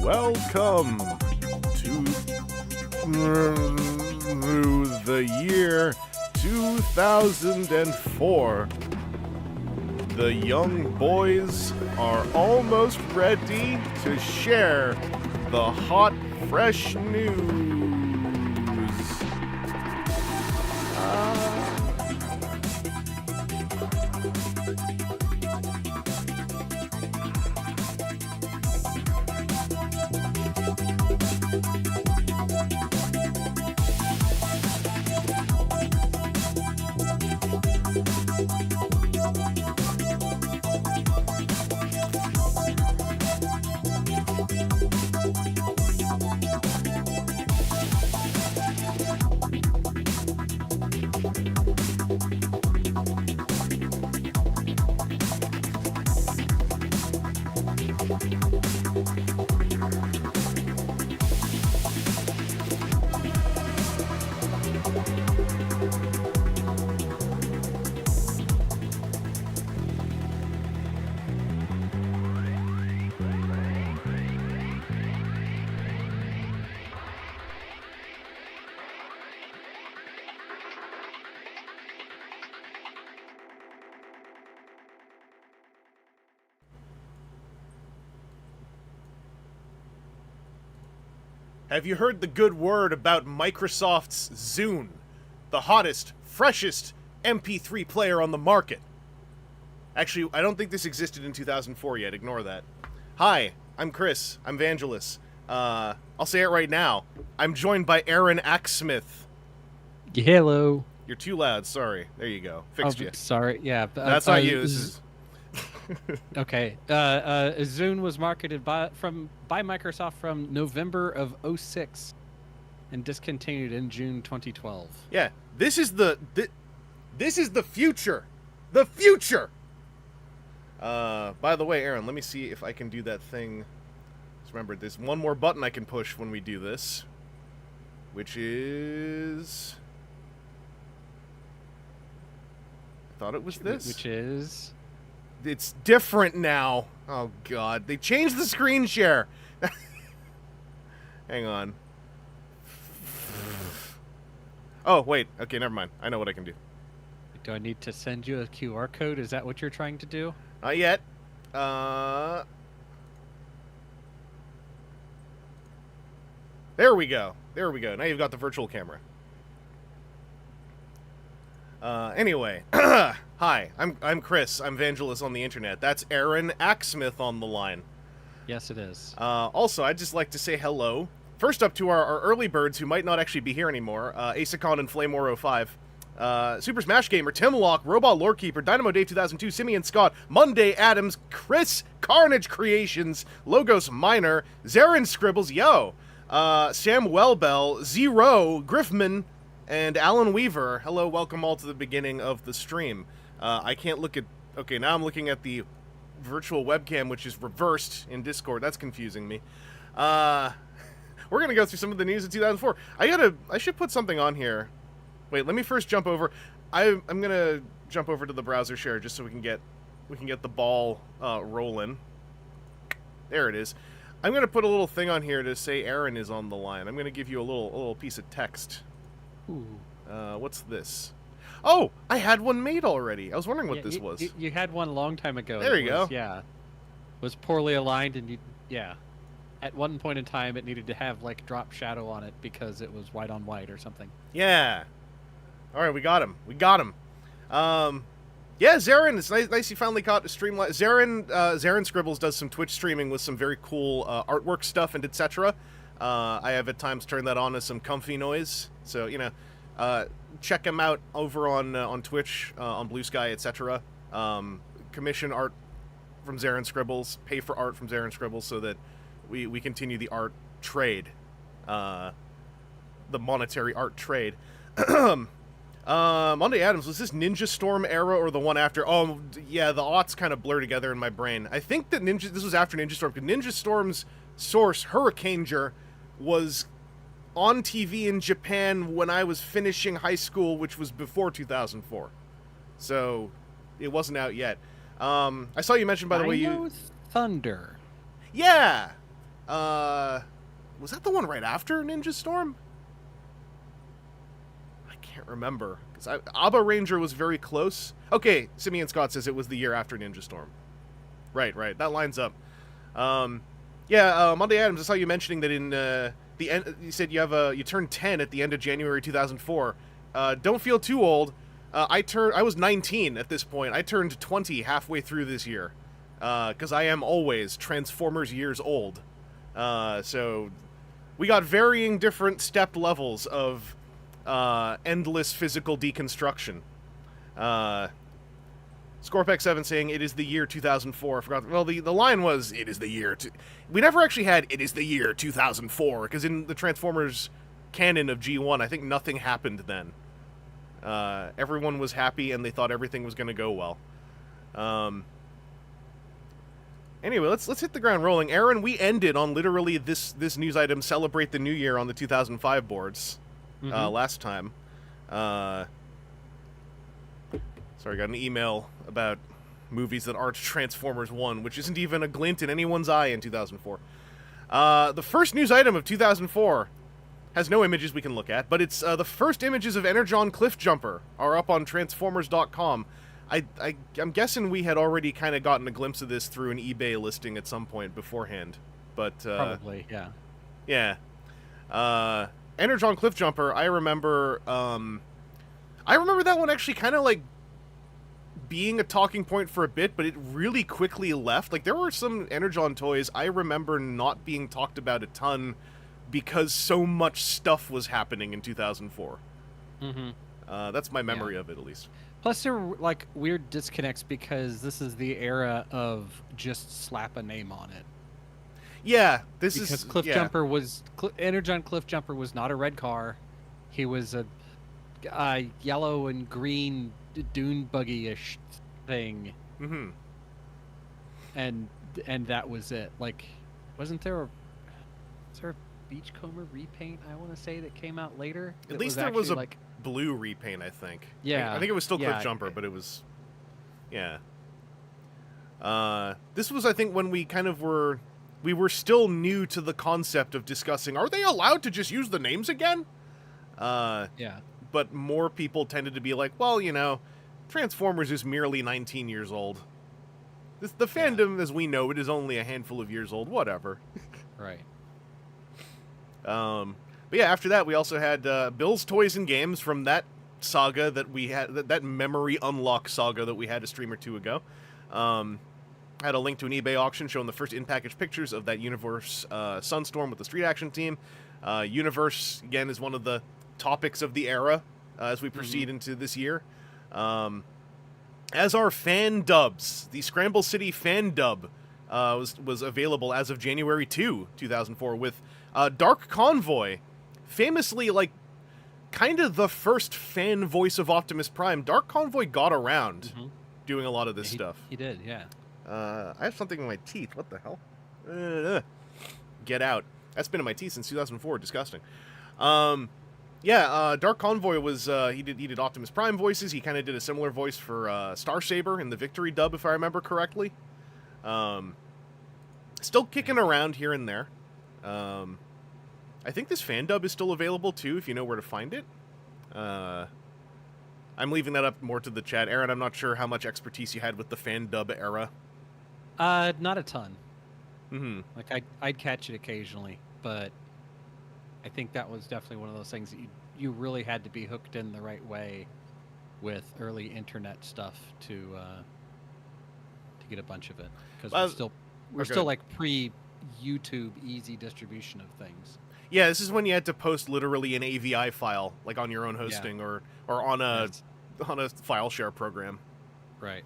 Welcome to the year 2004. The young boys are almost ready to share the hot, fresh news. Have you heard the good word about Microsoft's Zune, the hottest, freshest MP3 player on the market? Actually, I don't think this existed in 2004 yet. Ignore that. Hi, I'm Chris. I'm Vangelus. I'll say it right now. I'm joined by Aaron Aksmth. Hello. You're too loud. Sorry. There you go. Fixed you. Sorry. Yeah. That's not you. This is... Okay. Zune was marketed by Microsoft from November of 2006 and discontinued in June 2012. Yeah. This is the future. The future. By the way, Aaron, let me see if I can do that thing. Just remember, there's one more button I can push when we do this, which is... I thought it was this. Which is... It's different now. Oh, God. They changed the screen share. Hang on. Oh, wait. Okay, never mind. I know what I can do. Do I need to send you a QR code? Is that what you're trying to do? Not yet. There we go. There we go. Now you've got the virtual camera. Anyway. Hi, I'm Chris. I'm Vangelus on the internet. That's Aaron Aksmth on the line. Yes, it is. Also, I'd just like to say hello First up to our early birds who might not actually be here anymore, Asacon and Flamor05. Super Smash Gamer, Tim Locke, Robot Lorekeeper, Dynamo Day 2002, Simeon Scott, Monday Adams, Chris Carnage Creations, Logos Minor, Zarin Scribbles, Sam Wellbell, Zero, Griffman, and Alan Weaver. Hello, welcome all to the beginning of the stream. I can't look at... Okay, now I'm looking at the virtual webcam, which is reversed in Discord. That's confusing me. We're gonna go through some of the news of 2004. I should put something on here. Wait, let me first jump over. I'm gonna jump over to the browser share just so we can get the ball rolling. There it is. I'm gonna put a little thing on here to say Aaron is on the line. I'm gonna give you a little piece of text. Ooh. What's this? Oh, I had one made already. I was wondering what this was. You had one a long time ago. There you go. Yeah. It was poorly aligned, and yeah. At one point in time, it needed to have, like, drop shadow on it because it was white on white or something. Yeah. All right, we got him. Yeah, Zarin, it's nice you finally caught a stream. Zarin Scribbles does some Twitch streaming with some very cool artwork stuff and etc. I have at times turned that on as some comfy noise. So, you know, check him out over on Twitch, on Blue Sky, etc. Commission art from Zarin Scribbles, pay for art from Zarin Scribbles so that we continue the art trade, the monetary art trade. Monday Adams, was this Ninja Storm era or the one after? Oh, yeah, the aughts kind of blur together in my brain. I think that this was after Ninja Storm, because Ninja Storm's source, Hurricaneger, was on TV in Japan when I was finishing high school, which was before 2004. So, it wasn't out yet. I saw you mention, by the way, you... Thunder. Yeah! Was that the one right after Ninja Storm? I can't remember. Because Abba Ranger was very close. Okay, Simeon Scott says it was the year after Ninja Storm. Right. That lines up. Monday Adams, I saw you mentioning that in the end, you said you turned 10 at the end of January 2004. Don't feel too old. I was 19 at this point. I turned 20 halfway through this year. Because I am always Transformers years old. So we got varying different step levels of endless physical deconstruction. Scorpex7 saying it is the year 2004. I forgot. Well, the line was it is the year. We never actually had it is the year 2004 because in the Transformers canon of G1, I think nothing happened then. Everyone was happy and they thought everything was going to go well. Anyway, let's hit the ground rolling. Aaron, we ended on literally this news item, celebrate the new year on the 2005 boards last time. Sorry, I got an email about movies that aren't Transformers 1, which isn't even a glint in anyone's eye in 2004. The first news item of 2004 has no images we can look at, but it's the first images of Energon Cliffjumper are up on Transformers.com. I'm guessing we had already kind of gotten a glimpse of this through an eBay listing at some point beforehand, but probably, yeah. Yeah. Energon Cliffjumper, I remember that one actually kind of like being a talking point for a bit, but it really quickly left. Like, there were some Energon toys I remember not being talked about a ton because so much stuff was happening in 2004. That's my memory of it, at least. Plus, there were, like, weird disconnects because this is the era of just slap a name on it. Yeah, because Cliffjumper was... Energon Cliffjumper was not a red car. He was a yellow and green dune buggy-ish thing. And that was it. Like, wasn't there a Beachcomber repaint, I want to say, that came out later? At least there was a like blue repaint, I think. Yeah. I think it was still Cliffjumper, but it was... Yeah. This was, I think, when we kind of were... We were still new to the concept of discussing, are they allowed to just use the names again? Yeah. But more people tended to be like, well, you know, Transformers is merely 19 years old. The fandom, as we know it, is only a handful of years old. Whatever. Right. But yeah, after that, we also had Bill's Toys and Games from that saga that we had, that memory unlock saga that we had a stream or two ago. Had a link to an eBay auction showing the first in-package pictures of that Universe Sunstorm with the Street Action team. Universe, again, is one of the topics of the era as we proceed into this year. As are fan dubs. The Scramble City fan dub was available as of January 2, 2004, with Dark Convoy, famously, like, kind of the first fan voice of Optimus Prime. Dark Convoy got around doing a lot of this stuff. He did, yeah. I have something in my teeth. What the hell? Get out. That's been in my teeth since 2004. Disgusting. Dark Convoy was, he did Optimus Prime voices. He kind of did a similar voice for Starsaber in the Victory dub, if I remember correctly. Still kicking around here and there. I think this fan dub is still available, too, if you know where to find it. I'm leaving that up more to the chat. Aaron, I'm not sure how much expertise you had with the fan dub era. Not a ton. Mm-hmm. I'd catch it occasionally, but I think that was definitely one of those things that you really had to be hooked in the right way with early internet stuff to get a bunch of it, because we're still like pre-YouTube easy distribution of things. Yeah, this is when you had to post literally an AVI file, like on your own hosting or on a file share program. Right.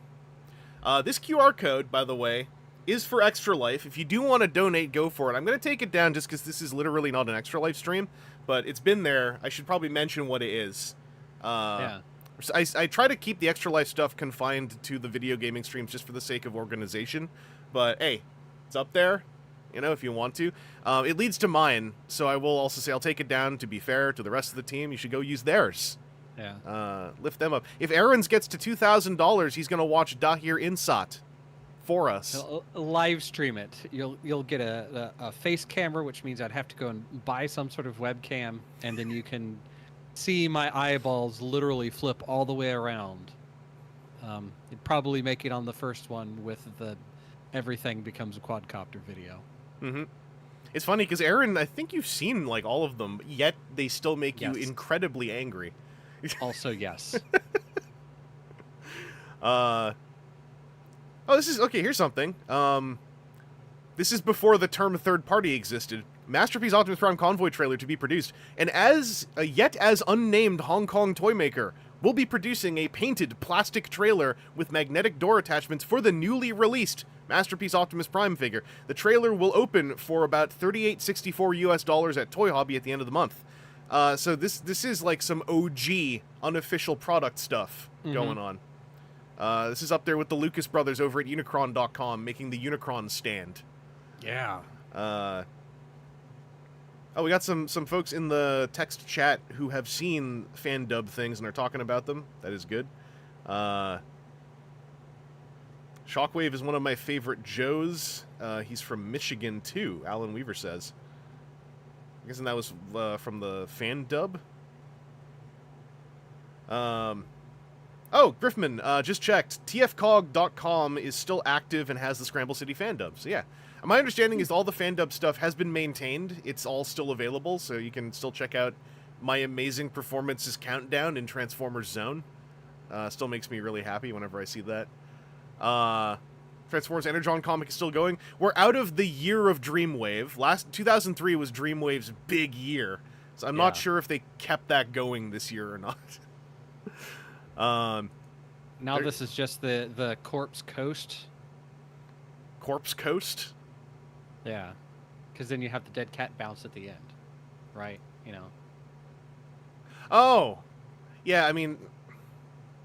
This QR code, by the way, is for Extra Life. If you do want to donate, go for it. I'm going to take it down just because this is literally not an Extra Life stream, but it's been there. I should probably mention what it is. Yeah. I try to keep the Extra Life stuff confined to the video gaming streams just for the sake of organization, but hey, it's up there. You know, if you want to. It leads to mine, so I will also say I'll take it down to be fair to the rest of the team. You should go use theirs. Yeah. Lift them up. If Aaron's gets to $2,000, he's going to watch Dahir Insat for us. He'll live stream it. You'll get a face camera, which means I'd have to go and buy some sort of webcam, and then you can see my eyeballs literally flip all the way around. You'd probably make it on the first one with the everything becomes a quadcopter video. Mm-hmm. It's funny because Aaron, I think you've seen like all of them, yet they still make you incredibly angry. Also, yes. This is okay. Here's something. This is before the term third party existed. Masterpiece Optimus Prime Convoy trailer to be produced, and as a yet as unnamed Hong Kong toy maker will be producing a painted plastic trailer with magnetic door attachments for the newly released Masterpiece Optimus Prime figure. The trailer will open for about $38.64 at Toy Hobby at the end of the month. So this is like some OG unofficial product stuff going on. This is up there with the Lucas brothers over at Unicron.com making the Unicron stand. Yeah. We got some folks in the text chat who have seen fan dub things and are talking about them. That is good. Shockwave is one of my favorite Joes. He's from Michigan, too, Alan Weaver says. I guess that was from the fan dub. Griffman, just checked. tfcog.com is still active and has the Scramble City fan dub. So, yeah. My understanding is all the fan dub stuff has been maintained. It's all still available, so you can still check out my amazing performances countdown in Transformers Zone. Still makes me really happy whenever I see that. Transformers Energon comic is still going. We're out of the year of Dreamwave. 2003 was Dreamwave's big year, so I'm not sure if they kept that going this year or not. Now this is just the Corpse Coast. Corpse Coast? Yeah, because then you have the dead cat bounce at the end, right? You know. Oh, yeah. I mean,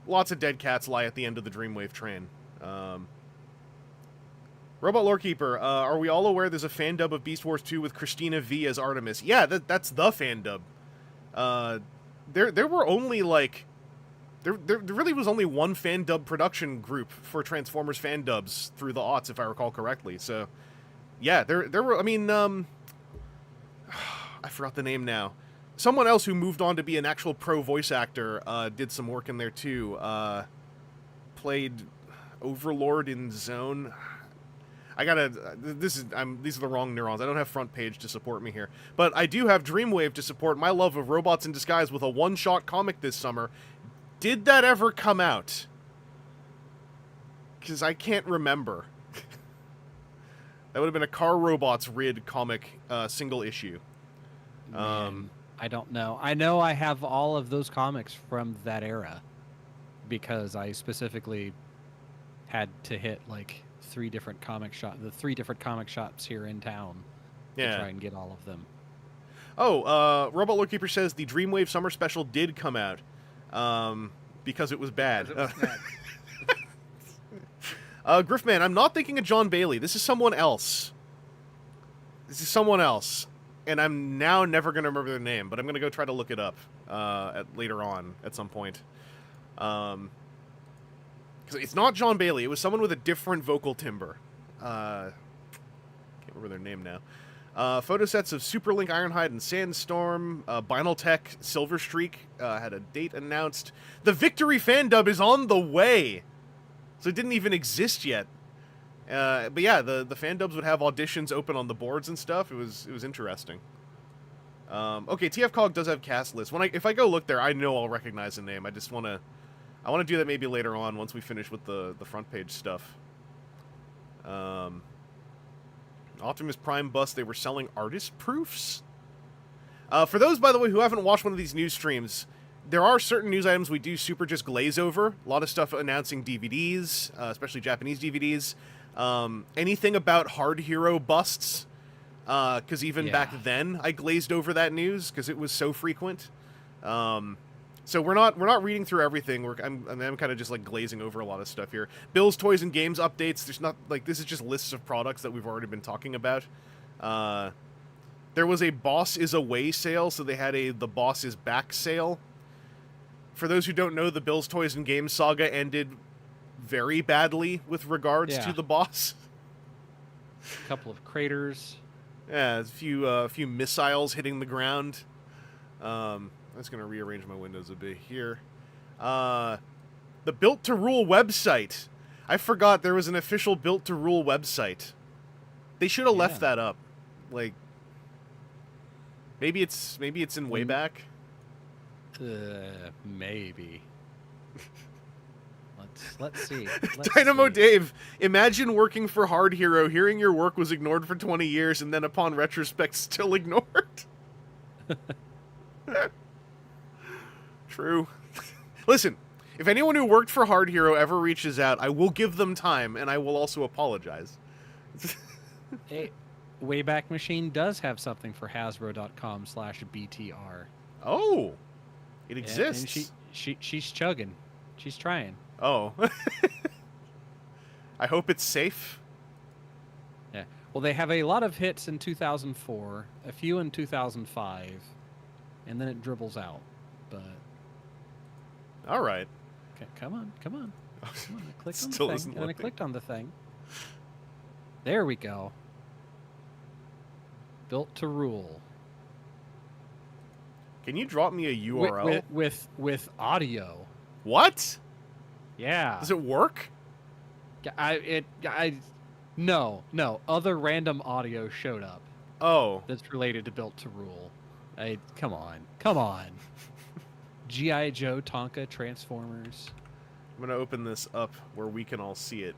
lots of dead cats lie at the end of the Dreamwave train. Robot Lorekeeper, are we all aware there's a fan dub of Beast Wars 2 with Christina V as Artemis? Yeah, that's the fan dub. There were only like there really was only one fan dub production group for Transformers fan dubs through the aughts, if I recall correctly. So, yeah, there were. I mean, I forgot the name now. Someone else who moved on to be an actual pro voice actor did some work in there too. Played Overlord in Zone. These are the wrong neurons. I don't have front page to support me here. But I do have Dreamwave to support my love of Robots in Disguise with a one-shot comic this summer. Did that ever come out? Because I can't remember. That would have been a Car Robots Rid comic single issue. I don't know. I know I have all of those comics from that era because I specifically had to hit like the three different comic shops here in town to try and get all of them. Oh, Robot Lorekeeper says the Dreamwave Summer Special did come out because it was bad. Griffman, I'm not thinking of John Bailey. This is someone else. And I'm now never going to remember their name, but I'm going to go try to look it up later on at some point. Because it's not John Bailey. It was someone with a different vocal timbre. Can't remember their name now. Photo sets of Superlink, Ironhide, and Sandstorm. Binaltech, Silver Streak had a date announced. The Victory fan dub is on the way! So it didn't even exist yet. But yeah, the fan dubs would have auditions open on the boards and stuff. It was interesting. Okay, TF Cog does have cast lists. If I go look there, I know I'll recognize the name. I want to do that maybe later on once we finish with the front page stuff. Optimus Prime bus, they were selling artist proofs? For those, by the way, who haven't watched one of these news streams, there are certain news items we do super just glaze over. A lot of stuff announcing DVDs, especially Japanese DVDs. Anything about Hard Hero busts, because even back then I glazed over that news because it was so frequent. So we're not reading through everything. I'm kind of just like glazing over a lot of stuff here. Bill's Toys and Games updates. There's not like this is just lists of products that we've already been talking about. There was a Boss is Away sale, so they had the Boss is Back sale. For those who don't know, the Bill's Toys and Games saga ended very badly with regards to the boss. A couple of craters. Yeah, a few missiles hitting the ground. I'm just going to rearrange my windows a bit here. The Built to Rule website. I forgot there was an official Built to Rule website. They should have left that up. Like, maybe it's in way back. Maybe. Let's see. Dynamo Dave, imagine working for Hard Hero, hearing your work was ignored for 20 years, and then upon retrospect, still ignored. True. Listen, if anyone who worked for Hard Hero ever reaches out, I will give them time, and I will also apologize. Hey, Wayback Machine does have something for Hasbro.com/BTR. Oh, it exists. And she's chugging. She's trying. Oh. I hope it's safe. Yeah. Well, they have a lot of hits in 2004, a few in 2005, and then it dribbles out. But all right. Okay, come on. I clicked on Still the isn't thing, and I loading. clicked on the thing. There we go. Built to Rule. Can you drop me a URL? With audio. What? Yeah. Does it work? No. Other random audio showed up. Oh. That's related to Built to Rule. Come on. G.I. Joe, Tonka, Transformers. I'm going to open this up where we can all see it.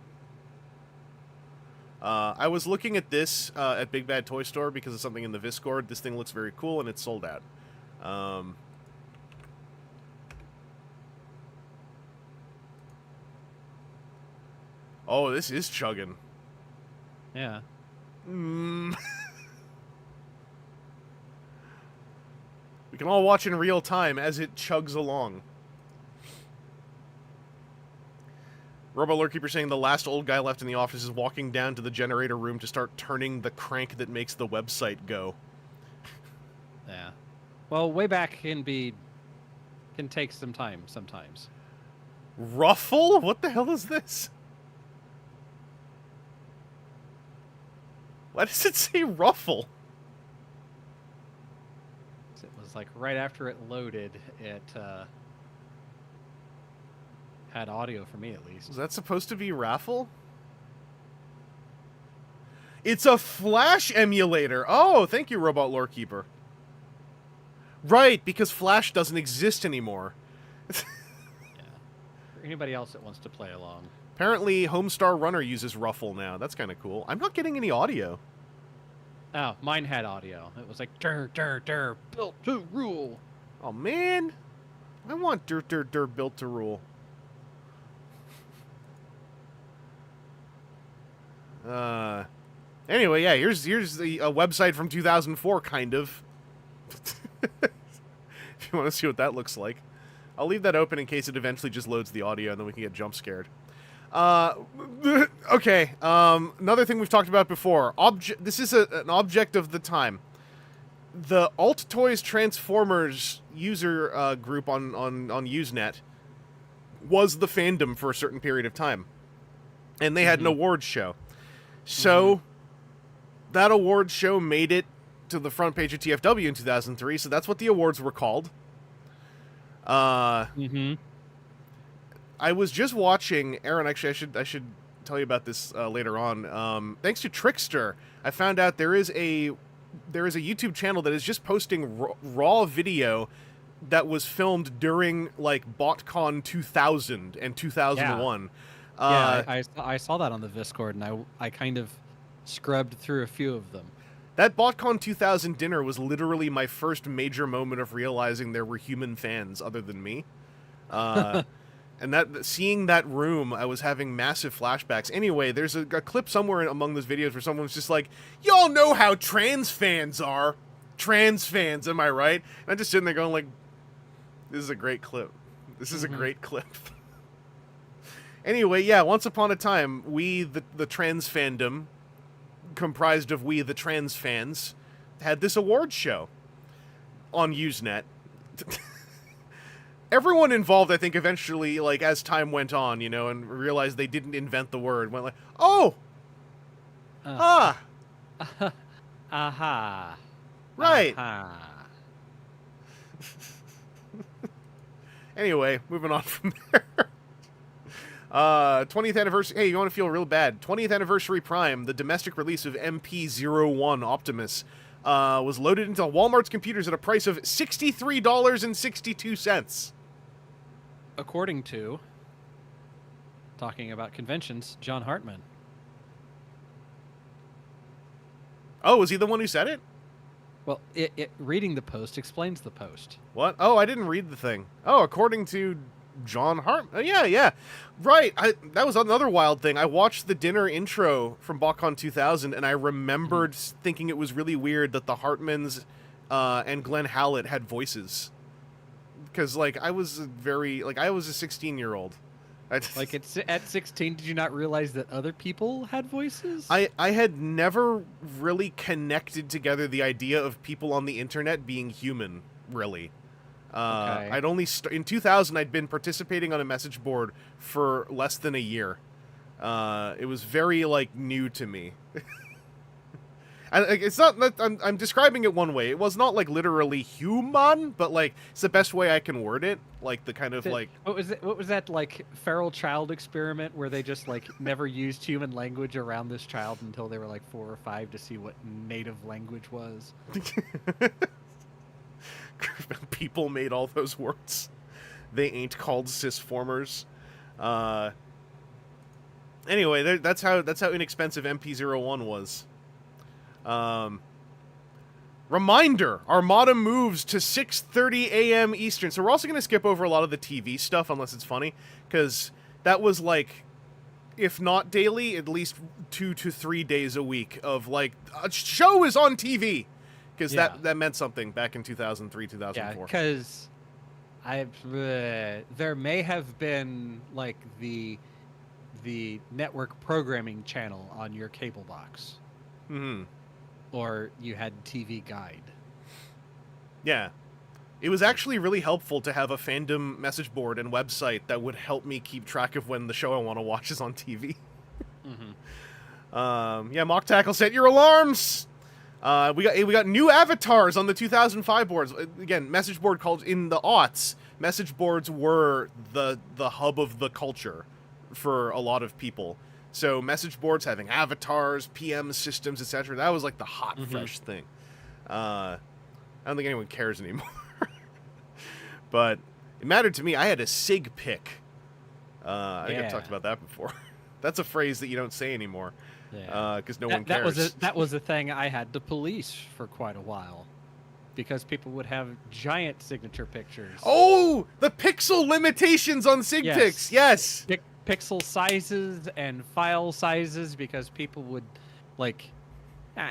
I was looking at this at Big Bad Toy Store because of something in the Discord. This thing looks very cool, and it's sold out. Oh, this is chugging. Yeah. We can all watch in real time as it chugs along. Robo Lurkeeper saying the last old guy left in the office is walking down to the generator room to start turning the crank that makes the website go. Yeah. Well, Wayback can take some time sometimes. Ruffle? What the hell is this? Why does it say Ruffle? It was like right after it loaded, it had audio for me at least. Is that supposed to be Raffle? It's a Flash emulator. Oh, thank you, Robot Lorekeeper. Right, because Flash doesn't exist anymore. Yeah. For anybody else that wants to play along. Apparently, Homestar Runner uses Ruffle now. That's kind of cool. I'm not getting any audio. Oh, mine had audio. It was like, "Dur, dur, dur, built to rule." Oh, man. I want Dur built to rule. Anyway, yeah, here's the website from 2004, kind of. If you want to see what that looks like. I'll leave that open in case it eventually just loads the audio and then we can get jump scared. Okay, another thing we've talked about before. This is an object of the time. The Alt Toys Transformers user group on Usenet was the fandom for a certain period of time. And they had an awards show. So, that awards show made it to the front page of TFW in 2003, so that's what the awards were called. I was just watching, Aaron, actually, I should tell you about this later on. Thanks to Trickster, I found out there is a YouTube channel that is just posting raw video that was filmed during, like, Botcon 2000 and 2001. Yeah, I saw that on the Discord, and I kind of scrubbed through a few of them. That Botcon 2000 dinner was literally my first major moment of realizing there were human fans other than me. And seeing that room, I was having massive flashbacks. Anyway, there's a clip somewhere among those videos where someone was just like, "Y'all know how trans fans are. Trans fans, am I right?" And I'm just sitting there going like, this is a great clip. This is a great clip. Anyway, yeah, once upon a time, we, the trans fandom, comprised of we, the trans fans, had this awards show on Usenet. Everyone involved, I think, eventually, like, as time went on, you know, and realized they didn't invent the word, went like, "Oh! Ah! Aha. Right. Aha. Anyway, moving on from there. 20th anniversary. Hey, you want to feel real bad? 20th anniversary Prime, the domestic release of MP01 Optimus, was loaded into Walmart's computers at a price of $63.62. According to, talking about conventions, John Hartman. Oh, was he the one who said it? Well, reading the post explains the post. What? Oh, I didn't read the thing. Oh, according to John Hartman. Yeah. Right. That was another wild thing. I watched the dinner intro from Botcon 2000, and I remembered thinking it was really weird that the Hartmans and Glenn Hallett had voices. Because, like, I was a 16-year-old. Like, at 16, did you not realize that other people had voices? I had never really connected together the idea of people on the internet being human, really. Okay. I'd only in 2000 I'd been participating on a message board for less than a year. It was very like new to me. And it's not that I'm describing it one way. It was not like literally human, but like it's the best way I can word it. Like the kind of like what was that like feral child experiment where they just like never used human language around this child until they were like 4 or 5 to see what native language was. People made all those words. They ain't called cisformers. Anyway, that's how inexpensive MP01 was. Reminder: Armada moves to 6:30 a.m. Eastern. So we're also going to skip over a lot of the TV stuff unless it's funny, because that was like, if not daily, at least 2 to 3 days a week of like a show is on TV. Because that meant something back in 2003, 2004. Yeah, because there may have been like the network programming channel on your cable box. Or you had TV Guide. Yeah. It was actually really helpful to have a fandom message board and website that would help me keep track of when the show I want to watch is on TV. Yeah, Mock Tackle, set your alarms! We got new avatars on the 2005 boards. Again, message board called in the aughts. Message boards were the hub of the culture for a lot of people. So message boards having avatars, PM systems, etc. That was like the hot, fresh thing. I don't think anyone cares anymore. But it mattered to me. I had a SIG pick. I think I've talked about that before. That's a phrase that you don't say anymore. Yeah. because no one cares. That was a thing I had to police for quite a while, because people would have giant signature pictures. Oh, the pixel limitations on SigPix. Yes. Pixel sizes and file sizes, because people would like.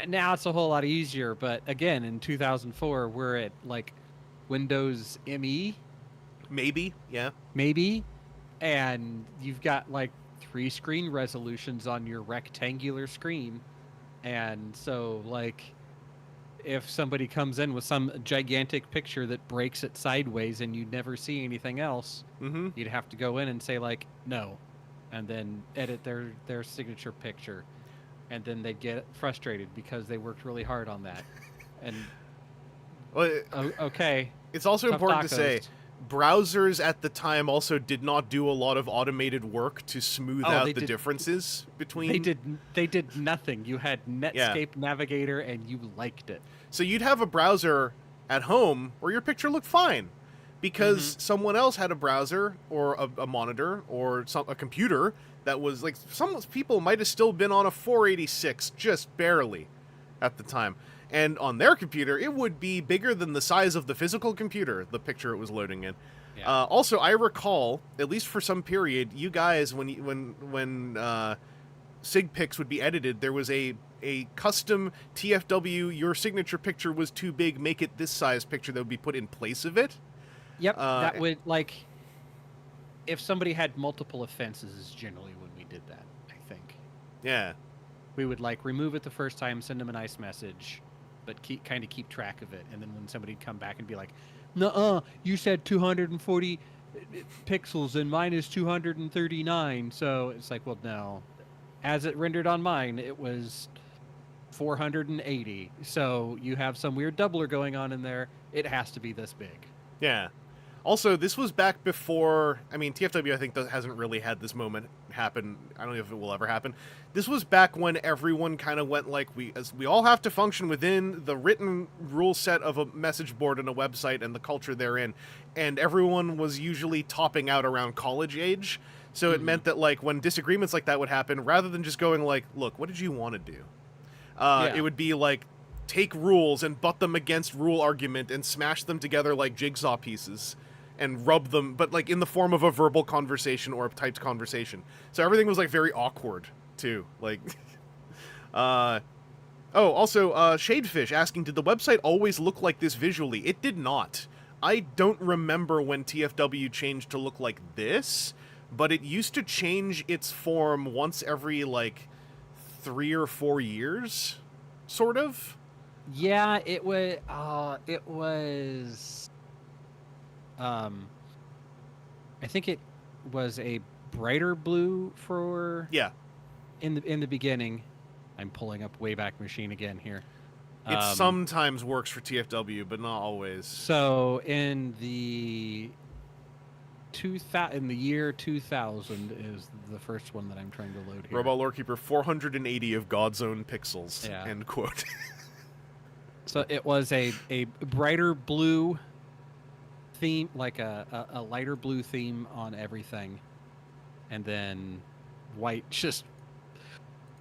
Now it's a whole lot easier, but again, in 2004, we're at like Windows ME, Maybe. Yeah. maybe, and you've got like 3 screen resolutions on your rectangular screen, and so like if somebody comes in with some gigantic picture that breaks it sideways and you never see anything else, Mm-hmm. you'd have to go in and say like no, and then edit their signature picture, and then they'd get frustrated because they worked really hard on that. And Well, okay, it's also tough important to say, tacos. browsers at the time also did not do a lot of automated work to smooth out they the did- differences between. They did nothing. You had Netscape Navigator and you liked it. So you'd have a browser at home where your picture looked fine, because someone else had a browser or a monitor or a computer that was like, some people might have still been on a 486 just barely at the time. And on their computer, it would be bigger than the size of the physical computer, the picture it was loading in. Yeah. Also, I recall, at least for some period, you guys, when SigPix would be edited, there was a custom TFW, your signature picture was too big, make it this size picture that would be put in place of it. Yep, that would, like, if somebody had multiple offenses is generally when we did that, I think. Yeah. We would, like, remove it the first time, send them a nice message, but kind of keep track of it. And then when somebody'd come back and be like, nuh-uh, you said 240 pixels and mine is 239. So it's like, well, no. As it rendered on mine, it was 480. So you have some weird doubler going on in there. It has to be this big. Yeah. Also, this was back before, I mean, TFW, I think, hasn't really had this moment happen. I don't know if it will ever happen. This was back when everyone kind of went like, we all have to function within the written rule set of a message board and a website and the culture therein. And everyone was usually topping out around college age. So it meant that, like, when disagreements like that would happen, rather than just going like, look, what did you want to do? It would be like, take rules and butt them against rule argument and smash them together like jigsaw pieces and rub them, but like in the form of a verbal conversation or a typed conversation. So everything was like very awkward too. Like, also, Shadefish asking, did the website always look like this visually? It did not. I don't remember when TFW changed to look like this, but it used to change its form once every like 3 or 4 years, sort of. Yeah, it was. I think it was a brighter blue for. Yeah. In the beginning, I'm pulling up Wayback Machine again here. It sometimes works for TFW, but not always. So in the year 2000 is the first one that I'm trying to load here. Robot Lorekeeper, 480 of God's own pixels. Yeah. End quote. So it was a brighter blue theme, like a lighter blue theme on everything, and then just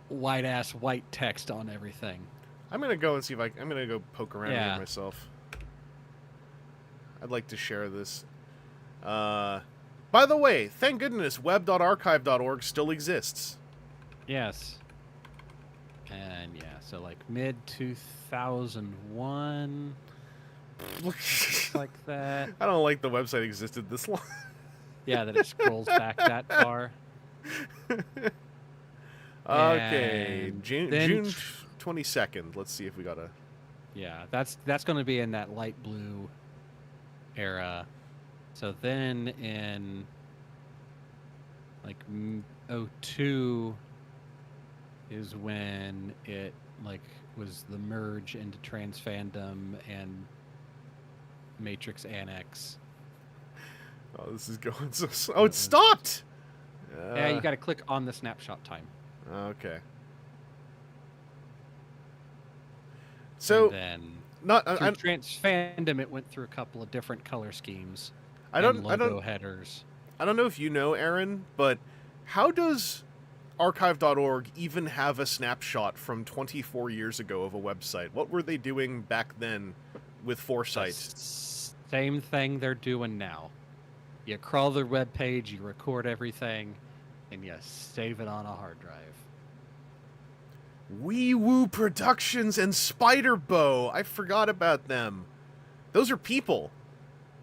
white ass white text on everything. I'm gonna go and see if I'm gonna go poke around Yeah. here myself. I'd like to share this. By the way, thank goodness web.archive.org still exists. Yes. And yeah, so like mid 2001, like that. I don't like the website existed this long. Yeah, that it scrolls back that far. Okay, And June then- June 22nd. Let's see if we got a. Yeah, that's going to be in that light blue era. So then in like 02 is when it like was the merge into Trans Fandom and Matrix Annex. Oh, this is going so slow. Oh, it stopped. Yeah, you got to click on the snapshot time. Okay. So and then not through Trans Fandom, it went through a couple of different color schemes. I don't and logo headers. I don't know if you know, Aaron, but how does archive.org even have a snapshot from 24 years ago of a website? What were they doing back then with foresight? Same thing they're doing now. You crawl their web page, you record everything, and you save it on a hard drive. Wee Woo Productions and Spider-Bow. I forgot about them. Those are people.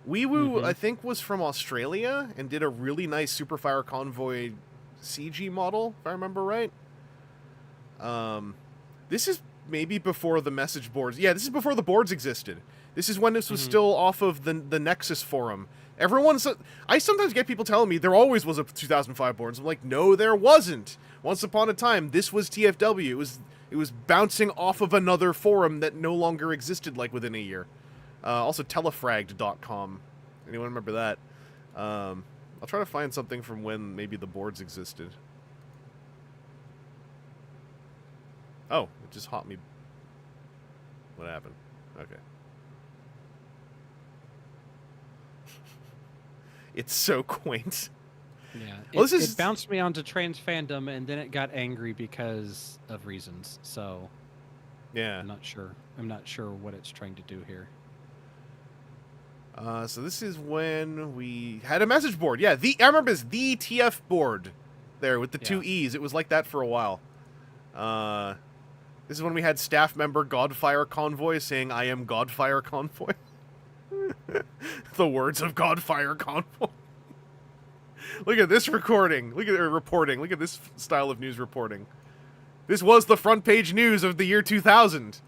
Wee Woo, I think, was from Australia and did a really nice Superfire Convoy CG model, if I remember right. This is maybe before the message boards. Yeah, this is before the boards existed. This is when this was still off of the Nexus forum. I sometimes get people telling me there always was a 2005 boards. I'm like, no, there wasn't. Once upon a time, this was TFW. It was bouncing off of another forum that no longer existed, like, within a year. Also, telefragged.com. Anyone remember that? I'll try to find something from when maybe the boards existed. Oh, it just hopped me. What happened? Okay. It's so quaint. Yeah, Well, it bounced me onto trans fandom, and then it got angry because of reasons. So, yeah, I'm not sure. I'm not sure what it's trying to do here. So this is when we had a message board. Yeah, I remember this, the TF board there with the two E's. It was like that for a while. This is when we had staff member Godfire Convoy saying, "I am Godfire Convoy." The words of Godfire Convoy. Look at this recording. Look at reporting. Look at this style of news reporting. This was the front page news of the year 2000.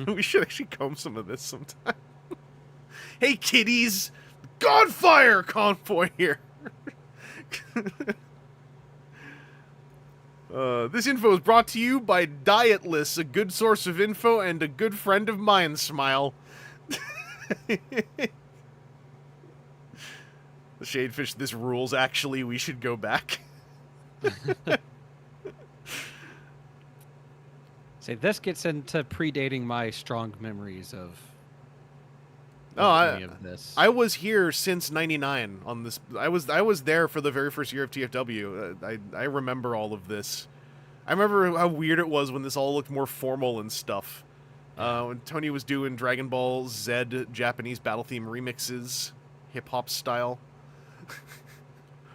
We should actually comb some of this sometime. Hey, kiddies! Godfire Convoy here! This info is brought to you by Dietless, a good source of info and a good friend of mine, Smile. The Shadefish, this rules, actually, we should go back. See, this gets into predating my strong memories of any of this. I was here since '99 on this. I was there for the very first year of TFW. I remember all of this. I remember how weird it was when this all looked more formal and stuff. When Tony was doing Dragon Ball Z Japanese battle theme remixes, hip hop style,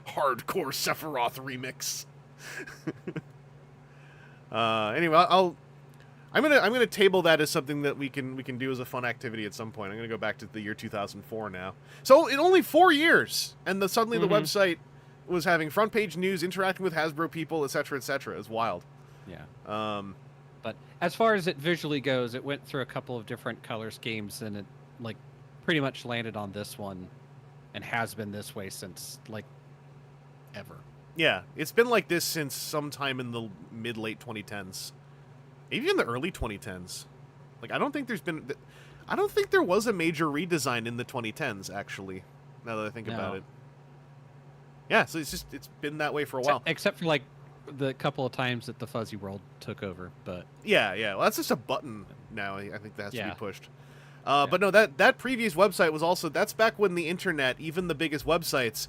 hardcore Sephiroth remix. Anyway, I'm gonna table that as something that we can do as a fun activity at some point. I'm gonna go back to the year 2004 now. So in only 4 years, and suddenly the website was having front page news, interacting with Hasbro people, etc., etc. It's wild. Yeah. But as far as it visually goes, it went through a couple of different color schemes, and it like pretty much landed on this one, and has been this way since like ever. Yeah, it's been like this since sometime in the mid-late 2010s. Maybe in the early 2010s. Like, I don't think there was a major redesign in the 2010s, actually, now that I think about it. Yeah, so it's been that way for a while. Except for, like, the couple of times that the Fuzzy World took over, but... Yeah, well, that's just a button now, I think that has to be pushed. But no, that previous website was also... That's back when the internet, even the biggest websites,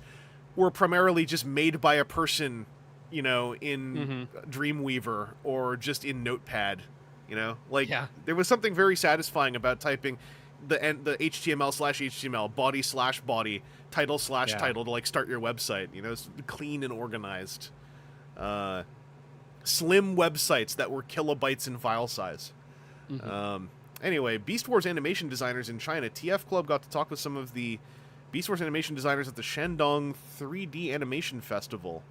were primarily just made by a person... you know, in Dreamweaver or just in Notepad, you know? Like, there was something very satisfying about typing the HTML/HTML, body/body, title/title to, like, start your website. You know, it's clean and organized. Slim websites that were kilobytes in file size. Anyway, Beast Wars animation designers in China. TF Club got to talk with some of the Beast Wars animation designers at the Shandong 3D Animation Festival.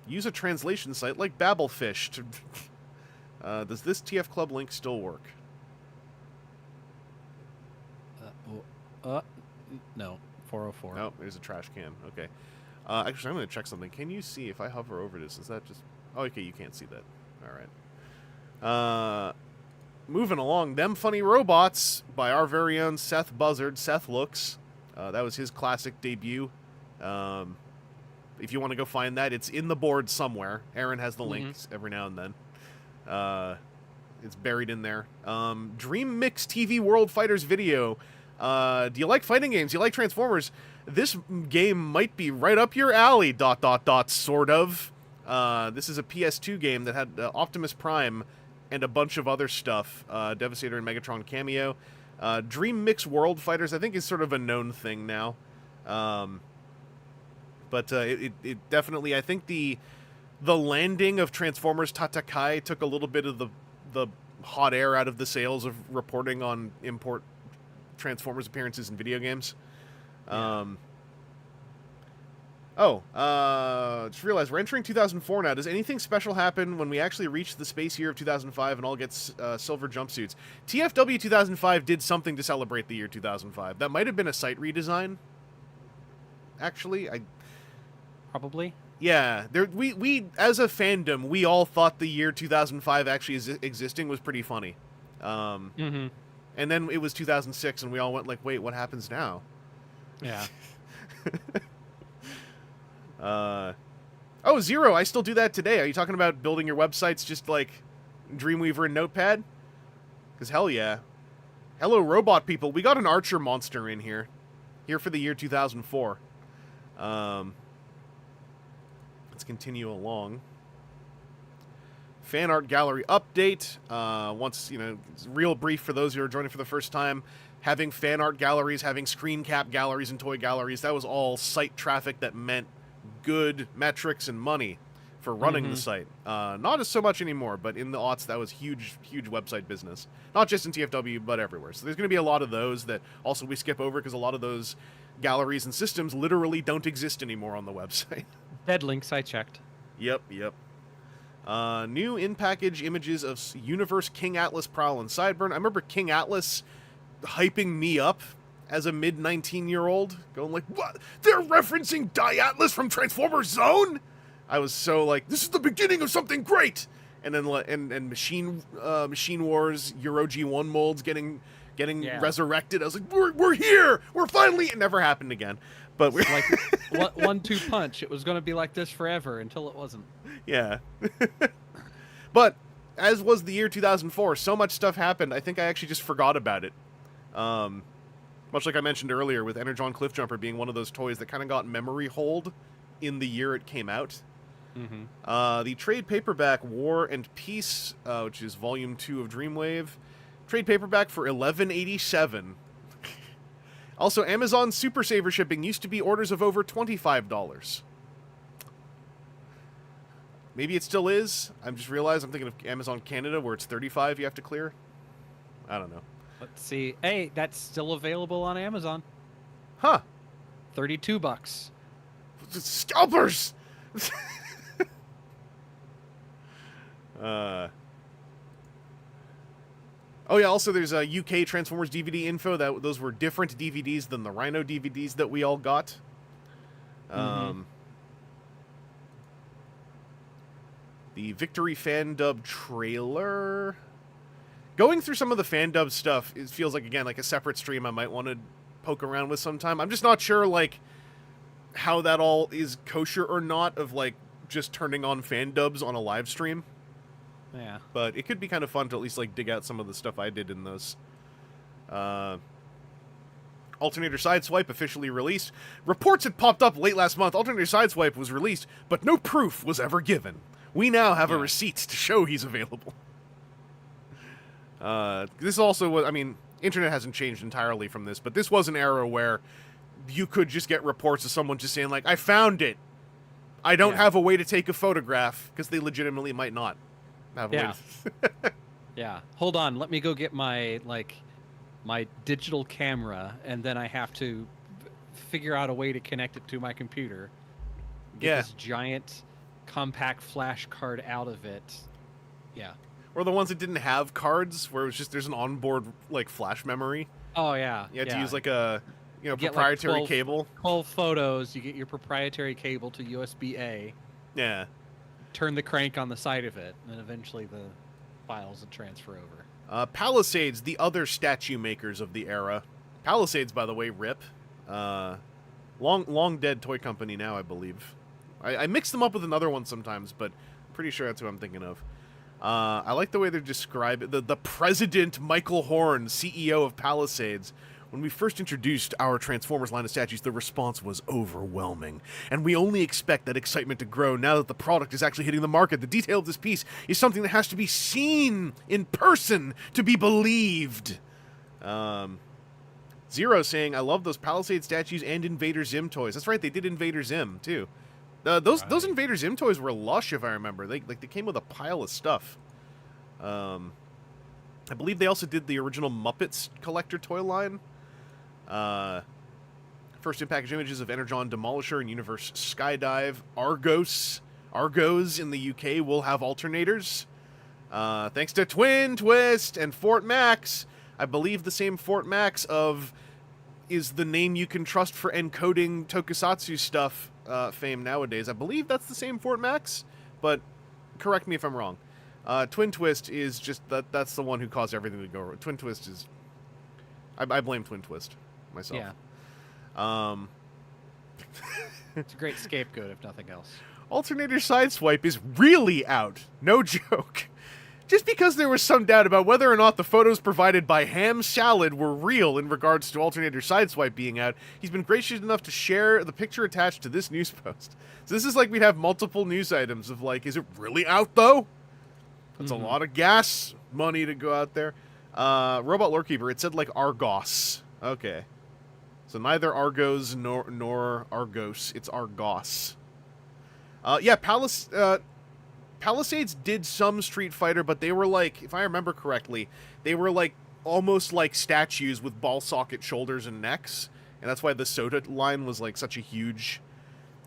Use a translation site like Babelfish to... does this TF Club link still work? No. 404. No, there's a trash can. Okay. Actually, I'm going to check something. Can you see if I hover over this? Is that just... Oh, okay, you can't see that. All right. Moving along. Them Funny Robots by our very own Seth Buzzard. Seth Looks. That was his classic debut. If you want to go find that, it's in the board somewhere. Aaron has the links every now and then. It's buried in there. Dream Mix TV World Fighters video. Do you like fighting games? Do you like Transformers? This game might be right up your alley, ... sort of. This is a PS2 game that had Optimus Prime and a bunch of other stuff. Devastator and Megatron cameo. Dream Mix World Fighters, I think, is sort of a known thing now. But it definitely, I think the landing of Transformers Tatakai took a little bit of the hot air out of the sails of reporting on import Transformers appearances in video games. Yeah. Just realized we're entering 2004 now. Does anything special happen when we actually reach the space year of 2005 and all get silver jumpsuits? TFW 2005 did something to celebrate the year 2005. That might have been a site redesign. Actually, Probably. yeah, we as a fandom, we all thought the year 2005 actually existing was pretty funny. Mm-hmm. And then it was 2006, and we all went like, "Wait, what happens now?" Yeah. Zero, I still do that today. Are you talking about building your websites just like Dreamweaver and Notepad? Because hell yeah. Hello, robot people. We got an Archer monster in here. Here for the year 2004. Let's continue along. Fan art gallery update. Once, it's real brief for those who are joining for the first time. Having fan art galleries, having screen cap galleries and toy galleries, that was all site traffic that meant good metrics and money for running the site. Not as so much anymore, but in the aughts, that was huge website business. Not just in TFW, but everywhere. So there's going to be a lot of those that also we skip over because a lot of those galleries and systems literally don't exist anymore on the website. Dead links, I checked. Yep. New in-package images of Universe King Atlas Prowl and Sideburn. I remember King Atlas hyping me up as a mid-19-year-old, going like, "What? They're referencing Atlas from Transformers Zone?" I was so like, "This is the beginning of something great!" And then and Machine Wars Euro G1 molds getting resurrected. I was like, "We're here! We're finally!" It never happened again. But we're like 1-2 punch. It was going to be like this forever until it wasn't. Yeah. But as was the year 2004, so much stuff happened. I think I actually just forgot about it. Much like I mentioned earlier, with Energon Cliffjumper being one of those toys that kind of got memory hold in the year it came out. Mm-hmm. The trade paperback War and Peace, which is Volume 2 of Dreamwave, trade paperback for $11.87. Also, Amazon Super Saver shipping used to be orders of over $25. Maybe it still is. I'm just realized I'm thinking of Amazon Canada, where it's $35 you have to clear. I don't know. Let's see. Hey, that's still available on Amazon. Huh. $32. Scalpers! Oh yeah, also there's a UK Transformers DVD info. Those were different DVDs than the Rhino DVDs that we all got. The Victory fan dub trailer. Going through some of the fan dub stuff, it feels like, again, like a separate stream I might want to poke around with sometime. I'm just not sure, like, how that all is kosher or not, of, like, just turning on fan dubs on a live stream. Yeah. But it could be kind of fun to at least, like, dig out some of the stuff I did in those. Alternator Sideswipe officially released. Reports had popped up late last month. Alternator Sideswipe was released, but no proof was ever given. We now have a receipt to show he's available. This also was, I mean, internet hasn't changed entirely from this, but this was an era where you could just get reports of someone just saying, like, I found it. I don't have a way to take a photograph, because they legitimately might not have a way to... Yeah. Hold on. Let me go get my digital camera, and then I have to figure out a way to connect it to my computer. Get this giant compact flash card out of it. Yeah. Or the ones that didn't have cards, where it was just there's an onboard like flash memory. Oh yeah. You had to use like a proprietary like 12, cable. 12 photos. You get your proprietary cable to USB-A. Yeah. Turn the crank on the side of it, and then eventually the files would transfer over. Palisades, the other statue makers of the era. Palisades, by the way, RIP. Long dead toy company now, I believe. I mix them up with another one sometimes, but pretty sure that's who I'm thinking of. I like the way they describe it. The president, Michael Horn, CEO of Palisades, When we first introduced our Transformers line of statues, the response was overwhelming, and we only expect that excitement to grow now that the product is actually hitting the market. The detail of this piece is something that has to be seen in person to be believed. Zero saying, I love those Palisade statues and Invader Zim toys. That's right, they did Invader Zim, too. Those Invader Zim toys were lush, if I remember. They came with a pile of stuff. I believe they also did the original Muppets collector toy line. First in-package images of Energon Demolisher and Universe Skydive. Argos in the UK will have alternators. Thanks to Twin Twist and Fort Max. I believe the same Fort Max is the name you can trust for encoding tokusatsu stuff fame nowadays. I believe that's the same Fort Max, but correct me if I'm wrong. Twin Twist is just that's the one who caused everything to go wrong. Twin Twist is... I blame Twin Twist myself. Yeah. It's a great scapegoat, if nothing else. Alternator Sideswipe is really out. No joke. Just because there was some doubt about whether or not the photos provided by Ham Salad were real in regards to Alternator Sideswipe being out, he's been gracious enough to share the picture attached to this news post. So this is like we'd have multiple news items of like, is it really out though? That's a lot of gas money to go out there. Robot Lorekeeper, it said like Argos. Okay. So neither Argos nor Argos, it's Argos. Yeah, Palisades did some Street Fighter, but they were like, if I remember correctly, they were like almost like statues with ball socket shoulders and necks, and that's why the soda line was like such a huge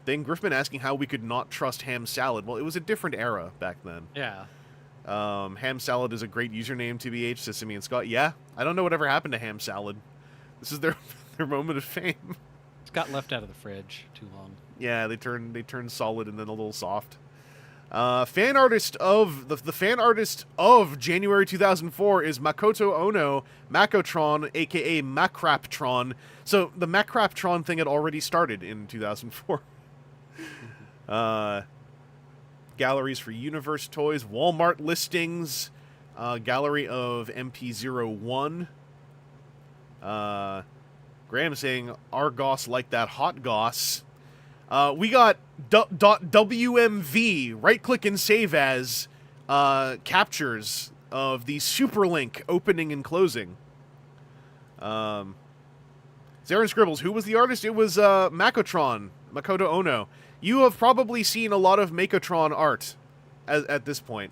thing. Griffman asking how we could not trust Ham Salad. Well, it was a different era back then. Yeah. Ham Salad is a great username, TBH, Sesame and Scott. Yeah, I don't know whatever happened to Ham Salad. This is their moment of fame. It's got left out of the fridge too long. Yeah, they turned solid and then a little soft. Fan artist of the fan artist of January 2004 is Makoto Ono, Makotron, aka Macraptron. So the Macraptron thing had already started in 2004. Galleries for Universe toys, Walmart listings, gallery of MP01. Graham saying Argos like that hot goss. We got .wmv, right-click and save as, captures of the Superlink opening and closing. Zarin Scribbles, who was the artist? It was Makotron, Makoto Ono. You have probably seen a lot of Makotron art at this point.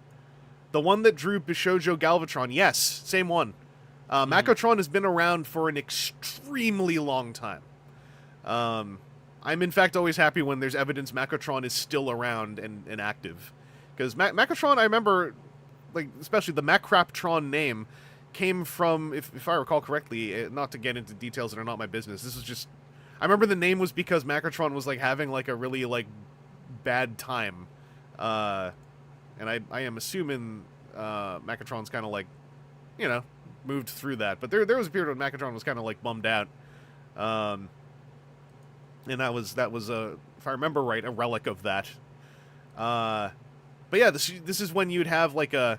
The one that drew Bishojo Galvatron, yes, same one. Makotron has been around for an extremely long time. I'm, in fact, always happy when there's evidence Makotron is still around and active. Because Makotron, I remember, like, especially the Macraptron name, came from, if I recall correctly, not to get into details that are not my business, this is just... I remember the name was because Macrotron was, like, having, like, a really, like, bad time. And I am assuming Macrotron's kind of, like, you know, moved through that. But there was a period when Macrotron was kind of, like, bummed out. And that was if I remember right, a relic of that. But yeah, this is when you'd have like a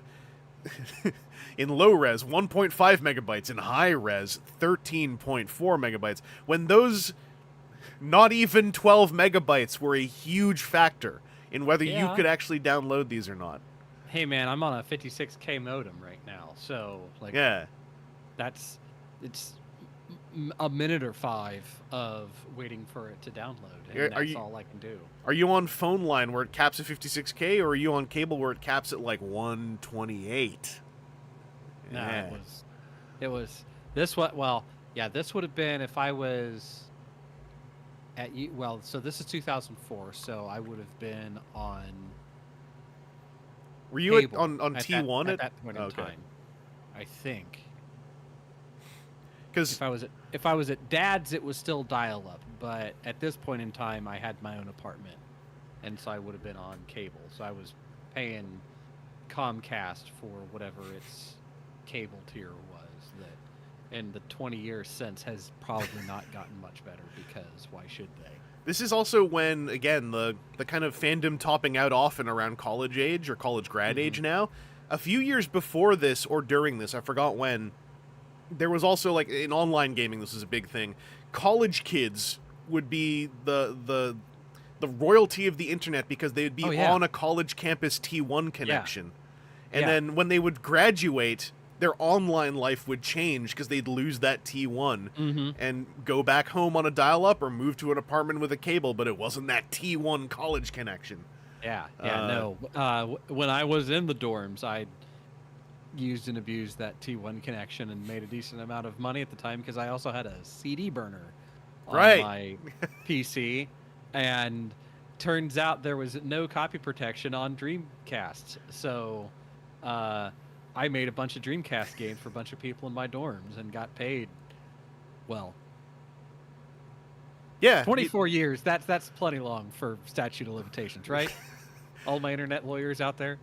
in low res 1.5 megabytes, in high res 13.4 megabytes. When those not even 12 megabytes were a huge factor in whether you could actually download these or not. Hey man, I'm on a 56K modem right now, so like it's a minute or 5 of waiting for it to download, and that's all I can do. Are you on phone line where it caps at 56K, or are you on cable where it caps at like 128? No, it was this what this would have been if I was at so this is 2004, so I would have been on. Were you on T1 at that point in time? I think. Because if I was at Dad's, it was still dial-up, but at this point in time, I had my own apartment, and so I would have been on cable. So I was paying Comcast for whatever its cable tier was. That, in the 20 years since, has probably not gotten much better, because why should they? This is also when, again, the kind of fandom topping out often around college age or college grad age now. A few years before this or during this, I forgot when, there was also, like, in online gaming, this was a big thing. College kids would be the royalty of the internet because they would be on a college campus T1 connection. And then when they would graduate, their online life would change because they'd lose that T1 and go back home on a dial-up or move to an apartment with a cable, but it wasn't that T1 college connection. No. When I was in the dorms, I used and abused that T1 connection and made a decent amount of money at the time because I also had a CD burner on my PC, and turns out there was no copy protection on Dreamcasts, so I made a bunch of Dreamcast games for a bunch of people in my dorms and got paid. Well, 24 years. That's plenty long for statute of limitations, right? All my internet lawyers out there.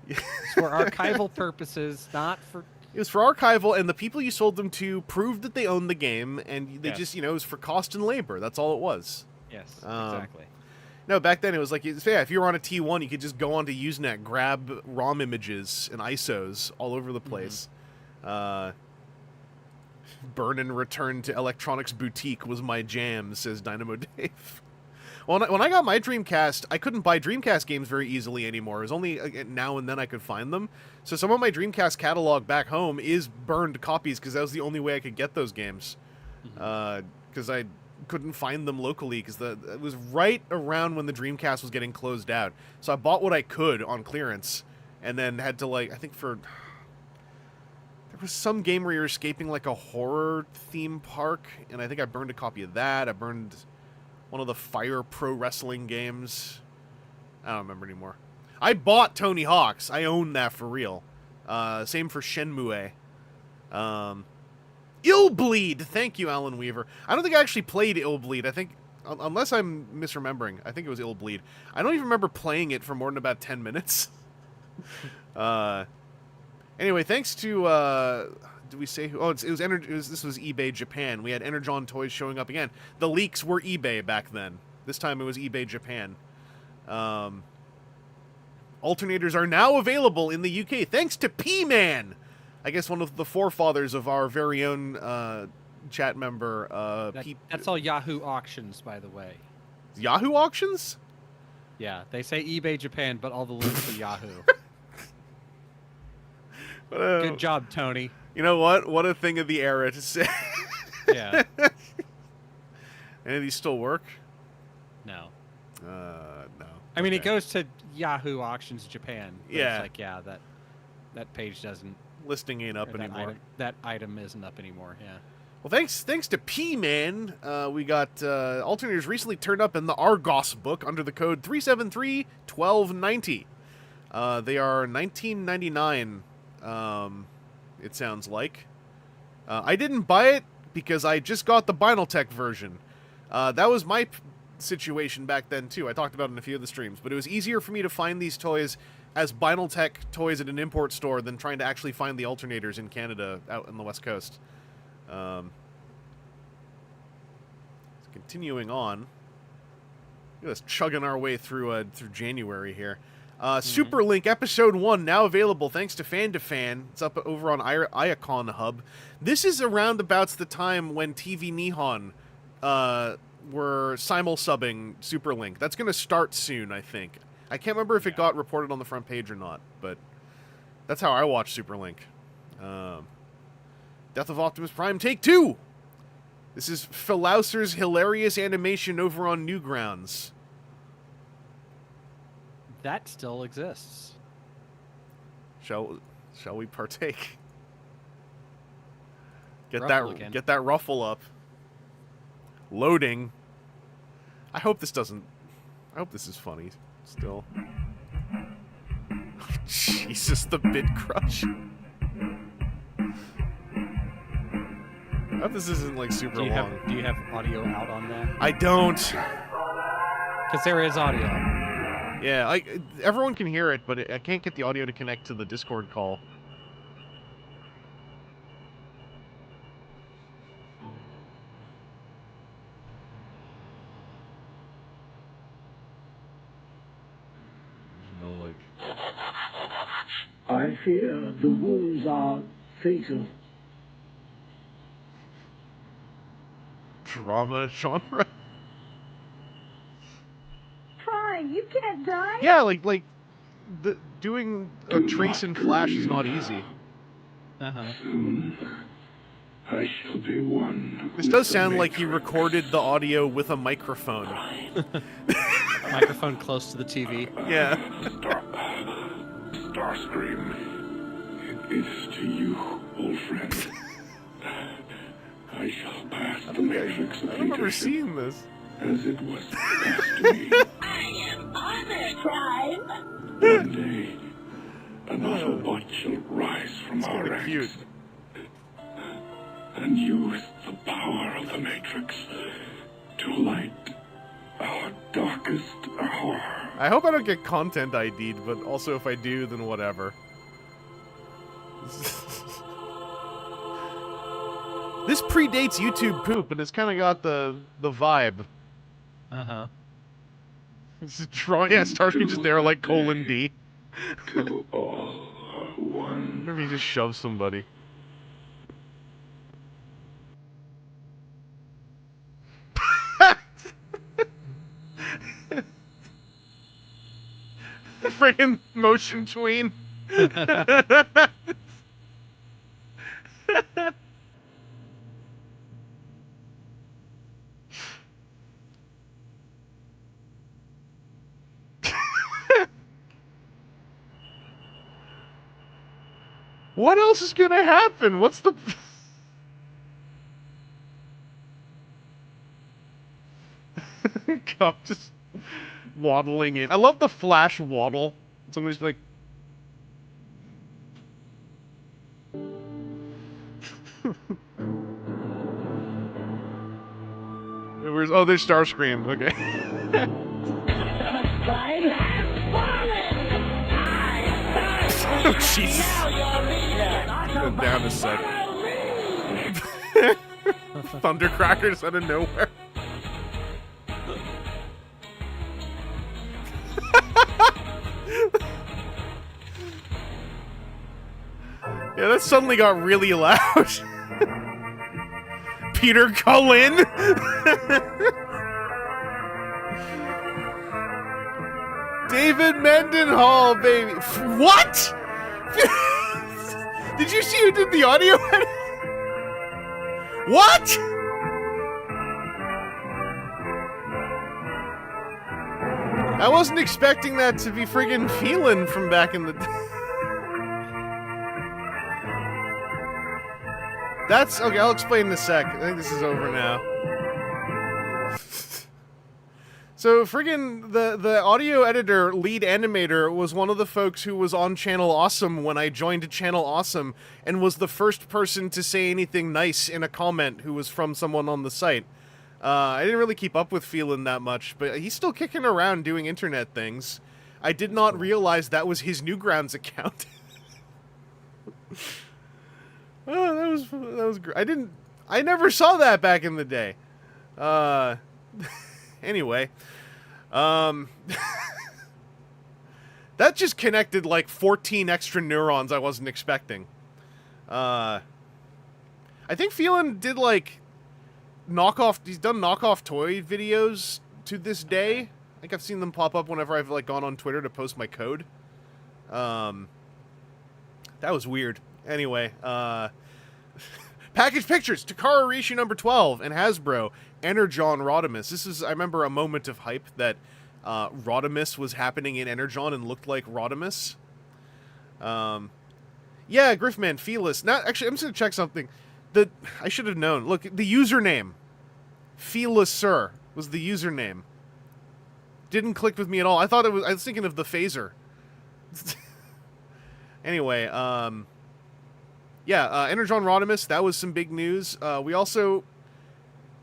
It's for archival purposes, not for... It was for archival, and the people you sold them to proved that they owned the game, and they just, it was for cost and labor. That's all it was. Yes, exactly. No, back then it was like, if you were on a T1, you could just go onto Usenet, grab ROM images and ISOs all over the place. Burn and return to Electronics Boutique was my jam, says Dynamo Dave. Well, when I got my Dreamcast, I couldn't buy Dreamcast games very easily anymore. It was only now and then I could find them. So some of my Dreamcast catalog back home is burned copies because that was the only way I could get those games. Because I couldn't find them locally because it was right around when the Dreamcast was getting closed out. So I bought what I could on clearance and then had to, like, I think there was some game where you're escaping, like, a horror theme park, and I think I burned a copy of that. I burned one of the Fire Pro Wrestling games. I don't remember anymore. I bought Tony Hawk's. I own that for real. Same for Shenmue. Illbleed! Thank you, Alan Weaver. I don't think I actually played Illbleed. I think, unless I'm misremembering, I think it was Illbleed. I don't even remember playing it for more than about 10 minutes. Anyway, thanks to, did we say who? Oh, this was eBay Japan. We had Energon Toys showing up again. The leaks were eBay back then. This time it was eBay Japan. Alternators are now available in the UK thanks to P-Man. I guess one of the forefathers of our very own chat member. That's all Yahoo Auctions, by the way. Yahoo Auctions? Yeah, they say eBay Japan, but all the links are Yahoo. Good job, Tony. You know what? What a thing of the era to say. Yeah. Any of these still work? No. No. I mean, it goes to Yahoo Auctions Japan. Yeah. It's like, yeah, that page doesn't... Listing ain't up anymore. That item isn't up anymore, yeah. Well, thanks to P-Man, we got alternators recently turned up in the Argos book under the code 373-1290. They are $19.99, it sounds like. I didn't buy it because I just got the Binaltech version. That was my situation back then, too. I talked about it in a few of the streams, but it was easier for me to find these toys as Binaltech toys at an import store than trying to actually find the alternators in Canada out on the West Coast. Continuing on, look at us chugging our way through January here. Superlink Episode 1 now available thanks to Fan to Fan. It's up over on Iacon Hub. This is around about the time when TV Nihon were simul-subbing Superlink. That's going to start soon, I think. I can't remember if it got reported on the front page or not, but that's how I watch Superlink. Death of Optimus Prime Take 2! This is Philauser's hilarious animation over on Newgrounds. That still exists. Shall we partake? Get that ruffle up. Loading. I hope this is funny still. Jesus, the bit crush. I hope this isn't like super long. Do you have audio out on that? I don't. Because there is audio. Yeah, everyone can hear it, but I can't get the audio to connect to the Discord call. I fear the wounds are fatal. drama genre. Try, you can't die. Yeah, doing a trace in Flash is not easy. Soon, I shall be one. This does sound like he recorded the audio with a microphone. Microphone close to the TV. Yeah. Starscream, it is to you, old friend. I shall pass the matrix of I remember leadership seeing this. as it was passed to me. I am honored, Prime. One day, an Autobot shall rise from our Kinda ranks cute. and use the power of the Matrix to light our darkest hour. I hope I don't get content ID'd, but also if I do, then whatever. This predates YouTube poop, and it's kind of got the vibe. It's a drawing. Yeah, Starscream's just there like :D. Till all are one. Maybe he just shoves somebody. Friggin' motion tween. What else is gonna happen? What's the... Cup just waddling in. I love the Flash waddle. Somebody's like... Where's... Oh, there's Starscream. Okay. Oh, Jesus. Go down a sec. Thundercrackers out of nowhere. Yeah, that suddenly got really loud. Peter Cullen. David Mendenhall, baby. What? Did you see who did the audio edit? What? I wasn't expecting that to be friggin' Phelan from back in the day. That's okay. I'll explain in a sec. I think this is over now. So friggin' the audio editor lead animator was one of the folks who was on Channel Awesome when I joined Channel Awesome, and was the first person to say anything nice in a comment who was from someone on the site. I didn't really keep up with Phelan that much, but he's still kicking around doing internet things. I did not realize that was his Newgrounds account. Oh, that was great. I never saw that back in the day. Anyway, that just connected like 14 extra neurons I wasn't expecting. I think Phelan did like he's done knockoff toy videos to this day. I think I've seen them pop up whenever I've like gone on Twitter to post my code. That was weird. Anyway, package pictures, Takara Rishi number 12 and Hasbro, Energon Rodimus. This is, I remember, a moment of hype that Rodimus was happening in Energon and looked like Rodimus. Yeah, Griffman, Felis. Now, actually, I'm just gonna check something. I should have known. Look, the username, Felisur, was the username. Didn't click with me at all. I was thinking of the phaser. Anyway, yeah, Energon Rodimus, that was some big news. We also...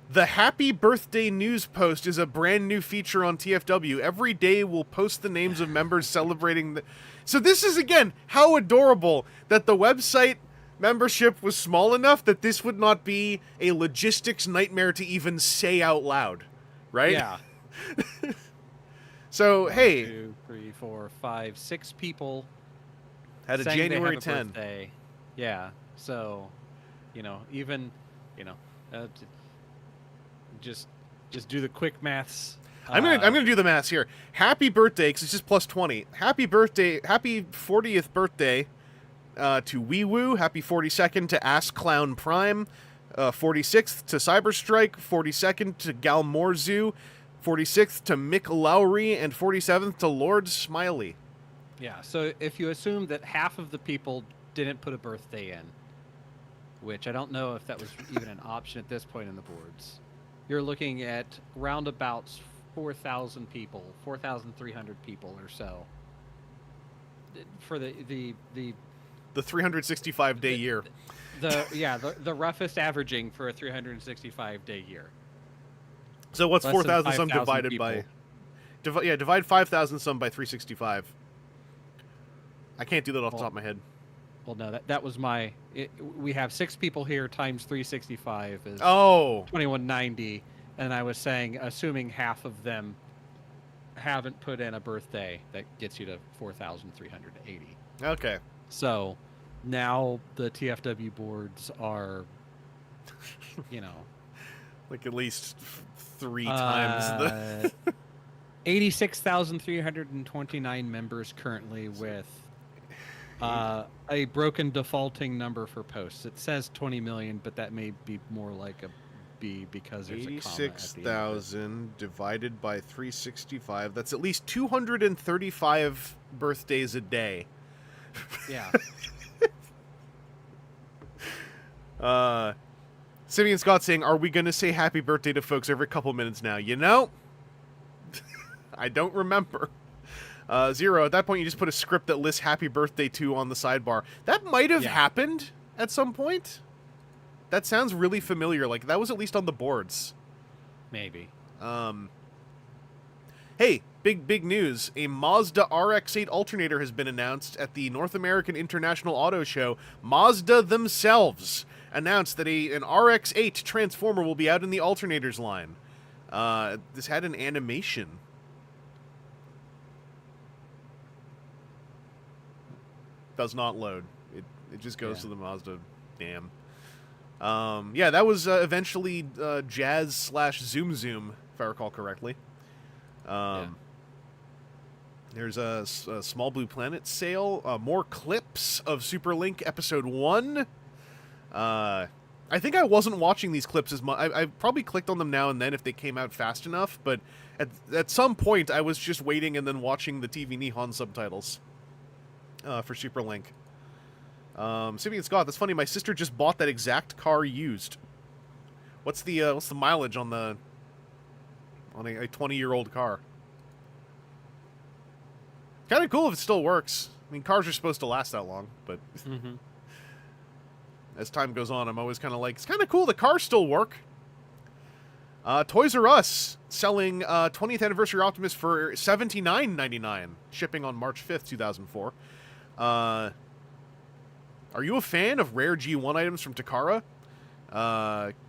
The Happy Birthday News Post is a brand new feature on TFW. Every day we'll post the names of members celebrating the... So this is, again, how adorable that the website membership was small enough that this would not be a logistics nightmare to even say out loud. Right? Yeah. So, 1, hey... 2, 3, 4, 5, 6 people had a saying they January have a 10. birthday. Yeah, so, even, just do the quick maths. I'm gonna do the maths here. Happy birthday, because it's just plus 20. Happy birthday, happy 40th birthday to Wee Woo. Happy 42nd to Ask Clown Prime. 46th to Cyberstrike. 42nd to Galmorzu. 46th to Mick Lowry. And 47th to Lord Smiley. Yeah, so if you assume that half of the people didn't put a birthday in, which I don't know if that was even an option at this point in the boards, you're looking at roundabouts 4,000 people, 4,300 people or so for the 365-day year. The roughest averaging for a 365-day year. So what's Less than 4,000 some 5,000 divided people. by... divide 5,000 some by 365. I can't do that off the top of my head. Well, no, that was my... we have 6 people here times 365 is 2190. And I was saying, assuming half of them haven't put in a birthday, that gets you to 4,380. Okay. So now the TFW boards are, like at least 3 times the... 86,329 members currently with a broken defaulting number for posts. It says 20 million, but that may be more like a B because there's a comma at the end of it. 86,000 divided by 365. That's at least 235 birthdays a day. Yeah. Simeon Scott saying, are we going to say happy birthday to folks every couple minutes now? I don't remember. Zero, at that point you just put a script that lists happy birthday to on the sidebar. That might have happened at some point. That sounds really familiar. Like, that was at least on the boards. Maybe. Hey, big news. A Mazda RX-8 alternator has been announced at the North American International Auto Show. Mazda themselves announced that an RX-8 Transformer will be out in the alternators line. This had an animation. Does not load. It just goes to the Mazda. Damn. That was eventually Jazz/Zoom Zoom, if I recall correctly. There's a Small Blue Planet sale. More clips of Superlink Episode 1. I think I wasn't watching these clips as much. I probably clicked on them now and then if they came out fast enough, but at some point I was just waiting and then watching the TV Nihon subtitles for Superlink. Simeon Scott, that's funny. My sister just bought that exact car used. What's the mileage on a 20-year-old car? Kind of cool if it still works. I mean, cars are supposed to last that long, but as time goes on, I'm always kind of like, it's kind of cool the cars still work. Toys R Us selling 20th Anniversary Optimus for $79.99, shipping on March 5th, 2004. Are you a fan of rare G1 items from Takara?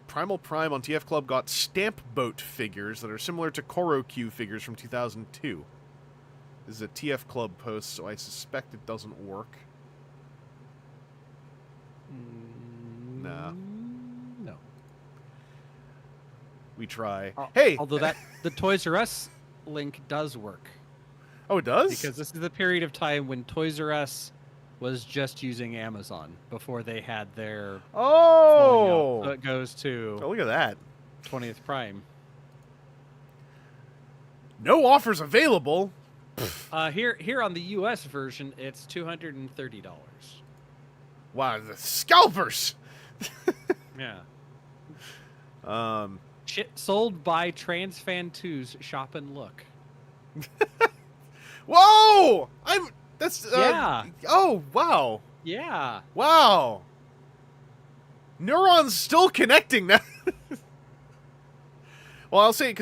Primal Prime on TF Club got Stamp Boat figures that are similar to Koro Q figures from 2002. This is a TF Club post, so I suspect it doesn't work. Nah. No. We try. Hey! Although the Toys R Us link does work. Oh, it does? Because this is the period of time when Toys R Us was just using Amazon before they had their... Oh! So it goes to... Oh, look at that. 20th Prime. No offers available! Here on the U.S. version, it's $230. Wow, the scalpers! Yeah. Um... Shit sold by TransFan2's Shop and Look. Whoa! That's... yeah. Oh, wow. Yeah. Wow. Neurons still connecting now. Well, I'll say,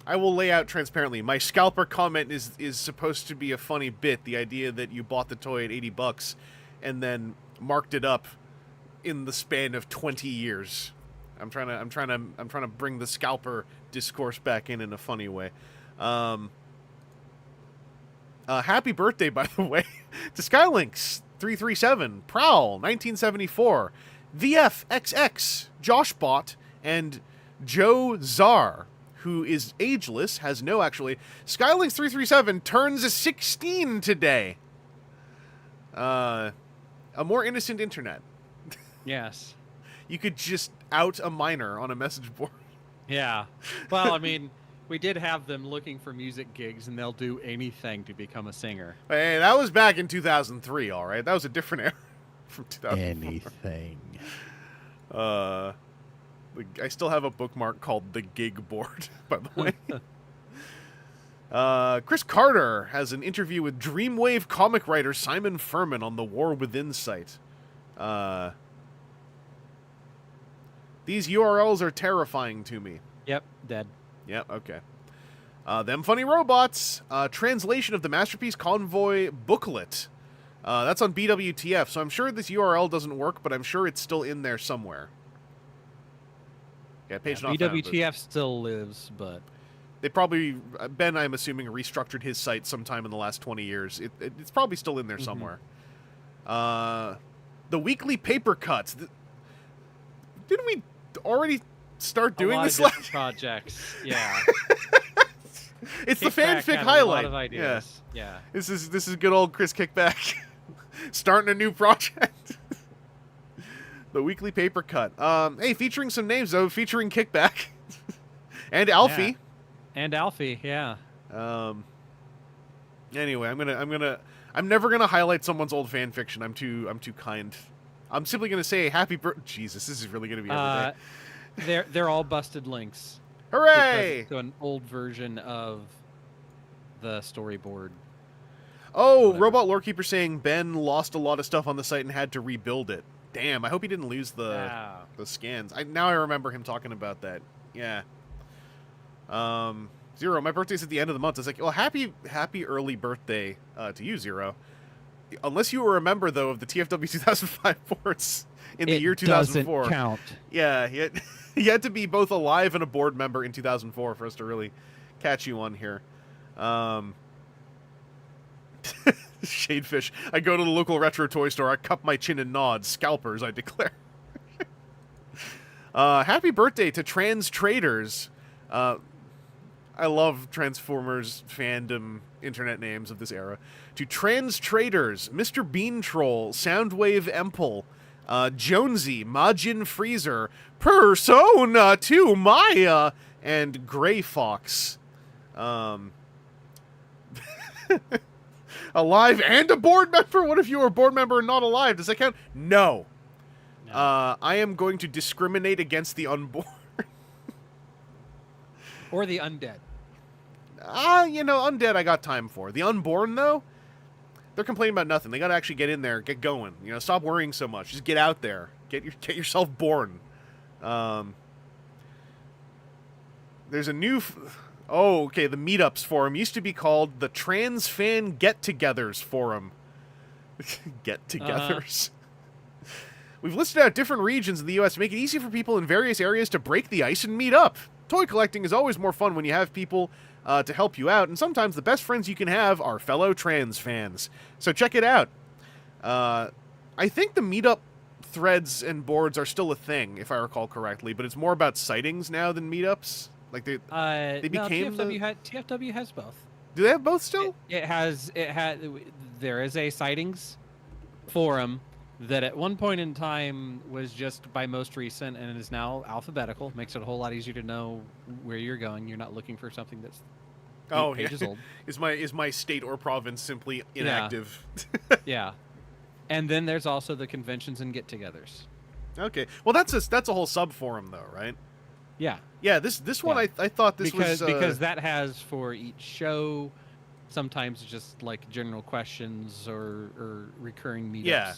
I will lay out transparently. My scalper comment is supposed to be a funny bit. The idea that you bought the toy at $80 and then marked it up in the span of 20 years. I'm trying to bring the scalper discourse back in a funny way. Happy birthday, by the way, to Skylynx 337, Prowl 1974, VFXX, Joshbot, and Joe Czar, who is ageless, has no actually. Skylinks337 turns 16 today. A more innocent internet. Yes. You could just out a minor on a message board. Yeah. Well, I mean, we did have them looking for music gigs, and they'll do anything to become a singer. Hey, that was back in 2003, all right? That was a different era from 2004. Anything. I still have a bookmark called the Gig Board, by the way. Chris Carter has an interview with Dreamwave comic writer Simon Furman on the War Within site. These URLs are terrifying to me. Yep, dead. Yep, okay. Them Funny Robots, translation of the Masterpiece Convoy booklet. That's on BWTF, so I'm sure this URL doesn't work, but I'm sure it's still in there somewhere. Yeah, page not found, BWTF still lives, but... They probably, Ben, I'm assuming, restructured his site sometime in the last 20 years. It's probably still in there somewhere. The weekly paper cuts. Didn't we already start doing this? A lot of different projects, yeah. It's Kickback the fanfic had highlight. A lot of ideas. Yeah. This is good old Chris Kickback, starting a new project. The weekly paper cut. Hey, featuring some names though, featuring Kickback and Alfie. Yeah. And Alfie, yeah. Anyway, I'm never gonna highlight someone's old fan fiction. I'm too kind. I'm simply gonna say happy birthday. Jesus, this is really gonna be every day. They're all busted links. Hooray! To an old version of the storyboard. Oh, Whatever. Robot Lorekeeper saying Ben lost a lot of stuff on the site and had to rebuild it. Damn, I hope he didn't lose the scans. Now I remember him talking about that. Yeah. Zero, my birthday's at the end of the month. It's like, well, happy early birthday to you, Zero. Unless you were a member, though, of the TFW 2005 boards in the year 2004. Doesn't count. Yeah, you had to be both alive and a board member in 2004 for us to really catch you on here. Shadefish. I go to the local retro toy store. I cup my chin and nod. Scalpers, I declare. Happy birthday to Trans Traders. I love Transformers fandom internet names of this era. To Trans Traders, Mr. Bean Troll, Soundwave Empel, Jonesy, Majin Freezer, Persona 2 Maya, and Gray Fox. Alive and a board member? What if you were a board member and not alive? Does that count? No. I am going to discriminate against the unborn. Or the undead. Undead I got time for. The unborn, though, they're complaining about nothing. They got to actually get in there, get going. Stop worrying so much. Just get out there. Get yourself born. There's a new... the Meetups forum used to be called the Trans Fan Get-Togethers forum. Get-togethers. We've listed out different regions in the U.S. to make it easy for people in various areas to break the ice and meet up. Toy collecting is always more fun when you have people to help you out, and sometimes the best friends you can have are fellow trans fans. So check it out. I think the meetup threads and boards are still a thing, if I recall correctly, but it's more about sightings now than meetups. Like they became TFW has both. Do they have both still? There is a sightings forum that at one point in time was just by most recent and is now alphabetical. Makes it a whole lot easier to know where you're going. You're not looking for something that's 8 pages old. Is my state or province simply inactive? Yeah. And then there's also the conventions and get-togethers. Okay. Well, that's a whole sub forum though, right? Yeah. Yeah. This one I thought this was because that has for each show, sometimes just like general questions or recurring meetups. Yeah.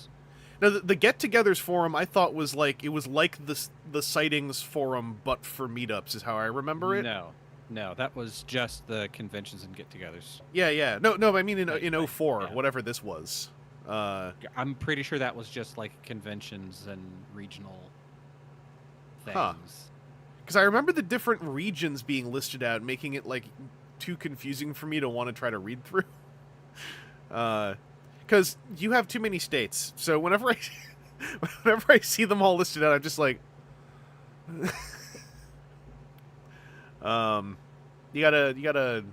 Now, the get-togethers forum I thought was like the sightings forum, but for meetups is how I remember it. No, that was just the conventions and get-togethers. Yeah. No, I mean in 04, yeah. whatever this was. I'm pretty sure that was just like conventions and regional things. Because I remember the different regions being listed out, making it like too confusing for me to want to try to read through. Because you have too many states, so whenever I see them all listed out, I'm just like, You gotta you gotta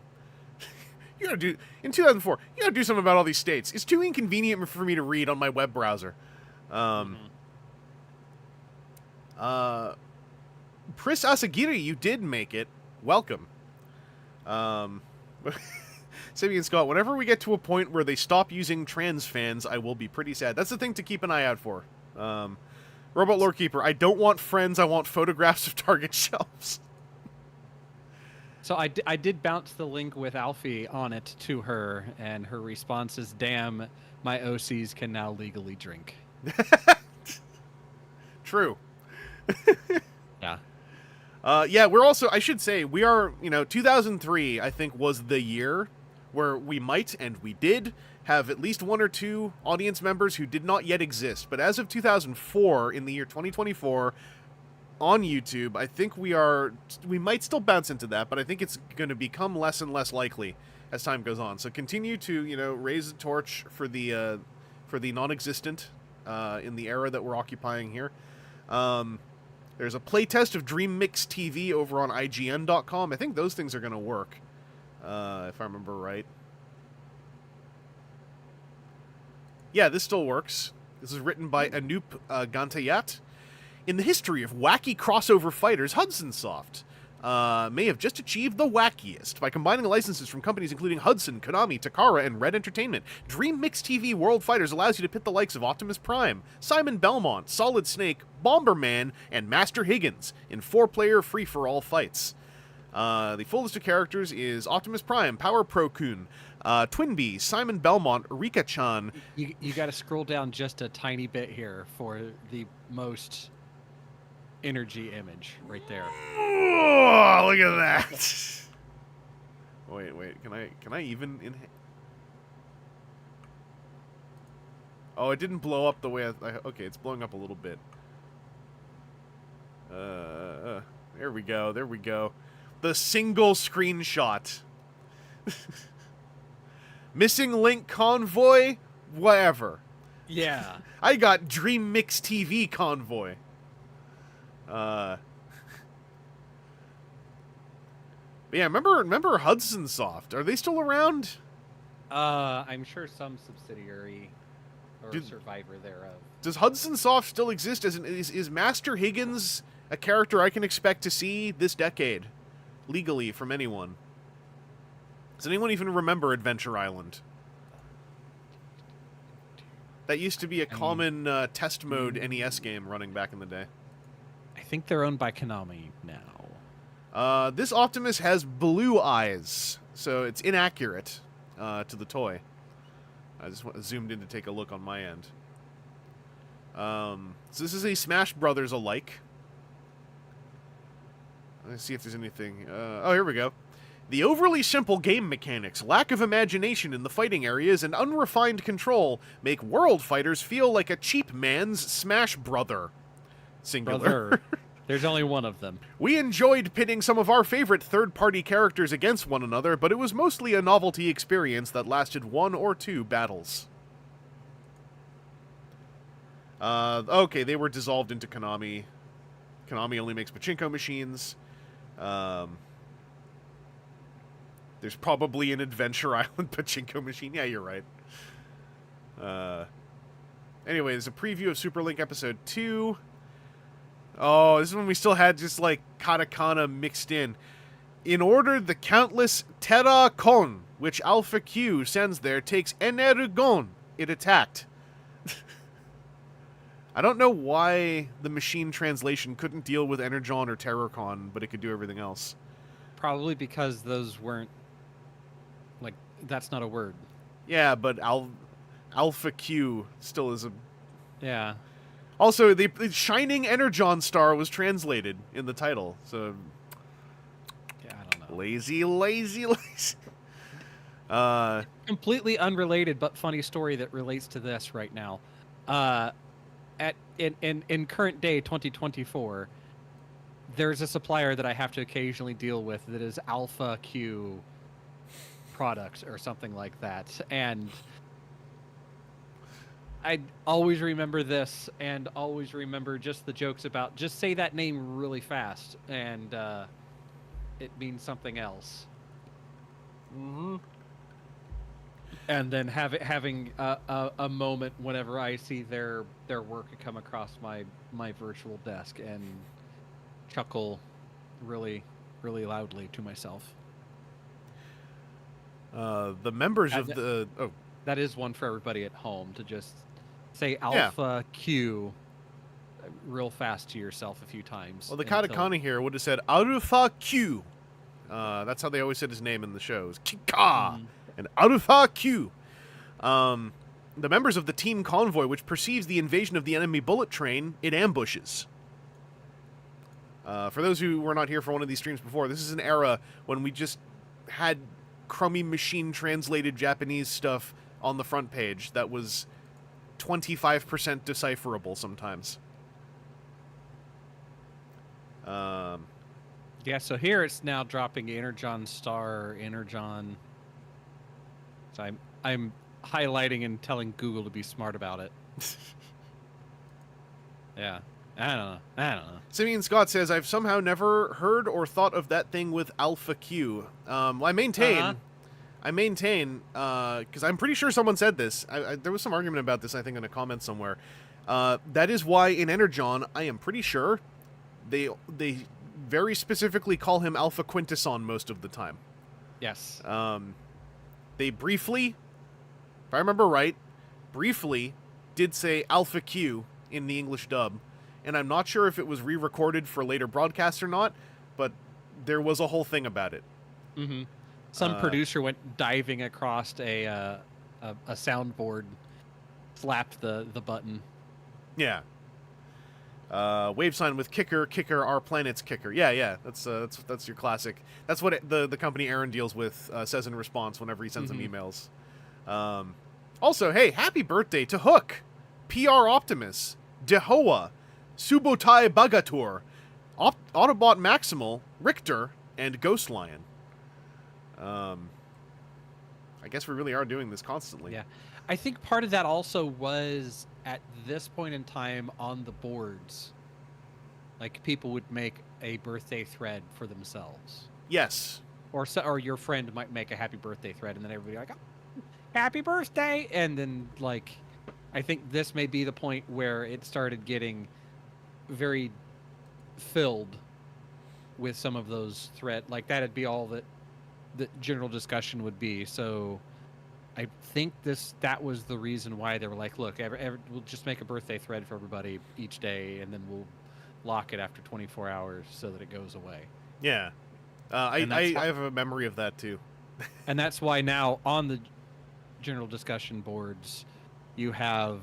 do in 2004. You gotta do something about all these states. It's too inconvenient for me to read on my web browser. Pris Asagiri, you did make it. Welcome. Simeon Scott, whenever we get to a point where they stop using trans fans, I will be pretty sad. That's the thing to keep an eye out for. Robot Lore Keeper, I don't want friends, I want photographs of Target shelves. So I did bounce the link with Alfie on it to her, and her response is, "Damn, my OCs can now legally drink." True. Yeah. Yeah, we're also, I should say, we are, 2003, I think, was the year where we might, and we did, have at least one or two audience members who did not yet exist. But as of 2004, in the year 2024, on YouTube, I think we might still bounce into that, but I think it's going to become less and less likely as time goes on. So continue to, raise the torch for the non-existent in the era that we're occupying here. There's a playtest of Dream Mix TV over on IGN.com. I think those things are going to work, if I remember right. Yeah, this still works. This is written by Anoop Gantayat. In the history of wacky crossover fighters, Hudson Soft may have just achieved the wackiest by combining licenses from companies including Hudson, Konami, Takara, and Red Entertainment. Dream Mix TV World Fighters allows you to pit the likes of Optimus Prime, Simon Belmont, Solid Snake, Bomberman, and Master Higgins in 4-player free-for-all fights. The full list of characters is Optimus Prime, Power Pro Kun, Twinbee, Simon Belmont, Rika-chan. You got to scroll down just a tiny bit here for the most energy image right there. Oh, look at that! Wait, can I even Oh, it didn't blow up the way okay, it's blowing up a little bit. There we go. The single screenshot. Missing link convoy, whatever. Yeah. I got Dream Mix TV convoy. But yeah, remember Hudson Soft? Are they still around? I'm sure some subsidiary or survivor thereof. Does Hudson Soft still exist? Is Master Higgins a character I can expect to see this decade, legally, from anyone? Does anyone even remember Adventure Island? That used to be a common test mode NES game running back in the day. I think they're owned by Konami now. This Optimus has blue eyes, so it's inaccurate to the toy. I just zoomed in to take a look on my end. So this is a Smash Brothers alike. Let's see if there's anything. Oh, here we go. The overly simple game mechanics, lack of imagination in the fighting areas, and unrefined control make World Fighters feel like a cheap man's Smash Brother. Singular. Brother. There's only one of them. We enjoyed pitting some of our favorite third-party characters against one another, but it was mostly a novelty experience that lasted 1 or 2 battles. Okay, they were dissolved into Konami. Konami only makes pachinko machines. There's probably an Adventure Island pachinko machine. Yeah, you're right. Anyway, there's a preview of Super Link Episode 2. Oh, this is when we still had just, like, katakana mixed in. In order, the countless Terra Kon, which Alpha Q sends there, takes Energon. It attacked. I don't know why the machine translation couldn't deal with Energon or Terracon, but it could do everything else. Probably because those weren't, like, that's not a word. Yeah, but Alpha Q still is a... Yeah. Also, the Shining Energon Star was translated in the title, so... Yeah, I don't know. Lazy. Completely unrelated, but funny story that relates to this right now. In current day 2024, there's a supplier that I have to occasionally deal with that is Alpha Q products or something like that, and I always remember this and always remember just the jokes about just say that name really fast, and it means something else. Mm-hmm. And then having a moment whenever I see their work come across my virtual desk and chuckle really loudly to myself. The members of the that is one for everybody at home to just say Alpha Q real fast to yourself a few times. Well, the Katakana here would have said Alpha Q. That's how they always said his name in the shows. Kika and Alpha Q. The members of the team convoy, which perceives the invasion of the enemy bullet train, it ambushes. For those who were not here for one of these streams before, this is an era when we just had crummy machine translated Japanese stuff on the front page that was 25% decipherable sometimes. Yeah, so here it's now dropping Energon Star, Energon. So I'm highlighting and telling Google to be smart about it. Yeah, I don't know. Simeon Scott says, I've somehow never heard or thought of that thing with Alpha Q. I maintain, because I'm pretty sure someone said this. There was some argument about this, I think, in a comment somewhere. That is why in Energon, I am pretty sure they very specifically call him Alpha Quintesson most of the time. Yes. They briefly, if I remember right, did say Alpha Q in the English dub. And I'm not sure if it was re-recorded for later broadcasts or not, but there was a whole thing about it. Mm-hmm. Some producer went diving across a soundboard, slapped the button. Yeah. Wave sign with kicker, our planet's kicker. Yeah. That's your classic. That's what the company Aaron deals with says in response whenever he sends them emails. Also, hey, happy birthday to Hook, PR Optimus, Dehoa, Subotai Bagatur, Autobot Maximal, Richter, and Ghost Lion. I guess we really are doing this constantly. Yeah. I think part of that also was at this point in time on the boards, like people would make a birthday thread for themselves. Yes. Or your friend might make a happy birthday thread, and then everybody like, oh, happy birthday, and then like, I think this may be the point where it started getting very filled with some of those thread. Like that'd be all that the general discussion would be. So I think that was the reason why they were like, look, we'll just make a birthday thread for everybody each day, and then we'll lock it after 24 hours so that it goes away. Yeah. I have a memory of that too. And that's why now on the general discussion boards, you have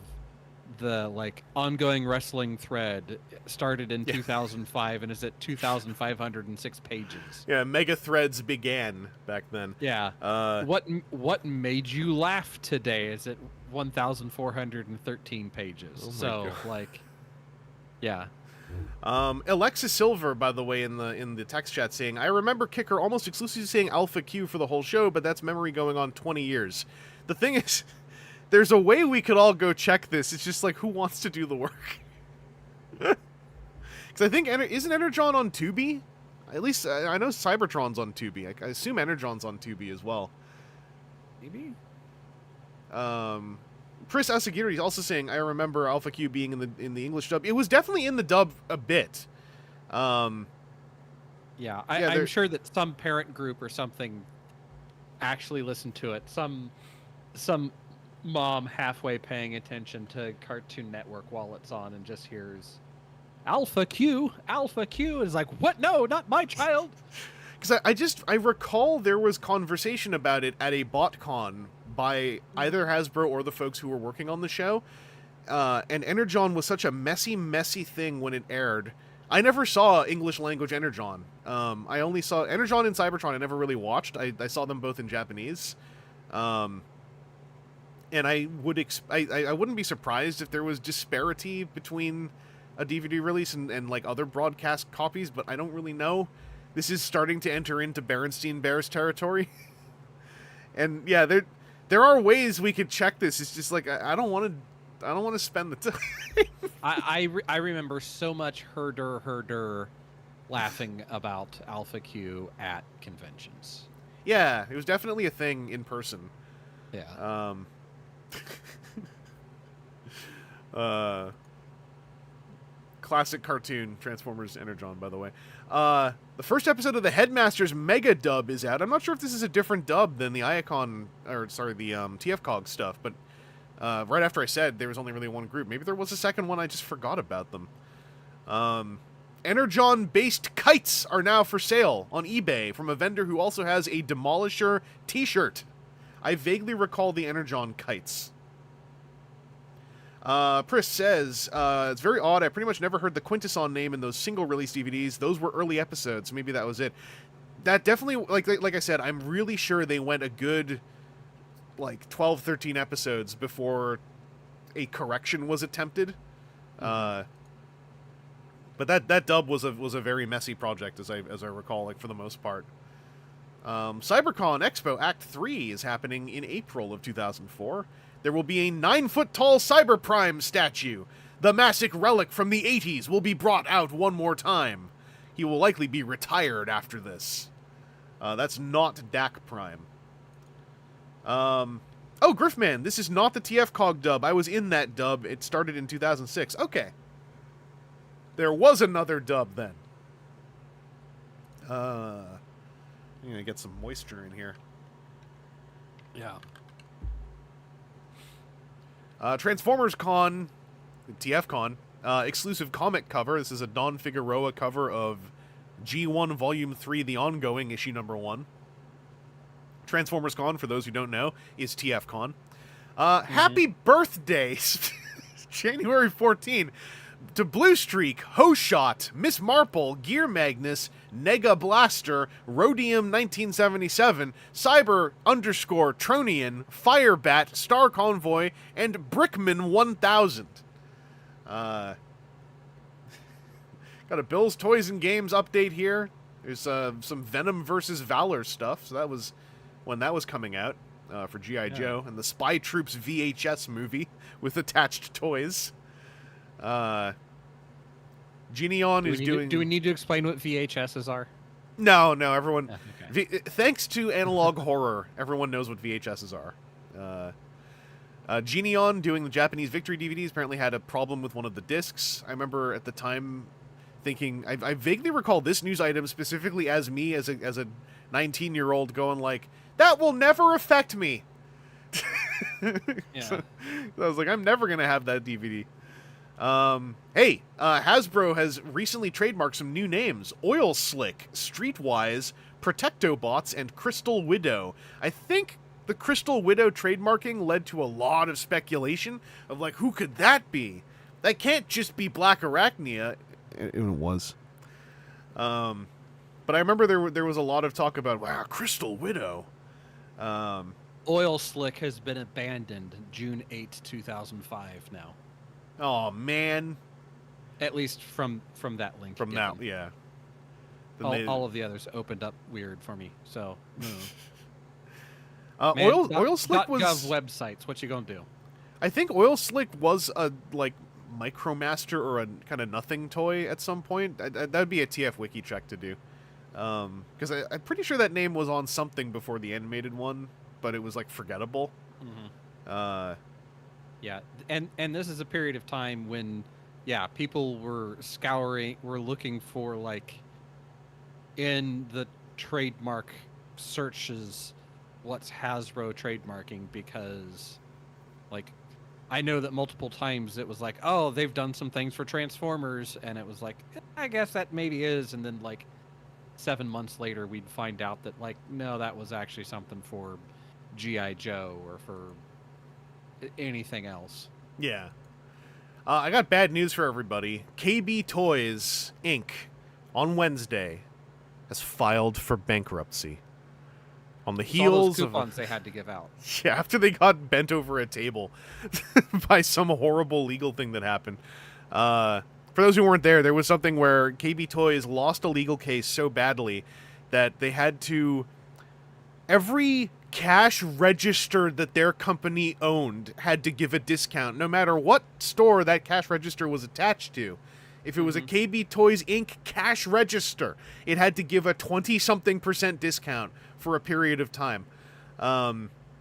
the like ongoing wrestling thread started in 2005 and is at 2,506 pages. Yeah, mega threads began back then. Yeah. What made you laugh today is at 1,413 pages. So God. like, yeah. Alexis Silver, by the way, in the text chat saying, I remember Kicker almost exclusively saying Alpha Q for the whole show, but that's memory going on 20 years. The thing is, there's a way we could all go check this. It's just like, who wants to do the work? Because I think, isn't Energon on Tubi? At least, I know Cybertron's on Tubi. I assume Energon's on Tubi as well. Maybe? Chris Asagiri is also saying, I remember Alpha Q being in the English dub. It was definitely in the dub a bit. I'm sure that some parent group or something actually listened to it. Some mom halfway paying attention to Cartoon Network while it's on and just hears Alpha Q is like, what? No, not my child. Because I recall there was conversation about it at a Botcon by either Hasbro or the folks who were working on the show. And Energon was such a messy thing when it aired. I never saw English language Energon. I only saw Energon and Cybertron. I never really watched. I saw them both in Japanese. And I wouldn't be surprised if there was disparity between a DVD release and like other broadcast copies, but I don't really know. This is starting to enter into Berenstein Bears territory. And yeah, there are ways we could check this. It's just like I don't want to spend the time. I remember so much herder laughing about Alpha Q at conventions. Yeah, it was definitely a thing in person. Yeah. Classic cartoon Transformers Energon, by the way. The first episode of the Headmasters Mega Dub is out. I'm not sure if this is a different dub than the Iacon, or sorry, the TFCog stuff, but right after I said there was only really one group. Maybe there was a second one, I just forgot about them. Energon-based kites are now for sale on eBay from a vendor who also has a Demolisher t-shirt. I vaguely recall the Energon kites. Pris says, it's very odd. I pretty much never heard the Quintesson name in those single-release DVDs. Those were early episodes. Maybe that was it. That definitely, like I said, I'm really sure they went a good, 12, 13 episodes before a correction was attempted. But that dub was a very messy project, as I recall, for the most part. CyberCon Expo Act 3 is happening in April of 2004. There will be a 9-foot-tall Cyber Prime statue. The Masic relic from the 80s will be brought out one more time. He will likely be retired after this. That's not Dak Prime. Oh, Griffman, this is not the TFCog dub. I was in that dub. It started in 2006. Okay. There was another dub then. I'm going to get some moisture in here. Yeah. Transformers Con, TFCon, exclusive comic cover. This is a Don Figueroa cover of G1 Volume 3, The Ongoing, issue number 1. Transformers Con, for those who don't know, is TFCon. Happy birthday, January 14, to Blue Streak, Hoshot, Miss Marple, Gear Magnus, Nega Blaster, Rhodium 1977, Cyber _ Tronian, Firebat, Star Convoy, and Brickman 1000. Got a Bill's Toys and Games update here. There's some Venom versus Valor stuff, so that was when that was coming out for G.I. Joe, and the Spy Troops VHS movie with attached toys. Geneon is doing... Do we need to explain what VHSs are? No, everyone... Okay. Thanks to analog horror, everyone knows what VHSs are. Geneon, doing the Japanese Victory DVDs, apparently had a problem with one of the discs. I remember at the time thinking... I vaguely recall this news item specifically as me, as a 19-year-old, going that will never affect me! Yeah. So I was like, I'm never going to have that DVD. Hey, Hasbro has recently trademarked some new names. Oil Slick, Streetwise, Protectobots, and Crystal Widow. I think the Crystal Widow trademarking led to a lot of speculation of, who could that be? That can't just be Black Arachnia. It was. But I remember there was a lot of talk about, wow, Crystal Widow. Oil Slick has been abandoned June 8, 2005 now. Oh, man. At least from that link. From given. that, yeah. All of the others opened up weird for me, so... Man, Oil Slick was... .gov websites, what you gonna do? I think Oil Slick was a, Micromaster or a kind of nothing toy at some point. That'd be a TF Wiki check to do. Because I'm pretty sure that name was on something before the animated one, but it was, forgettable. Mm-hmm. Yeah, and this is a period of time when, people were looking for, in the trademark searches, what's Hasbro trademarking, because, I know that multiple times it was oh, they've done some things for Transformers, and it was I guess that maybe is, and then, 7 months later, we'd find out that, no, that was actually something for G.I. Joe or for anything else. Yeah. I got bad news for everybody. KB Toys, Inc., on Wednesday, has filed for bankruptcy. On the heels all those coupons they had to give out. Yeah, after they got bent over a table by some horrible legal thing that happened. For those who weren't there was something where KB Toys lost a legal case so badly that they had to... Every cash register that their company owned had to give a discount, no matter what store that cash register was attached to. If it was a KB Toys Inc. cash register, it had to give a 20-something% discount for a period of time.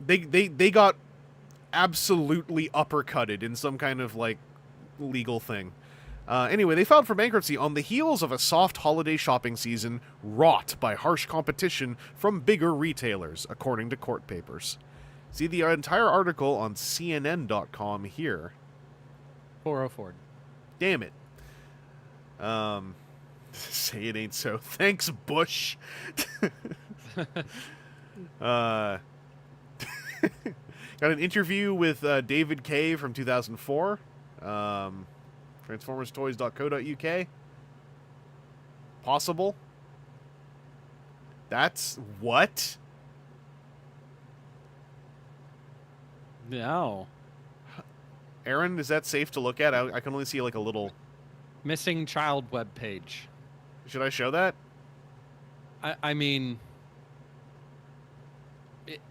They got absolutely uppercutted in some kind of, like, legal thing. Anyway, they filed for bankruptcy on the heels of a soft holiday shopping season wrought by harsh competition from bigger retailers, according to court papers. See the entire article on CNN.com here. 404. Damn it. Say it ain't so. Thanks, Bush. Got an interview with David Kay from 2004. TransformersToys.co.uk. Possible. That's what? No. Aaron, is that safe to look at? I can only see like a little... Missing child webpage. Should I show that? I mean...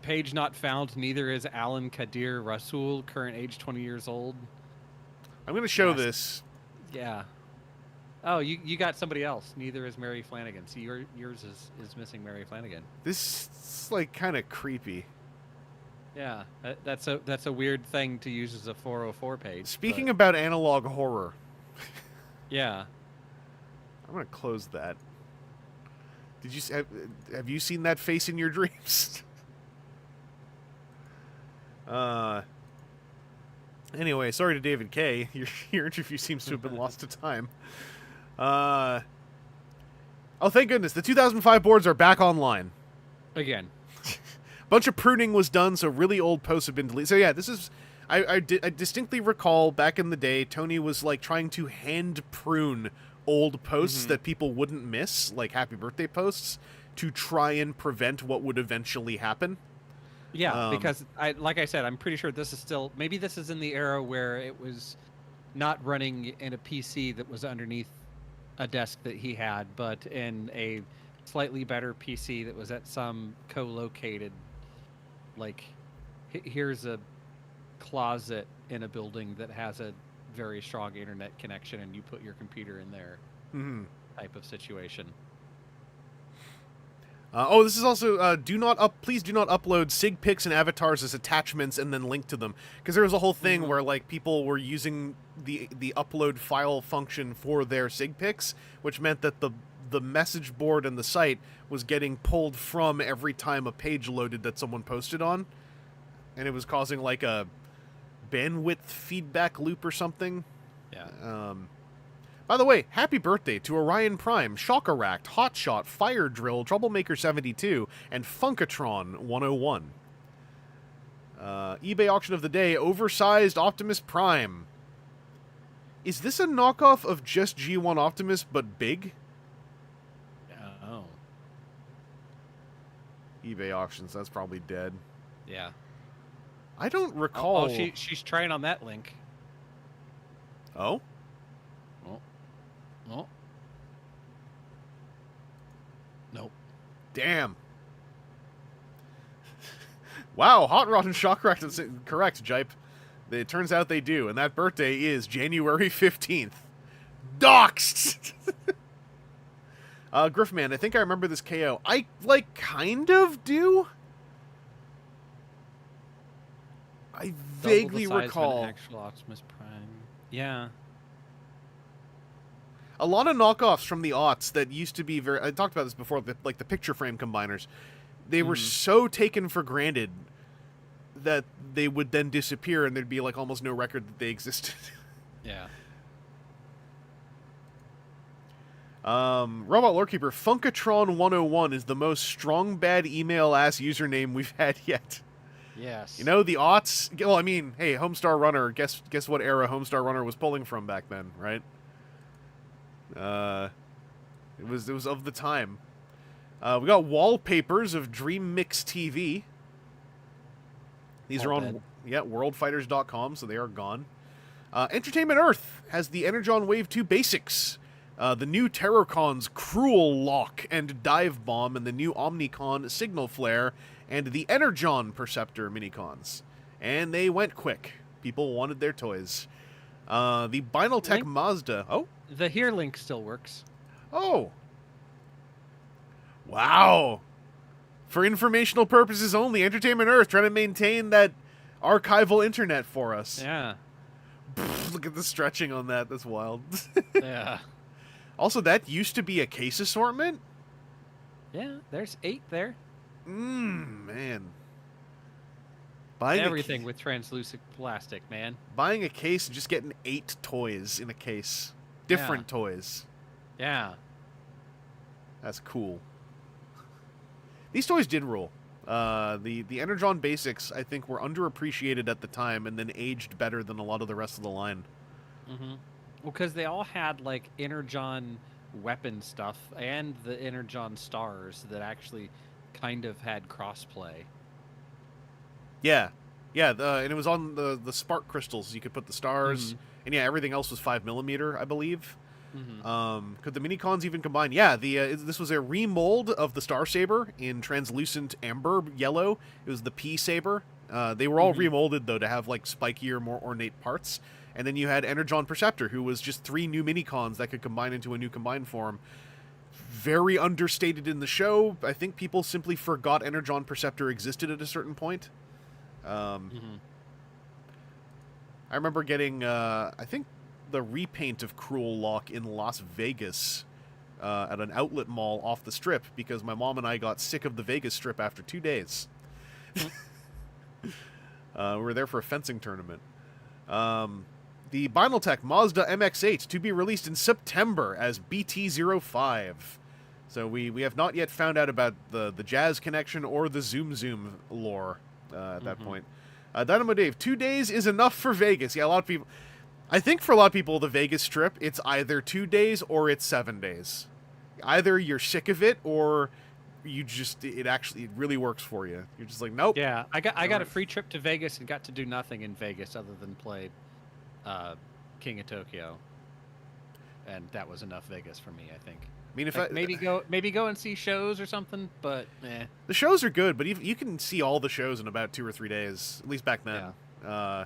page not found, neither is Alan Kadir Rasul, current age 20 years old. I'm going to show this. Yeah. Oh, you got somebody else. Neither is Mary Flanagan. See, yours is missing Mary Flanagan. This is like kind of creepy. Yeah, that's a weird thing to use as a 404 page. Speaking about analog horror. Yeah. I'm going to close that. Did you have you seen that face in your dreams? Anyway, sorry to David Kay. Your interview seems to have been lost to time. Oh, thank goodness. The 2005 boards are back online. Again. Bunch of pruning was done, so really old posts have been deleted. So yeah, this is... I distinctly recall back in the day, Tony was like trying to hand prune old posts that people wouldn't miss, like happy birthday posts, to try and prevent what would eventually happen. Yeah, because like I said, I'm pretty sure this is still... Maybe this is in the era where it was not running in a PC that was underneath a desk that he had, but in a slightly better PC that was at some co-located... Like, here's a closet in a building that has a very strong internet connection, and you put your computer in there, type of situation. This is also please do not upload sig pics and avatars as attachments and then link to them, because there was a whole thing where like people were using the upload file function for their sig pics, which meant that the message board and the site was getting pulled from every time a page loaded that someone posted on, and it was causing like a bandwidth feedback loop or something. Yeah. By the way, happy birthday to Orion Prime, Shockeract, Hotshot, Fire Drill, Troublemaker 72, and Funkatron 101. eBay auction of the day, oversized Optimus Prime. Is this a knockoff of just G1 Optimus, but big? Oh. eBay auctions, that's probably dead. Yeah. I don't recall... Oh, she's trying on that link. Oh? Oh. Nope. Damn. Wow, Hot Rod and Shockrack is correct, Jipe. It turns out they do, and that birthday is January 15th. Doxed! Griffman, I think I remember this KO. I, like, kind of do? I vaguely recall. Actual Optimus Prime. Yeah. A lot of knockoffs from the aughts that used to be very... I talked about this before, like the picture frame combiners. They were so taken for granted that they would then disappear and there'd be like almost no record that they existed. Yeah. Robot Lorekeeper, Funkatron 101 is the most strong bad email ass username we've had yet. Yes. You know, the aughts... Well, I mean, hey, Homestar Runner, guess what era Homestar Runner was pulling from back then, right? It was of the time. We got wallpapers of Dream Mix TV. These are on worldfighters.com, so they are gone. Entertainment Earth has the Energon Wave 2 Basics, the new Terrorcon's Cruel Lock and Dive Bomb, and the new Omnicon Signal Flare, and the Energon Perceptor minicons. And they went quick. People wanted their toys. The Binaltech Link? Mazda. Oh, The here link still works. oh, wow! For informational purposes only, Entertainment Earth trying to maintain that archival internet for us. Yeah. Look at the stretching on that. That's wild. Yeah. Also, that used to be a case assortment. Yeah. There's 8 there. Man. Buying Everything with translucent plastic, man. buying a case and just getting 8 toys in a case. Different toys. Yeah. That's cool. These toys did rule. The Energon Basics, I think, were underappreciated at the time and then aged better than a lot of the rest of the line. Mm-hmm. Well, because they all had, like, Energon weapon stuff and the Energon stars that actually kind of had crossplay. Yeah. Yeah, and it was on the spark crystals. You could put the stars, and yeah, everything else was 5mm, I believe. Mm-hmm. Could the mini-cons even combine? Yeah, this was a remold of the Star Saber in translucent amber yellow. It was the P Saber. They were all remolded, though, to have, like, spikier, more ornate parts. And then you had Energon Perceptor, who was just 3 new mini-cons that could combine into a new combined form. Very understated in the show. I think people simply forgot Energon Perceptor existed at a certain point. I remember getting, I think, the repaint of Cruel Lock in Las Vegas at an outlet mall off the Strip because my mom and I got sick of the Vegas Strip after 2 days. We were there for a fencing tournament. The Binaltech Mazda MX-8 to be released in September as BT-05. So we have not yet found out about the jazz connection or the Zoom Zoom lore at that point. Dynamo Dave, 2 days is enough for Vegas. Yeah, a lot of people... I think for a lot of people, the Vegas Strip, it's either 2 days or it's 7 days. Either you're sick of it or you just... It really works for you. You're just like, nope. Yeah, I got a free trip to Vegas and got to do nothing in Vegas other than play King of Tokyo, and that was enough Vegas for me, I think. I mean, if Like, maybe go and see shows or something, but the shows are good, but you can see all the shows in about 2 or 3 days, at least back then. Yeah.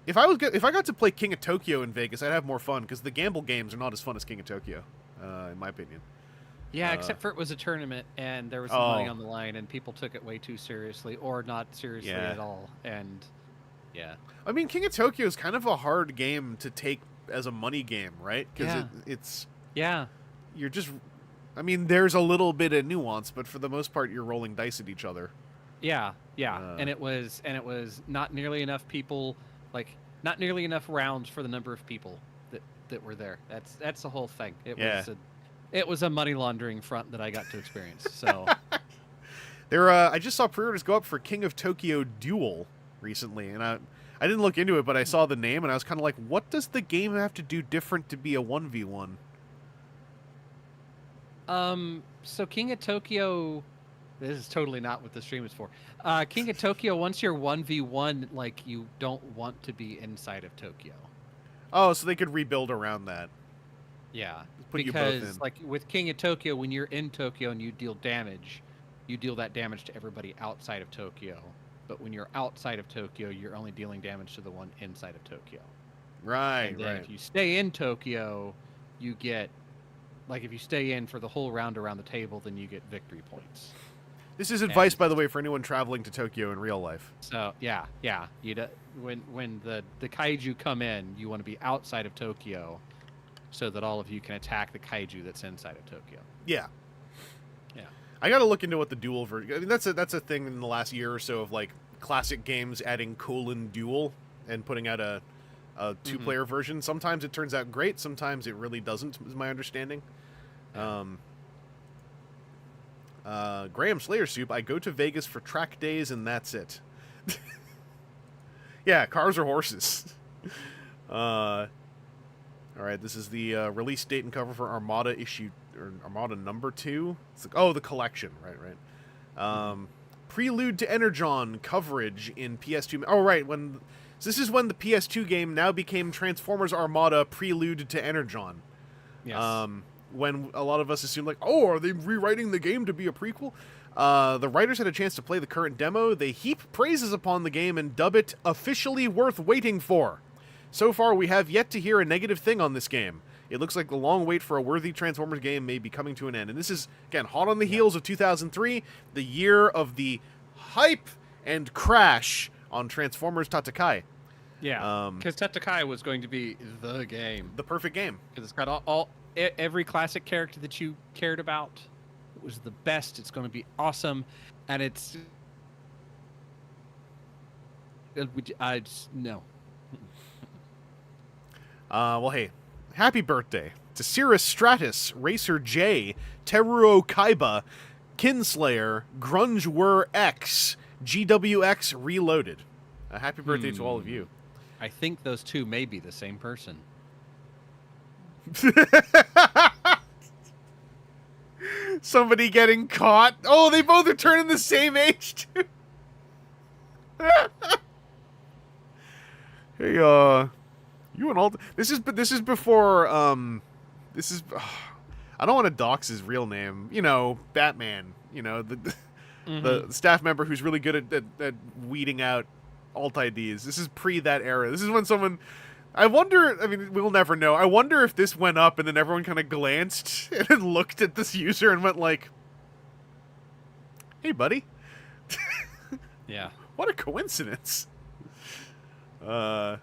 If I got to play King of Tokyo in Vegas, I'd have more fun because the gamble games are not as fun as King of Tokyo, in my opinion. Yeah, except for it was a tournament and there was some money on the line, and people took it way too seriously or not seriously at all, and yeah. I mean, King of Tokyo is kind of a hard game to take as a money game, right? Because it's you're just, I mean, there's a little bit of nuance, but for the most part, you're rolling dice at each other. Yeah, and it was not nearly enough people, like not nearly enough rounds for the number of people that were there. That's the whole thing. It was a money laundering front that I got to experience. So I just saw pre-orders go up for King of Tokyo Duel recently, and I didn't look into it, but I saw the name and I was kind of like, what does the game have to do different to be a 1v1? So King of Tokyo, this is totally not what the stream is for. King of Tokyo, once you're 1v1, like, you don't want to be inside of Tokyo. Oh, so they could rebuild around that. Yeah, Put you both because in. like with King of Tokyo, when you're in Tokyo and you deal damage, you deal that damage to everybody outside of Tokyo. But when you're outside of Tokyo, you're only dealing damage to the one inside of Tokyo. Right, And then right. if you stay in Tokyo, you get, like, if you stay in for the whole round around the table, then you get victory points. This is advice, by the way, for anyone traveling to Tokyo in real life. So yeah, when the kaiju come in, you want to be outside of Tokyo, so that all of you can attack the kaiju that's inside of Tokyo. Yeah. Yeah. I got to look into what the duel version. I mean, that's a thing in the last year or so of like classic games adding duel and putting out a 2-player version. Sometimes it turns out great. Sometimes it really doesn't, is my understanding. Graham Slayer Soup. I go to Vegas for track days and that's it. Yeah, cars or horses. All right, this is the release date and cover for Armada Armada number 2. It's like, the collection, right. Prelude to Energon coverage in PS2. Oh, right, so this is when the PS2 game now became Transformers Armada Prelude to Energon. Yes. When a lot of us assumed, like, are they rewriting the game to be a prequel? The writers had a chance to play the current demo. They heap praises upon the game and dub it officially worth waiting for. So far, we have yet to hear a negative thing on this game. It looks like the long wait for a worthy Transformers game may be coming to an end. And this is, again, hot on the heels of 2003, the year of the hype and crash on Transformers Tatakai. Yeah, because Tatakai was going to be the game. The perfect game. Because it's got every classic character that you cared about. It was the best. It's going to be awesome. And it's... no. Well, hey, happy birthday to Cirrus Stratus, Racer J, Teruo Kaiba, Kinslayer, Grunge Were X, GWX Reloaded. Happy birthday to all of you. I think those two may be the same person. Somebody getting caught. Oh, they both are turning the same age, too. Hey, you and all... This is before, this is... I don't want to dox his real name. You know, Batman. You know, the staff member who's really good at weeding out alt IDs. This is pre that era. This is when someone... I wonder... I mean, we'll never know. I wonder if this went up and then everyone kind of glanced and then looked at this user and went like, hey, buddy. Yeah. What a coincidence. Alright,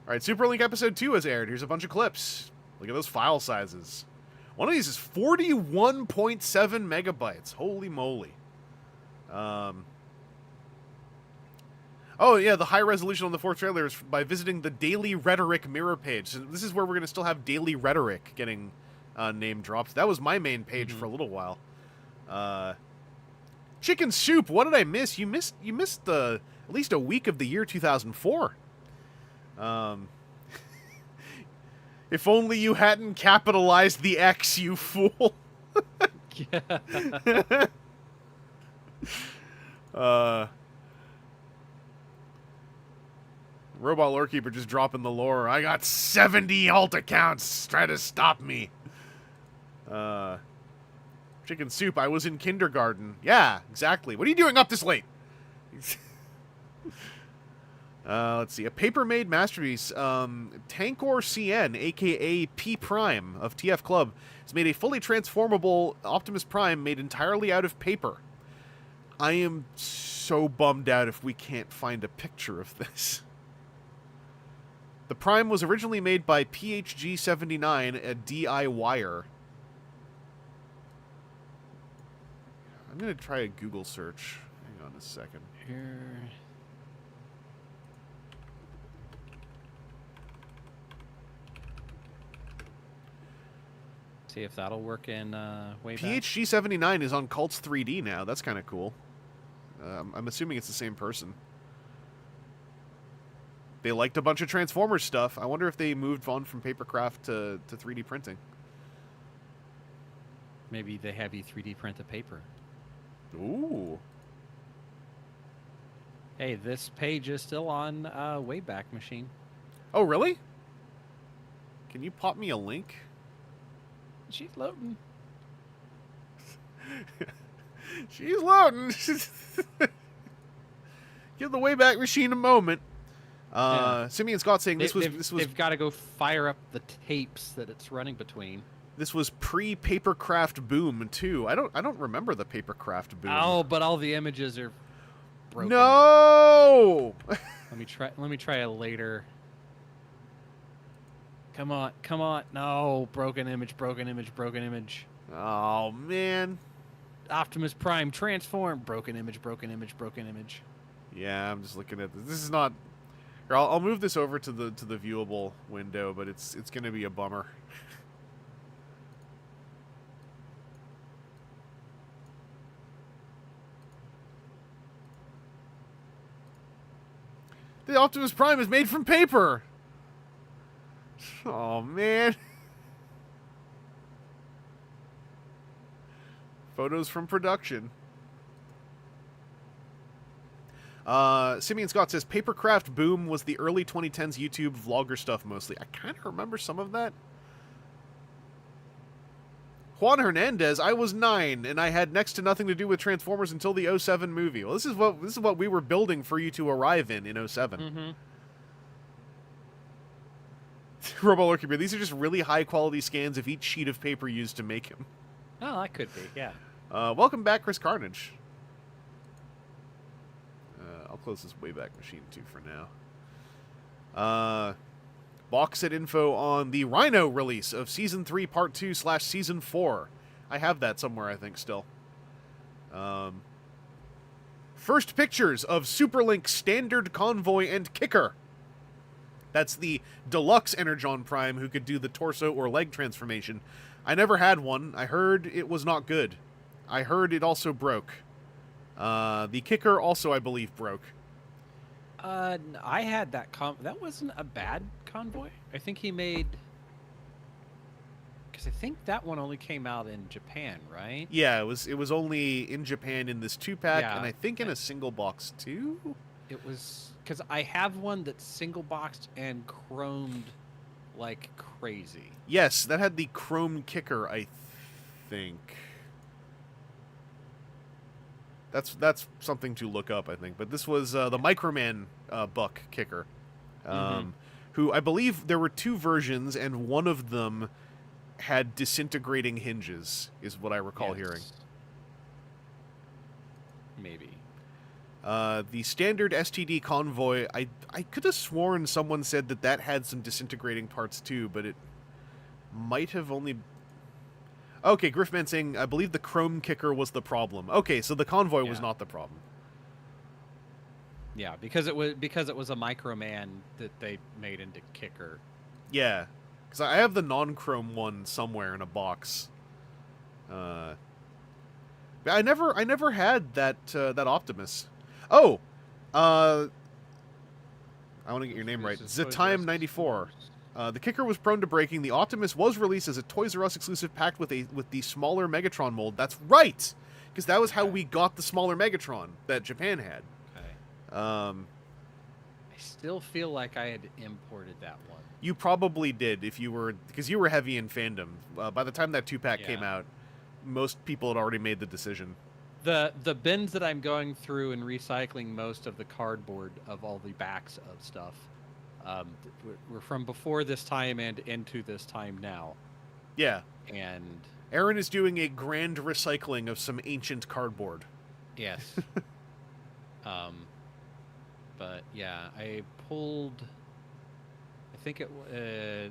Superlink Episode 2 has aired. Here's a bunch of clips. Look at those file sizes. One of these is 41.7 megabytes. Holy moly. Oh, yeah, the high resolution on the fourth trailer is by visiting the Daily Rhetoric mirror page. So this is where we're going to still have Daily Rhetoric getting name dropped. That was my main page for a little while. Chicken Soup, what did I miss? You missed at least a week of the year 2004. If only you hadn't capitalized the X, you fool. Robot Lorekeeper just dropping the lore. I got 70 alt accounts trying to stop me. Chicken Soup, I was in kindergarten. Yeah, exactly. What are you doing up this late? Let's see. A paper-made masterpiece. Tankor CN, a.k.a. P Prime of TF Club, has made a fully transformable Optimus Prime made entirely out of paper. I am so bummed out if we can't find a picture of this. The Prime was originally made by PHG79, a DIYer. I'm going to try a Google search. Hang on a second. Here. See if that'll work in Wayback. PHG79 is on Cults 3D now. That's kind of cool. I'm assuming it's the same person. They liked a bunch of Transformers stuff. I wonder if they moved on from papercraft to 3D printing. Maybe they have you 3D print the paper. Ooh. Hey, this page is still on Wayback Machine. Oh, really? Can you pop me a link? She's loading. She's loading. Give the Wayback Machine a moment. Simeon Scott saying this was they've got to go fire up the tapes that it's running between. This was pre-papercraft boom too. I don't remember the papercraft boom. Oh, but all the images are broken. No. Let me try a later. Come on. No, broken image. Oh man. Optimus Prime transform. Broken image. Yeah, I'm just looking at this. This is not. Here, I'll move this over to the viewable window, but it's gonna be a bummer. The Optimus Prime is made from paper. Oh man. Photos from production. Simeon Scott says, papercraft boom was the early 2010s YouTube vlogger stuff mostly. I kind of remember some of that. Juan Hernandez, I was 9, and I had next to nothing to do with Transformers until the 07 movie. Well, this is what we were building for you to arrive in 07. Robo Lurker, these are just really high-quality scans of each sheet of paper used to make him. Oh, that could be, yeah. Welcome back, Chris Carnage. I'll close this Wayback Machine, too, for now. Box set info on the Rhino release of Season 3, Part 2 / Season 4. I have that somewhere, I think, still. First pictures of Superlink Standard Convoy and Kicker. That's the deluxe Energon Prime who could do the torso or leg transformation. I never had one. I heard it was not good. I heard it also broke. The Kicker also, I believe, broke. I had that that wasn't a bad convoy. I think he made... Because I think that one only came out in Japan, right? Yeah, it was only in Japan in this 2-pack, Yeah. and I think in a single box, too? It was... Because I have one that's single-boxed and chromed like crazy. Yes, that had the Chrome Kicker, I think. That's something to look up, I think. But this was the Microman Buck Kicker, who I believe there were 2 versions, and one of them had disintegrating hinges, is what I recall hearing. Maybe. The standard STD Convoy, I could have sworn someone said that had some disintegrating parts too, but it might have only... Okay, Griffman saying, I believe the Chrome Kicker was the problem. Okay, so the Convoy was not the problem. Yeah, because it was a Microman that they made into Kicker. Yeah, because I have the non-Chrome one somewhere in a box. But I never had that Optimus. Oh, I want to get your name right. Zetime94. The Kicker was prone to breaking. The Optimus was released as a Toys R Us exclusive packed with the smaller Megatron mold. That's right, because that was how we got the smaller Megatron that Japan had. Okay. I still feel like I had imported that one. You probably did because you were heavy in fandom. By the time that 2-pack came out, most people had already made the decision. The bins that I'm going through and recycling most of the cardboard of all the backs of stuff were from before this time and into this time now. Yeah. And Aaron is doing a grand recycling of some ancient cardboard. yes. But yeah, I pulled... I think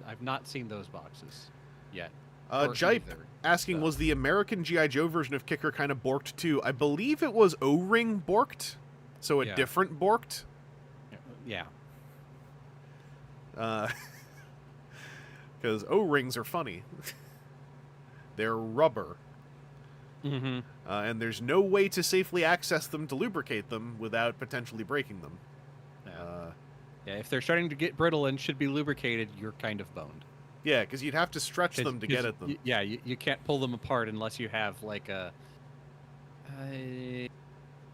I've not seen those boxes yet. Jipe asking, was the American G.I. Joe version of Kicker kind of borked too? I believe it was O-ring borked, so a different borked. Yeah. Because O-rings are funny. They're rubber. Mm-hmm. And there's no way to safely access them to lubricate them without potentially breaking them. Yeah, if they're starting to get brittle and should be lubricated, you're kind of boned. Yeah, because you'd have to stretch them to get at them. You can't pull them apart unless you have like a...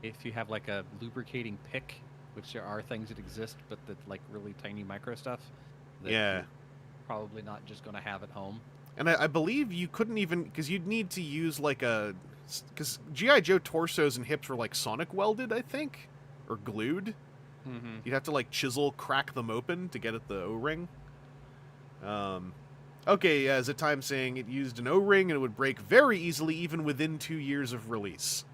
if you have like a lubricating pick, which there are things that exist, but that like really tiny micro stuff. That you're probably not just going to have at home. And I believe you couldn't even... Because you'd need to use like a... Because G.I. Joe torsos and hips were like sonic welded, I think? Or glued? Mm-hmm. You'd have to like chisel, crack them open to get at the O-ring. Okay, as a time saying it used an O-ring and it would break very easily even within 2 years of release.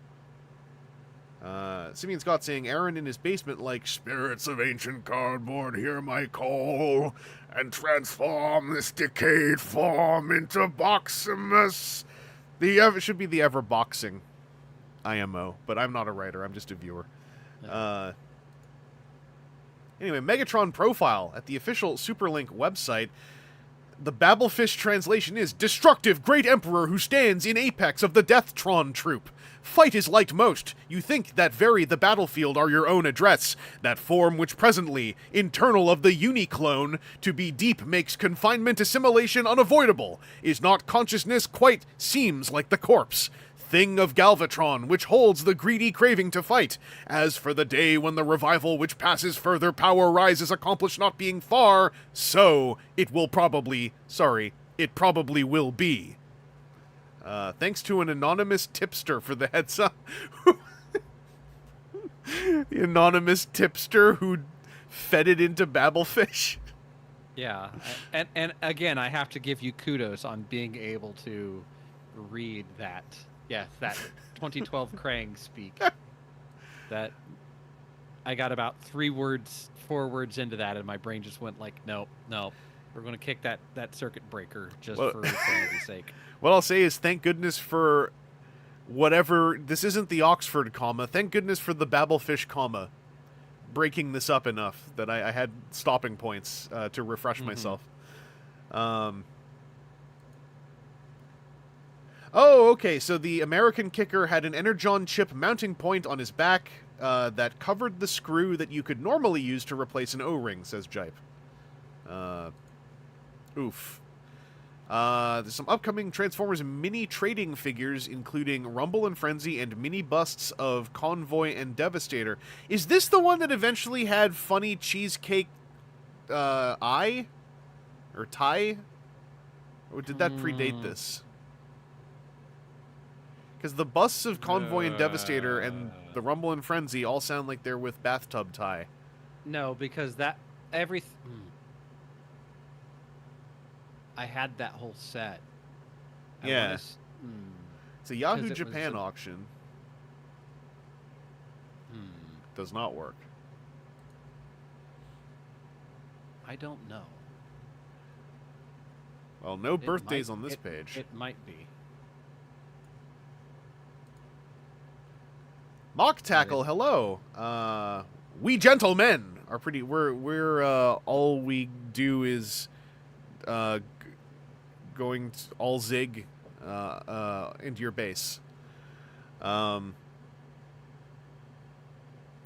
Simeon Scott saying, Aaron in his basement like, spirits of ancient cardboard, hear my call, and transform this decayed form into Boximus. It should be the ever-boxing IMO, but I'm not a writer, I'm just a viewer. Anyway, Megatron profile at the official Superlink website. The Babelfish translation is, Destructive Great Emperor who stands in apex of the Deathtron troop. Fight is liked most. You think that very the battlefield are your own address. That form which presently, internal of the Uniclone, to be deep makes confinement assimilation unavoidable. Is not consciousness quite seems like the corpse. Thing of Galvatron, which holds the greedy craving to fight. As for the day when the revival which passes further power rises accomplished not being far, so it probably will be. Thanks to an anonymous tipster for the heads up. The anonymous tipster who fed it into Babelfish. Yeah, and again, I have to give you kudos on being able to read that. Yeah, that 2012 Krang speak. That I got about 4 words into that, and my brain just went like, nope, we're going to kick that circuit breaker just Well- for sanity's sake. What I'll say is thank goodness for whatever. This isn't the Oxford comma. Thank goodness for the Babelfish comma. Breaking this up enough that I had stopping points to refresh myself. Oh, okay. So the American kicker had an Energon chip mounting point on his back that covered the screw that you could normally use to replace an O-ring, says Jipe. Oof. There's some upcoming Transformers mini trading figures, including Rumble and Frenzy and mini busts of Convoy and Devastator. Is this the one that eventually had funny cheesecake eye? Or tie? Or did that predate this? Because the busts of Convoy and Devastator and the Rumble and Frenzy all sound like they're with bathtub tie. No, because I had that whole set. Yeah. It's a Yahoo Because it was Japan a- auction. Does not work. I don't know. Well, no It birthdays might- on this it- page. It might be. Mock Tackle, hello. We gentlemen are pretty. We're all we do is going all zig into your base.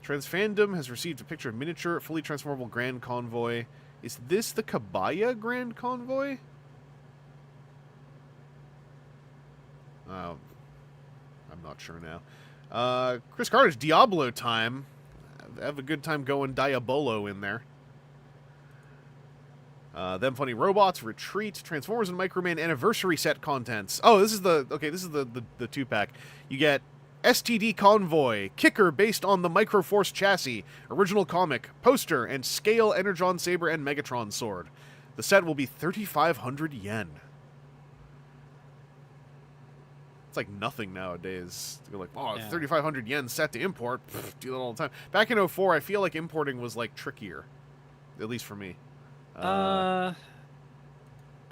Transfandom has received a picture of miniature, fully transformable Grand Convoy. Is this the Kabaya Grand Convoy? I'm not sure now. Chris Carter's Diablo time. Have a good time going Diabolo in there. Them Funny Robots, Retreat, Transformers and Microman Anniversary Set contents. Oh, this is the 2-pack. You get STD Convoy, Kicker based on the Microforce chassis, original comic, poster, and scale Energon Saber and Megatron Sword. The set will be 3,500 yen. It's like nothing nowadays. You're like, oh, Yeah. 3,500 yen set to import. Pfft, do that all the time. Back in 04, I feel like importing was like trickier, at least for me. I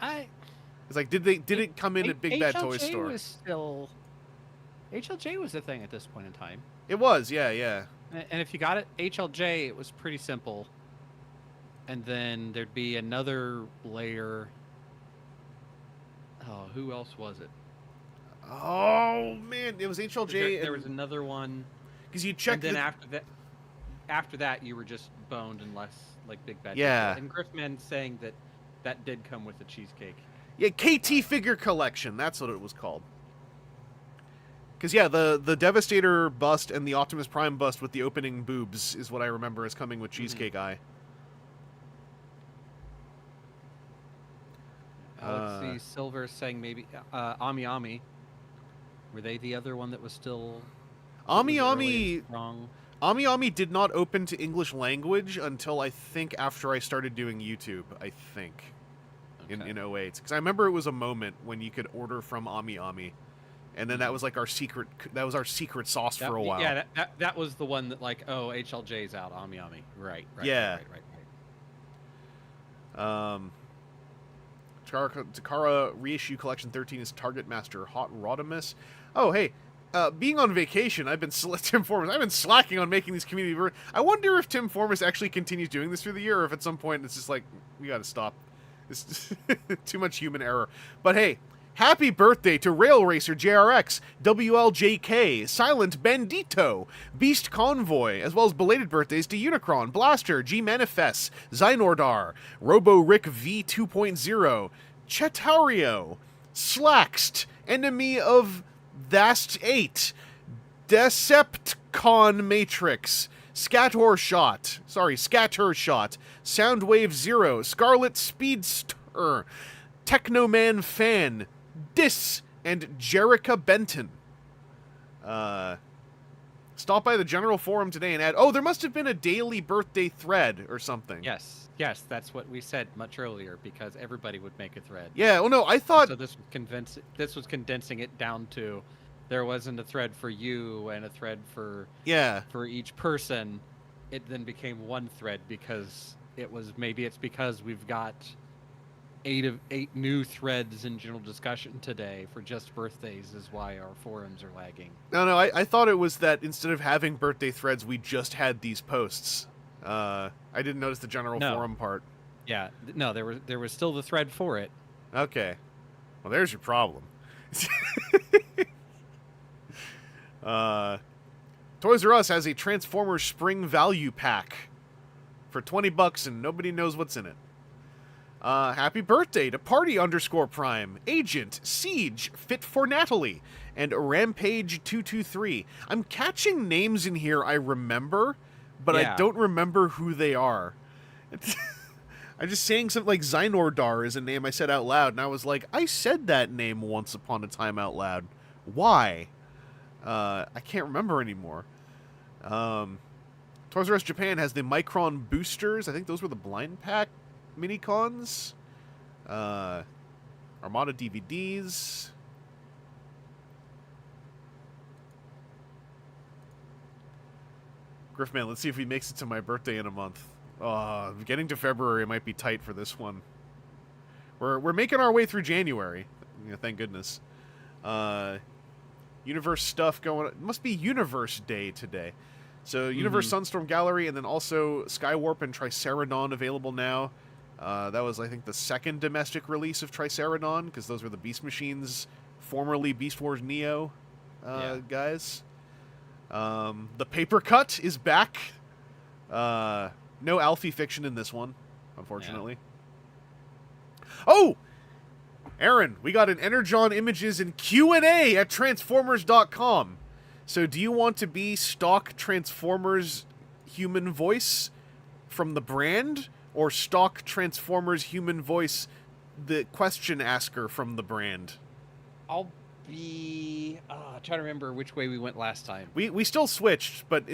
It's like, did it come in at Big Bad Toy HLJ Store? was still HLJ was the thing at this point in time. It was, yeah. And if you got it HLJ, it was pretty simple. And then there'd be another layer. Oh, who else was it? Oh man, it was HLJ. There was another one. Because you checked. And then after that, you were just boned unless like Big Bad. Yeah. And Griffman saying that did come with the cheesecake. Yeah, KT Figure Collection. That's what it was called. Because yeah, the Devastator bust and the Optimus Prime bust with the opening boobs is what I remember as coming with Cheesecake Eye. Let's see. Silver saying maybe Ami Ami. Were they the other one that was still? Ami was early Ami. and strong? Ami Ami did not open to English language until I think after I started doing YouTube. I think in 08, because I remember it was a moment when you could order from Ami Ami, and then that was like our secret. That was our secret sauce for a while. Yeah, that was the one that like, oh, HLJ's out, Ami Ami. Right. Yeah. Right. Takara reissue collection 13 is Target Master Hot Rodimus. Oh, hey, being on vacation, Tim Formas. I've been slacking on making these community. I wonder if Tim Formas actually continues doing this through the year, or if at some point it's just like we got to stop. It's too much human error. But hey, happy birthday to Rail Racer JRX, WLJK, Silent Bandito, Beast Convoy, as well as belated birthdays to Unicron, Blaster, G Manifest, Xynordar, Robo Rick V 2.0, Chetario, Slaxt, Enemy of Vast 8, Decepticon Matrix, Scatter Shot, Soundwave Zero, Scarlet Speedster, Technoman Fan, Dis, and Jerica Benton. Stop by the general forum today and add... Oh, there must have been a daily birthday thread or something. Yes, that's what we said much earlier, because everybody would make a thread. Yeah, well, no, I thought... So this was condensing it down to, there wasn't a thread for you and a thread for each person. It then became one thread because it's because we've got 8 new threads in general discussion today for just birthdays is why our forums are lagging. No, I thought it was that instead of having birthday threads, we just had these posts. I didn't notice the general forum part. Yeah, no, there was still the thread for it. Okay. Well, there's your problem. Toys R Us has a Transformers Spring Value Pack for $20 and nobody knows what's in it. Happy birthday to Party_Prime, Agent, Siege, Fit for Natalie, and Rampage223. I'm catching names in here I remember, but I don't remember who they are. I'm just saying something like Xynordar is a name I said out loud, and I was like, I said that name once upon a time out loud. Why? I can't remember anymore. Toys R Us Japan has the Micron boosters. I think those were the blind pack mini-cons. Armada DVDs. Griffman, let's see if he makes it to my birthday in a month. Getting to February might be tight for this one. We're making our way through January. Thank goodness. Universe stuff going on. It must be Universe Day today. So Universe Sunstorm Gallery, and then also Skywarp and Triceradon available now. That was, I think, the second domestic release of Triceradon, because those were the Beast Machines, formerly Beast Wars Neo guys. The Paper Cut is back. No Alfie fiction in this one, unfortunately. Yeah. Oh! Aaron, we got an Energon Images and Q&A at Transformers.com. So do you want to be stock Transformers human voice from the brand, or stock Transformers human voice, the question asker from the brand? I'll be trying to remember which way we went last time. We still switched, but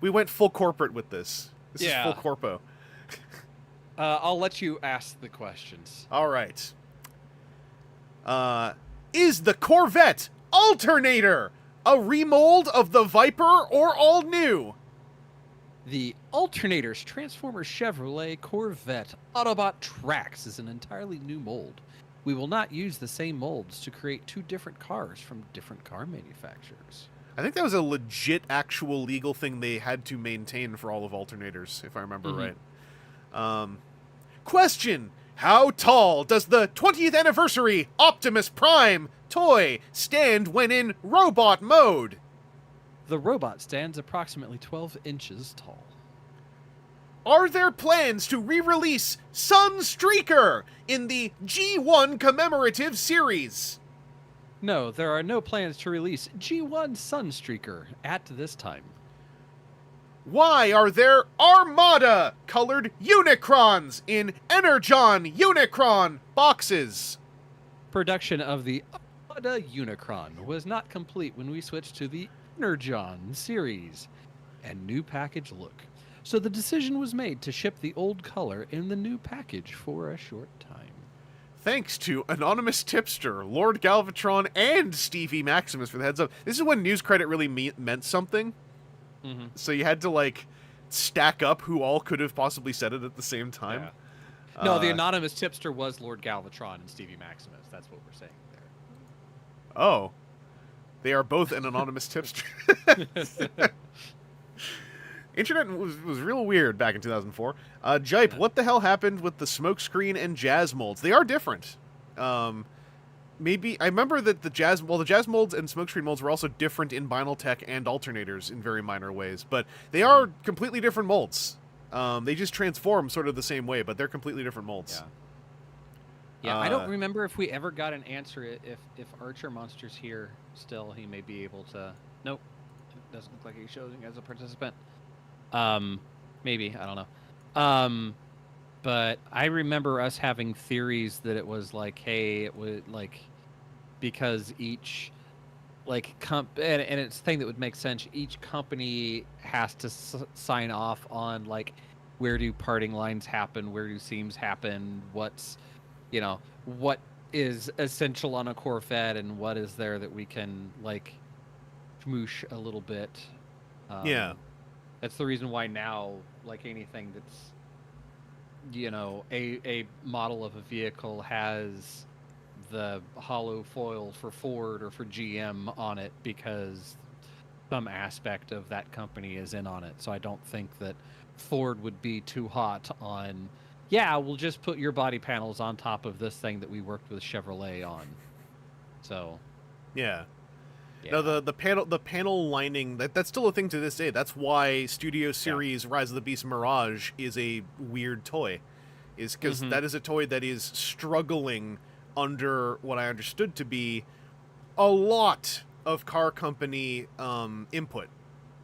we went full corporate with this. This is full corpo. I'll let you ask the questions. All right. Is the Corvette Alternator a remold of the Viper or all new? The Alternator's Transformers Chevrolet Corvette Autobot Trax is an entirely new mold. We will not use the same molds to create 2 different cars from different car manufacturers. I think that was a legit, actual legal thing they had to maintain for all of Alternators, if I remember right. Question: how tall does the 20th anniversary Optimus Prime toy stand when in robot mode? The robot stands approximately 12 inches tall. Are there plans to re-release Sunstreaker in the G1 commemorative series? No, there are no plans to release G1 Sunstreaker at this time. Why are there Armada-colored Unicrons in Energon Unicron boxes? Production of the Armada Unicron was not complete when we switched to the Energon series and new package look. So the decision was made to ship the old color in the new package for a short time. Thanks to Anonymous Tipster, Lord Galvatron, and Stevie Maximus for the heads up. This is when news credit really meant something. So you had to, like, stack up who all could have possibly said it at the same time. Yeah. No, the Anonymous Tipster was Lord Galvatron and Stevie Maximus. That's what we're saying there. Oh. They are both an Anonymous Tipster. Internet was real weird back in 2004. Jipe, what the hell happened with the smokescreen and jazz molds? They are different. Maybe I remember that the jazz molds and smokescreen molds were also different in Binaltech and Alternators in very minor ways, but they are completely different molds. They just transform sort of the same way, but they're completely different molds. Yeah, I don't remember if we ever got an answer. If Archer Monster's here still, he may be able to. Nope, it doesn't look like he's showing as a participant. Maybe, I don't know. But I remember us having theories that it was like, hey, it was like, because each like and it's a thing that would make sense. Each company has to sign off on like where do parting lines happen, where do seams happen, what's what is essential on a Corvette and what is there that we can like smoosh a little bit. Yeah. That's the reason why now, like anything that's a model of a vehicle has the hollow foil for Ford or for GM on it, because some aspect of that company is in on it. So I don't think that Ford would be too hot on, yeah, we'll just put your body panels on top of this thing that we worked with Chevrolet on. So Yeah. No, the panel lining, that's still a thing to this day. That's why Studio Series Rise of the Beast Mirage is a weird toy, is because that is a toy that is struggling under what I understood to be a lot of car company input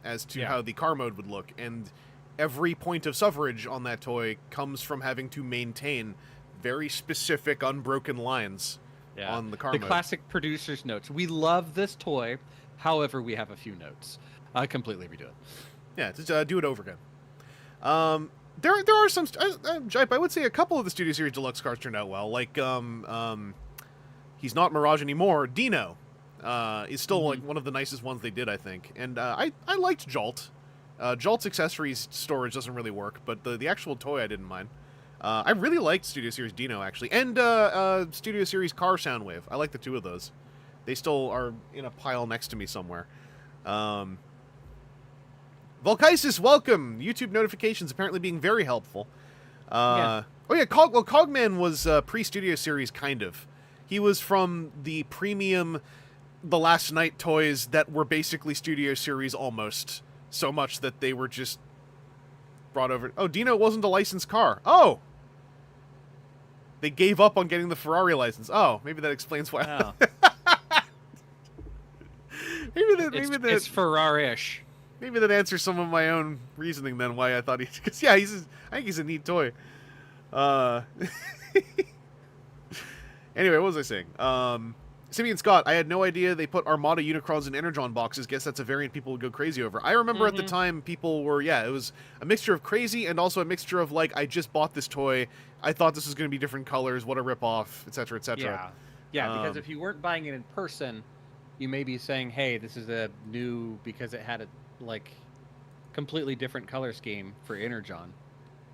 as to how the car mode would look, and every point of suffrage on that toy comes from having to maintain very specific unbroken lines on the car mode. The classic producer's notes. We love this toy, however, we have a few notes. Completely redo it. Yeah, just do it over again. There are some... Jipe, I would say a couple of the Studio Series Deluxe cars turned out well. Like, he's not Mirage anymore. Dino is still like one of the nicest ones they did, I think. And I liked Jolt. Jolt's accessories storage doesn't really work, but the actual toy I didn't mind. I really liked Studio Series Dino, actually. And Studio Series Car Soundwave. I like the two of those. They still are in a pile next to me somewhere. Volkaisis, welcome! YouTube notifications apparently being very helpful. Oh yeah, Cogman was pre-Studio Series, kind of. He was from the premium The Last Night toys that were basically Studio Series almost. So much that they were just brought over. Oh, Dino wasn't a licensed car. Oh! They gave up on getting the Ferrari license. Oh, maybe that explains why. Oh. It's Ferrari-ish. Maybe that answers some of my own reasoning then why I thought he... Because, yeah, I think he's a neat toy. Anyway, what was I saying? Simeon Scott, I had no idea they put Armada Unicrons in Energon boxes. Guess that's a variant people would go crazy over. I remember at the time people were, it was a mixture of crazy and also a mixture of, like, I just bought this toy. I thought this was going to be different colors. What a ripoff, etc., etc. Yeah, because if you weren't buying it in person, you may be saying, hey, this is a new, because it had a, like, completely different color scheme for Energon.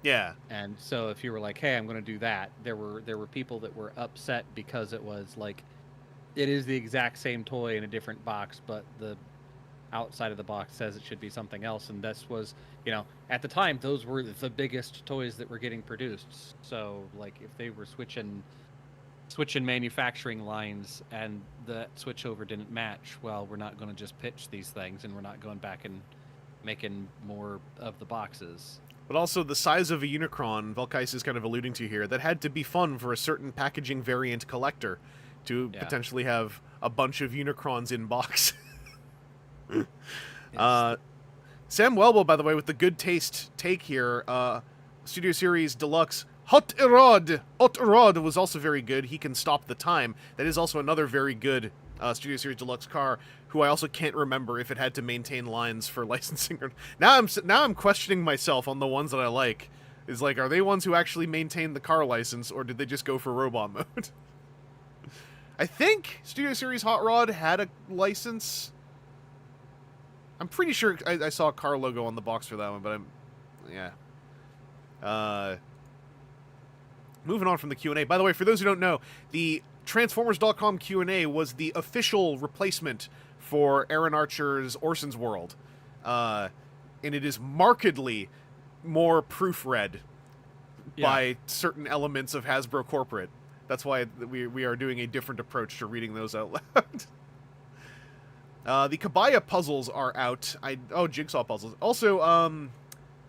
Yeah. And so if you were like, hey, I'm going to do that, there were people that were upset because it was, like, it is the exact same toy in a different box, but the outside of the box says it should be something else. And this was, at the time, those were the biggest toys that were getting produced. So, like, if they were switching manufacturing lines and the switchover didn't match, well, we're not going to just pitch these things, and we're not going back and making more of the boxes. But also the size of a Unicron, Volkais is kind of alluding to here, that had to be fun for a certain packaging variant collector to potentially have a bunch of Unicrons in box. Yes. Sam Welbo, by the way, with the good taste take here, Studio Series Deluxe Hot Rod was also very good. He can stop the time. That is also another very good Studio Series Deluxe car, who I also can't remember if it had to maintain lines for licensing or... Now I'm questioning myself on the ones that I like. Is like, are they ones who actually maintain the car license, or did they just go for robot mode? I think Studio Series Hot Rod had a license. I'm pretty sure I saw a car logo on the box for that one, but moving on from the Q&A. By the way, for those who don't know, the Transformers.com Q&A was the official replacement for Aaron Archer's Orson's World. And it is markedly more proofread by certain elements of Hasbro Corporate. That's why we are doing a different approach to reading those out loud. The Kabaya puzzles are out. Jigsaw puzzles. Also,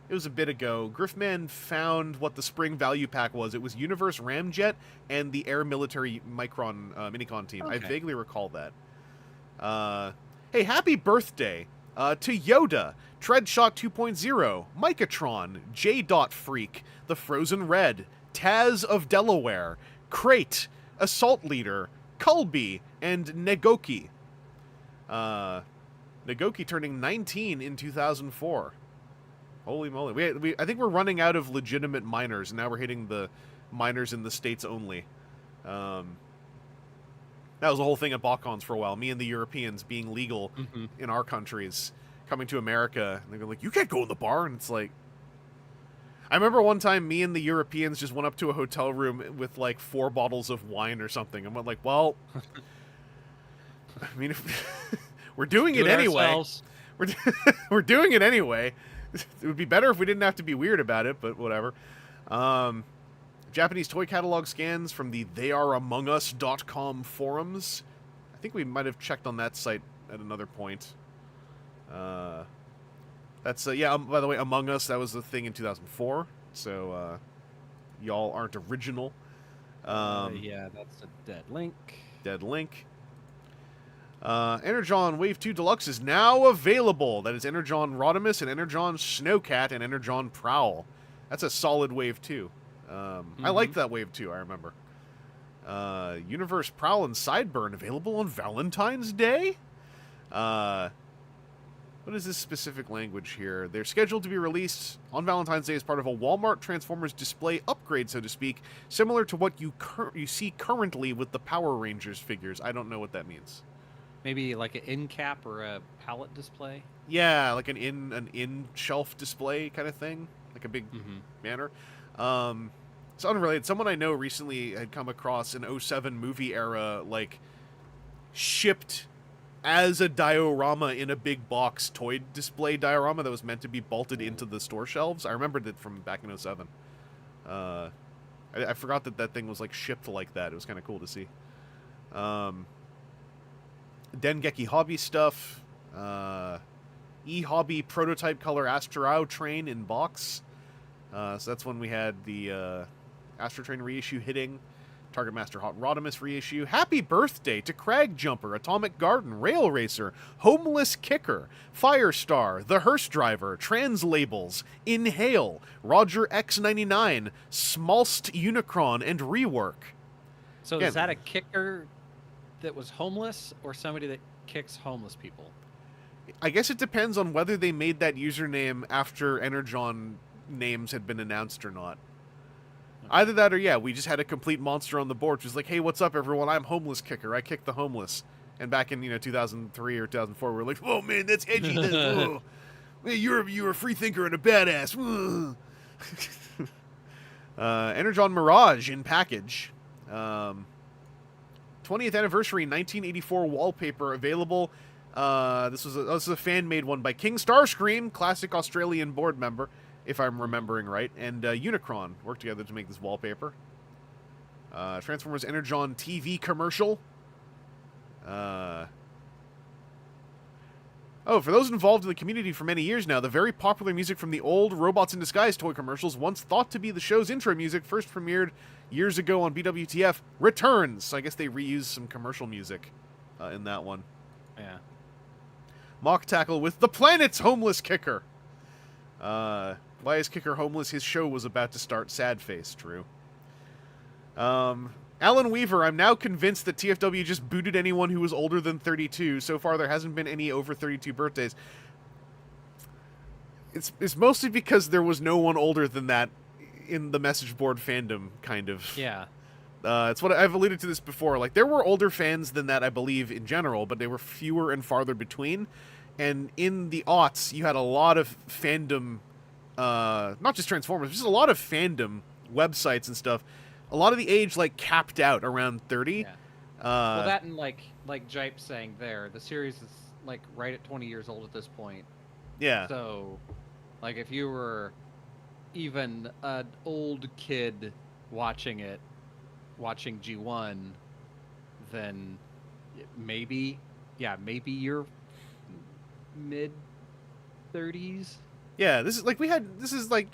it was a bit ago. Griffman found what the spring value pack was. It was Universe Ramjet and the Air Military Micron Minicon team. Okay. I vaguely recall that. Hey, happy birthday to Yoda, Treadshot 2.0, Micatron, J. Freak, The Frozen Red, Taz of Delaware, Crate, Assault Leader, Culby, and Negoki. Nagoki turning 19 in 2004. Holy moly. I think we're running out of legitimate minors, and now we're hitting the minors in the States only. That was the whole thing at Botcons for a while. Me and the Europeans being legal in our countries, coming to America, and they're like, you can't go in the bar, and it's like... I remember one time me and the Europeans just went up to a hotel room with like 4 bottles of wine or something. And went like, well, I mean, if we're doing it anyway. We're doing it anyway. It would be better if we didn't have to be weird about it, but whatever. Japanese toy catalog scans from the theyareamongus.com forums. I think we might have checked on that site at another point. That's, yeah, by the way, Among Us, that was the thing in 2004, so, y'all aren't original. Yeah, that's a dead link. Dead link. Energon Wave 2 Deluxe is now available. That is Energon Rodimus and Energon Snowcat and Energon Prowl. That's a solid Wave 2. I liked that Wave 2, I remember. Universe Prowl and Sideburn available on Valentine's Day? What is this specific language here? They're scheduled to be released on Valentine's Day as part of a Walmart Transformers display upgrade, so to speak, similar to what you see currently with the Power Rangers figures. I don't know what that means. Maybe like an end cap or a pallet display? Yeah, like an in shelf display kind of thing, like a big banner. It's unrelated. Someone I know recently had come across an 07 movie era, like, shipped as a diorama in a big box toy display diorama that was meant to be bolted into the store shelves. I remembered it from back in 07. I forgot that thing was like shipped like that. It was kind of cool to see. Dengeki Hobby stuff. E-Hobby prototype color Astrao train in box. So that's when we had the Astro Train reissue hitting. Target Master Hot Rodimus reissue. Happy birthday to Crag Jumper, Atomic Garden, Rail Racer, Homeless Kicker, Firestar, The Hearse Driver, Translabels, Inhale, Roger X99, Smallst Unicron, and Rework. So is that a kicker that was homeless or somebody that kicks homeless people? I guess it depends on whether they made that username after Energon names had been announced or not. Either that or, yeah, we just had a complete monster on the board. Just like, hey, what's up, everyone? I'm Homeless Kicker. I kick the homeless. And back in, 2003 or 2004, we were like, oh, man, that's edgy. That's, hey, you're a free thinker and a badass. Energon Mirage in package. 20th anniversary 1984 wallpaper available. This was a fan-made one by King Starscream, classic Australian board member, if I'm remembering right, and Unicron worked together to make this wallpaper. Transformers Energon TV commercial. Oh, for those involved in the community for many years now, the very popular music from the old Robots in Disguise toy commercials, once thought to be the show's intro music, first premiered years ago on BWTF, returns. So I guess they reused some commercial music in that one. Yeah. Mock Tackle with the planet's Homeless Kicker. Why is Kicker homeless? His show was about to start. Sad face, true. Alan Weaver, I'm now convinced that TFW just booted anyone who was older than 32. So far, there hasn't been any over 32 birthdays. It's mostly because there was no one older than that in the message board fandom, kind of. Yeah. It's what I've alluded to this before. Like, there were older fans than that, I believe, in general, but they were fewer and farther between. And in the aughts, you had a lot of fandom, not just Transformers, just a lot of fandom websites and stuff. A lot of the age, like, capped out around 30. Yeah. Well, that and, like Jipe saying there, the series is, like, right at 20 years old at this point. Yeah. So, like, if you were even an old kid watching G1, then maybe you're mid-30s. Yeah, this is like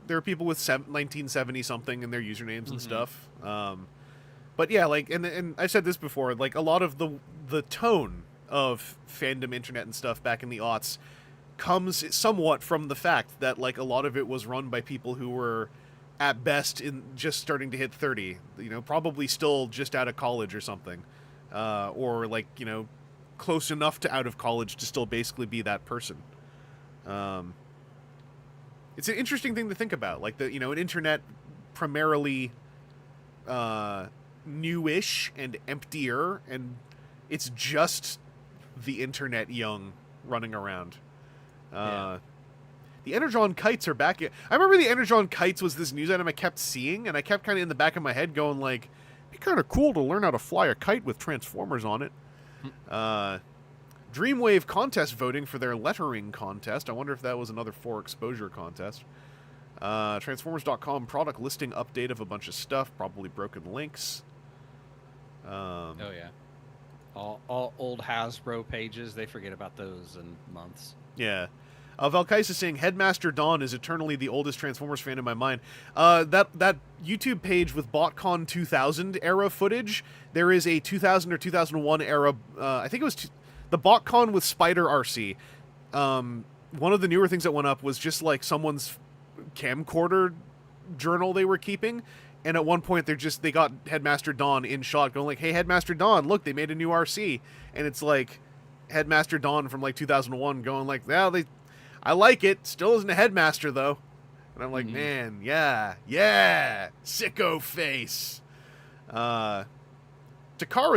there are people with 1970 something in their usernames and stuff. But yeah, like, and I've said this before, like, a lot of the tone of fandom internet and stuff back in the aughts comes somewhat from the fact that, like, a lot of it was run by people who were at best in just starting to hit 30, probably still just out of college or something, or like, close enough to out of college to still basically be that person. It's an interesting thing to think about, like an internet primarily newish and emptier, and it's just the internet young running around. The Energon kites are back. I remember the Energon kites was this news item I kept seeing, and I kept kind of in the back of my head going like, it'd be kind of cool to learn how to fly a kite with Transformers on it. Dreamwave contest voting for their lettering contest. I wonder if that was another 4 exposure contest. Transformers.com product listing update of a bunch of stuff, probably broken links. Oh yeah, all old Hasbro pages, they forget about those in months. Yeah. Valkais is saying Headmaster Dawn is eternally the oldest Transformers fan in my mind. That YouTube page with Botcon 2000 era footage, there is a 2000 or 2001 era, I think it was the Botcon with Spider RC. One of the newer things that went up was just like someone's camcorder journal they were keeping, and at one point they got Headmaster Dawn in shot going like, hey, Headmaster Dawn, look, they made a new RC. And it's like Headmaster Dawn from like 2001 going like, well, I like it. Still isn't a Headmaster, though. And I'm like, man, yeah, sicko face. Takara's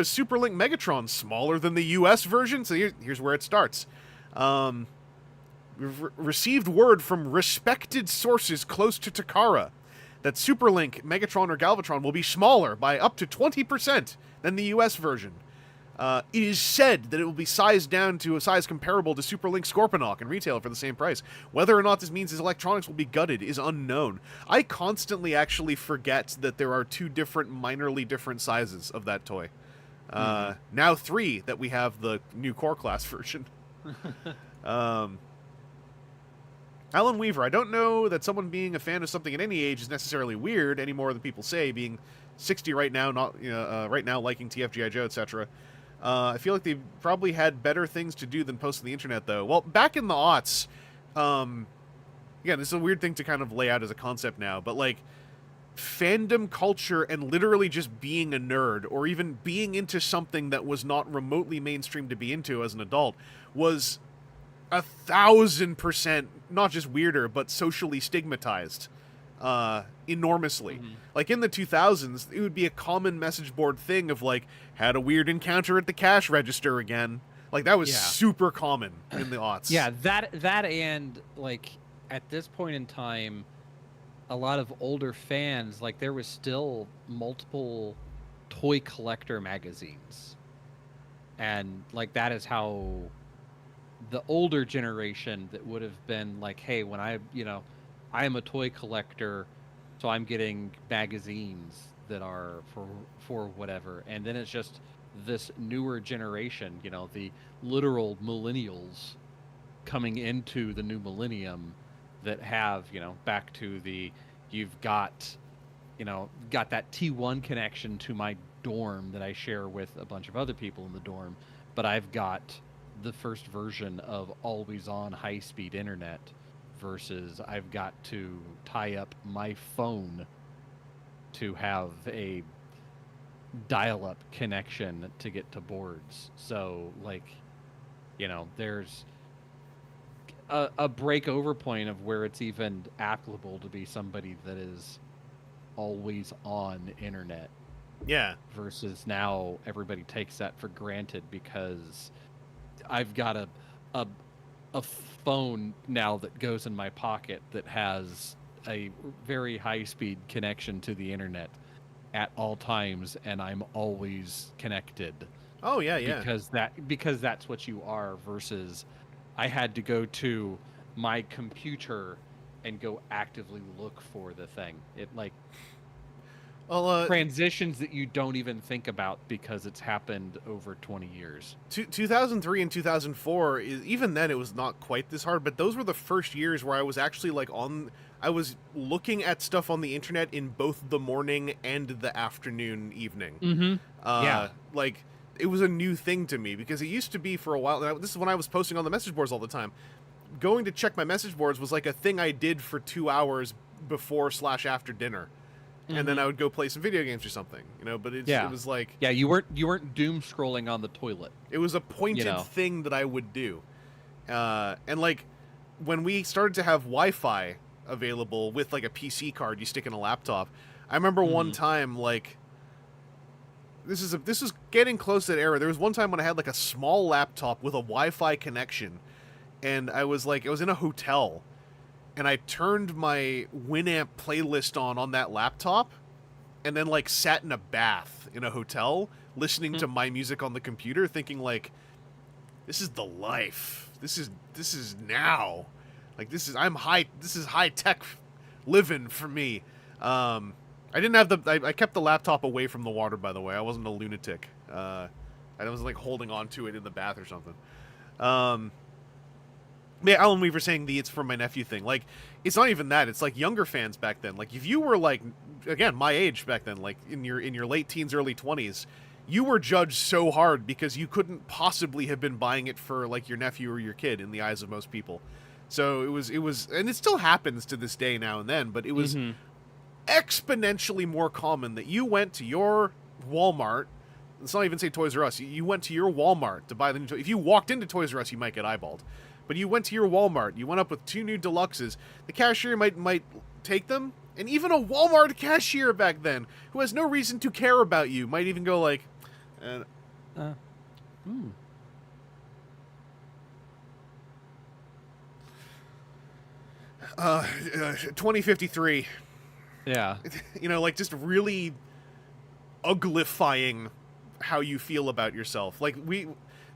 Superlink Megatron smaller than the US version, so here's where it starts. We've received word from respected sources close to Takara that Superlink Megatron or Galvatron will be smaller by up to 20% than the US version. It is said that it will be sized down to a size comparable to Superlink Scorponok and retail for the same price. Whether or not this means his electronics will be gutted is unknown. I constantly actually forget that there are 2 different, minorly different sizes of that toy. Now 3 that we have the new core class version. Alan Weaver, I don't know that someone being a fan of something at any age is necessarily weird any more than people say. Being 60 right now, right now liking TFGI Joe, etc. I feel like they probably had better things to do than post on the internet, though. Well, back in the aughts, again, this is a weird thing to kind of lay out as a concept now, but like fandom culture and literally just being a nerd or even being into something that was not remotely mainstream to be into as an adult was 1,000% not just weirder, but socially stigmatized. Enormously. Like in the 2000s, it would be a common message board thing of like, had a weird encounter at the cash register again. Like that was super common in the aughts. Yeah, that and like at this point in time, a lot of older fans, like there was still multiple toy collector magazines. And like that is how the older generation that would have been like, hey, when I am a toy collector, so I'm getting magazines that are for whatever. And then it's just this newer generation, the literal millennials coming into the new millennium that have, back to you've got that T1 connection to my dorm that I share with a bunch of other people in the dorm, but I've got the first version of always on high-speed internet versus I've got to tie up my phone to have a dial-up connection to get to boards. So, like, there's a break-over point of where it's even applicable to be somebody that is always on internet. Yeah. Versus now everybody takes that for granted because I've got a phone now that goes in my pocket that has a very high-speed connection to the internet at all times, and I'm always connected. Oh yeah. Because that's what you are. Versus, I had to go to my computer and go actively look for the thing. It transitions that you don't even think about because it's happened over 20 years. 2003 and 2004, even then it was not quite this hard, but those were the first years where I was actually I was looking at stuff on the internet in both the morning and the afternoon, evening. Like, it was a new thing to me because it used to be for a while. This is when I was posting on the message boards all the time. Going to check my message boards was like a thing I did for 2 hours before/after dinner. and then I would go play some video games or something, you know. But it was like, yeah, you weren't doom scrolling on the toilet. it was a pointed thing that I would do, and like when we started to have Wi-Fi available with like a PC card you stick in a laptop, I remember one time, like, this is getting close to that era. There was one time when I had like a small laptop with a Wi-Fi connection, and I was in a hotel, and I turned my Winamp playlist on that laptop, and then like sat in a bath in a hotel listening to my music on the computer, thinking like, this is the life. This is now. Like, this is high tech living for me. I didn't have I kept the laptop away from the water, by the way. I wasn't a lunatic. I wasn't like holding on to it in the bath or something. Yeah, Alan Weaver saying it's for my nephew thing. Like, it's not even that. It's like younger fans back then. Like, if you were like, again, my age back then, like in your late teens, early 20s, you were judged so hard because you couldn't possibly have been buying it for like your nephew or your kid in the eyes of most people. So it was, and it still happens to this day now and then, but it was exponentially more common that you went to your Walmart. Let's not even say Toys R Us. You went to your Walmart to buy the new. If you walked into Toys R Us, you might get eyeballed. But you went to your Walmart. You went up with 2 new deluxes. The cashier might take them, and even a Walmart cashier back then, who has no reason to care about you, might even go like, 2053. Yeah. You know, like, just really uglifying how you feel about yourself. Like,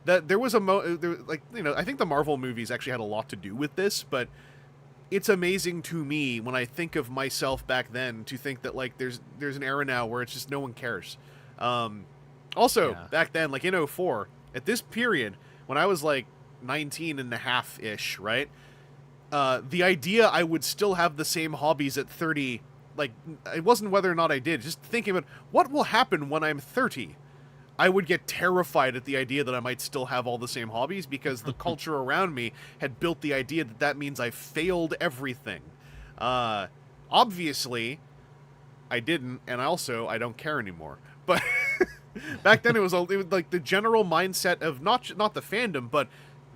there was like, you know, I think the Marvel movies actually had a lot to do with this, but it's amazing to me when I think of myself back then to think that, like, there's an era now where it's just no one cares. Also, back then, like in 2004, at this period, when I was like 19 and a half-ish, right? The idea I would still have the same hobbies at 30, like, it wasn't whether or not I did, just thinking about what will happen when I'm 30. I would get terrified at the idea that I might still have all the same hobbies because the culture around me had built the idea that that means I failed everything. Obviously, I didn't, and also, I don't care anymore. But back then, it was like the general mindset of not the fandom, but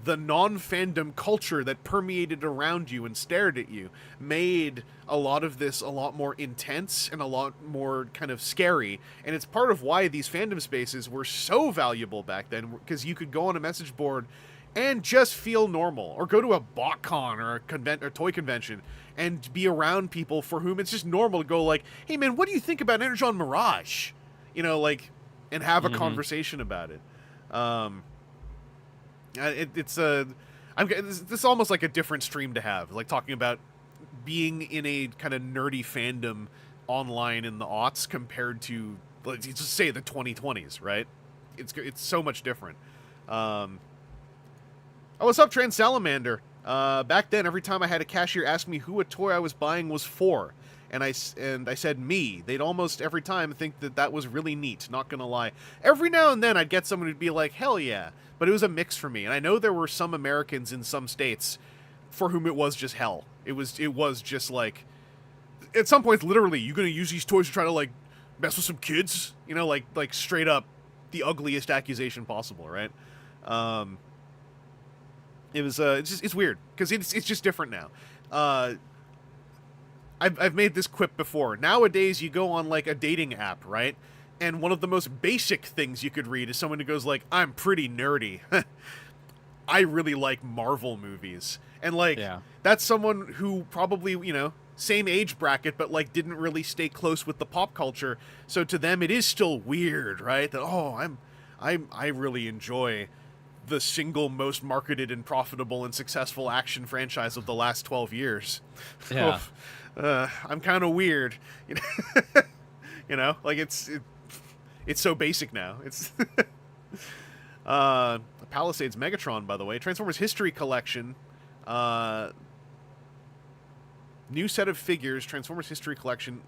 the non-fandom culture that permeated around you and stared at you made a lot of this a lot more intense and a lot more kind of scary. And it's part of why these fandom spaces were so valuable back then, because you could go on a message board and just feel normal, or go to a Botcon or a toy convention and be around people for whom it's just normal to go like, hey man, what do you think about Energon Mirage? You know, like, and have a conversation about it. It's almost like a different stream to have, like talking about being in a kind of nerdy fandom online in the aughts compared to, let's just say, the 2020s, right? It's so much different. Oh, what's up, Trans Salamander? Back then, every time I had a cashier ask me who a toy I was buying was for, and I said me, they'd almost every time think that was really neat, not gonna lie. Every now and then I'd get someone who'd be like, hell yeah, but it was a mix for me, and I know there were some Americans in some states for whom it was just hell. It was just like, at some points, literally, you gonna use these toys to try to, like, mess with some kids? You know, like straight up the ugliest accusation possible, right? It was, it's weird, because it's just different now. I've made this quip before. Nowadays, you go on, like, a dating app, right? And one of the most basic things you could read is someone who goes like, I'm pretty nerdy. I really like Marvel movies. And, like, that's someone who probably, you know, same age bracket, but, like, didn't really stay close with the pop culture. So to them, it is still weird, right? That, oh, I really enjoy the single most marketed and profitable and successful action franchise of the last 12 years. Yeah. I'm kind of weird. You know, like, it's so basic now. It's Palisades Megatron, by the way. Transformers History Collection. New set of figures. Transformers History Collection.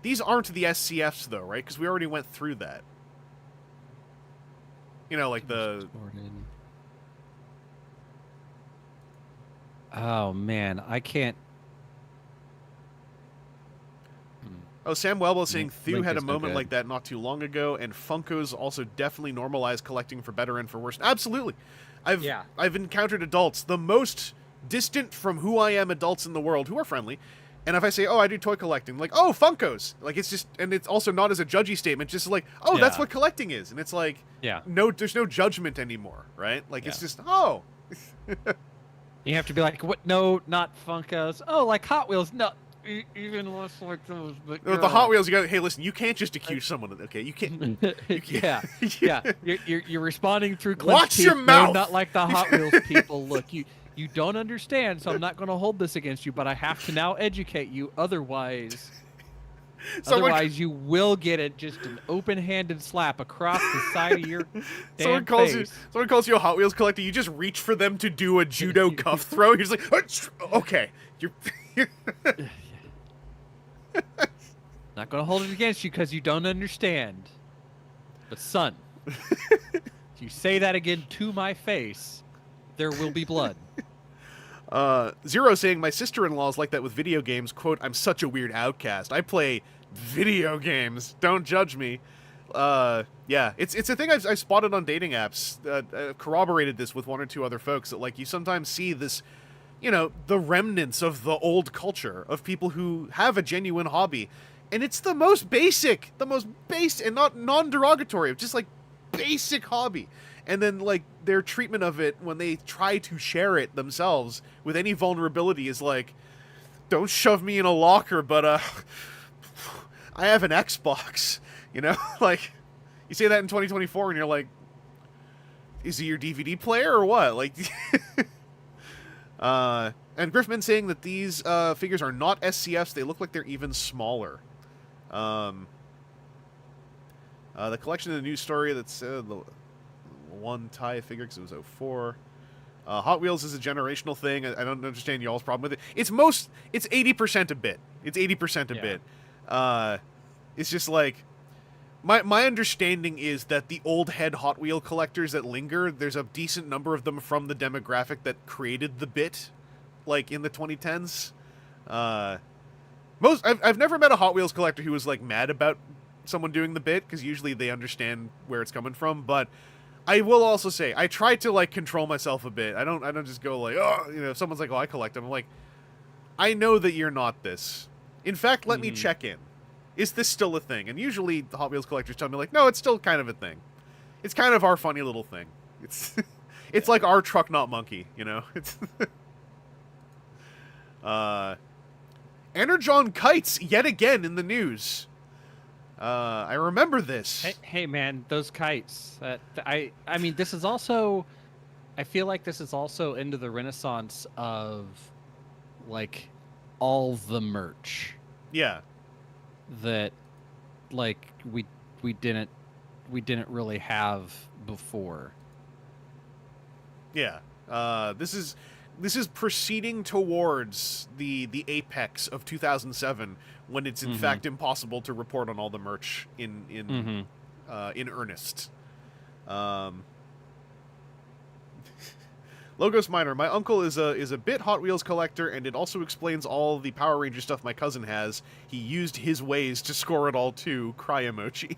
These aren't the SCFs, though, right? Because we already went through that. You know, like the... Oh, man. I can't... Oh, Sam Wellwell saying Thew Link had a is no moment good. like that not too long ago, and Funko's also definitely normalized collecting for better and for worse. Absolutely. I've encountered adults, the most distant from who I am adults in the world, who are friendly. And if I say, oh, I do toy collecting, like, oh, Funkos. Like, it's just, and it's also not as a judgy statement, just like, oh, that's Yeah. what collecting is. And it's like, Yeah. no, there's no judgment anymore, right? Like, it's Yeah. just, oh. You have to be like, what? No, not Funkos. Oh, like Hot Wheels. No, even less like those. But With the Hot Wheels, you go, hey, listen, you can't just accuse someone of, okay, you can't. yeah, yeah. You're responding through clenched Watch your teeth. mouth! No, not like the Hot Wheels people. Look, you don't understand, so I'm not going to hold this against you. But I have to now educate you. Otherwise, you will get just an open-handed slap across the side of your damn face. Someone calls you a Hot Wheels collector. You just reach for them to do a judo cuff throw. You're just like, okay, you're. Not going to hold it against you because you don't understand. But son, if you say that again to my face, there will be blood. Zero saying, my sister-in-law's like that with video games. Quote, I'm such a weird outcast. I play video games. Don't judge me. Yeah, it's a thing I've spotted on dating apps. I've corroborated this with one or two other folks, that like you sometimes see this, you know, the remnants of the old culture of people who have a genuine hobby. And it's the most basic and not non-derogatory, just like basic hobby. And then like their treatment of it when they try to share it themselves with any vulnerability is like, don't shove me in a locker, but I have an Xbox, you know? Like, you say that in 2024 and you're like, is he your DVD player or what? Like, and Griffman saying that these figures are not SCFs, they look like they're even smaller. The collection of the news story that's the one tie figure because it was 04. Hot Wheels is a generational thing. I don't understand y'all's problem with it. It's 80% a bit. It's 80% a bit. It's just like my understanding is that the old head Hot Wheel collectors that linger, there's a decent number of them from the demographic that created the bit, like in the 2010s. I've never met a Hot Wheels collector who was like mad about someone doing the bit, because usually they understand where it's coming from. But I will also say I try to like control myself a bit. I don't just go like, oh, you know, if someone's like, oh, I collect them, I'm like, I know that you're not this. In fact, let me check in. Is this still a thing? And usually the Hot Wheels collectors tell me like, no, it's still kind of a thing. It's kind of our funny little thing. It's like our truck not monkey, you know. It's Energon kites yet again in the news. I remember this. Hey man, those kites. I mean, this is also. I feel like this is also into the renaissance of, like, all the merch. Yeah. That, like, we didn't really have before. Yeah. This is proceeding towards the apex of 2007, when it's in fact impossible to report on all the merch in earnest. Logos Minor, my uncle is a bit Hot Wheels collector, and it also explains all the Power Ranger stuff my cousin has. He used his ways to score it all too. Cry emoji.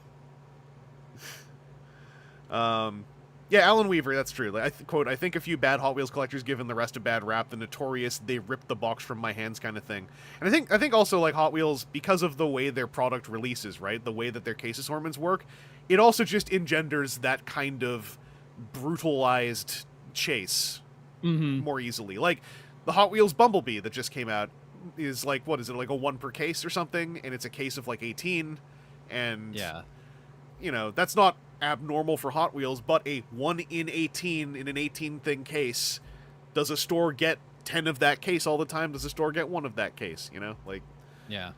Yeah, Alan Weaver, that's true. Like, quote, I think a few bad Hot Wheels collectors given the rest a bad rap, the notorious "they ripped the box from my hands" kind of thing. And I think also, like, Hot Wheels, because of the way their product releases, right, the way that their case assortments work, it also just engenders that kind of brutalized chase more easily. Like, the Hot Wheels Bumblebee that just came out is like, what is it, like a 1 per case or something? And it's a case of like 18, and Yeah. you know, that's not abnormal for Hot Wheels, but a 1 in 18 in an 18 thing case. Does a store get 10 of that case all the time? Does a store get 1 of that case? You know, like, Yeah.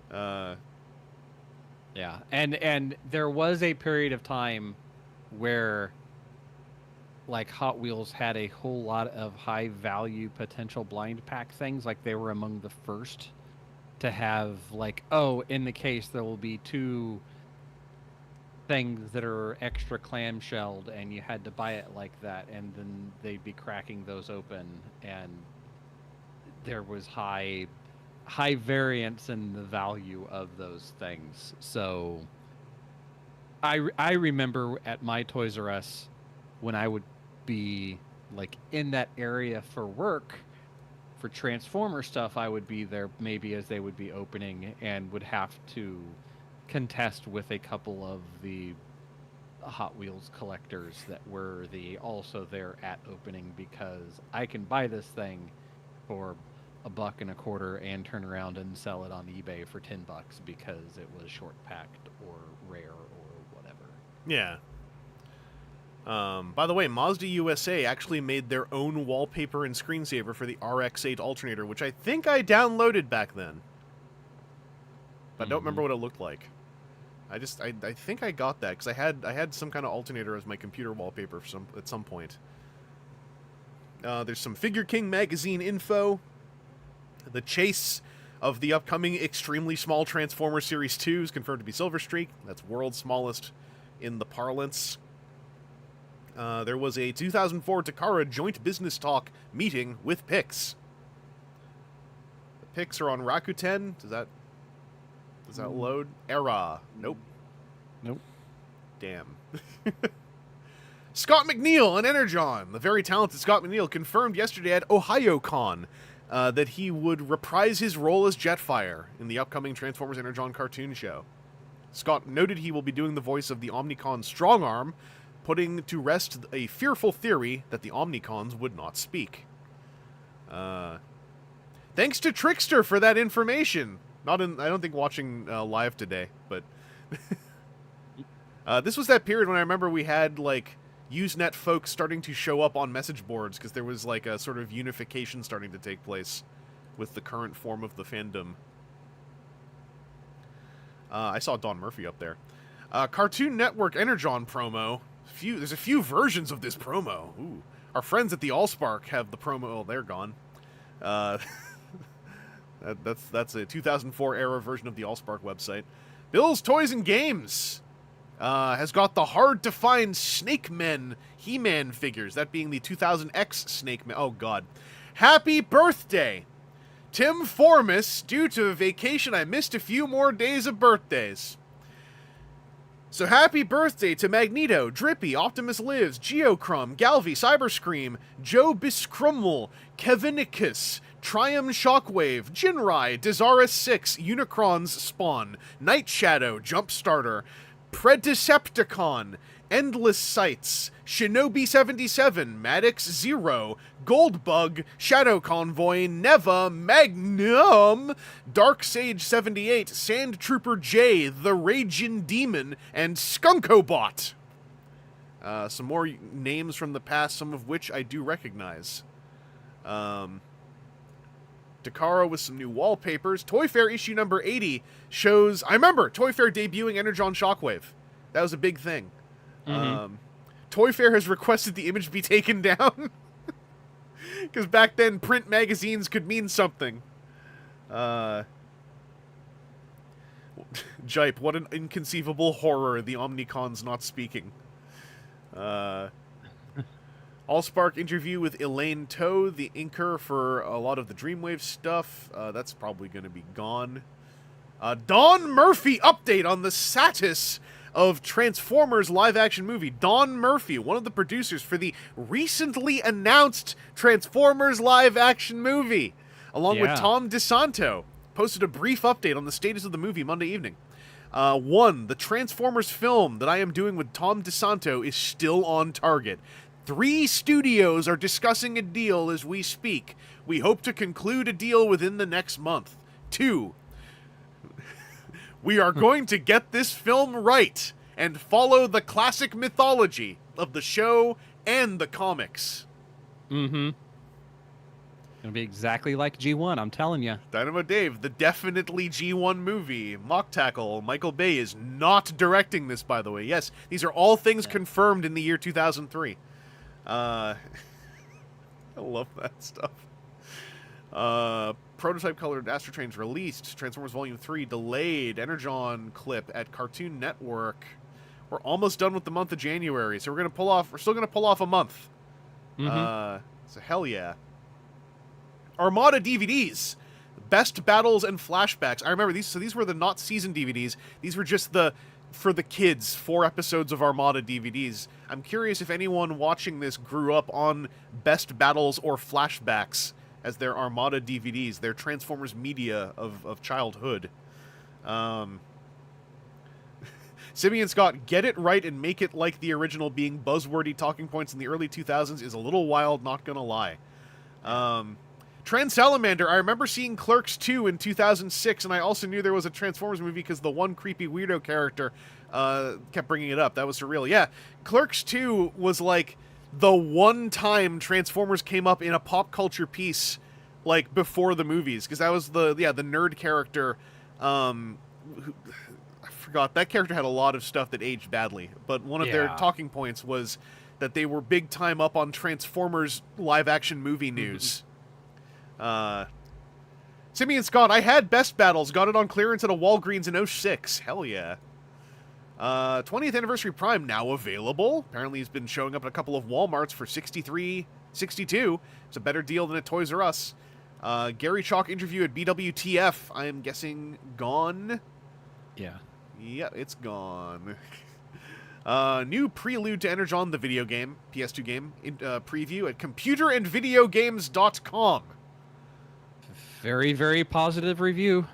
Yeah. And there was a period of time where, like, Hot Wheels had a whole lot of high value potential blind pack things. Like, they were among the first to have, like, oh, in the case there will be 2 things that are extra clamshelled, and you had to buy it like that, and then they'd be cracking those open, and there was high high variance in the value of those things. So I remember at my Toys R Us when I would be like in that area for work for Transformer stuff, I would be there maybe as they would be opening and would have to contest with a couple of the Hot Wheels collectors that were also there at opening, because I can buy this thing for $1.25 and turn around and sell it on eBay for $10 because it was short packed or rare or whatever. Yeah. By the way, Mazda USA actually made their own wallpaper and screensaver for the RX-8 alternator, which I think I downloaded back then. But I don't remember what it looked like. I think I got that because I had some kind of alternator as my computer wallpaper at some point. There's some Figure King magazine info. The chase of the upcoming extremely small Transformer Series 2 is confirmed to be Silver Streak. That's world's smallest in the parlance. There was a 2004 Takara joint business talk meeting with Pix. The Pix are on Rakuten. Does that load? Era. Nope. Damn. Scott McNeil and Energon. The very talented Scott McNeil confirmed yesterday at OhioCon that he would reprise his role as Jetfire in the upcoming Transformers Energon cartoon show. Scott noted he will be doing the voice of the Omnicon Strongarm, putting to rest a fearful theory that the Omnicons would not speak. Thanks to Trickster for that information. I don't think watching live today, but this was that period when I remember we had like Usenet folks starting to show up on message boards because there was like a sort of unification starting to take place with the current form of the fandom. I saw Don Murphy up there. Cartoon Network Energon promo. There's a few versions of this promo. Ooh. Our friends at the Allspark have the promo. Oh, they're gone. That's a 2004 era version of the Allspark website. Bill's Toys and Games has got the hard-to-find Snake Men He-Man figures, that being the 2000X Snake Men. Oh, God. Happy birthday! Tim Formas, due to a vacation, I missed a few more days of birthdays. So happy birthday to Magneto, Drippy, Optimus Lives, Geocrum, Galvy, Cyberscream, Joe Biscrummel, Kevinicus, Triumph Shockwave, Jinrai, Desirus 6, Unicron's Spawn, Night Shadow, Jumpstarter, Predecepticon, Endless Sights, Shinobi 77, Maddox 0, Goldbug, Shadow Convoy, Neva, Magnum, Dark Sage 78, Sand Trooper J, The Raging Demon, and Skunkobot. Some more names from the past, some of which I do recognize. Takara with some new wallpapers. Toy Fair issue number 80 shows... I remember Toy Fair debuting Energon Shockwave. That was a big thing. Mm-hmm. Toy Fair has requested the image be taken down. Because back then, print magazines could mean something. Jipe, what an inconceivable horror, the Omnicons not speaking. Allspark interview with Elaine Toh, the inker for a lot of the Dreamwave stuff. That's probably going to be gone. Don Murphy update on the status of Transformers live-action movie. Don Murphy, one of the producers for the recently announced Transformers live-action movie, along with Tom DeSanto, posted a brief update on the status of the movie Monday evening. 1, the Transformers film that I am doing with Tom DeSanto is still on target. 3 studios are discussing a deal as we speak. We hope to conclude a deal within the next month. 2, we are going to get this film right and follow the classic mythology of the show and the comics. Mm-hmm. Gonna be exactly like G1, I'm telling you. Dynamo Dave, the definitely G1 movie. Mock Tackle, Michael Bay is not directing this, by the way. Yes, these are all things confirmed in the year 2003. I love that stuff. Prototype colored Astro Trains released. Transformers Volume 3 delayed. Energon clip at Cartoon Network. We're almost done with the month of January, so we're still gonna pull off a month. Mm-hmm. So hell yeah. Armada DVDs. Best Battles and Flashbacks. I remember these. So these were the not season DVDs. These were just for the kids, 4 episodes of Armada DVDs. I'm curious if anyone watching this grew up on Best Battles or Flashbacks as their Armada DVDs, their Transformers media of childhood. Simeon Scott, get it right and make it like the original. Being buzzwordy talking points in the early 2000s is a little wild, not gonna lie. Trans Salamander, I remember seeing Clerks 2 in 2006, and I also knew there was a Transformers movie because the one creepy weirdo character kept bringing it up. That was surreal. Yeah, Clerks 2 was like the one time Transformers came up in a pop culture piece, like, before the movies, because that was the nerd character. I forgot. That character had a lot of stuff that aged badly, but one of their talking points was that they were big time up on Transformers live-action movie news. Simeon Scott, I had Best Battles, got it on clearance at a Walgreens in 06. Hell yeah. 20th Anniversary Prime now available. Apparently he's been showing up at a couple of Walmarts for $63, $62. It's a better deal than at Toys R Us. Gary Chalk interview at BWTF, I am guessing gone. Yeah. Yeah, it's gone. New prelude to Energon, the video game, PS2 game, preview at computerandvideogames.com. Very, very positive review.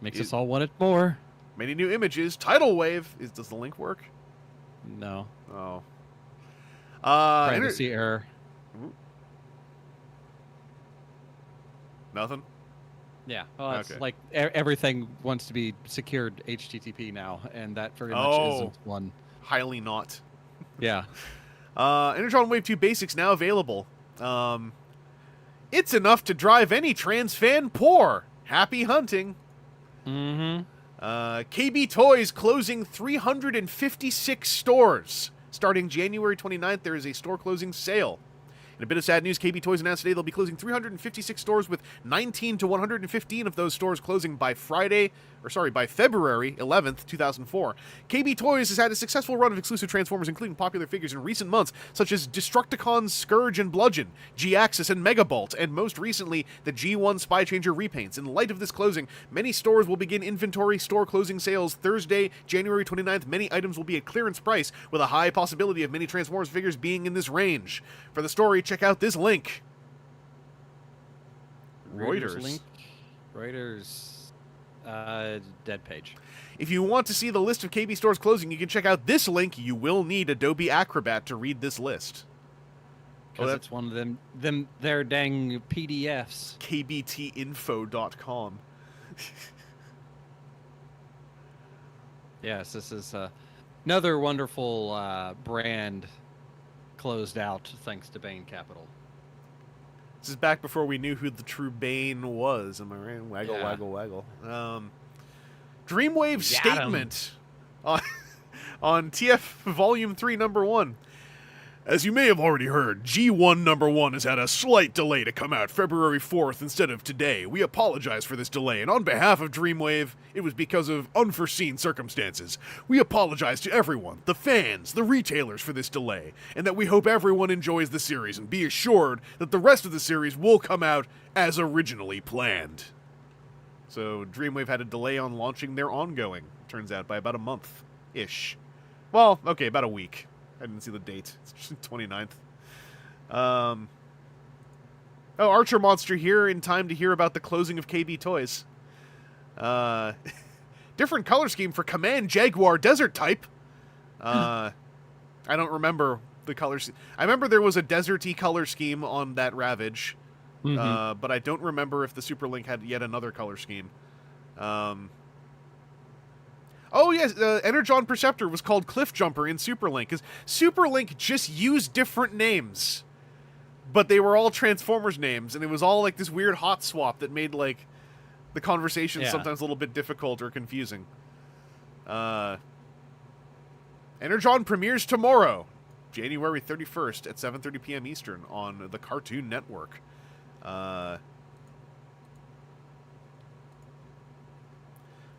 Makes us all want it more. Many new images. Tidal Wave. Does the link work? No. Oh. Privacy error. Nothing? Yeah. Well, it's Okay. like everything wants to be secured HTTP now, and that very much isn't one. Highly not. Yeah. Energon Wave 2 Basics now available. It's enough to drive any trans fan poor. Happy hunting. Mm-hmm. KB Toys closing 356 stores. Starting January 29th, there is a store closing sale. In a bit of sad news, KB Toys announced today they'll be closing 356 stores, with 19 to 115 of those stores closing by February 11th, 2004. KB Toys has had a successful run of exclusive Transformers, including popular figures in recent months, such as Destructicons, Scourge and Bludgeon, G-Axis and Megabolt, and most recently, the G1 Spy Changer repaints. In light of this closing, many stores will begin inventory store closing sales Thursday, January 29th. Many items will be at clearance price, with a high possibility of many Transformers figures being in this range. For the story, check out this link. Reuters. Link. Reuters. Dead page. If you want to see the list of KB stores closing, you can check out this link. You will need Adobe Acrobat to read this list. Because it's one of their dang PDFs. kbtinfo.com. Yes, this is another wonderful brand closed out thanks to Bane Capital. This is back before we knew who the true Bane was. Am I right? Waggle, Yeah. waggle, waggle. Dreamwave Got 'em. statement on TF Volume 3, Number 1. As you may have already heard, G1 Number 1 has had a slight delay to come out February 4th instead of today. We apologize for this delay, and on behalf of Dreamwave, it was because of unforeseen circumstances. We apologize to everyone, the fans, the retailers, for this delay, and that we hope everyone enjoys the series, and be assured that the rest of the series will come out as originally planned. So Dreamwave had a delay on launching their ongoing, turns out, by about a month-ish. Well, okay, about a week. I didn't see the date. It's just 29th. Archer Monster here in time to hear about the closing of KB Toys. Different color scheme for Command Jaguar Desert Type. I don't remember the colors. I remember there was a deserty color scheme on that Ravage. Mm-hmm. But I don't remember if the Super Link had yet another color scheme. Oh, yes, Energon Perceptor was called Cliff Jumper in Super Link, because Super Link just used different names, but they were all Transformers names, and it was all like this weird hot swap that made, like, the conversation sometimes a little bit difficult or confusing. Energon premieres tomorrow, January 31st at 7:30 p.m. Eastern on the Cartoon Network.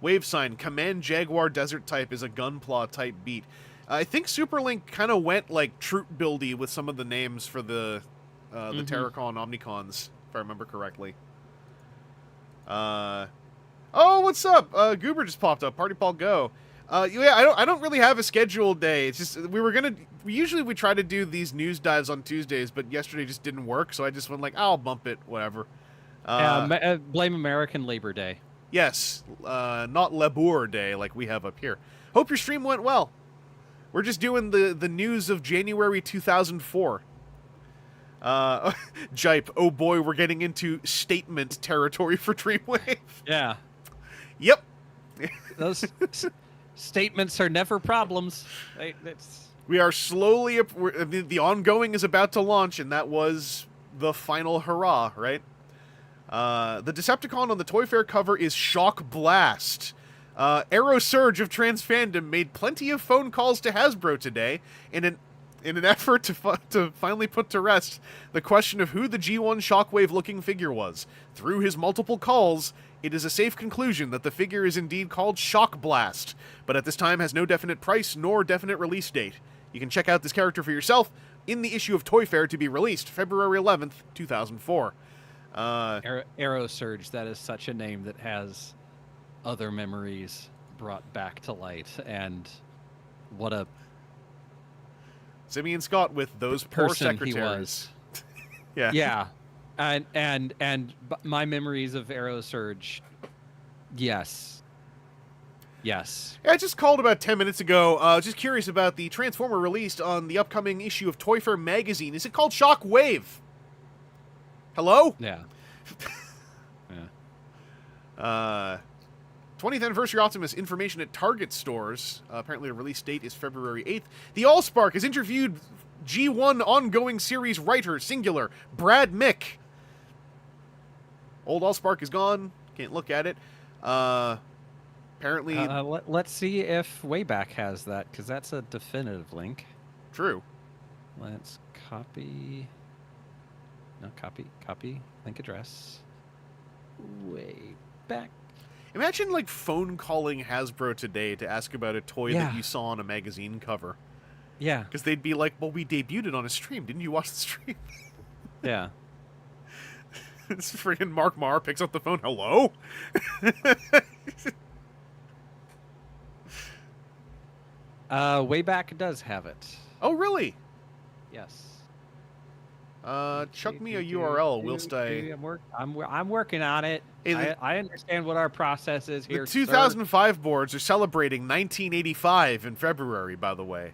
Wave sign, Command Jaguar Desert Type is a Gunpla type beat. I think Super Link kind of went like troop buildy with some of the names for the Terracon Omnicons, if I remember correctly. Oh, what's up? Goober just popped up. Party Paul Go. Yeah, I don't really have a scheduled day. It's just usually we try to do these news dives on Tuesdays, but yesterday just didn't work, so I just went like, I'll bump it, whatever. Blame American Labor Day. Yes, not Labour Day like we have up here. Hope your stream went well. We're just doing the news of January 2004. Jipe, oh boy, we're getting into statement territory for Dreamwave. Yeah. Yep. Those statements are never problems. We are slowly... the ongoing is about to launch, and that was the final hurrah, right? The Decepticon on the Toy Fair cover is Shock Blast. Aero Surge of Trans Fandom made plenty of phone calls to Hasbro today in an effort to finally put to rest the question of who the G1 Shockwave-looking figure was. Through his multiple calls, it is a safe conclusion that the figure is indeed called Shock Blast, but at this time has no definite price nor definite release date. You can check out this character for yourself in the issue of Toy Fair to be released February 11th, 2004. Aero Surge, that is such a name that has other memories brought back to light, and what a Simeon Scott with those poor person secretaries. He was. Yeah. Yeah. And my memories of Aero Surge, yes. Yes. Yeah, I just called about 10 minutes ago. Just curious about the Transformer released on the upcoming issue of Toy Fair magazine. Is it called Shockwave? Hello? Yeah. 20th Anniversary Optimus information at Target stores. Apparently the release date is February 8th. The Allspark has interviewed G1 ongoing series writer, singular, Brad Mick. Old Allspark is gone. Can't look at it. Apparently... let's see if Wayback has that, because that's a definitive link. True. Let's copy... No, copy, link address. Wayback. Imagine, like, phone calling Hasbro today to ask about a toy that Yeah. you saw on a magazine cover. Yeah. Because they'd be like, well, we debuted it on a stream. Didn't you watch the stream? Yeah. It's freaking Mark Marr picks up the phone. Hello? Wayback does have it. Oh, really? Yes. Chuck me a URL whilst I... I'm working on it. Hey, I understand what our process is here. The 2005 boards are celebrating 1985 in February, by the way.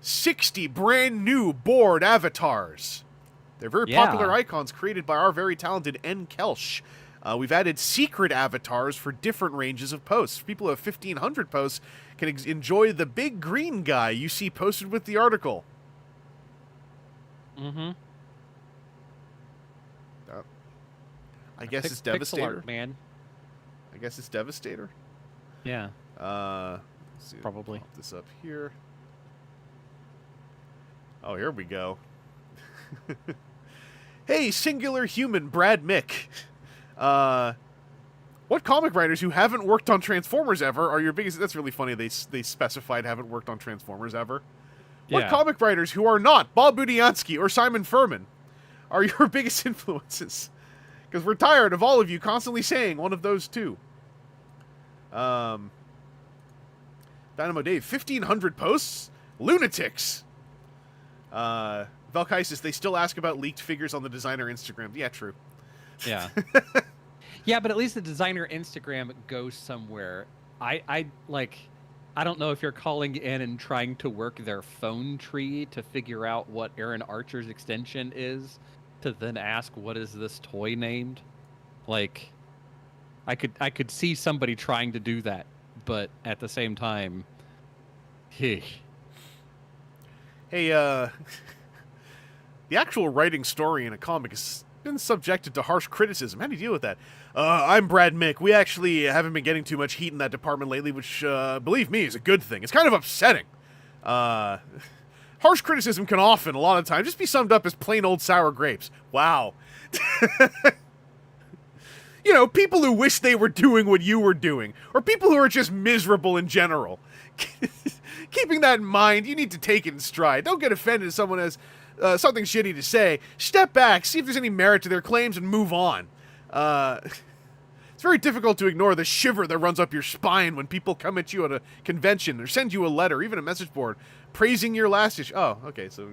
60 brand new board avatars. They're very popular icons created by our very talented N. Kelsch. We've added secret avatars for different ranges of posts. People who have 1,500 posts can enjoy the big green guy you see posted with the article. Mm-hmm. I guess it's Devastator. Art, man. I guess it's Devastator. Yeah. Let's see, Probably. Pop this up here. Oh, here we go. Hey, singular human Brad Mick. What comic writers who haven't worked on Transformers ever are your biggest... That's really funny. They specified haven't worked on Transformers ever. What comic writers who are not Bob Budiansky or Simon Furman are your biggest influences? Because we're tired of all of you constantly saying one of those two. Dynamo Dave, 1,500 posts? Lunatics! Valkysis, they still ask about leaked figures on the designer Instagram. Yeah, true. Yeah. Yeah, but at least the designer Instagram goes somewhere. I don't know if you're calling in and trying to work their phone tree to figure out what Aaron Archer's extension is, to then ask what is this toy named. Like, I could see somebody trying to do that, but at the same time, hey, the actual writing story in a comic has been subjected to harsh criticism. How do you deal with that? I'm Brad Mick. We actually haven't been getting too much heat in that department lately, which, believe me, is a good thing. It's kind of upsetting. Harsh criticism can often, a lot of times, just be summed up as plain old sour grapes. Wow. You know, people who wish they were doing what you were doing, or people who are just miserable in general. Keeping that in mind, you need to take it in stride. Don't get offended if someone has something shitty to say. Step back, see if there's any merit to their claims, and move on. It's very difficult to ignore the shiver that runs up your spine when people come at you at a convention or send you a letter, even a message board, praising your last issue. Oh, okay, so...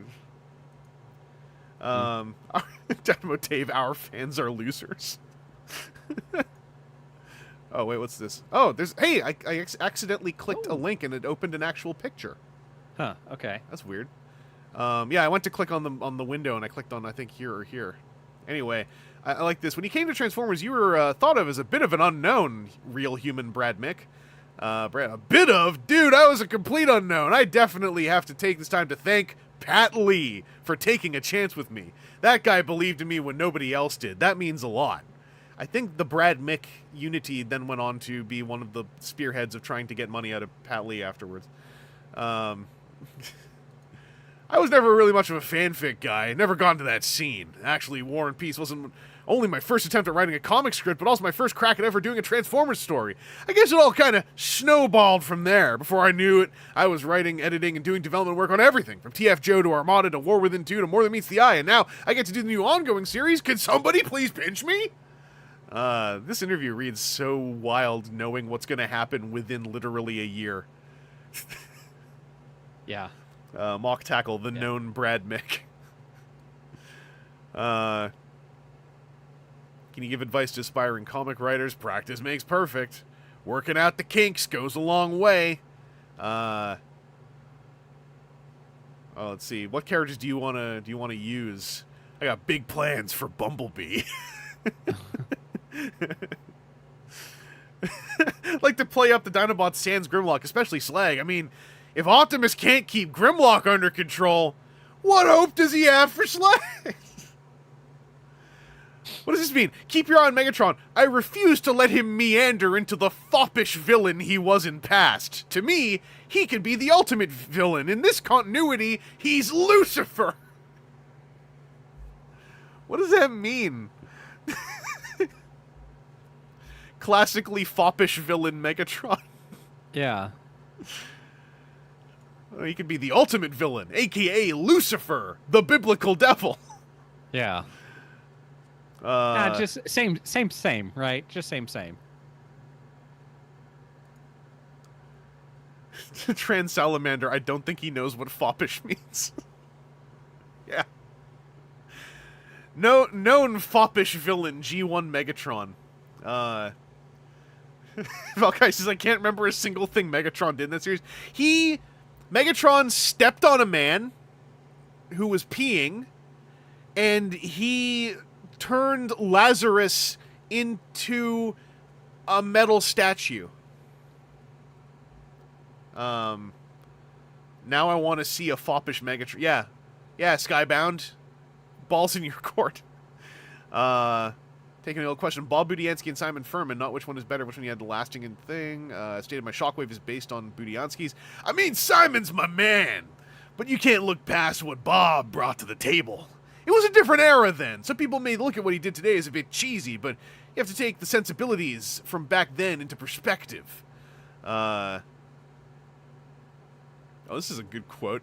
Dynamo Dave, our fans are losers. Oh, wait, what's this? Oh, there's... Hey, I accidentally clicked a link and it opened an actual picture. Huh, okay. That's weird. Yeah, I went to click on the window and I clicked on, I think, here or here. Anyway, I like this. When you came to Transformers, you were thought of as a bit of an unknown, real human Brad Mick. Brad, a bit of? Dude, I was a complete unknown. I definitely have to take this time to thank Pat Lee for taking a chance with me. That guy believed in me when nobody else did. That means a lot. I think the Brad Mick unity then went on to be one of the spearheads of trying to get money out of Pat Lee afterwards. I was never really much of a fanfic guy. Never got into that scene. Actually, War and Peace wasn't only my first attempt at writing a comic script, but also my first crack at ever doing a Transformers story. I guess it all kind of snowballed from there. Before I knew it, I was writing, editing, and doing development work on everything, from TF Joe to Armada to War Within 2 to More Than Meets the Eye, and now I get to do the new ongoing series. Could somebody please pinch me? This interview reads so wild, knowing what's going to happen within literally a year. Yeah. Mock Tackle, the known Brad Mick. Can you give advice to aspiring comic writers? Practice makes perfect. Working out the kinks goes a long way. Oh, let's see. What characters do you wanna use? I got big plans for Bumblebee. Like to play up the Dinobots sans Grimlock, especially Slag. I mean, if Optimus can't keep Grimlock under control, what hope does he have for Slag? What does this mean? Keep your eye on Megatron. I refuse to let him meander into the foppish villain he was in past. To me, he could be the ultimate villain. In this continuity, he's Lucifer. What does that mean? Classically foppish villain Megatron. Yeah. He could be the ultimate villain, a.k.a. Lucifer, the biblical devil. Yeah. Just same, right? Just same. Trans Salamander, I don't think he knows what foppish means. Yeah. No, known foppish villain, G1 Megatron. Valkai says, I can't remember a single thing Megatron did in that series. Megatron stepped on a man who was peeing, and he turned Lazarus into a metal statue. Now I want to see a foppish Megatron. Yeah, Skybound. Balls in your court. Taking an old question. Bob Budiansky and Simon Furman. Not which one is better, which one you had the lasting and thing. Stated my Shockwave is based on Budiansky's. I mean, Simon's my man. But you can't look past what Bob brought to the table. It was a different era then. Some people may look at what he did today as a bit cheesy, but you have to take the sensibilities from back then into perspective. Oh, this is a good quote.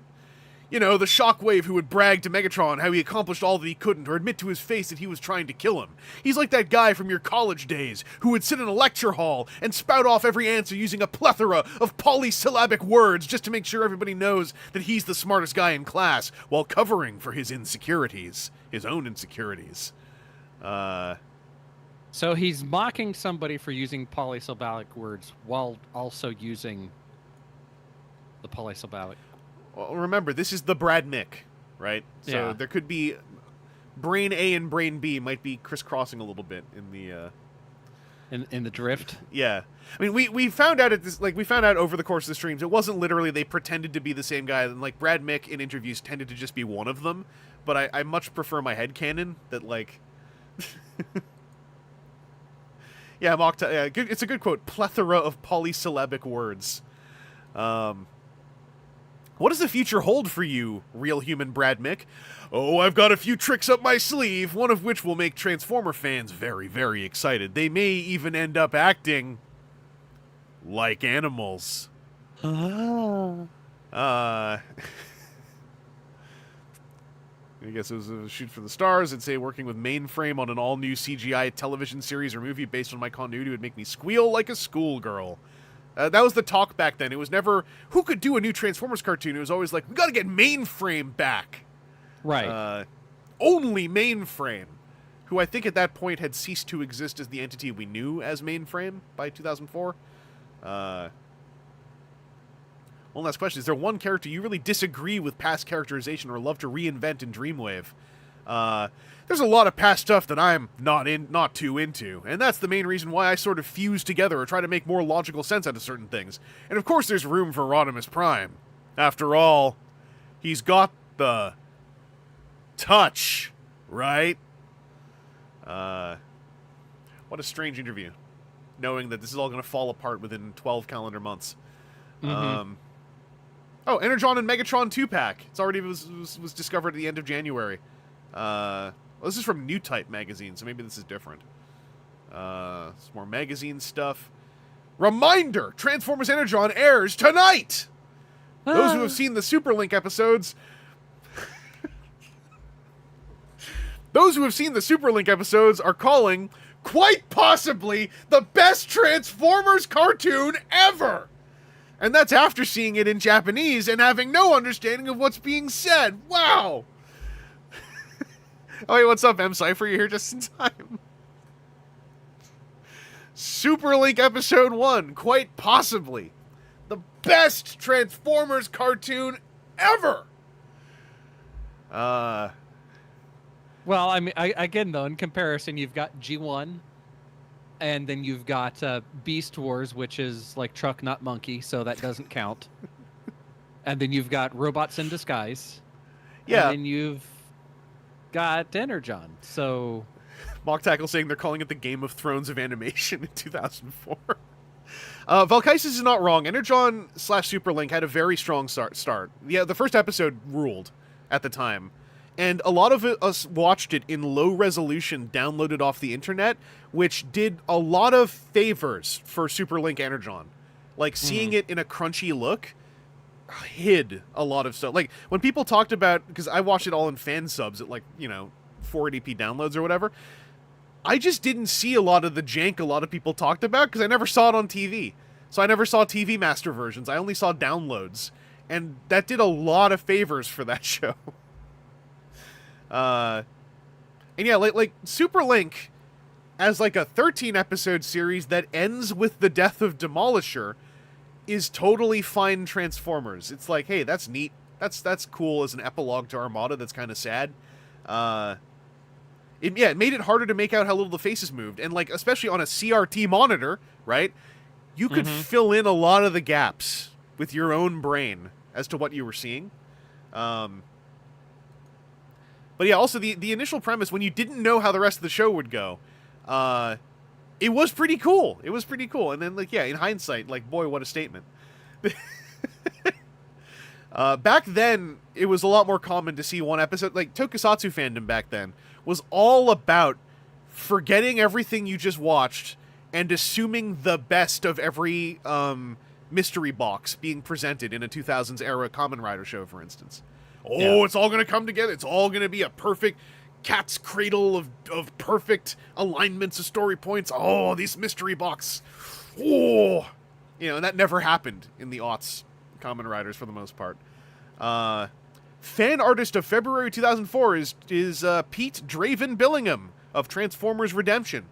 You know, the Shockwave who would brag to Megatron how he accomplished all that he couldn't, or admit to his face that he was trying to kill him. He's like that guy from your college days who would sit in a lecture hall and spout off every answer using a plethora of polysyllabic words just to make sure everybody knows that he's the smartest guy in class, while covering for his insecurities, his own insecurities. So he's mocking somebody for using polysyllabic words while also using the polysyllabic. Well, remember, this is the Brad Mick, right? So Yeah. there could be... Brain A and Brain B might be crisscrossing a little bit in the... In the drift. Yeah. I mean, we found out we found out over the course of the streams, it wasn't literally they pretended to be the same guy, and like Brad Mick in interviews tended to just be one of them, but I much prefer my headcanon that like... Yeah, it's a good quote. Plethora of polysyllabic words. What does the future hold for you, real human Brad Mick? Oh, I've got a few tricks up my sleeve, one of which will make Transformer fans very, very excited. They may even end up acting like animals. We I guess it was a shoot for the stars. It'd say working with Mainframe on an all-new CGI television series or movie based on my continuity would make me squeal like a schoolgirl. That was the talk back then. It was never, who could do a new Transformers cartoon? It was always like, we gotta get Mainframe back. Right. Only Mainframe, who I think at that point had ceased to exist as the entity we knew as Mainframe by 2004. One last question. Is there one character you really disagree with past characterization or love to reinvent in Dreamwave? There's a lot of past stuff that I'm not too into, and that's the main reason why I sort of fuse together or try to make more logical sense out of certain things. And of course there's room for Rodimus Prime. After all, he's got the touch, right? What a strange interview, knowing that this is all going to fall apart within 12 calendar months. Oh, Energon and Megatron 2-pack. It's already was discovered at the end of January. Well, this is from New Type magazine, so maybe this is different. Some more magazine stuff. Reminder! Transformers Energon airs tonight! Those who have seen the Superlink episodes... Those who have seen the Superlink episodes are calling, quite possibly, the best Transformers cartoon ever! And that's after seeing it in Japanese and having no understanding of what's being said. Wow! Oh, hey, what's up, M. Cypher? You're here just in time. Superlink Episode 1, quite possibly the best Transformers cartoon ever! Well, I mean, again, though, in comparison, you've got G1, and then you've got Beast Wars, which is like truck, not monkey, so that doesn't count. And then you've got Robots in Disguise. Yeah. And then you've got Energon, so... Mock Tackle saying they're calling it the Game of Thrones of animation in 2004. Valkysis is not wrong. Energon / Superlink had a very strong start. Yeah, the first episode ruled at the time. And a lot of us watched it in low resolution, downloaded off the internet, which did a lot of favors for Superlink Energon. Like, seeing it in a crunchy look hid a lot of stuff. Like, when people talked about, because I watched it all in fan subs at, like, 480p downloads or whatever, I just didn't see a lot of the jank a lot of people talked about, because I never saw it on TV. So I never saw TV Master versions. I only saw downloads. And that did a lot of favors for that show. And yeah, like Superlink as like a 13-episode series that ends with the death of Demolisher is totally fine Transformers. It's like, hey, that's neat. That's cool as an epilogue to Armada. That's kind of sad. It made it harder to make out how little the faces moved, and like especially on a CRT monitor, right? You could fill in a lot of the gaps with your own brain as to what you were seeing. But yeah, also the initial premise, when you didn't know how the rest of the show would go, it was pretty cool. It was pretty cool. And then, like, yeah, in hindsight, like, boy, what a statement. Back then, it was a lot more common to see one episode. Like, Tokusatsu fandom back then was all about forgetting everything you just watched and assuming the best of every mystery box being presented in a 2000s era Kamen Rider show, for instance. Oh, it's all going to come together. It's all going to be a perfect cat's cradle of perfect alignments of story points. Oh, these mystery box. Oh, and that never happened in the aughts Kamen Riders for the most part. Fan artist of February 2004 is Pete Draven Billingham of Transformers Redemption.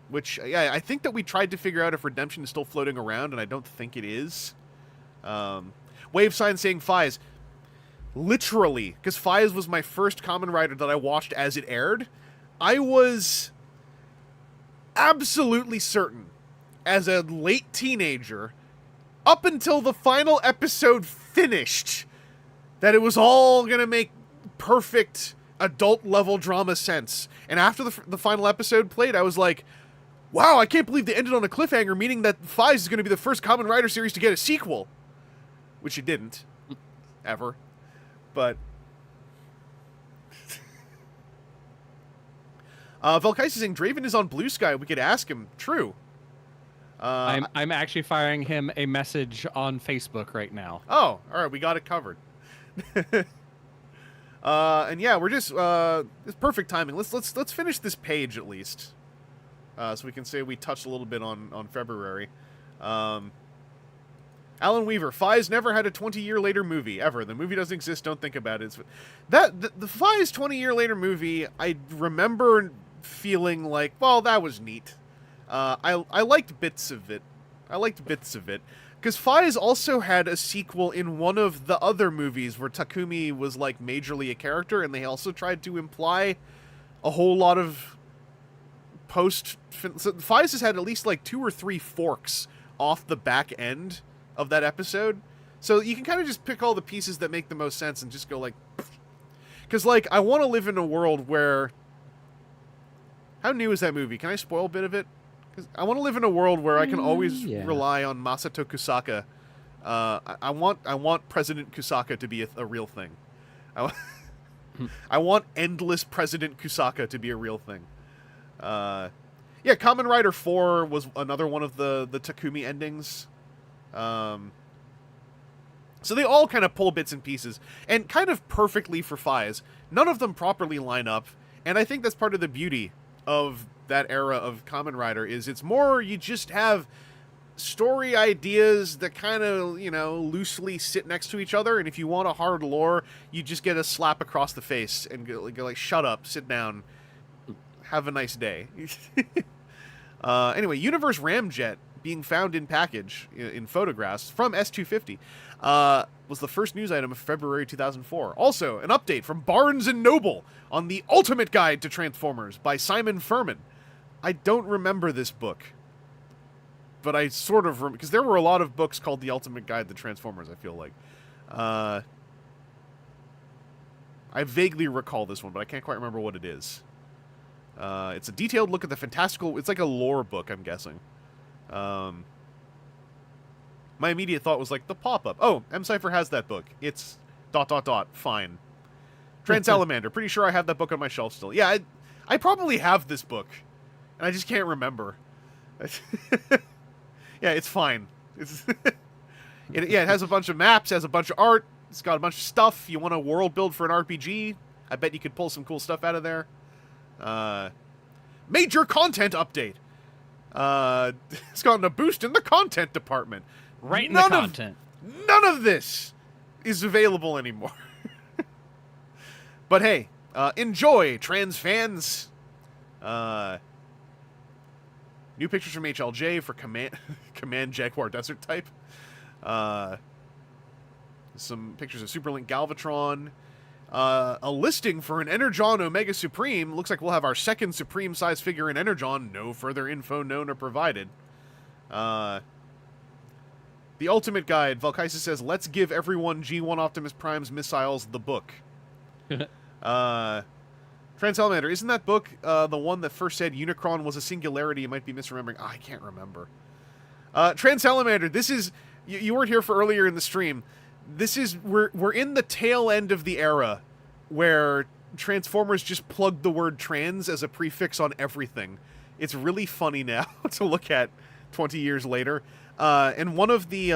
Which, yeah, I think that we tried to figure out if Redemption is still floating around, and I don't think it is. Wave Sign saying Fies. Literally, because Fies was my first Kamen Rider that I watched as it aired, I was absolutely certain, as a late teenager, up until the final episode finished, that it was all going to make perfect adult-level drama sense. And after the final episode played, I was like, wow, I can't believe they ended on a cliffhanger, meaning that Fies is going to be the first Kamen Rider series to get a sequel. Which it didn't. Ever. But Valkysis is saying Draven is on Blue Sky. We could ask him. True. I'm actually firing him a message on Facebook right now. Oh, all right. We got it covered. And yeah, we're just it's perfect timing. Let's finish this page at least, so we can say we touched a little bit on February. Alan Weaver, Fies never had a 20-year later movie ever. The movie doesn't exist. Don't think about it. The Fies 20-year later movie, I remember feeling like, well, that was neat. I liked bits of it. Because Fies also had a sequel in one of the other movies where Takumi was, like, majorly a character, and they also tried to imply a whole lot of So Fies has had at least, like, 2 or 3 forks off the back end of that episode. So you can kind of just pick all the pieces that make the most sense and just go, like... Because, like, I want to live in a world where... How new is that movie? Can I spoil a bit of it? Because I want to live in a world where I can always rely on Masato Kusaka. I want President Kusaka to be a real thing. I want endless President Kusaka to be a real thing. Yeah, Kamen Rider 4 was another one of the Takumi endings. So they all kind of pull bits and pieces, and kind of perfectly for Fies. None of them properly line up, and I think that's part of the beauty of that era of Kamen Rider, is it's more you just have story ideas that kind of, you know, loosely sit next to each other, and if you want a hard lore, you just get a slap across the face and go like, shut up, sit down, have a nice day. Anyway, Universe Ramjet being found in package in photographs from S250 was the first news item of February 2004. Also, an update from Barnes & Noble on the Ultimate Guide to Transformers by Simon Furman. I don't remember this book, but I sort of because there were a lot of books called The Ultimate Guide to Transformers, I feel like. I vaguely recall this one, but I can't quite remember what it is. It's a detailed look at the fantastical... It's like a lore book, I'm guessing. My immediate thought was like, the pop-up. Oh, M-Cypher has that book. It's ... Fine. Trans-Salamander. Pretty sure I have that book on my shelf still. Yeah, I probably have this book, and I just can't remember. Yeah, it's fine. It has a bunch of maps, it has a bunch of art, it's got a bunch of stuff. You want a world build for an RPG? I bet you could pull some cool stuff out of there. Major content update. It's gotten a boost in the content department. Right in the content. None of this is available anymore. But hey, enjoy, trans fans. New pictures from HLJ for Command Jaguar Desert type. Some pictures of Superlink Galvatron. A listing for an Energon Omega Supreme. Looks like we'll have our second Supreme size figure in Energon. No further info known or provided. The Ultimate Guide. Valkysis says, let's give everyone G1 Optimus Prime's missiles the book. Trans-Salamander, isn't that book the one that first said Unicron was a singularity? You might be misremembering. Oh, I can't remember. Trans-Salamander, this is... You weren't here for earlier in the stream. This is... We're in the tail end of the era where Transformers just plugged the word trans as a prefix on everything. It's really funny now to look at 20 years later. And one of the...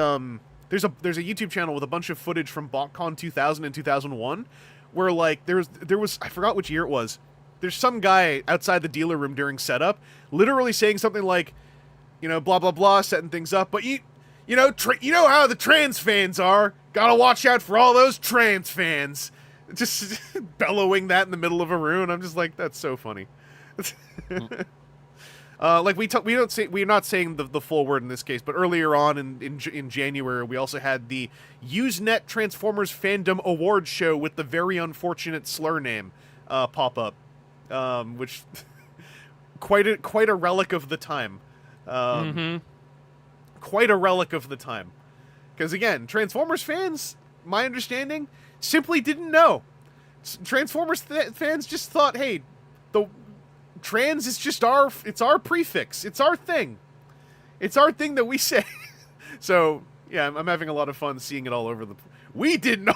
There's a YouTube channel with a bunch of footage from Botcon 2000 and 2001 where, like, there was... I forgot which year it was. There's some guy outside the dealer room during setup literally saying something like, you know, blah, blah, blah, setting things up. But, you know how the trans fans are. Gotta watch out for all those trans fans. Just bellowing that in the middle of a room. I'm just like, that's so funny. Like we're not saying the full word in this case, but earlier on in January, we also had the Usenet Transformers Fandom Awards show with the very unfortunate slur name pop up, which quite a relic of the time. Quite a relic of the time, because again, Transformers fans, my understanding, simply didn't know. Transformers fans just thought, hey, the trans is just our prefix. It's our thing. It's our thing that we say. So, yeah, I'm having a lot of fun seeing it all over the... We did not...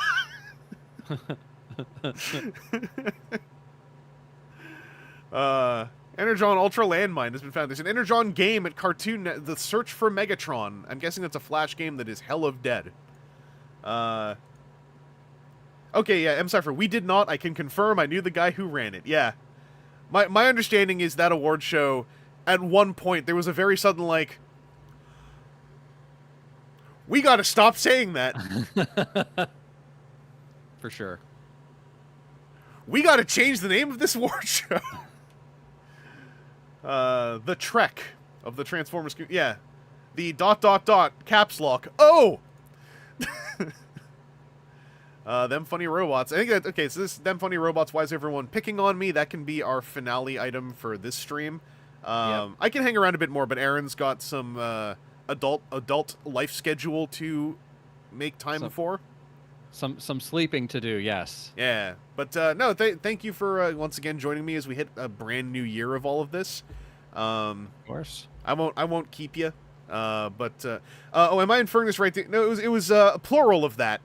Energon Ultra Landmine has been found. There's an Energon game at Cartoon Net, The Search for Megatron. I'm guessing that's a Flash game that is hell of dead. Okay, yeah, M-Cypher, we did not. I can confirm I knew the guy who ran it. Yeah. My understanding is that award show, at one point, there was a very sudden, like, we gotta stop saying that. For sure. We gotta change the name of this award show. The Trek of the Transformers... Yeah. The ... caps lock. Oh! Them Funny Robots. I think that... Okay, so this... Them Funny Robots, why is everyone picking on me? That can be our finale item for this stream. Yep. I can hang around a bit more, but Aaron's got some adult life schedule to make time for. Some sleeping to do, yes. Yeah, but no, thank you for once again joining me as we hit a brand new year of all of this. Of course. I won't keep you. But oh, am I inferring this right? No, it was a plural of that.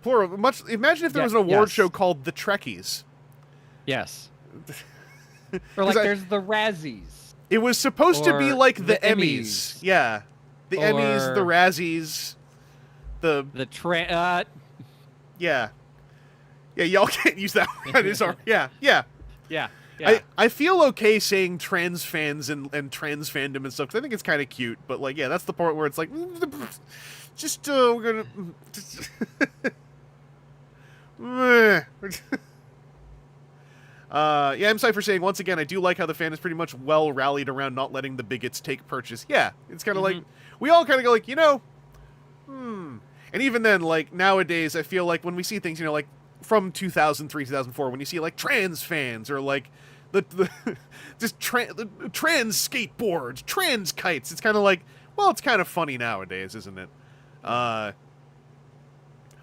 Plural. Much. Imagine if there was an award show called the Trekkies. Yes. Or like there's the Razzies. It was supposed to be like the Emmys. Emmys. Yeah, the Emmys, the Razzies, Yeah. Yeah, y'all can't use that one. It's our, yeah. Yeah. I feel okay saying trans fans and trans fandom and stuff, because I think it's kind of cute, but, like, yeah, that's the part where it's like, just, we're gonna... yeah, I'm sorry for saying, once again, I do like how the fan is pretty much well rallied around not letting the bigots take purchase. Yeah, it's kind of like, we all kind of go like, And even then, like, nowadays, I feel like when we see things, like, from 2003, 2004, when you see, like, trans fans, or, like, just trans skateboards, trans kites, it's kind of like, well, it's kind of funny nowadays, isn't it?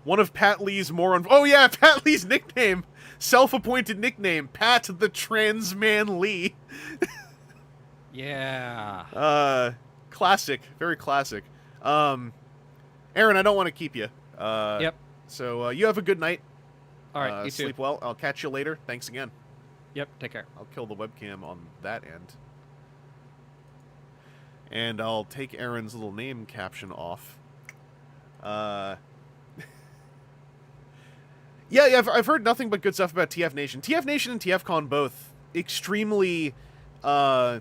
One of Pat Lee's oh, yeah, Pat Lee's nickname, self-appointed nickname, Pat the Trans Man Lee. Yeah. Classic, very classic. Aaron, I don't want to keep you. Yep. So you have a good night. All right, you too. Sleep well. I'll catch you later. Thanks again. Yep, take care. I'll kill the webcam on that end. And I'll take Aaron's little name caption off. Yeah, I've heard nothing but good stuff about TF Nation. TF Nation and TFCon both extremely... I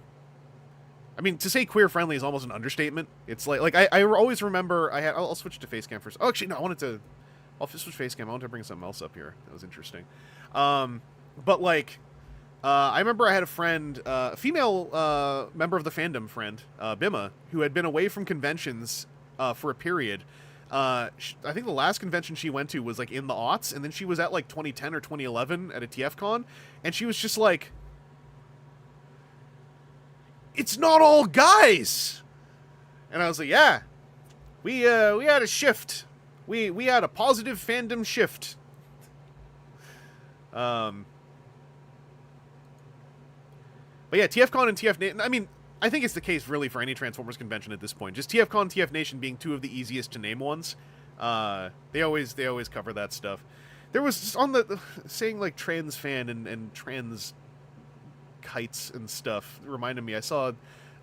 mean, to say queer-friendly is almost an understatement. It's like I always remember I'll switch to Facecam first. Oh, actually, no, I'll switch Facecam. I wanted to bring something else up here. That was interesting. But, like, I remember I had a friend, a female member of the fandom friend, Bima, who had been away from conventions for a period. I think the last convention she went to was, like, in the aughts, and then she was at, like, 2010 or 2011 at a TFCon, and she was just like... It's not all guys. And I was like, yeah, we had a shift. We had a positive fandom shift. But yeah, TFCon and TF Nation. I mean, I think it's the case really for any Transformers convention at this point. Just TFCon and TF Nation being two of the easiest to name ones. They always cover that stuff. There was just on the saying like trans fan and trans kites and stuff reminded me. I saw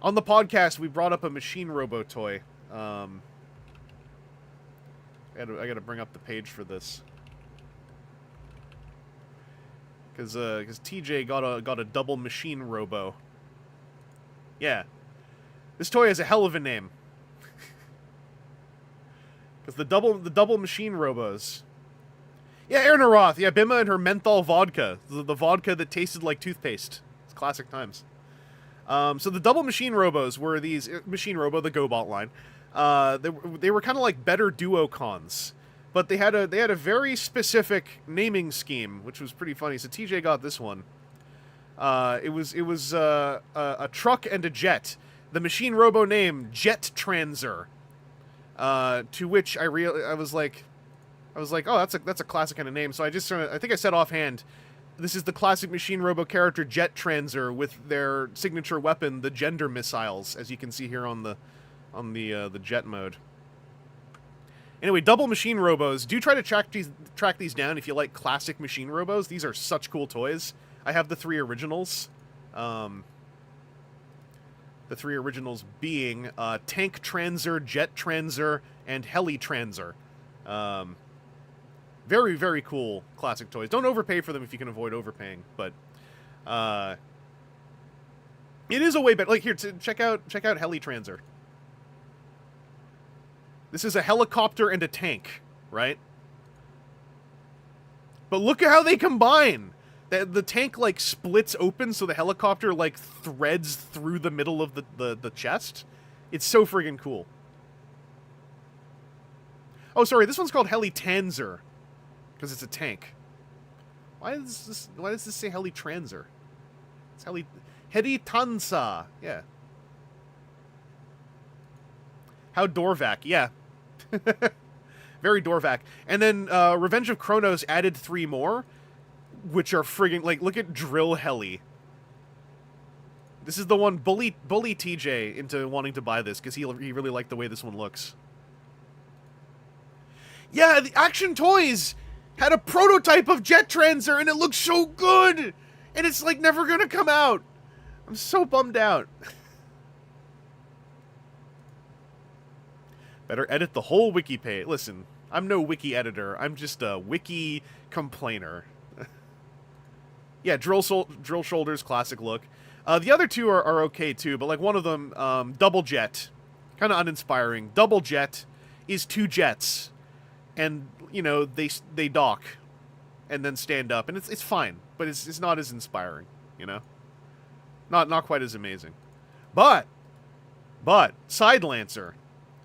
on the podcast we brought up a Machine Robo toy. I gotta bring up the page for this because TJ got a double Machine Robo. Yeah, this toy has a hell of a name because the double Machine Robos. Yeah, Aaron Roth. Yeah, Bima and her menthol vodka, the vodka that tasted like toothpaste. Classic times. So the double Machine Robos were these... Machine Robo, the GoBot line. They were kind of like better Duocons. But they had a very specific naming scheme, which was pretty funny. So TJ got this one. It was a truck and a jet. The Machine Robo name, Jet Transer. To which I was like, oh, that's a classic kind of name. So I think I said offhand... This is the classic Machine Robo character Jet Transer with their signature weapon, the gender missiles, as you can see here on the jet mode. Anyway, double Machine Robos. Do try to track these down if you like classic Machine Robos. These are such cool toys. I have the 3 originals. The 3 originals being Tank Transer, Jet Transer, and Heli Transer. Very, very cool classic toys. Don't overpay for them if you can avoid overpaying, but it is a way better. Like, here, check out Helitranser. This is a helicopter and a tank, right? But look at how they combine. The tank, like, splits open so the helicopter, like, threads through the middle of the chest. It's so friggin' cool. Oh, sorry, this one's called Helitranser. Because it's a tank. Why does this say Helitranser? It's Helitansa. Yeah. How Dorvac. Yeah. Very Dorvac. And then Revenge of Kronos added 3 more, which are friggin', like, look at Drill Heli. This is the one bully TJ into wanting to buy this because he really liked the way this one looks. Yeah, the Action Toys had a prototype of Jettranser and it looks so good, and it's like never gonna come out. I'm so bummed out. Better edit the whole wiki page. Listen, I'm no wiki editor. I'm just a wiki complainer. Yeah, drill shoulders, classic look. The other 2 are okay too, but like one of them, Double Jet, kind of uninspiring. Double Jet is 2 jets, and you know they dock, and then stand up, and it's fine, but it's not as inspiring, you know, not quite as amazing. But Side Lancer,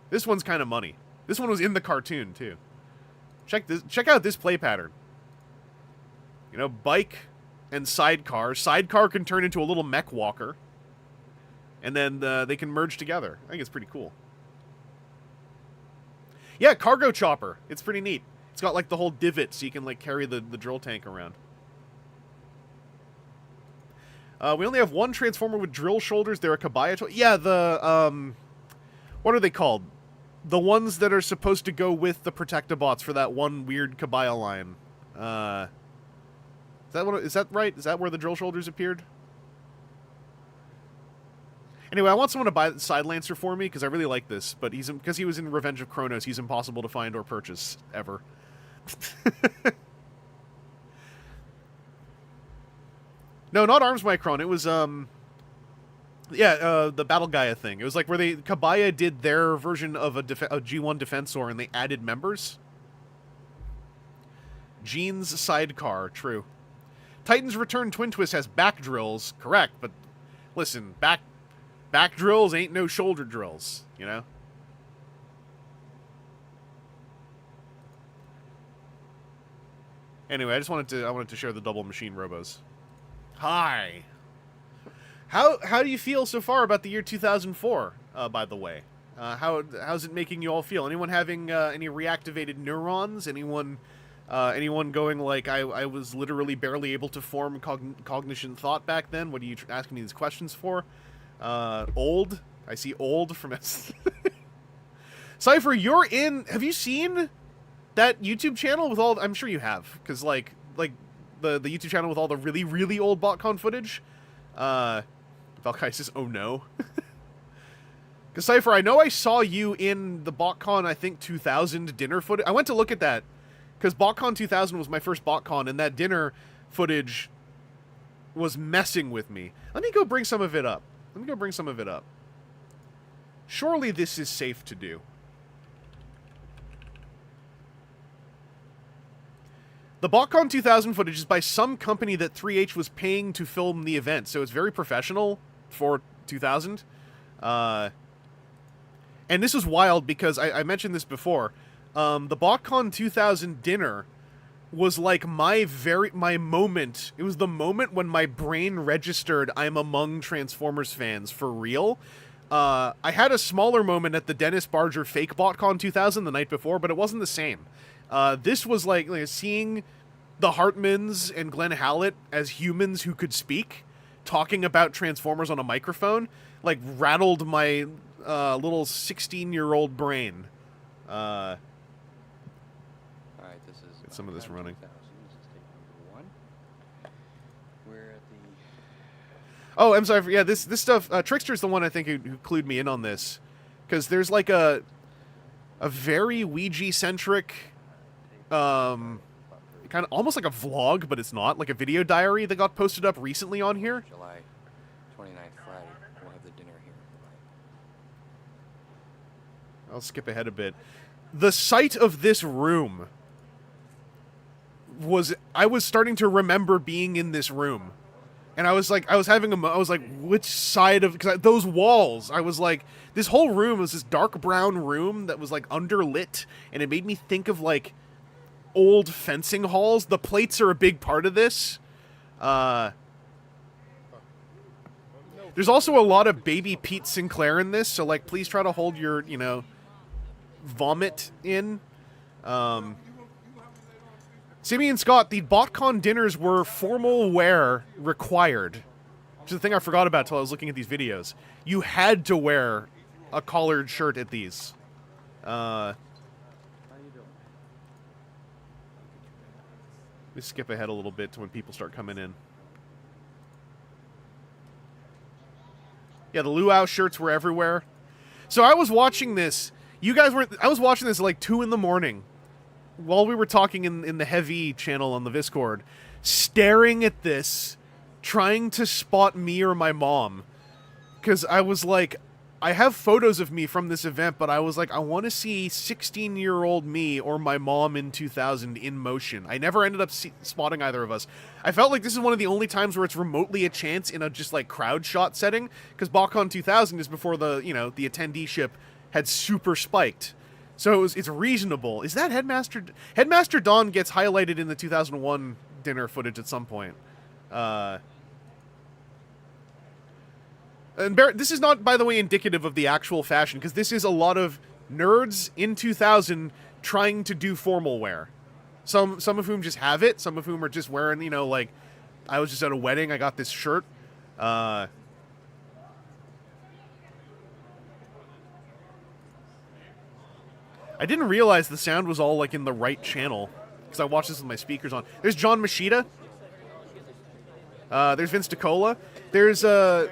this one's kind of money. This one was in the cartoon too. Check out this play pattern. You know, bike and sidecar. Sidecar can turn into a little mech walker. And then they can merge together. I think it's pretty cool. Yeah, cargo chopper. It's pretty neat. It's got like the whole divot so you can like carry the drill tank around. We only have 1 Transformer with drill shoulders. They're a Kabaya toy. Yeah, the what are they called? The ones that are supposed to go with the Protectobots for that one weird Kabaya line. Is that right? Is that where the drill shoulders appeared? Anyway, I want someone to buy the Side Lancer for me because I really like this, but because he was in Revenge of Kronos, he's impossible to find or purchase ever. No, not Arms Micron. It was the Battle Gaia thing. It was like where Kabaya did their version of a G1 Defensor and they added members. Gene's sidecar, true. Titan's Return Twin Twist has back drills, correct, but listen, back drills ain't no shoulder drills, you know? Anyway, I wanted to share the double machine robos. Hi. How do you feel so far about the year 2004, by the way? How's it making you all feel? Anyone having any reactivated neurons? Anyone going like, I was literally barely able to form cognition thought back then? What are you asking me these questions for? Old? I see old from S. Cypher, you're in... Have you seen that YouTube channel with all... I'm sure you have, because, like the YouTube channel with all the really, really old Botcon footage? Valkai says, oh no. Because, Cypher, I know I saw you in the Botcon, I think, 2000 dinner footage. I went to look at that, because Botcon 2000 was my first Botcon, and that dinner footage was messing with me. Let me go bring some of it up. Surely this is safe to do. The Botcon 2000 footage is by some company that 3H was paying to film the event, so it's very professional for 2000. And this is wild because I mentioned this before. The Botcon 2000 dinner was like my moment. It was the moment when my brain registered I'm among Transformers fans for real. I had a smaller moment at the Dennis Barger fake Botcon 2000 the night before, but it wasn't the same. This was like seeing the Hartmans and Glenn Hallett as humans who could speak, talking about Transformers on a microphone, like rattled my little 16-year-old brain. Alright, this is... Get some of this running. This is tape number 1. We're at the... Oh, I'm sorry. Yeah, this stuff... Trickster's the one, I think, who clued me in on this. Because there's, like, a very Ouija-centric kind of almost like a vlog, but it's not, like a video diary that got posted up recently on here. July 29th, Friday. We'll have the dinner here. I'll skip ahead a bit. The sight of this room I was starting to remember being in this room. And I was like, I was like, which side of, because those walls, I was like, this whole room was this dark brown room that was like underlit, and it made me think of like old fencing halls. The plates are a big part of this. There's also a lot of baby Pete Sinclair in this, so like, please try to hold your, you know, vomit in. Simeon Scott, the Botcon dinners were formal wear required. Which is the thing I forgot about until I was looking at these videos. You had to wear a collared shirt at these. Let me skip ahead a little bit to when people start coming in. Yeah, the luau shirts were everywhere. So I was watching this. I was watching this at like 2 in the morning. While we were talking in the Heavy channel on the Discord, staring at this, trying to spot me or my mom. Because I was like, I have photos of me from this event, but I was like, I want to see 16-year-old me or my mom in 2000 in motion. I never ended up spotting either of us. I felt like this is one of the only times where it's remotely a chance in a just like crowd shot setting, because Botcon 2000 is before the, you know, the attendee-ship had super spiked. So it's reasonable. Is that Headmaster? Headmaster Don gets highlighted in the 2001 dinner footage at some point. And this is not, by the way, indicative of the actual fashion, because this is a lot of nerds in 2000 trying to do formal wear. Some of whom just have it. Some of whom are just wearing, you know, like, I was just at a wedding, I got this shirt. I didn't realize the sound was all, like, in the right channel, because I watched this with my speakers on. There's John Machida. There's Vince DiCola. There's a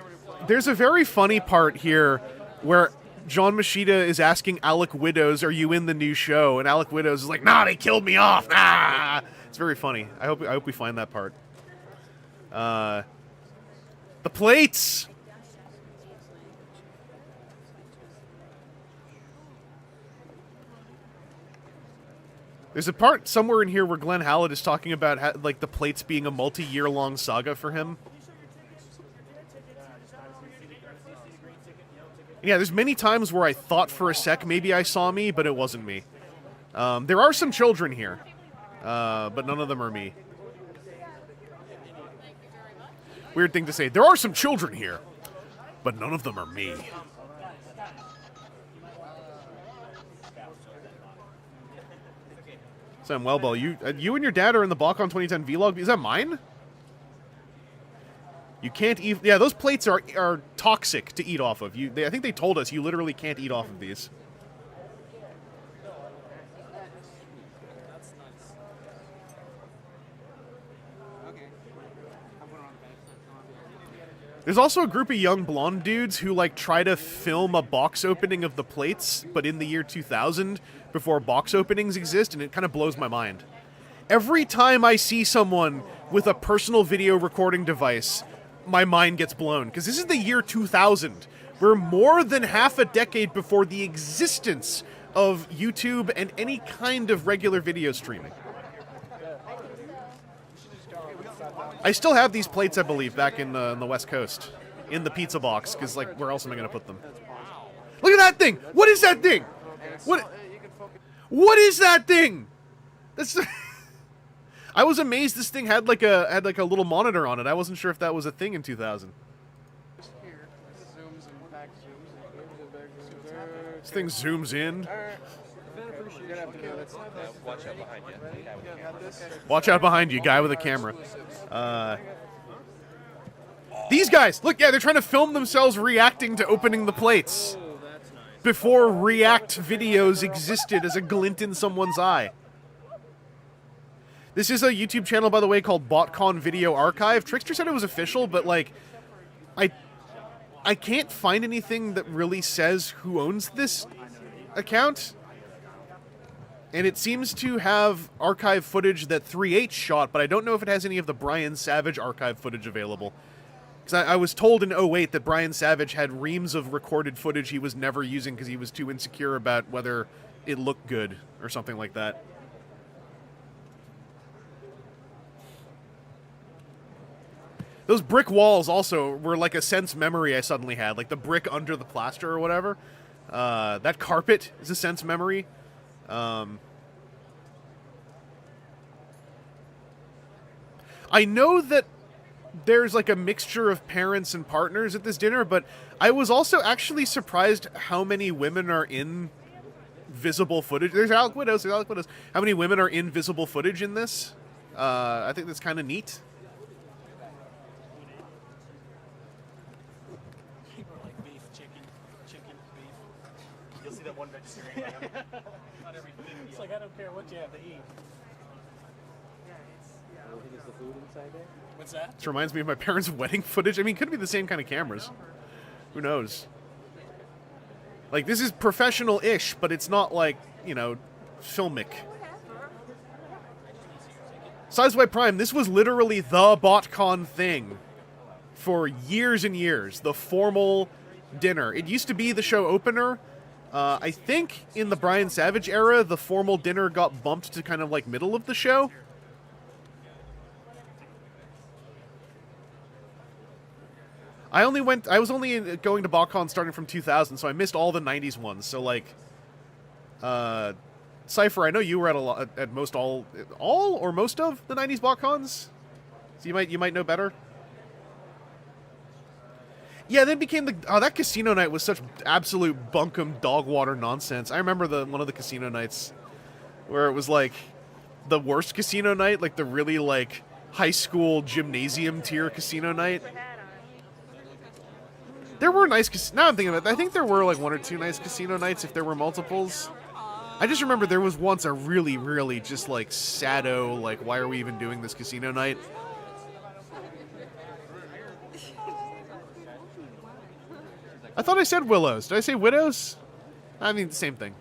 very funny part here where John Machida is asking Alec Widows, are you in the new show? And Alec Widows is like, nah, they killed me off. Nah. It's very funny. I hope we find that part. The plates! There's a part somewhere in here where Glenn Hallett is talking about like the plates being a multi-year-long saga for him. Yeah, there's many times where I thought for a sec maybe I saw me, but it wasn't me. There are some children here, but none of them are me. Weird thing to say. There are some children here, but none of them are me. Sam Wellbell, you and your dad are in the Botcon 2010 vlog. Is that mine? You can't eat. Yeah, those plates are toxic to eat off of. I think they told us you literally can't eat off of these. There's also a group of young blonde dudes who like try to film a box opening of the plates, but in the year 2000, before box openings exist, and it kind of blows my mind. Every time I see someone with a personal video recording device, my mind gets blown, because this is the year 2000. We're more than half a decade before the existence of YouTube and any kind of regular video streaming. I still have these plates, I believe, back in the West Coast, in the pizza box, because, like, where else am I going to put them? Look at that thing! What is that thing? What is that thing? That's... I was amazed this thing had like a little monitor on it. I wasn't sure if that was a thing in 2000. This thing zooms in. Watch out behind you. Watch out behind you, guy with a camera. These guys! Look, yeah, they're trying to film themselves reacting to opening the plates. Before React videos existed as a glint in someone's eye. This is a YouTube channel, by the way, called Botcon Video Archive. Trickster said it was official, but, like, I can't find anything that really says who owns this account. And it seems to have archive footage that 3/8 shot, but I don't know if it has any of the Brian Savage archive footage available. Because I was told in 2008 that Brian Savage had reams of recorded footage he was never using because he was too insecure about whether it looked good or something like that. Those brick walls also were like a sense memory I suddenly had, like the brick under the plaster or whatever. That carpet is a sense memory. I know that there's like a mixture of parents and partners at this dinner, but I was also actually surprised how many women are in visible footage. There's Alec Widows. How many women are in visible footage in this? I think that's kind of neat. People are like beef, chicken, beef. You'll see that one vegetarian. Not everything. It's like, I don't care what you have to eat. Is the food inside there? What's that? This reminds me of my parents' wedding footage. I mean, could be the same kind of cameras. Who knows? Like, this is professional-ish, but it's not like, you know, filmic. Sizeway Prime, this was literally the Botcon thing for years and years. The formal dinner. It used to be the show opener. I think in the Brian Savage era, the formal dinner got bumped to kind of like middle of the show. I was only going to Botcon starting from 2000, so I missed all the 90s ones. So, like, Cypher, I know you were at most all or most of the 90s Botcons? So you might know better. Yeah, then became that casino night was such absolute bunkum dog water nonsense. I remember one of the casino nights where it was, like, the worst casino night, like the really, like, high school gymnasium tier casino night. There were nice now I'm thinking about it, I think there were like one or two nice casino nights if there were multiples. I just remember there was once a really, really just like sado, like, why are we even doing this casino night? I thought I said Willows. Did I say Widows? I mean, the same thing.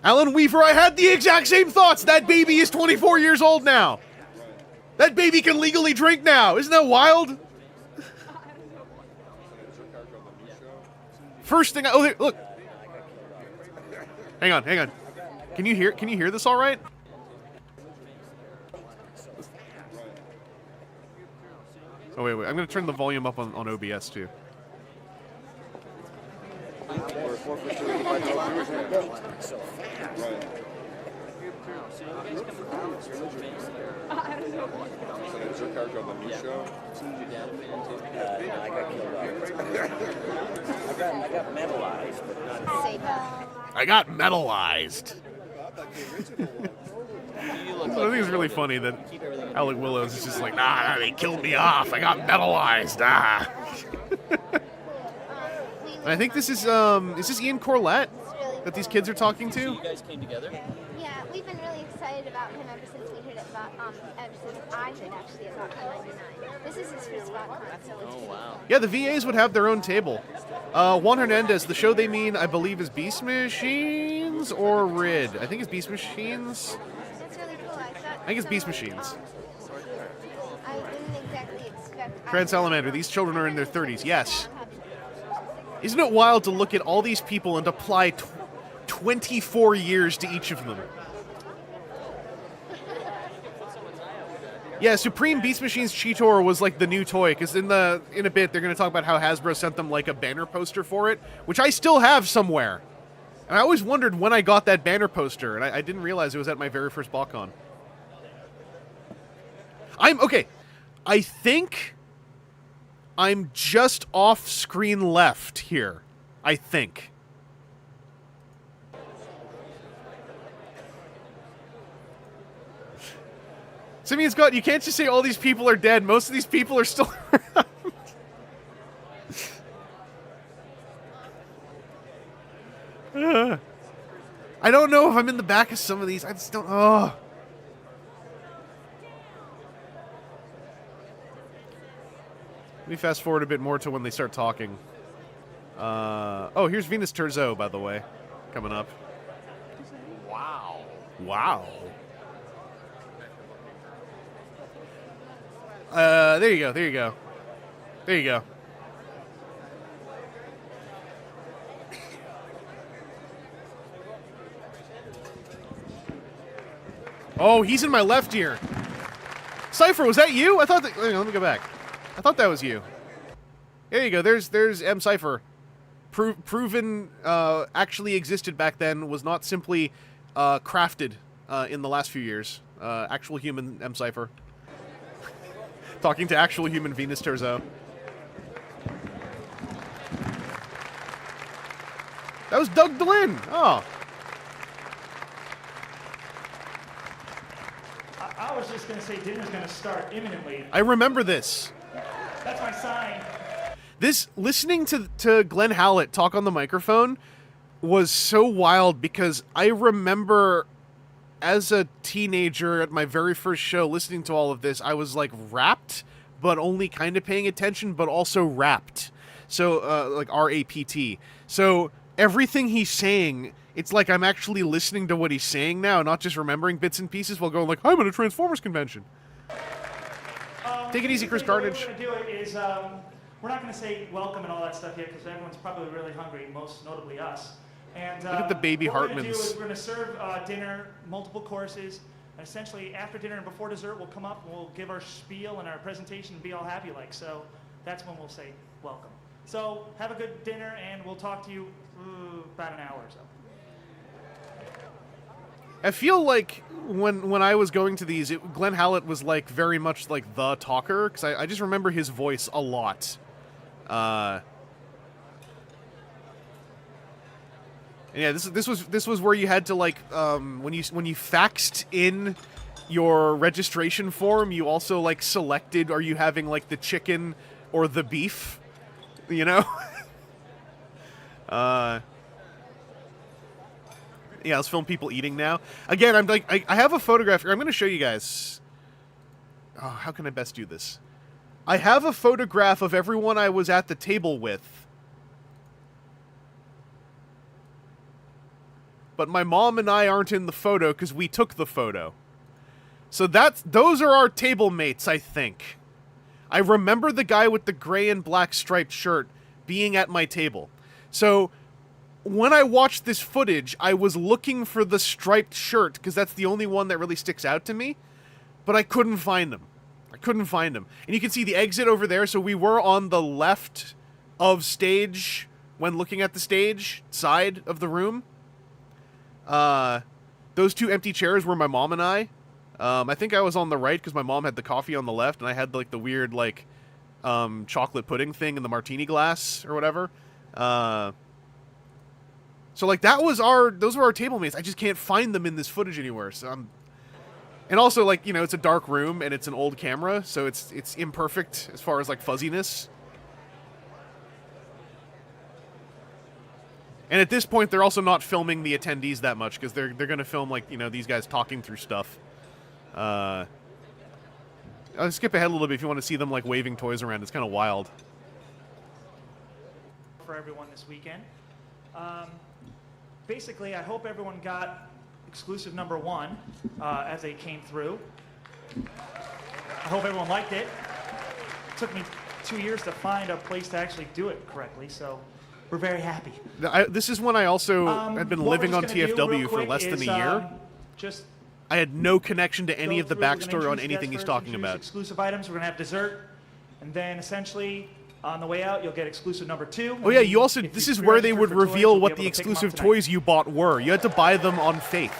Alan Weaver, I had the exact same thoughts. That baby is 24 years old now. That baby can legally drink now. Isn't that wild? First thing oh, look. Hang on. Can you hear this all right? Oh, wait. I'm going to turn the volume up on OBS, too. I got metallized. I think it's really funny that Alec Willows is just like, nah, they killed me off. I got metallized. And I think this is this Ian Corlett that these kids are talking to? You guys came together? Yeah, we've been really excited about him ever since we heard it ever since I heard actually at Botcon 99. This is his first Botcon, so it's really cool. Yeah, the VAs would have their own table. Juan Hernandez, the show they mean, I believe, is Beast Machines or Rid. I think it's Beast Machines. That's really cool. I think it's Beast Machines. I didn't exactly expect... Trans Salamander, these children are in their 30s. Yes. Isn't it wild to look at all these people and apply 24 years to each of them? Yeah, Supreme Beast Machines Cheetor was like the new toy, because in a bit they're going to talk about how Hasbro sent them like a banner poster for it, which I still have somewhere. And I always wondered when I got that banner poster, and I didn't realize it was at my very first Botcon. Okay, I think I'm just off screen left here. I think. Simeon Scott, you can't just say all these people are dead. Most of these people are still around. I don't know if I'm in the back of some of these. I just don't... Oh. Let me fast forward a bit more to when they start talking. Oh, here's Venus Terzo, by the way, coming up. Wow. Wow. There you go. There you go. There you go. Oh, he's in my left ear. Cypher, was that you? I thought that... Hang on, let me go back. I thought that was you. There you go. There's M. Cypher. Proven actually existed back then, was not simply crafted in the last few years. Actual human M. Cypher. Talking to actual human Venus Terzo. That was Doug Delin. Oh. I was just going to say dinner's going to start imminently. I remember this. That's my sign. Listening to Glenn Howlett talk on the microphone was so wild because I remember as a teenager at my very first show listening to all of this, I was like rapt, but only kind of paying attention, but also rapt. So, like R-A-P-T. So everything he's saying, it's like I'm actually listening to what he's saying now, not just remembering bits and pieces while going like, I'm at a Transformers convention. Take it easy, Chris Carnage. The way we're going to do it is, we're not going to say welcome and all that stuff yet because everyone's probably really hungry, most notably us. And look at the baby what Hartmans. we're going to do is we're going to serve dinner, multiple courses, and essentially after dinner and before dessert, we'll come up and we'll give our spiel and our presentation and be all happy like. So that's when we'll say welcome. So have a good dinner, and we'll talk to you about an hour or so. I feel like when I was going to these, Glenn Howlett was like very much like the talker, because I just remember his voice a lot. Yeah, this was where you had to like when you faxed in your registration form, you also like selected, are you having like the chicken or the beef, you know? Yeah, let's film people eating now. Again, I'm like, I have a photograph here. I'm going to show you guys. Oh, how can I best do this? I have a photograph of everyone I was at the table with. But my mom and I aren't in the photo because we took the photo. So those are our table mates, I think. I remember the guy with the gray and black striped shirt being at my table. So when I watched this footage, I was looking for the striped shirt because that's the only one that really sticks out to me. But I couldn't find him. And you can see the exit over there. So we were on the left of stage when looking at the stage side of the room. Those two empty chairs were my mom and I. I think I was on the right because my mom had the coffee on the left, and I had like the weird like chocolate pudding thing in the martini glass or whatever. So like those were our table mates. I just can't find them in this footage anywhere. So and also like, you know, it's a dark room and it's an old camera, so it's imperfect as far as like fuzziness. And at this point, they're also not filming the attendees that much because they're going to film like, you know, these guys talking through stuff. I'll skip ahead a little bit if you want to see them like waving toys around. It's kind of wild. For everyone this weekend. Basically, I hope everyone got exclusive number 1 as they came through. I hope everyone liked it. It took me 2 years to find a place to actually do it correctly, so we're very happy. This is when I also had been living on TFW for less than a year. I had no connection to any of the backstory on anything he's talking about. Exclusive items. We're going to have dessert, and then essentially on the way out, you'll get exclusive number 2. Oh yeah, you also, this is where they would reveal what the exclusive toys you bought were. You had to buy them on faith.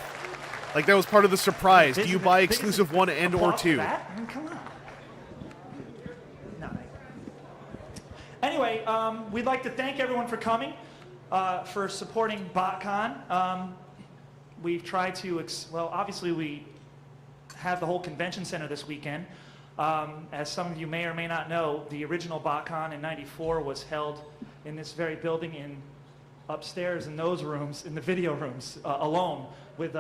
Like that was part of the surprise. Do you buy exclusive 1 and or 2? Come on. No. Anyway, we'd like to thank everyone for coming, for supporting Botcon. We've tried to, obviously we have the whole convention center this weekend. As some of you may or may not know, the original Botcon in '94 was held in this very building upstairs in those rooms, in the video rooms, alone, with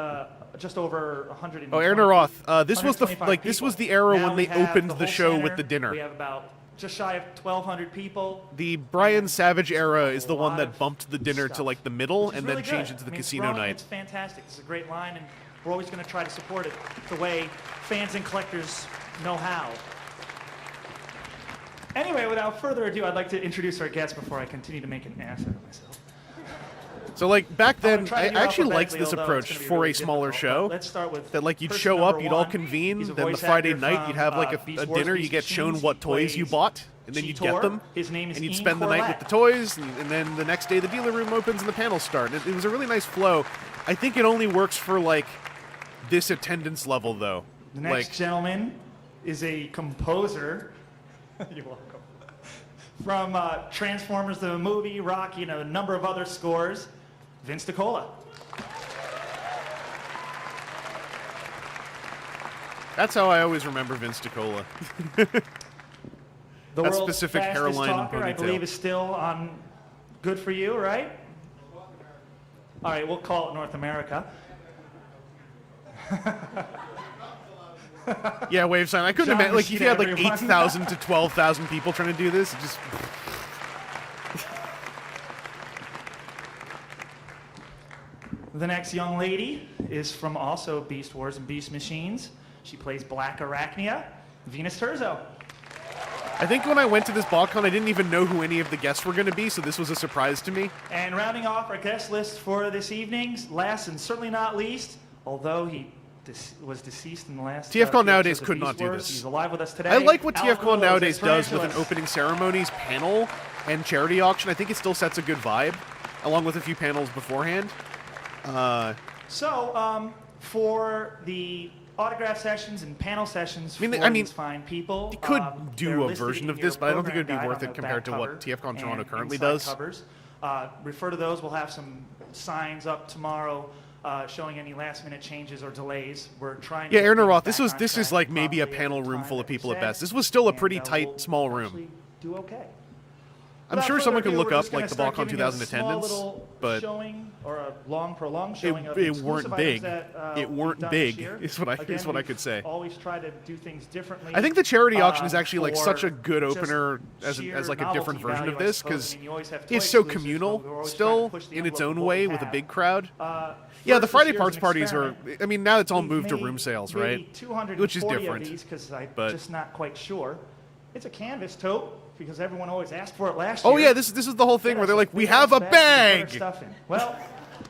just over 100. Oh, Aaron Roth, this was the era when they opened the show with the dinner. We have about just shy of 1,200 people. The Brian Savage era is the A one lot that of bumped the dinner to like the middle which is and really then changed good. it to the I mean, it's casino growing, night. It's fantastic. It's a great line, and we're always going to try to support it the way fans and collectors know how. Anyway, without further ado, I'd like to introduce our guest before I continue to make an ass out of myself. So like back I'm gonna then, try I to do actually liked alphabetically, this although approach it's gonna be for really a smaller difficult. show. But let's start with That like you'd person show up, number you'd all one. convene, He's a then the voice Friday actor night you'd have from, like Beast a Wars dinner, you Beast get shown Machines. what He toys you plays bought, and then you'd get Cheetor. them, His name is and you'd Ian spend the night with the Corlett. toys, and then the next day the dealer room opens and the panels start. It was a really nice flow. I think it only works for like this attendance level though. The next Like, gentleman is a composer. You're welcome. From Transformers the movie, Rocky, and a number of other scores, Vince DiCola. that's how I always remember Vince DiCola. The That world's specific fastest hairline and talker, I ponytail. believe, is still on Good for You, right? All right, we'll call it North America. Yeah, wave sign. I couldn't John imagine, like, if you had like Machida, everyone. 8,000 to 12,000 people trying to do this, it just... The next young lady is from also Beast Wars and Beast Machines. She plays Black Arachnia, Venus Terzo. I think when I went to this Botcon, I didn't even know who any of the guests were going to be, so this was a surprise to me. And rounding off our guest list for this evening, last and certainly not least, although he was deceased in the last TFCon few nowadays episodes of could not Beast do Wars. this. He's alive with us today. I like what Alec TFCon Willows nowadays as does with an Tarantulas. opening ceremonies, panel, and charity auction. I think it still sets a good vibe, along with a few panels beforehand. So, for the autograph sessions and panel sessions I mean, for these fine people, you could they're do a listed version in of your this, but I don't think it would be program worth guide it on the compared to back what cover TFCon Toronto and currently inside does. Covers. Refer to those. We'll have some signs up tomorrow showing any last-minute changes or delays. We're trying. Yeah, to Aaron get Roth, things this back was on track like maybe a promptly at panel the room time full of that we people at said, best. This was still a and, pretty we'll tight, small room. actually do okay. I'm Without sure further someone ado, can look we're up just gonna like the start Botcon giving 2000 a small attendance, little but showing or a long, prolonged showing of it exclusive weren't items big. that, It we've weren't done big, this year. is what I Again, could say. Always try to do things differently. I think the charity auction is actually like for such a good just opener as sheer like a different novelty version of value, I this suppose. because I mean, you always have it's toy so exclusives, but communal we're always trying to still push the in its envelope own of what way we with a have. big crowd. First, Yeah, the this Friday year's parts an parties are. experiment. I mean, now it's all We've moved to made room sales, maybe right? 240 Which is of different. these because I'm but- just not quite sure. It's a canvas tote because everyone always asked for it last year. Oh yeah, this is the whole thing Get where us they're like, we big have ass a bag to put bag. our stuff in. Well,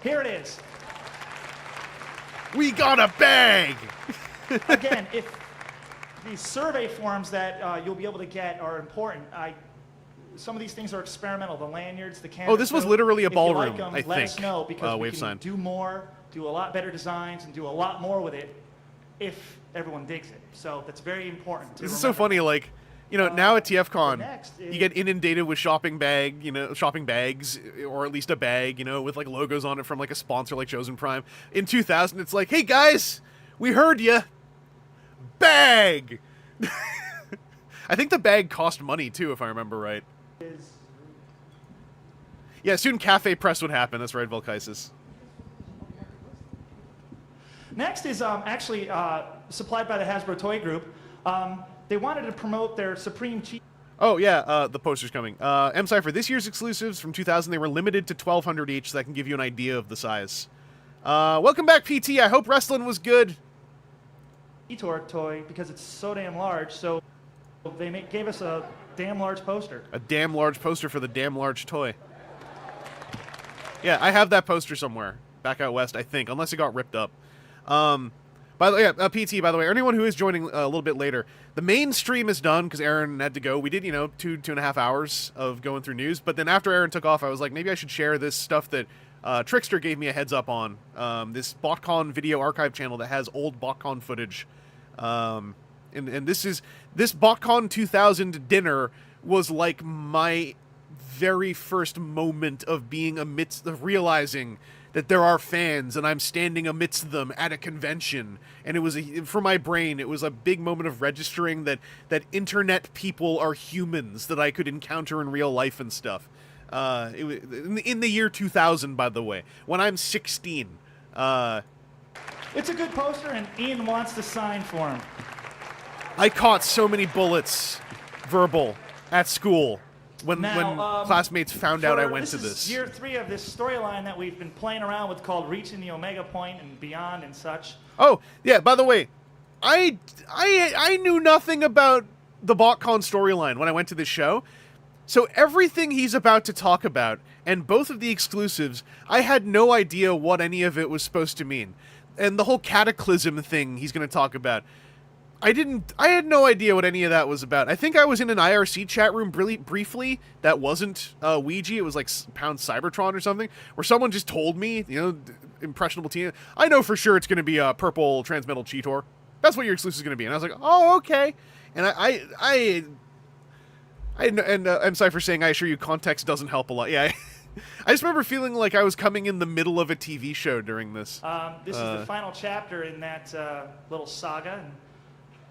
here it is. We got a bag. Again, if these survey forms that you'll be able to get are important, some of these things are experimental. The lanyards, the canvas. Oh, this was tote. literally a If you ballroom, like 'em, I let us think, know because we wave can sign. do more, do a lot better designs, and do a lot more with it if everyone digs it. So that's very important. To This is so remember. funny. Like, you know, now at TFCon, next you is- get inundated with shopping bags, or at least a bag, you know, with like logos on it from like a sponsor like Chosen Prime. In 2000, it's like, hey guys, we heard you. Bag. I think the bag cost money too, if I remember right. Yeah, soon Cafe Press would happen. That's right, Volkaisis. Next is actually supplied by the Hasbro Toy Group. They wanted to promote their Supreme Cheese. Oh yeah, the poster's coming. M-Cypher, this year's exclusives from 2000, they were limited to 1,200 each, so that can give you an idea of the size. Welcome back, PT. I hope wrestling was good. Cheetor toy because it's so damn large. So they gave us a damn large poster. A damn large poster for the damn large toy. Yeah, I have that poster somewhere back out west, I think, unless it got ripped up. By the way, PT, by the way, anyone who is joining a little bit later, the main stream is done because Aaron had to go. We did, you know, two and a half hours of going through news, but then after Aaron took off, I was like, maybe I should share this stuff that Trickster gave me a heads up on. This Botcon video archive channel that has old Botcon footage. And this Botcon 2000 dinner was like my very first moment of being of realizing that there are fans and I'm standing amidst them at a convention. And it was, for my brain, it was a big moment of registering that internet people are humans that I could encounter in real life and stuff. It was in the year 2000, by the way, when I'm 16. It's a good poster, and Ian wants to sign for him. I caught so many bullets, verbal, at school when Now, classmates found out I went to This this. is year 3 of this storyline that we've been playing around with called Reaching the Omega Point and Beyond and such. Oh, yeah, by the way, I knew nothing about the Botcon storyline when I went to this show. So everything he's about to talk about, and both of the exclusives, I had no idea what any of it was supposed to mean. And the whole cataclysm thing he's going to talk about, I had no idea what any of that was about. I think I was in an IRC chat room briefly that wasn't Ouija. It was like Pound Cybertron or something, where someone just told me, impressionable teen, I know for sure it's going to be a purple Transmetal Cheetor. That's what your exclusive is going to be. And I was like, oh, okay. And I'm sorry for saying I assure you context doesn't help a lot. Yeah, I just remember feeling like I was coming in the middle of a TV show during this. This is the final chapter in that little saga. And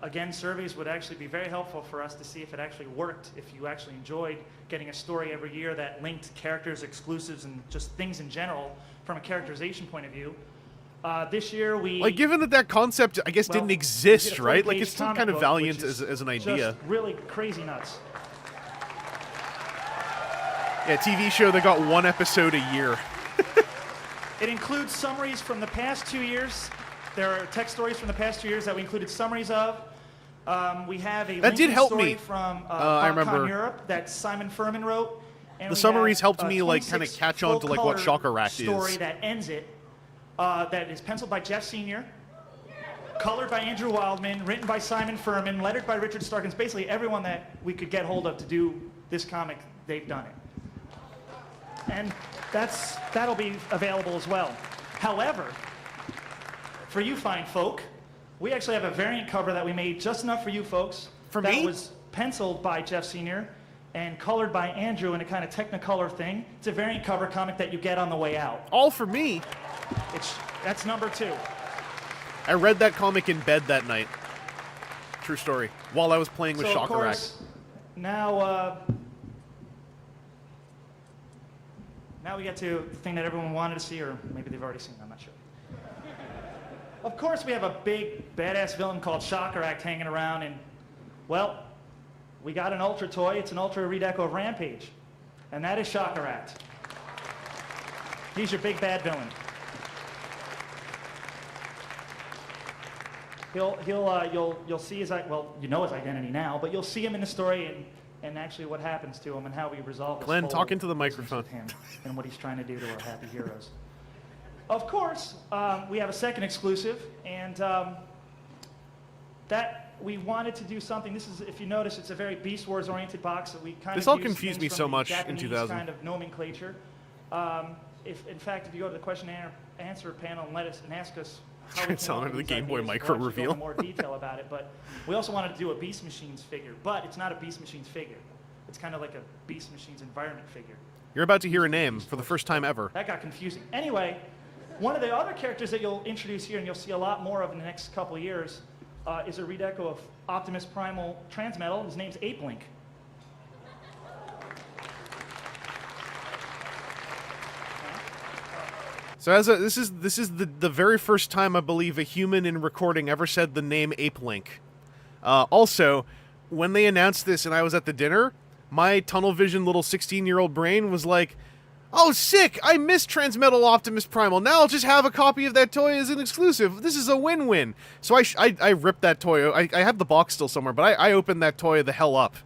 again, surveys would actually be very helpful for us to see if it actually worked, if you actually enjoyed getting a story every year that linked characters, exclusives, and just things in general from a characterization point of view. This year we... Like, given that concept, I guess, didn't exist, right? Like, it's still comic kind of book, valiant which is as an idea. Just really crazy nuts. Yeah, TV show that got 1 episode a year. It includes summaries from the past 2 years. There are text stories from the past 2 years that we included summaries of. We have a That did Lincoln help story me. from I remember. Botcon Europe that Simon Furman wrote. And The we summaries have helped a me, like, kinda 26 catch on to, like, what full-color Shocker Rack story is. that ends it. That is penciled by Jeff Sr., colored by Andrew Wildman, written by Simon Furman, lettered by Richard Starkins. Basically, everyone that we could get hold of to do this comic, they've done it. And that'll be available as well. However, for you fine folk, we actually have a variant cover that we made just enough for you folks. For that me? was penciled by Jeff Sr. and colored by Andrew in a kind of Technicolor thing. It's a variant cover comic that you get on the way out. All for me. That's number 2. I read that comic in bed that night. True story. While I was playing with So, of Shocker Rack. course, now we get to the thing that everyone wanted to see, or maybe they've already seen, I'm not sure. Of course, we have a big, badass villain called Shocker Act hanging around, and, well, we got an Ultra toy. It's an Ultra redeco of Rampage, and that is Shocker Act. He's your big bad villain. You'll see his, well, you know his identity now, but you'll see him in the story and actually what happens to him and how we resolve this Glenn, whole talk into the business microphone. with him and what he's trying to do to our happy heroes. Of course, we have a second exclusive, and that we wanted to do something. This is, if you notice, it's a very Beast Wars oriented box that we kind This of all use confused things me from so the much in Japanese 2000. kind of nomenclature. In fact, if you go to the question and answer panel and ask us how we Tell came them up the with Game these Boy ideas, Micro we'll actually reveal. go into more detail about it, but we also wanted to do a Beast Machines figure, but it's not a Beast Machines figure. It's kind of like a Beast Machines environment figure. You're about to hear a name for the first time ever. That got confusing. Anyway, one of the other characters that you'll introduce here and you'll see a lot more of in the next couple of years is a redeco of Optimus Primal Transmetal. His name's Ape Link. So this is the very first time I believe a human in recording ever said the name Ape Link. Also, when they announced this and I was at the dinner, my tunnel vision little 16-year-old brain was like, "Oh, sick! I miss Transmetal Optimus Primal. Now I'll just have a copy of that toy as an exclusive. This is a win-win." So I ripped that toy. I have the box still somewhere, but I opened that toy the hell up.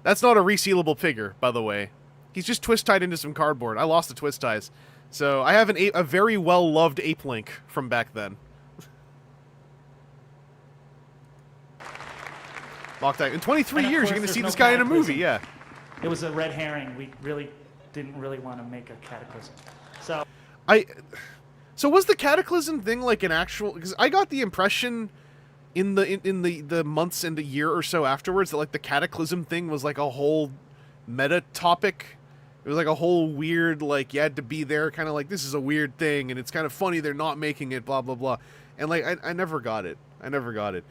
That's not a resealable figure, by the way. He's just twist tied into some cardboard. I lost the twist ties. So I have a very well-loved Ape Link from back then. Locked out. In 23 And of years, course, you're going to there's see no this guy in a cataclysm. movie, yeah. It was a red herring. We really didn't want to make a cataclysm. So So was the Cataclysm thing like an actual... Because I got the impression in the months and a year or so afterwards that like the Cataclysm thing was like a whole meta topic. It was like a whole weird, like, you had to be there, kind of like, this is a weird thing, and it's kind of funny they're not making it, blah, blah, blah. And, like, I never got it. I never got it.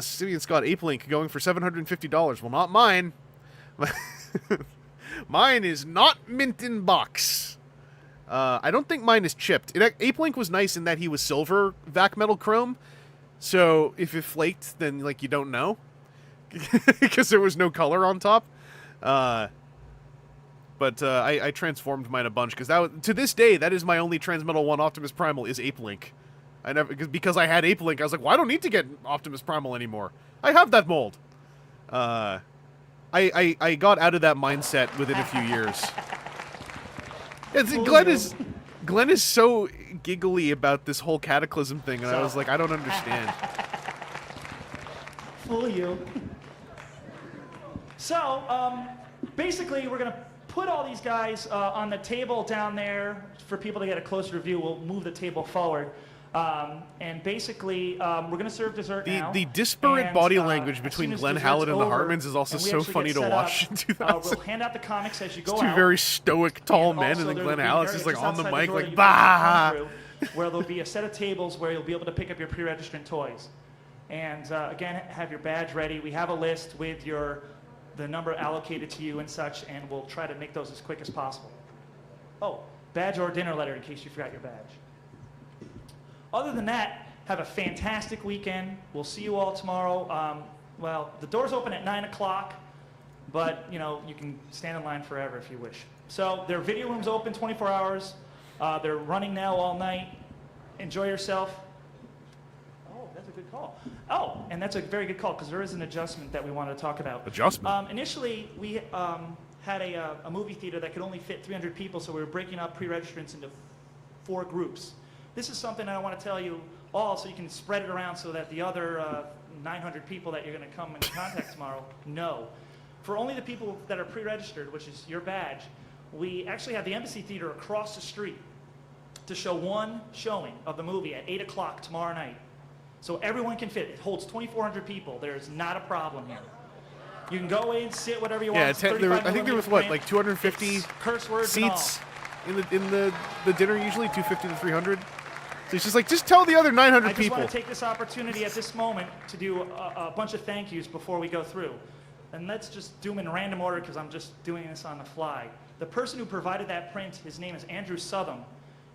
Simeon Scott, Ape Link, going for $750. Well, not mine. Mine is not mint in box. I don't think mine is chipped. Ape Link was nice in that he was silver vac metal chrome, so if it flaked, then, like, you don't know. because there was no color on top. But I transformed mine a bunch because to this day that is my only Transmetal 1 Optimus Primal is Ape Link. Because I had Ape Link, I was like, well, I don't need to get Optimus Primal anymore. I have that mold. I got out of that mindset within a few years. Glenn is so giggly about this whole Cataclysm thing, and I was like, I don't understand. Fool you. So, basically, we're going to put all these guys on the table down there for people to get a closer view. We'll move the table forward. And basically, we're going to serve dessert now. The disparate and, body language between Glenn Howlett and the Hartmans is also so funny to watch in 2000. We'll hand out the comics as you go It's two out. very stoic, tall And men, also and then there Glenn will be an Hallett's area just like just on the outside mic, door like, you bah! can come through, where there'll be a set of tables where you'll be able to pick up your pre-registrant toys. And again, have your badge ready. We have a list with the number allocated to you and such, and we'll try to make those as quick as possible. Oh, badge or dinner letter in case you forgot your badge. Other than that, have a fantastic weekend. We'll see you all tomorrow. Well, the doors open at 9 o'clock, but you can stand in line forever if you wish. So their video room's open 24 hours. They're running now all night. Enjoy yourself. Oh, that's a good call. Oh, and that's a very good call because there is an adjustment that we wanted to talk about. Adjustment? Initially, we had a movie theater that could only fit 300 people, so we were breaking up pre-registrants into 4 groups. This is something I want to tell you all so you can spread it around so that the other 900 people that you're going to come in contact tomorrow know. For only the people that are pre-registered, which is your badge, we actually have the Embassy Theater across the street to show one showing of the movie at 8 o'clock tomorrow night. So everyone can fit. It holds 2,400 people. There's not a problem here. You can go in, sit whatever you want. Yeah, I think there was what, like 250 It's curse words seats in the dinner usually, 250 to 300. So it's just like, just tell the other 900 I just people. want to take this opportunity at this moment to do a bunch of thank yous before we go through. And let's just do them in random order because I'm just doing this on the fly. The person who provided that print, his name is Andrew Southam.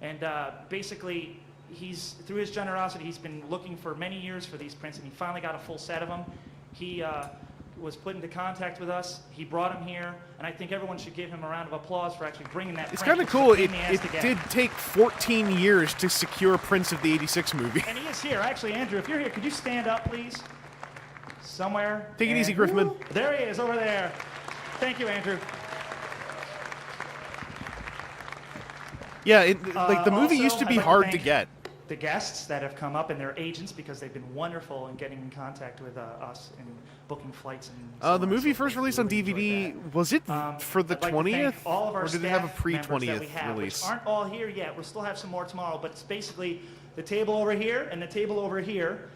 And basically, through his generosity, he's been looking for many years for these prints, and he finally got a full set of them. He was put into contact with us. He brought them here, and I think everyone should give him a round of applause for actually bringing that It's print. kind of cool. It to get. did take 14 years to secure prints of the 86 movie. And he is here. Actually, Andrew, if you're here, could you stand up, please? Somewhere. Take it easy, And- Griffman. There he is, over there. Thank you, Andrew. Yeah, like the movie Also, used to be I'd like to hard to thank get. The guests that have come up and their agents because they've been wonderful in getting in contact with us and booking flights. And so on The and movie so first forth. released on Really enjoyed DVD. Was it that. for the I'd like to thank 20th? all of our Or did it have a staff members that pre-20th we have, release? Which aren't all here yet. We'll still have some more tomorrow, but it's basically the table over here and the table over here.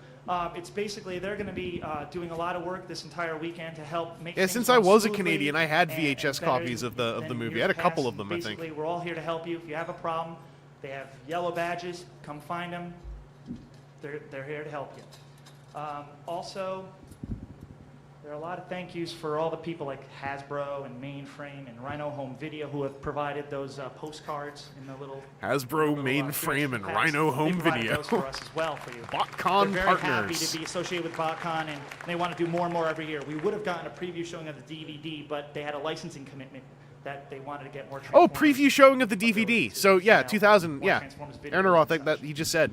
It's basically they're going to be doing a lot of work this entire weekend to help make. Yeah, things since I run was a smoothly Canadian, I had and VHS better copies of the than movie. I years had a couple past. of them, I think. Basically, we're all here to help you. If you have a problem, they have yellow badges. Come find them. They're here to help you. Also, there are a lot of thank yous for all the people like Hasbro and Mainframe and Rhino Home Video who have provided those postcards in the little Hasbro, Mainframe, and Rhino Home They provided Video. those for us as well for you. Botcon They're very happy partners. to be associated with Botcon, and they want to do more and more every year. We would have gotten a preview showing of the DVD, but they had a licensing commitment that they wanted to get more. Oh, Transformers preview showing of the abilities DVD. to, So yeah, you know, 2000. more Yeah, Transformers videos Aaron and Roth. such. That he just said.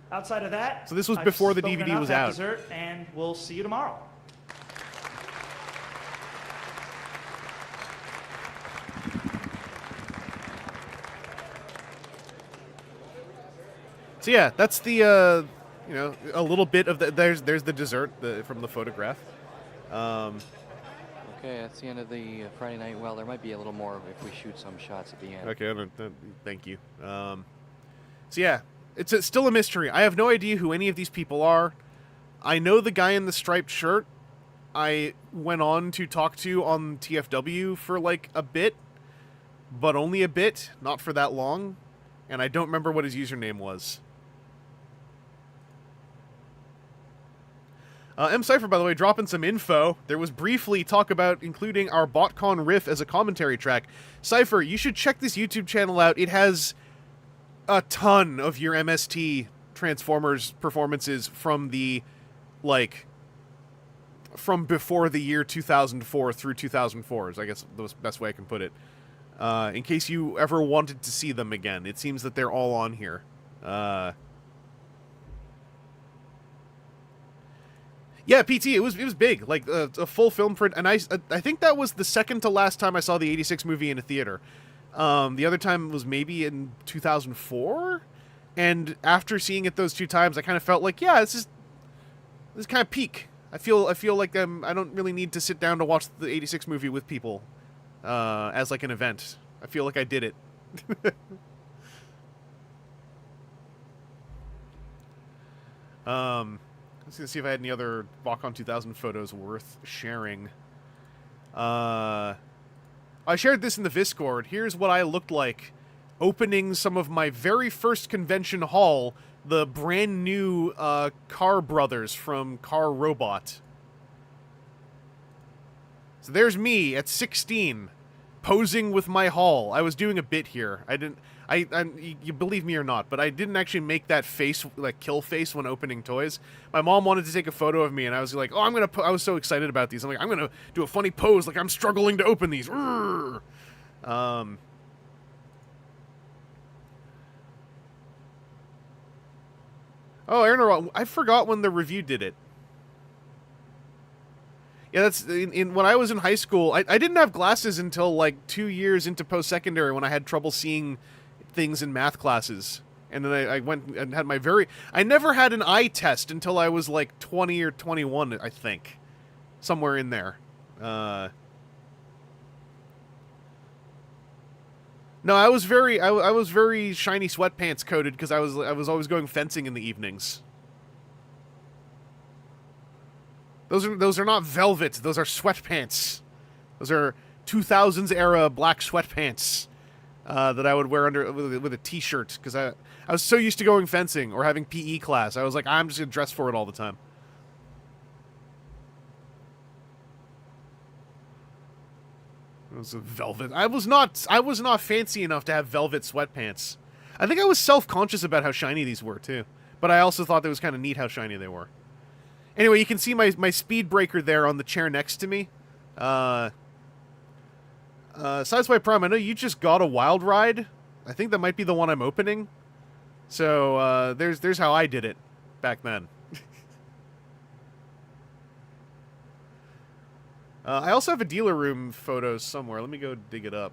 Outside of that, So this was I've before the spoken DVD enough, was have out. Dessert, and we'll see you tomorrow. So yeah, that's the a little bit of the there's the dessert from the photograph. Okay, that's the end of the Friday night. Well, there might be a little more if we shoot some shots at the end. Okay, thank you. So yeah, it's still a mystery. I have no idea who any of these people are. I know the guy in the striped shirt. I went on to talk to on TFW for like a bit, but only a bit, not for that long, and I don't remember what his username was. M. Cypher, by the way, dropping some info. There was briefly talk about including our Botcon riff as a commentary track. Cypher, you should check this YouTube channel out. It has a ton of your MST Transformers performances from the, like, from before the year 2004 through 2004's, I guess the best way I can put it. In case you ever wanted to see them again. It seems that they're all on here. Yeah, PT, it was big. Like, a full film print. And I think that was the second to last time I saw the 86 movie in a theater. The other time was maybe in 2004. And after seeing it those 2 times, I kind of felt like, yeah, this is kind of peak. I feel like I don't really need to sit down to watch the 86 movie with people as like an event. I feel like I did it. Let's see if I had any other Botcon 2000 photos worth sharing. I shared this in the Discord. Here's what I looked like opening some of my very first convention haul, the brand new Car Brothers from Car Robot. So there's me at 16, posing with my haul. I was doing a bit here. You believe me or not, but I didn't actually make that face, like kill face, when opening toys. My mom wanted to take a photo of me, and I was like, oh, I was so excited about these. I'm like, I'm gonna do a funny pose, like I'm struggling to open these. Oh, Aaron, I forgot when the review did it. Yeah, that's when I was in high school. I didn't have glasses until like 2 years into post-secondary when I had trouble seeing things in math classes. And then I went and had I never had an eye test until I was like 20 or 21, I think. Somewhere in there. No, I was very shiny sweatpants coated because I was always going fencing in the evenings. Those are not velvet. Those are sweatpants. Those are 2000s era black sweatpants that I would wear under with a t-shirt because I was so used to going fencing or having PE class. I was like, I'm just gonna dress for it all the time. It was a velvet. I was not fancy enough to have velvet sweatpants. I think I was self-conscious about how shiny these were too, but I also thought it was kind of neat how shiny they were. Anyway, you can see my speed breaker there on the chair next to me. Sideswipe Prime, I know you just got a Wild Ride. I think that might be the one I'm opening. So there's how I did it back then. I also have a dealer room photo somewhere. Let me go dig it up.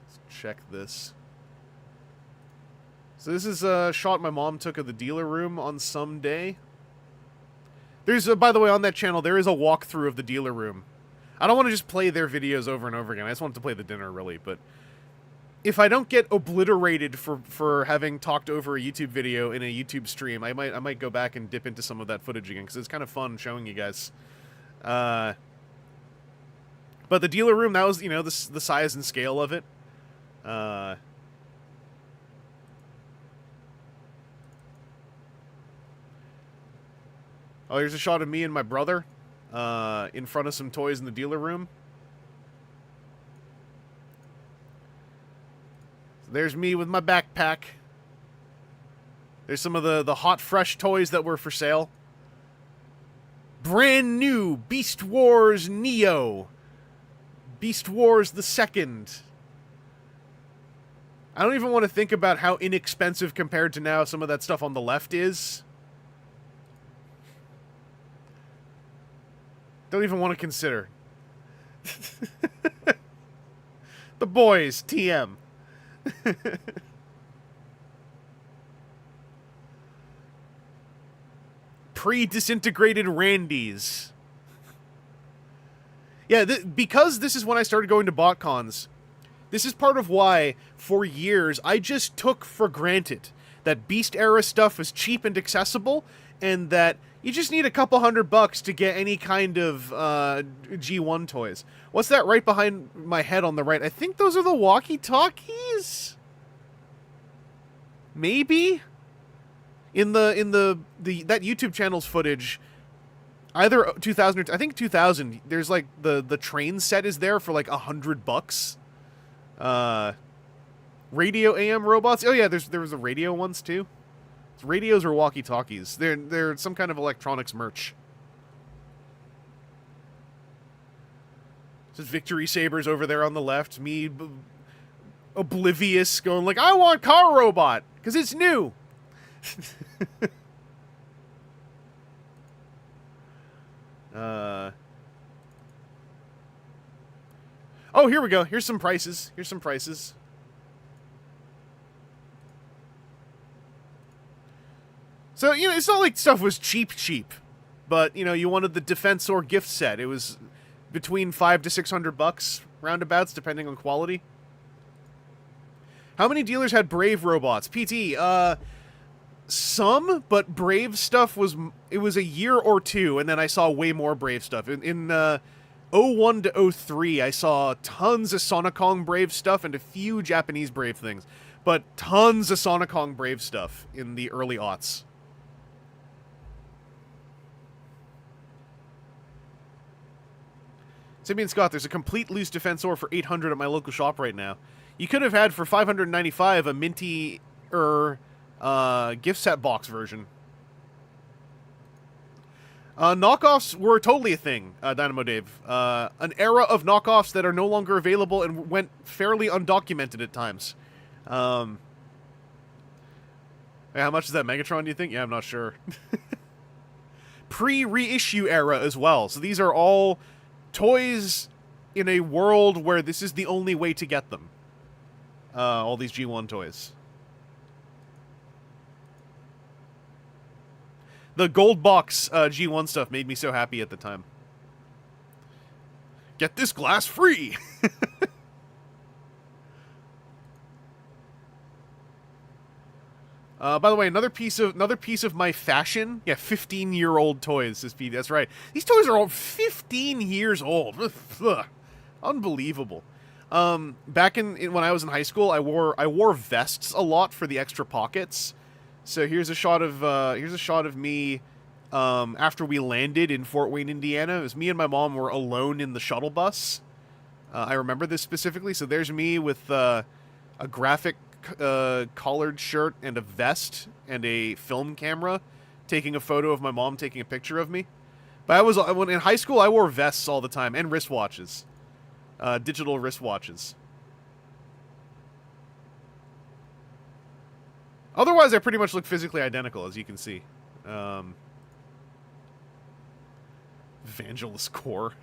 Let's check this. So this is a shot my mom took of the dealer room on some day. There's by the way, on that channel, there is a walkthrough of the dealer room. I don't want to just play their videos over and over again. I just want to play the dinner, really. But if I don't get obliterated for having talked over a YouTube video in a YouTube stream, I might go back and dip into some of that footage again, because it's kind of fun showing you guys. But the dealer room, that was, you know, the size and scale of it. Oh, here's a shot of me and my brother in front of some toys in the dealer room. So there's me with my backpack. There's some of the hot, fresh toys that were for sale. Brand new Beast Wars Neo. Beast Wars the Second. I don't even want to think about how inexpensive compared to now some of that stuff on the left is. Don't even want to consider. The boys, TM. Pre-disintegrated Randys. Yeah, because this is when I started going to Botcons, this is part of why, for years, I just took for granted that Beast-era stuff was cheap and accessible, and that you just need a couple $100 to get any kind of G1 toys. What's that right behind my head on the right? I think those are the walkie-talkies? Maybe? In that YouTube channel's footage, either 2000 or I think 2000, there's like the train set is there for like $100. Radio AM robots. Oh yeah, there was the radio ones too. It's radios or walkie-talkies. They're some kind of electronics merch. Just Victory Sabers over there on the left. Me, oblivious, going like, I want car robot because it's new. Oh, here we go. Here's some prices. So, you know, it's not like stuff was cheap, but, you know, you wanted the Defensor gift set. It was between $500 to $600 roundabouts, depending on quality. How many dealers had Brave robots? PT, some, but Brave stuff was a year or two, and then I saw way more Brave stuff. In 01 to 03, I saw tons of Sonicong Brave stuff and a few Japanese Brave things, but tons of Sonicong Brave stuff in the early aughts. Simeon Scott, there's a complete loose Defensor for $800 at my local shop right now. You could have had for $595 a minty gift set box version. Knockoffs were totally a thing, Dynamo Dave. An era of knockoffs that are no longer available and went fairly undocumented at times. How much is that Megatron, do you think? Yeah, I'm not sure. Pre-reissue era as well. So these are all toys in a world where this is the only way to get them. All these G1 toys. The gold box G1 stuff made me so happy at the time. Get this glass free! By the way, another piece of my fashion. Yeah, 15-year-old toys. That's right. These toys are all 15 years old. Unbelievable. Back in when I was in high school, I wore vests a lot for the extra pockets. So here's a shot of me after we landed in Fort Wayne, Indiana. It was me and my mom were alone in the shuttle bus. I remember this specifically. So there's me with a graphic collared shirt and a vest and a film camera, taking a photo of my mom taking a picture of me. But when in high school, I wore vests all the time and wristwatches, digital wristwatches. Otherwise, I pretty much look physically identical, as you can see. Vangelus core.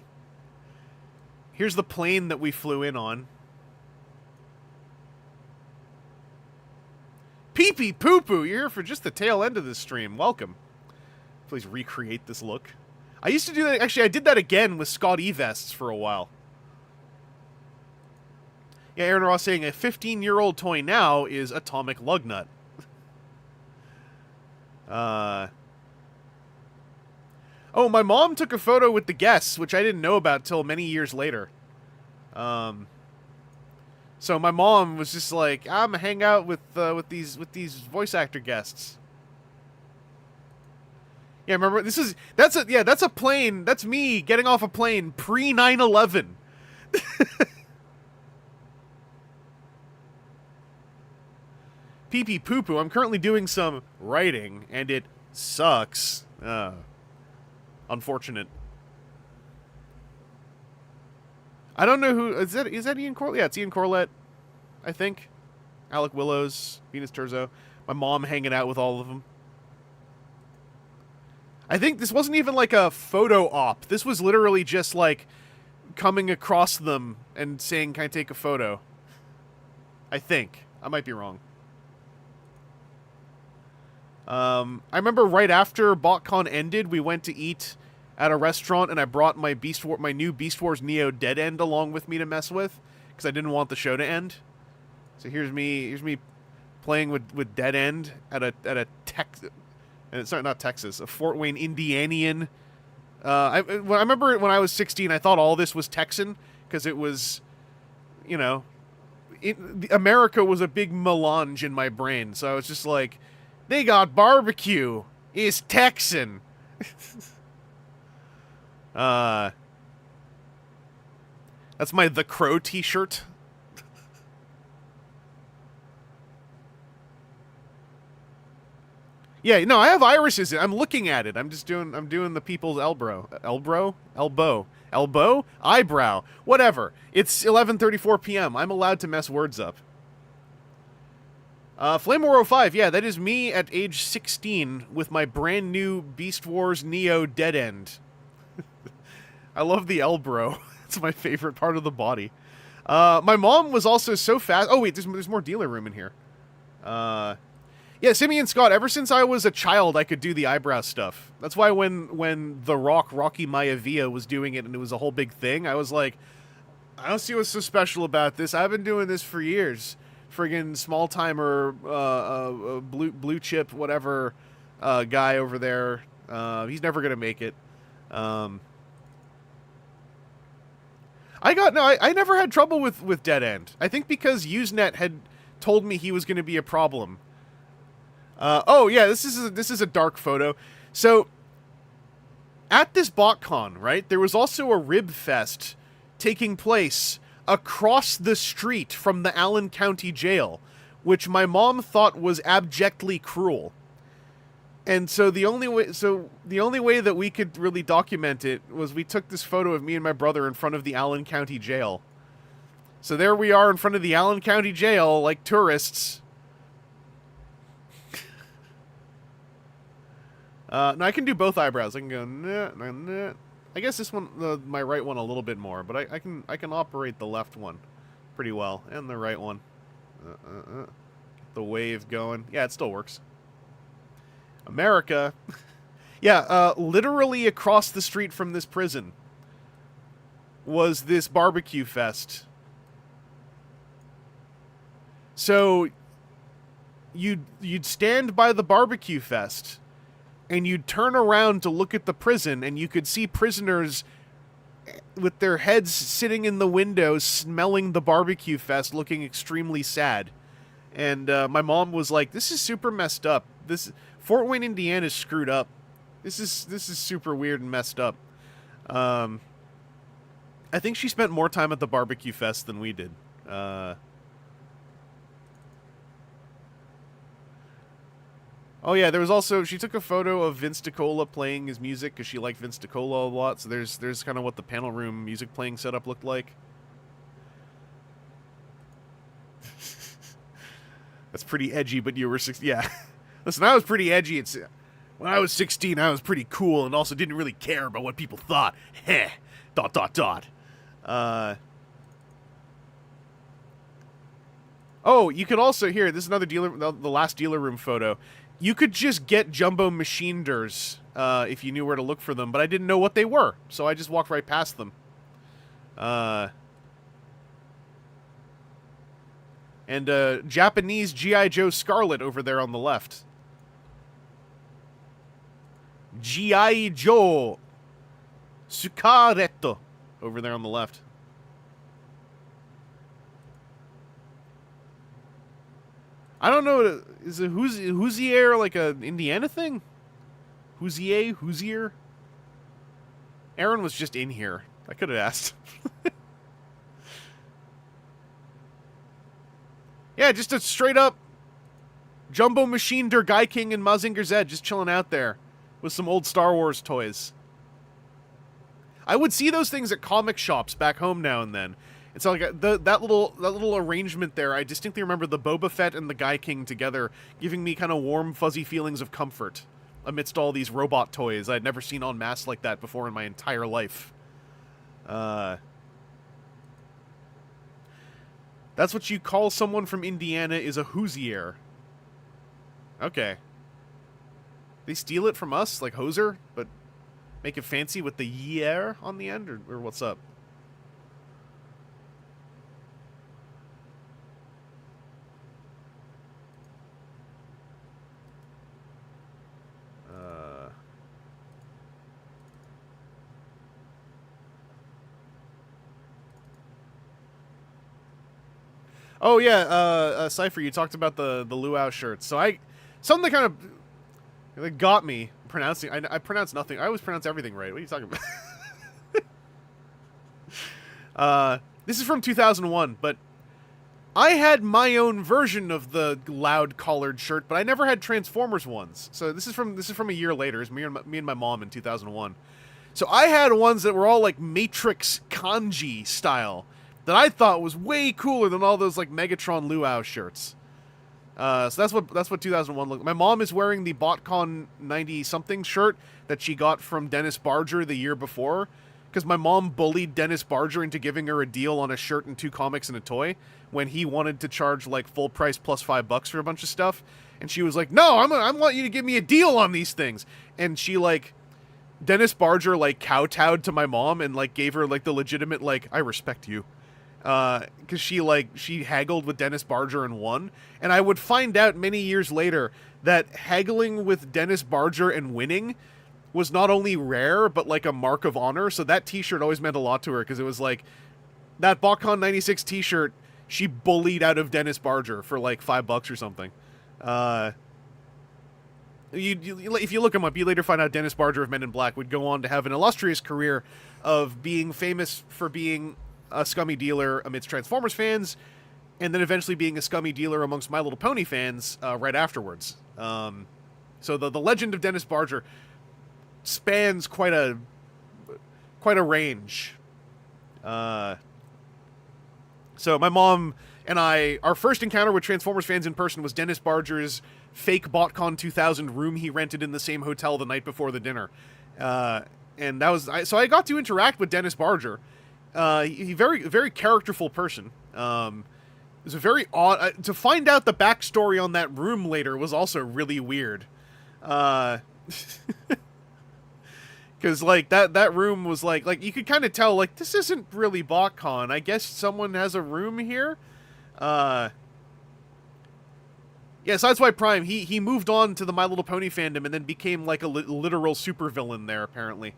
Here's the plane that we flew in on. Pee-pee poo-poo, you're here for just the tail end of this stream. Welcome. Please recreate this look. I used to do that. Actually, I did that again with Scott E vests for a while. Yeah, Aaron Ross saying a 15-year-old toy now is Atomic Lugnut. Oh, my mom took a photo with the guests, which I didn't know about till many years later. So my mom was just like, I'm gonna hang out with these voice actor guests. Yeah, remember that's a plane. That's me getting off a plane pre 9/11. Pee pee poo poo. I'm currently doing some writing and it sucks. Unfortunate. I don't know who is that Ian Corlett? Yeah, it's Ian Corlett, I think. Alec Willows, Venus Terzo. My mom hanging out with all of them. I think this wasn't even like a photo op. This was literally just like coming across them and saying, "Can I take a photo?" I think. I might be wrong. I remember right after Botcon ended, we went to eat at a restaurant, and I brought my new Beast Wars Neo Dead End along with me to mess with, because I didn't want the show to end. So here's me playing with Dead End at a Fort Wayne, Indianian. I remember when I was 16, I thought all this was Texan, because it was, you know, America was a big melange in my brain. So I was just like, they got barbecue. It's Texan. That's my The Crow t-shirt. Yeah, no, I have irises. I'm looking at it. I'm doing the people's elbow, eyebrow, whatever. It's 11:34 p.m. I'm allowed to mess words up. Flamor05, yeah, that is me at age 16 with my brand new Beast Wars Neo Dead End. I love the elbow. It's my favorite part of the body. My mom was also so fast. Oh wait, there's more dealer room in here. Yeah, Simeon Scott, ever since I was a child, I could do the eyebrow stuff. That's why when The Rock, Rocky Maivia, was doing it and it was a whole big thing, I was like, I don't see what's so special about this. I've been doing this for years. Friggin' small-timer, blue chip, whatever, guy over there. He's never gonna make it. I never had trouble with Dead End. I think because Usenet had told me he was gonna be a problem. Oh yeah, this is a dark photo. So at this Botcon, right, there was also a rib fest taking place across the street from the Allen County Jail, which my mom thought was abjectly cruel. And so the only way that we could really document it was we took this photo of me and my brother in front of the Allen County Jail. So there we are in front of the Allen County Jail like tourists. No, I can do both eyebrows. I can go nah, nah, nah. I guess this one, my right one, a little bit more, but I can operate the left one pretty well, and the right one. Get the wave going. Yeah, it still works. America. Yeah, literally across the street from this prison was this barbecue fest. So you'd stand by the barbecue fest, and you'd turn around to look at the prison, and you could see prisoners with their heads sitting in the window, smelling the barbecue fest, looking extremely sad. And my mom was like, "This is super messed up. Fort Wayne, Indiana is screwed up. This is super weird and messed up." I think she spent more time at the barbecue fest than we did. Oh yeah, there was also, she took a photo of Vince DiCola playing his music because she liked Vince DiCola a lot. So there's kind of what the panel room music playing setup looked like. That's pretty edgy, but you were 16. Yeah. Listen, I was pretty edgy. When I was 16, I was pretty cool and also didn't really care about what people thought. Heh. ... Oh, you could also, here, this is another dealer, the last dealer room photo. You could just get jumbo machineders if you knew where to look for them, but I didn't know what they were, so I just walked right past them. And Japanese G.I. Joe Scarlet over there on the left. G.I. Joe Scarlet over there on the left. I don't know, is a Hoosier like an Indiana thing? Hoosier? Aaron was just in here. I could have asked. Yeah, just a straight up Jumbo Machine Der Guy King and Mazinger Z just chilling out there with some old Star Wars toys. I would see those things at comic shops back home now and then. It's like that little arrangement there. I distinctly remember the Boba Fett and the Guy King together, giving me kind of warm, fuzzy feelings of comfort amidst all these robot toys I'd never seen en masse like that before in my entire life. That's what you call someone from Indiana is a Hoosier. Okay. They steal it from us, like Hoser, but make it fancy with the year on the end, or what's up? Oh yeah, Cypher, you talked about the luau shirts. So something that kind of got me pronouncing. I pronounce nothing. I always pronounce everything right. What are you talking about? This is from 2001, but I had my own version of the loud collared shirt, but I never had Transformers ones. So this is from a year later. It's me and my mom in 2001. So I had ones that were all like Matrix kanji style that I thought was way cooler than all those like Megatron Luau shirts. So that's what 2001 looked. My mom is wearing the Botcon 90 something shirt that she got from Dennis Barger the year before, because my mom bullied Dennis Barger into giving her a deal on a shirt and 2 comics and a toy when he wanted to charge like full price plus $5 for a bunch of stuff, and she was like, "No, I want you to give me a deal on these things," and she like. Dennis Barger like kowtowed to my mom and like gave her like the legitimate like I respect you, because she haggled with Dennis Barger and won. And I would find out many years later that haggling with Dennis Barger and winning was not only rare but like a mark of honor. So that T-shirt always meant a lot to her, because it was like that Botcon 96 T-shirt she bullied out of Dennis Barger for like $5 or something. If you look him up, you later find out Dennis Barger of Men in Black would go on to have an illustrious career of being famous for being a scummy dealer amidst Transformers fans, and then eventually being a scummy dealer amongst My Little Pony fans right afterwards. So the legend of Dennis Barger spans quite a range. So my mom and I, our first encounter with Transformers fans in person was Dennis Barger's fake Botcon 2000 room he rented in the same hotel the night before the dinner. And that was... So I got to interact with Dennis Barger. He very characterful person. It was a very odd... to find out the backstory on that room later was also really weird. Because, like, that room was, like you could kind of tell, like, this isn't really Botcon. I guess someone has a room here? Yeah, Sideswipe Prime, he moved on to the My Little Pony fandom and then became, like, a literal supervillain there, apparently.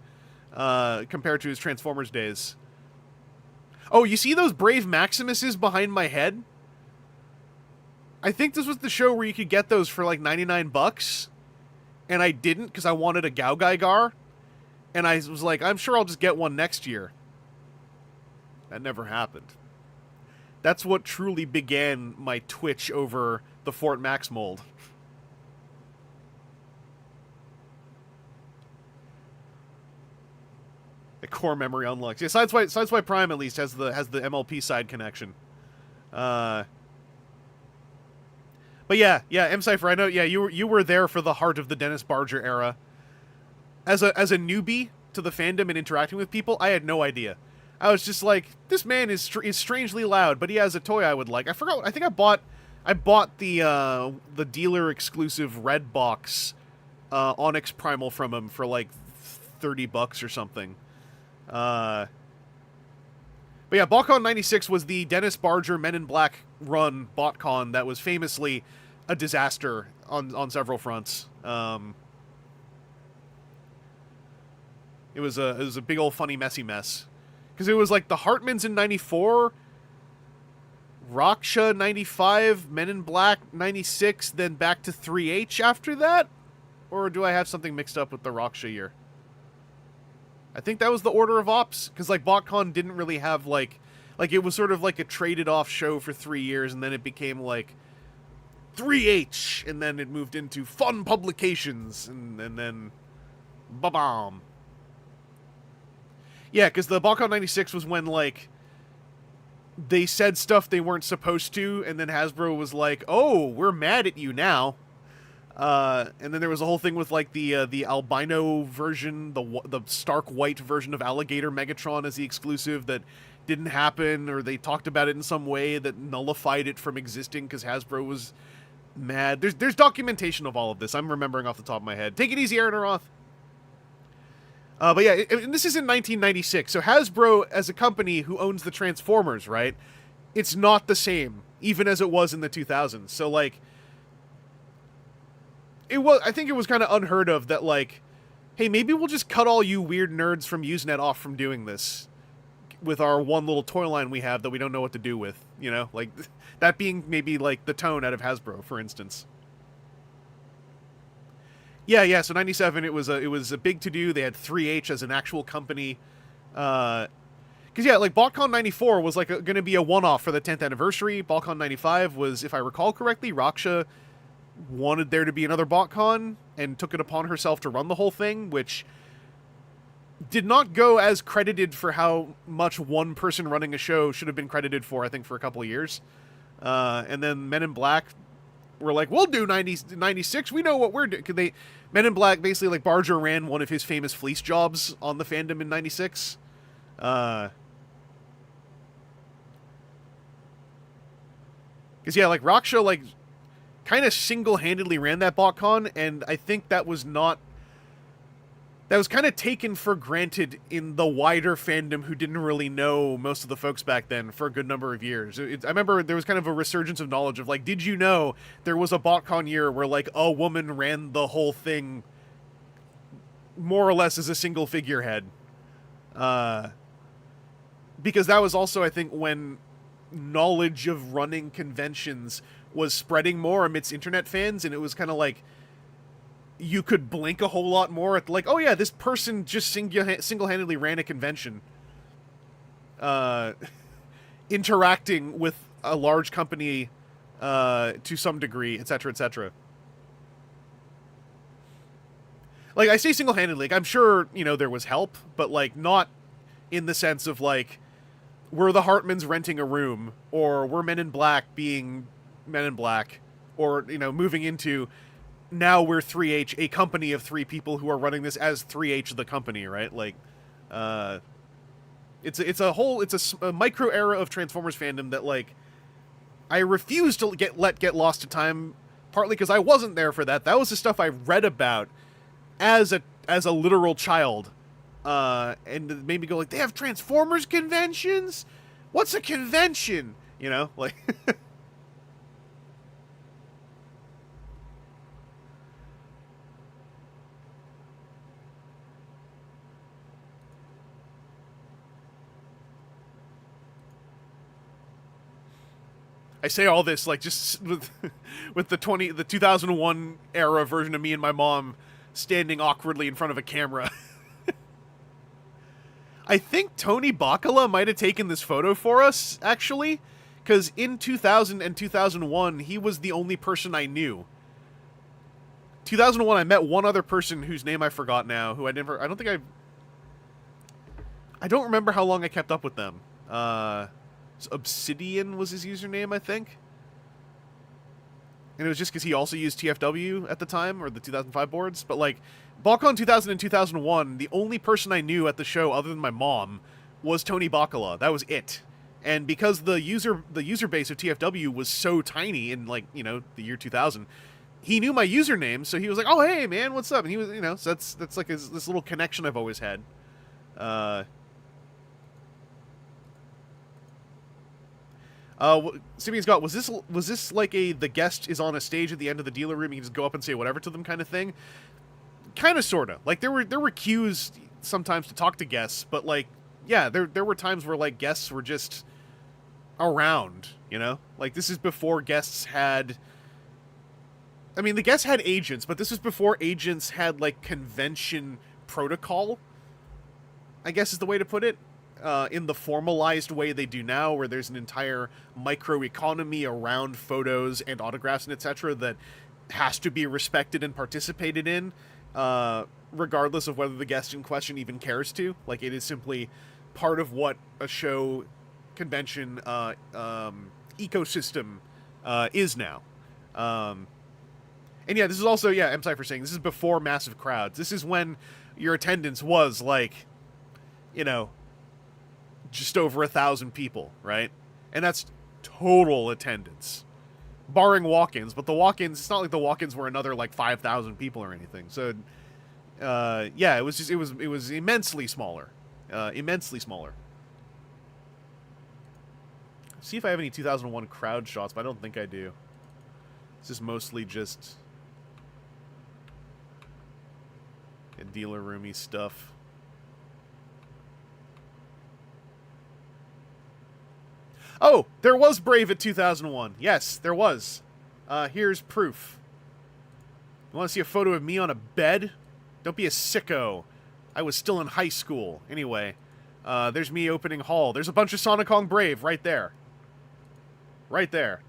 Compared to his Transformers days. Oh, you see those Brave Maximuses behind my head? I think this was the show where you could get those for, like, $99. And I didn't, because I wanted a Gao-Gai-Gar. And I was like, I'm sure I'll just get one next year. That never happened. That's what truly began my twitch over the Fort Max mold. The core memory unlocks. Yeah, Sideswipe Prime at least has the MLP side connection. But yeah, M-Cypher, I know, yeah, you were there for the heart of the Dennis Barger era. As a newbie to the fandom and interacting with people, I had no idea. I was just like, this man is strangely loud, but he has a toy I would like. I forgot. I think I bought the dealer exclusive red box Onyx Primal from him for like $30 or something. But yeah, Botcon 96 was the Dennis Barger Men in Black run Botcon that was famously a disaster on several fronts. It was a big old funny messy mess. Because it was like the Hartmans in 94, Raksha 95, Men in Black 96, then back to 3H after that? Or do I have something mixed up with the Raksha year? I think that was the order of ops, because like Botcon didn't really have like it was sort of like a traded off show for 3 years, and then it became like 3H, and then it moved into Fun Publications, and then ba-bam. Yeah, because the Botcon 96 was when, like, they said stuff they weren't supposed to, and then Hasbro was like, oh, we're mad at you now. And then there was a whole thing with, like, the albino version, the stark white version of Alligator Megatron as the exclusive that didn't happen, or they talked about it in some way that nullified it from existing because Hasbro was mad. There's documentation of all of this. I'm remembering off the top of my head. Take it easy, Aaron Roth. But yeah, and this is in 1996, so Hasbro, as a company who owns the Transformers, right, it's not the same, even as it was in the 2000s. So, like, I think it was kind of unheard of that, like, hey, maybe we'll just cut all you weird nerds from Usenet off from doing this with our one little toy line we have that we don't know what to do with, you know? Like, that being maybe, like, the tone out of Hasbro, for instance. Yeah, so 97, it was a big to-do. They had 3H as an actual company. Yeah, Because, yeah, like, Botcon 94 was, like, going to be a one-off for the 10th anniversary. Botcon 95 was, if I recall correctly, Raksha wanted there to be another Botcon and took it upon herself to run the whole thing, which did not go as credited for how much one person running a show should have been credited for, I think, for a couple of years. And then Men in Black were like, we'll do 96, we know what we're doing. Men in Black, basically, like, Barger ran one of his famous fleece jobs on the fandom in 96. Because, yeah, like, Raksha, like, kind of single-handedly ran that BotCon, and I think that was not... That was kind of taken for granted in the wider fandom who didn't really know most of the folks back then for a good number of years. I remember there was kind of a resurgence of knowledge of, like, did you know there was a BotCon year where, like, a woman ran the whole thing more or less as a single figurehead? Because that was also, I think, when knowledge of running conventions was spreading more amidst internet fans, and it was kind of like you could blink a whole lot more at, like, oh yeah, this person just single-handedly ran a convention, interacting with a large company to some degree, etc., etc. Like, I say single-handedly, like, I'm sure, you know, there was help, but, like, not in the sense of, like, we're the Hartmans renting a room, or we're Men in Black being Men in Black, or, you know, moving into, now we're 3H, a company of 3 people who are running this as 3H the company, right? Like, it's a micro era of Transformers fandom that, like, I refuse to let get lost to time, partly because I wasn't there for that. That was the stuff I read about as a literal child. And it made me go, like, they have Transformers conventions? What's a convention? You know, like... I say all this, like, just with the 2001 era version of me and my mom standing awkwardly in front of a camera. I think Tony Bacala might have taken this photo for us, actually, because in 2000 and 2001, he was the only person I knew. 2001, I met one other person whose name I forgot now, who I don't remember how long I kept up with them. Obsidian was his username, I think. And it was just because he also used TFW at the time, or the 2005 boards. But, like, Botcon 2000 and 2001, the only person I knew at the show other than my mom was Tony Bacala. That was it. And because the user base of TFW was so tiny in, like, you know, the year 2000, he knew my username, so he was like, oh, hey, man, what's up? And he was, you know, so that's like this little connection I've always had. Simeon Scott, was this like the guest is on a stage at the end of the dealer room, you can just go up and say whatever to them kind of thing? Kind of, sort of. Like, there were cues sometimes to talk to guests, but, like, yeah, there were times where, like, guests were just around, you know? Like, this is before guests had... I mean, the guests had agents, but this was before agents had, like, convention protocol, I guess is the way to put it. In the formalized way they do now, where there's an entire microeconomy around photos and autographs and etc. that has to be respected and participated in, regardless of whether the guest in question even cares to. Like, it is simply part of what a show convention ecosystem is now. And yeah, this is also, yeah, I'm sorry for saying, this is before massive crowds. This is when your attendance was, like, you know, just over 1,000 people, right? And that's total attendance, barring walk-ins. But the walk-ins, it's not like the walk-ins were another, like, 5,000 people or anything. So, yeah, it was immensely smaller, immensely smaller. See if I have any 2001 crowd shots, but I don't think I do. This is mostly just dealer roomy stuff. Oh, there was Brave at 2001. Yes, there was. Here's proof. You want to see a photo of me on a bed? Don't be a sicko. I was still in high school. Anyway, There's me opening Hall. There's a bunch of Sonic Kong Brave right there. Right there.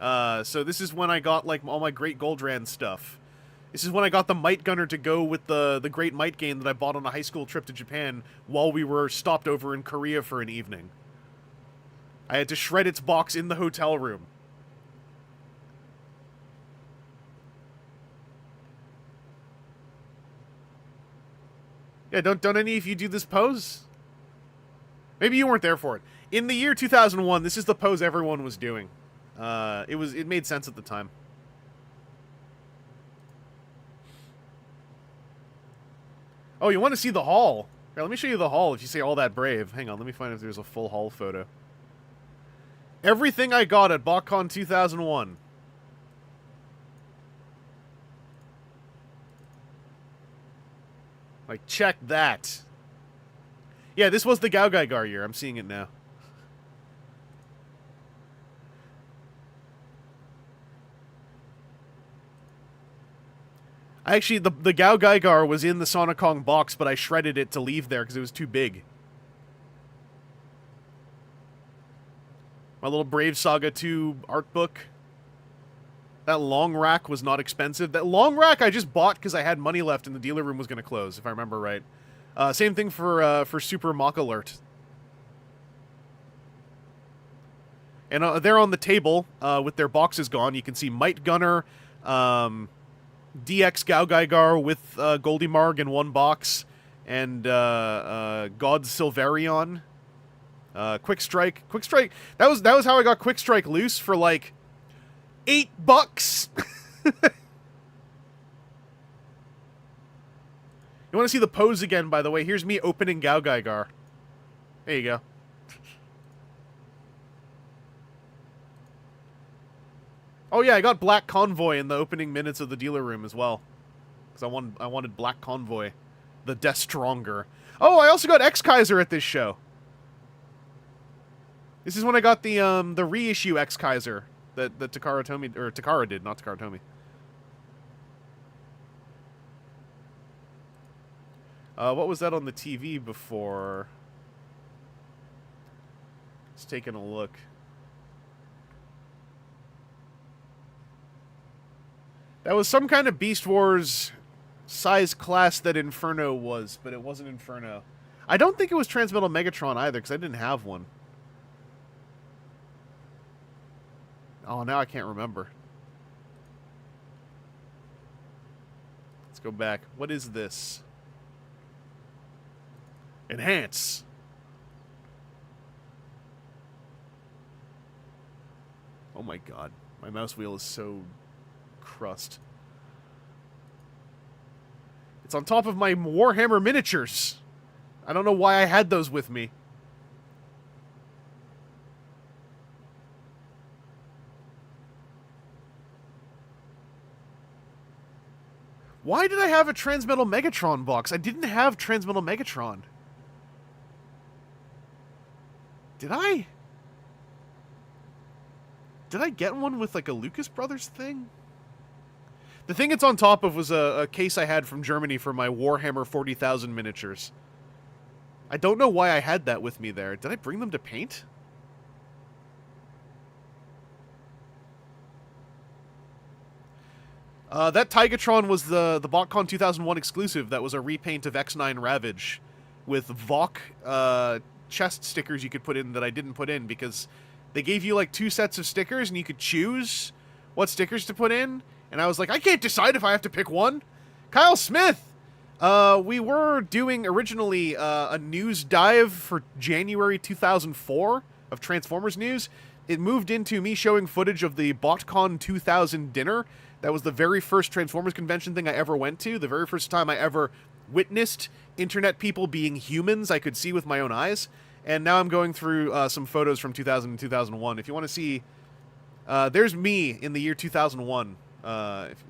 So this is when I got, like, all my Great Goldrand stuff. This is when I got the Might Gunner to go with the Great Might game that I bought on a high school trip to Japan while we were stopped over in Korea for an evening. I had to shred its box in the hotel room. Yeah, don't any of you do this pose? Maybe you weren't there for it. In the year 2001, this is the pose everyone was doing. It made sense at the time. Oh, you want to see the Hall? Here, let me show you the Hall if you say all that brave. Hang on, let me find if there's a full Hall photo. Everything I got at Botcon 2001. Like, check that. Yeah, this was the Gaogaigar year. I'm seeing it now. Actually, the Gaogaigar was in the Sonic Kong box, but I shredded it to leave there because it was too big. My little Brave Saga 2 art book. That long rack was not expensive. That long rack I just bought because I had money left and the dealer room was going to close, if I remember right. Same thing for Super Mock Alert. And they're on the table with their boxes gone. You can see Might Gunner, DX Gaogaigar with Goldie Marg in one box, and God Silverion. Quick Strike. Quick Strike. That was how I got Quick Strike loose for like $8. You want to see the pose again, by the way? Here's me opening Gaogaigar. There you go. Oh yeah, I got Black Convoy in the opening minutes of the dealer room as well. Because I wanted Black Convoy. The Death Stronger. Oh, I also got X-Kaiser at this show. This is when I got the reissue X-Kaiser that Takara Tomy, or Takara did, not Takara Tomy. What was that on the TV before? Just taking a look. That was some kind of Beast Wars size class that Inferno was, but it wasn't Inferno. I don't think it was Transmetal Megatron either, because I didn't have one. Oh, now I can't remember. Let's go back. What is this? Enhance. Oh my god. My mouse wheel is so crust. It's on top of my Warhammer miniatures. I don't know why I had those with me. Why did I have a Transmetal Megatron box? I didn't have Transmetal Megatron. Did I? Did I get one with like a Lucas Brothers thing? The thing it's on top of was a case I had from Germany for my Warhammer 40,000 miniatures. I don't know why I had that with me there. Did I bring them to paint? That Tigatron was the Botcon 2001 exclusive that was a repaint of X9 Ravage with VOC chest stickers you could put in that I didn't put in because they gave you like 2 sets of stickers and you could choose what stickers to put in. And I was like, I can't decide if I have to pick one. Kyle Smith! We were doing originally a news dive for January 2004 of Transformers news. It moved into me showing footage of the Botcon 2000 dinner. That was the very first Transformers convention thing I ever went to. The very first time I ever witnessed internet people being humans I could see with my own eyes. And now I'm going through some photos from 2000 and 2001. If you want to see... there's me in the year 2001. If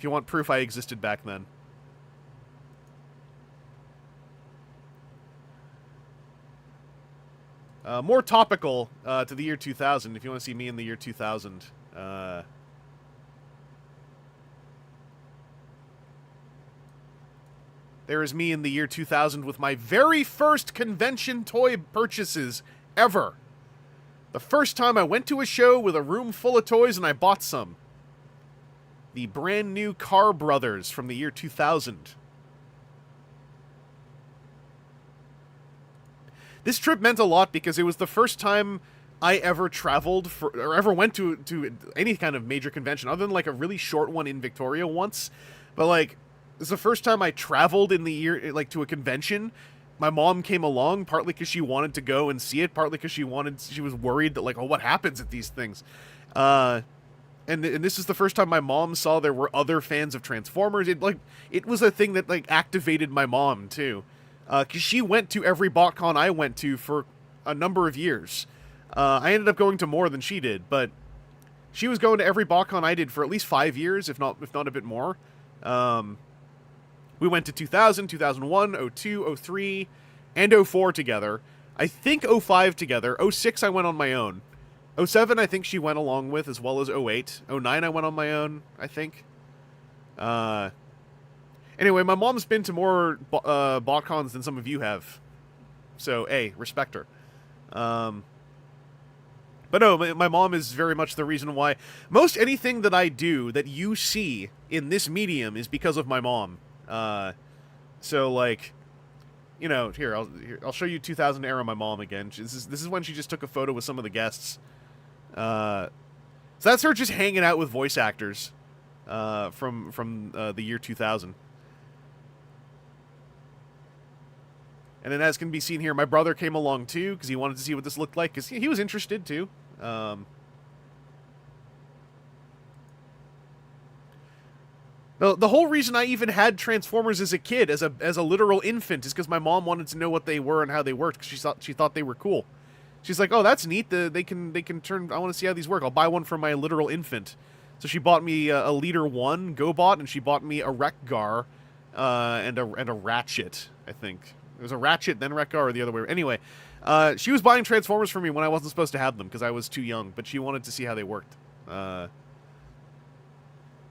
you want proof I existed back then. More topical to the year 2000, if you want to see me in the year 2000. there is me in the year 2000 with my very first convention toy purchases ever. The first time I went to a show with a room full of toys and I bought some. The brand new Car Brothers from the year 2000. This trip meant a lot because it was the first time I ever traveled or ever went to any kind of major convention, other than like a really short one in Victoria once. But like, it's the first time I traveled in the year, like, to a convention. My mom came along, partly because she wanted to go and see it, partly because she was worried that, like, oh, what happens at these things? And this is the first time my mom saw there were other fans of Transformers. It was a thing that, like, activated my mom, too. Because she went to every Botcon I went to for a number of years. I ended up going to more than she did, but she was going to every Botcon I did for at least 5 years, if not a bit more. We went to 2000, 2001, 02, 03, and 04 together. I think 05 together. 06 I went on my own. 07 I think she went along with, as well as 08. 09 I went on my own, I think. Anyway, my mom's been to more Botcons than some of you have. So, respect her. But no, my mom is very much the reason why most anything that I do that you see in this medium is because of my mom. So, like, you know, here, I'll show you 2000 era my mom again. This is when she just took a photo with some of the guests. So that's her just hanging out with voice actors from the year 2000. And then, as can be seen here, my brother came along too because he wanted to see what this looked like because he was interested too. The whole reason I even had Transformers as a kid, as a literal infant, is because my mom wanted to know what they were and how they worked because she thought they were cool. She's like, oh, that's neat. They can turn. I want to see how these work. I'll buy one for my literal infant. So she bought me a Leader 1 GoBot, and she bought me a Wreck-Gar and a Ratchet, I think. It was a Ratchet, then Wreck-Gar, or the other way. Anyway, she was buying Transformers for me when I wasn't supposed to have them because I was too young, but she wanted to see how they worked.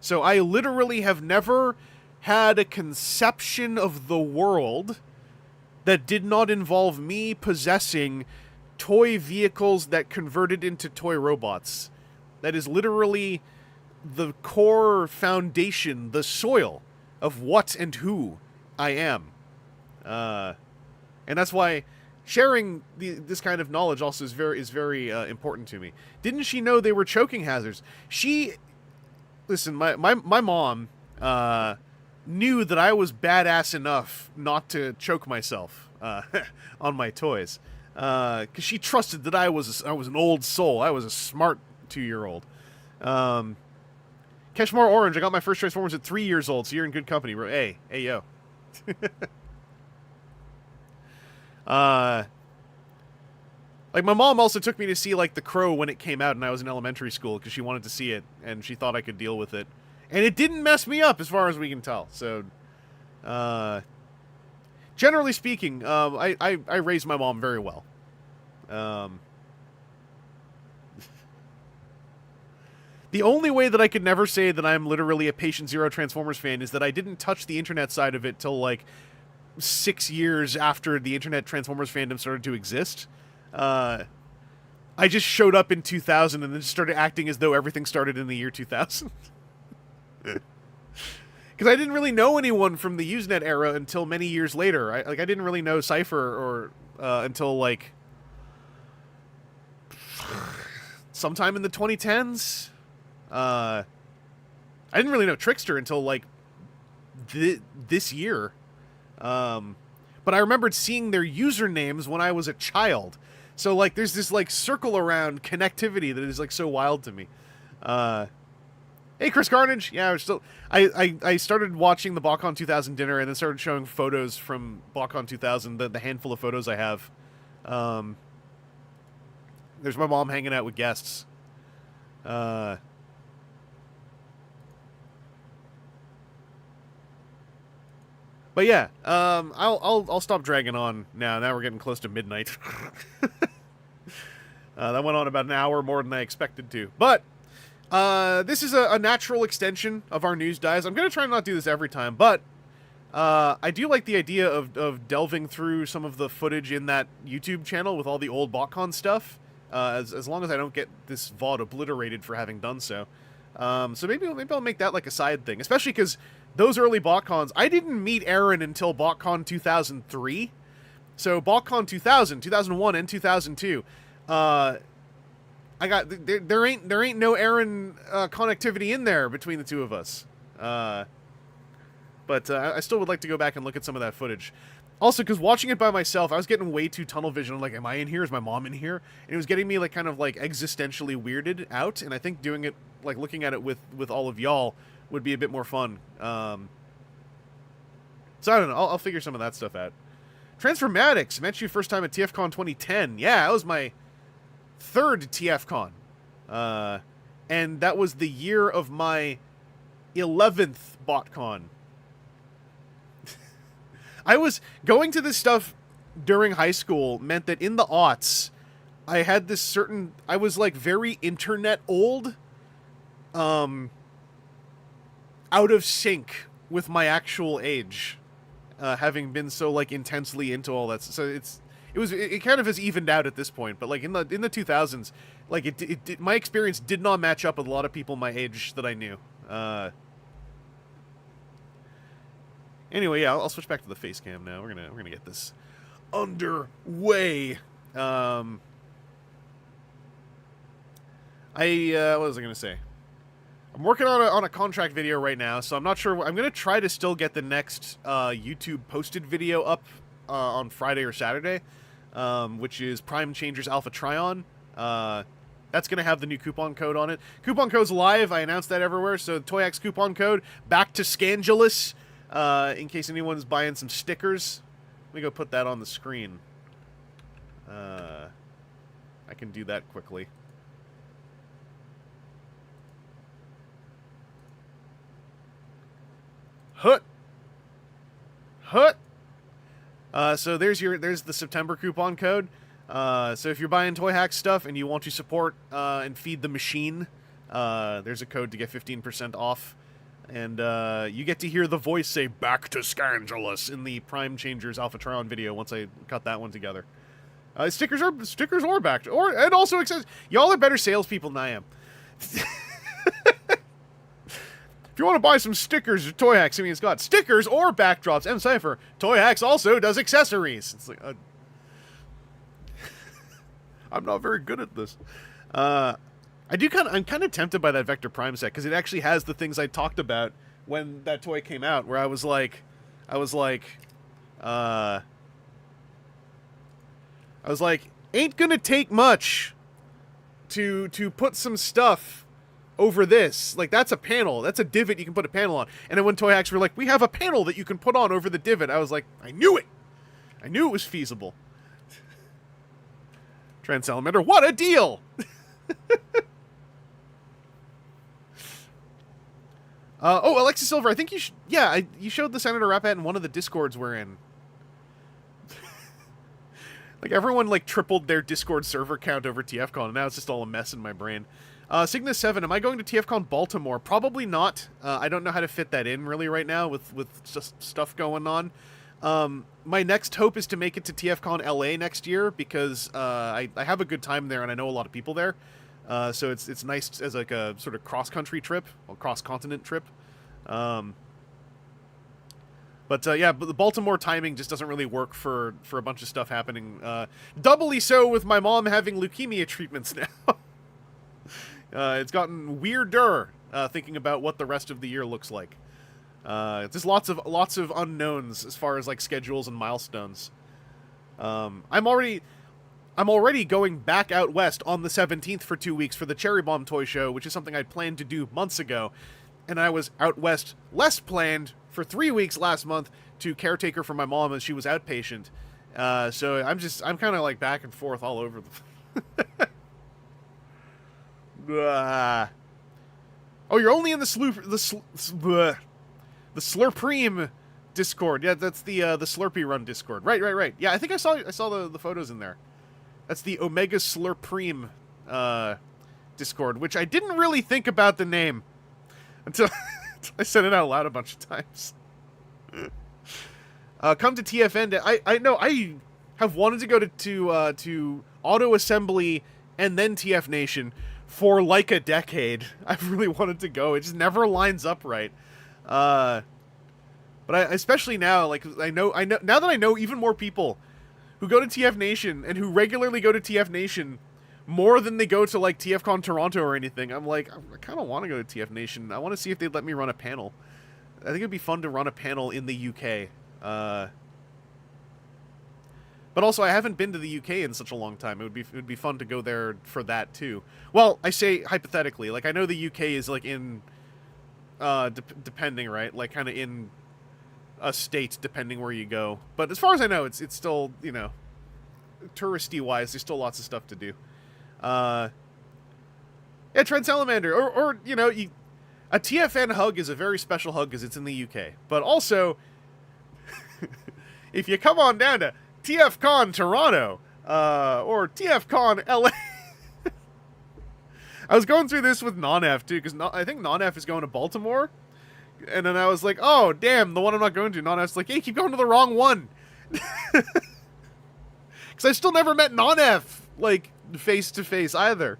So I literally have never had a conception of the world that did not involve me possessing toy vehicles that converted into toy robots. That is literally the core foundation, the soil of what and who I am. And that's why sharing this kind of knowledge also is very important to me. Didn't she know they were choking hazards? Listen, my mom knew that I was badass enough not to choke myself on my toys, because she trusted that I was an old soul. I was a smart 2-year-old. Keshmar Orange, I got my first Transformers at 3 years old, so you're in good company, bro. Hey, yo. Like, my mom also took me to see, like, The Crow when it came out and I was in elementary school because she wanted to see it and she thought I could deal with it. And it didn't mess me up as far as we can tell. So, generally speaking, I raised my mom very well. The only way that I could never say that I'm literally a Patient Zero Transformers fan is that I didn't touch the internet side of it till, like, 6 years after the internet Transformers fandom started to exist. I just showed up in 2000 and then just started acting as though everything started in the year 2000. Because I didn't really know anyone from the Usenet era until many years later. I didn't really know Cypher until, like, sometime in the 2010s. I didn't really know Trickster until, like, this year. But I remembered seeing their usernames when I was a child. So, like, there's this, like, circle around connectivity that is, like, so wild to me. Hey, Chris Carnage! Yeah, I started watching the Botcon 2000 dinner and then started showing photos from Botcon 2000, the handful of photos I have. There's my mom hanging out with guests. But yeah, I'll stop dragging on now. Now we're getting close to midnight. That went on about an hour more than I expected to. But this is a natural extension of our news dives. I'm going to try not to do this every time, but I do like the idea of delving through some of the footage in that YouTube channel with all the old Botcon stuff, as long as I don't get this VOD obliterated for having done so. So maybe I'll make that like a side thing, especially because those early Botcons, I didn't meet Aaron until Botcon 2003. So Botcon 2000, 2001, and 2002, I got there ain't no Aaron connectivity in there between the two of us. But I still would like to go back and look at some of that footage. Also, because watching it by myself, I was getting way too tunnel vision. I'm like, am I in here? Is my mom in here? And it was getting me like kind of like existentially weirded out. And I think doing it, like looking at it with all of y'all, would be a bit more fun. So I don't know. I'll figure some of that stuff out. Transformatics, met you first time at TFCon 2010. Yeah, that was my third TFCon. And that was the year of my 11th Botcon. I was going to this stuff during high school meant that in the aughts, I had this certain, I was like very internet old, out of sync with my actual age, having been so like intensely into all that. So it kind of has evened out at this point, but like in the 2000s, like my experience did not match up with a lot of people my age that I knew. Anyway, yeah, I'll switch back to the face cam now. We're gonna get this underway. What was I gonna say? I'm working on a contract video right now, so I'm not sure. I'm gonna try to still get the next YouTube posted video up on Friday or Saturday, which is Prime Changers Alpha Tryon. That's gonna have the new coupon code on it. Coupon code's live. I announced that everywhere. So Toyax coupon code back to Scangelus. In case anyone's buying some stickers. Let me go put that on the screen. I can do that quickly. Hut. So there's the September coupon code. So if you're buying Toy Hack stuff and you want to support and feed the machine, there's a code to get 15% off. And you get to hear the voice say "Back to Scangelus" in the Prime Changers Alpha Tryon video once I cut that one together. Stickers or back, and also y'all are better salespeople than I am. If you want to buy some stickers or Toy Hacks, I mean, it's got stickers or backdrops. M Cypher, Toy Hacks also does accessories. It's like I'm not very good at this. I'm kind of tempted by that Vector Prime set because it actually has the things I talked about when that toy came out, where I was like, ain't gonna take much to put some stuff over this. Like, that's a panel, that's a divot you can put a panel on. And then when Toy Hacks were like, we have a panel that you can put on over the divot, I was like, I knew it was feasible. Trans Salamander, what a deal! Alexis Silver, I think you you showed the Senator Rapat in one of the Discords we're in. Like, everyone, like, tripled their Discord server count over TFCon, and now it's just all a mess in my brain. Cygnus7, am I going to TFCon Baltimore? Probably not. I don't know how to fit that in, really, right now, with just stuff going on. My next hope is to make it to TFCon LA next year, because I have a good time there, and I know a lot of people there. So it's nice as like a sort of cross-country trip, or cross-continent trip. But the Baltimore timing just doesn't really work for a bunch of stuff happening. Doubly so with my mom having leukemia treatments now. It's gotten weirder thinking about what the rest of the year looks like. There's lots of unknowns as far as like schedules and milestones. I'm already going back out west on the 17th for 2 weeks for the Cherry Bomb Toy Show, which is something I planned to do months ago. And I was out west less planned for 3 weeks last month to caretaker for my mom as she was outpatient. So I'm kind of like back and forth all over the... Oh, you're only in the Slurpreem Discord. Yeah, that's the Slurpee Run Discord. Right. Yeah, I think I saw the photos in there. That's the Omega Slurpreem Discord, which I didn't really think about the name until I said it out loud a bunch of times. come to TFN. I know I have wanted to go to Auto Assembly and then TF Nation for like a decade. I've really wanted to go. It just never lines up right. But especially now, like I know now that I know even more people who go to TF Nation and who regularly go to TF Nation more than they go to like TFCon Toronto or anything. I'm like, I kind of want to go to TF Nation. I want to see if they'd let me run a panel. I think it'd be fun to run a panel in the UK. But also, I haven't been to the UK in such a long time. It would be fun to go there for that too. Well, I say hypothetically. Like I know the UK is like in, depending, right? Like kind of in a state depending where you go. But as far as I know, it's still, you know, touristy wise, there's still lots of stuff to do. Yeah, Trent Salamander, or you know, a TFN hug is a very special hug because it's in the UK. But also, if you come on down to TFCon Toronto, or TFCon LA, I was going through this with Non-F too, because I think Non-F is going to Baltimore, and then I was like, oh damn, the one I'm not going to. Non-F's like, hey, keep going to the wrong one, because I still never met Non-F like face to face either.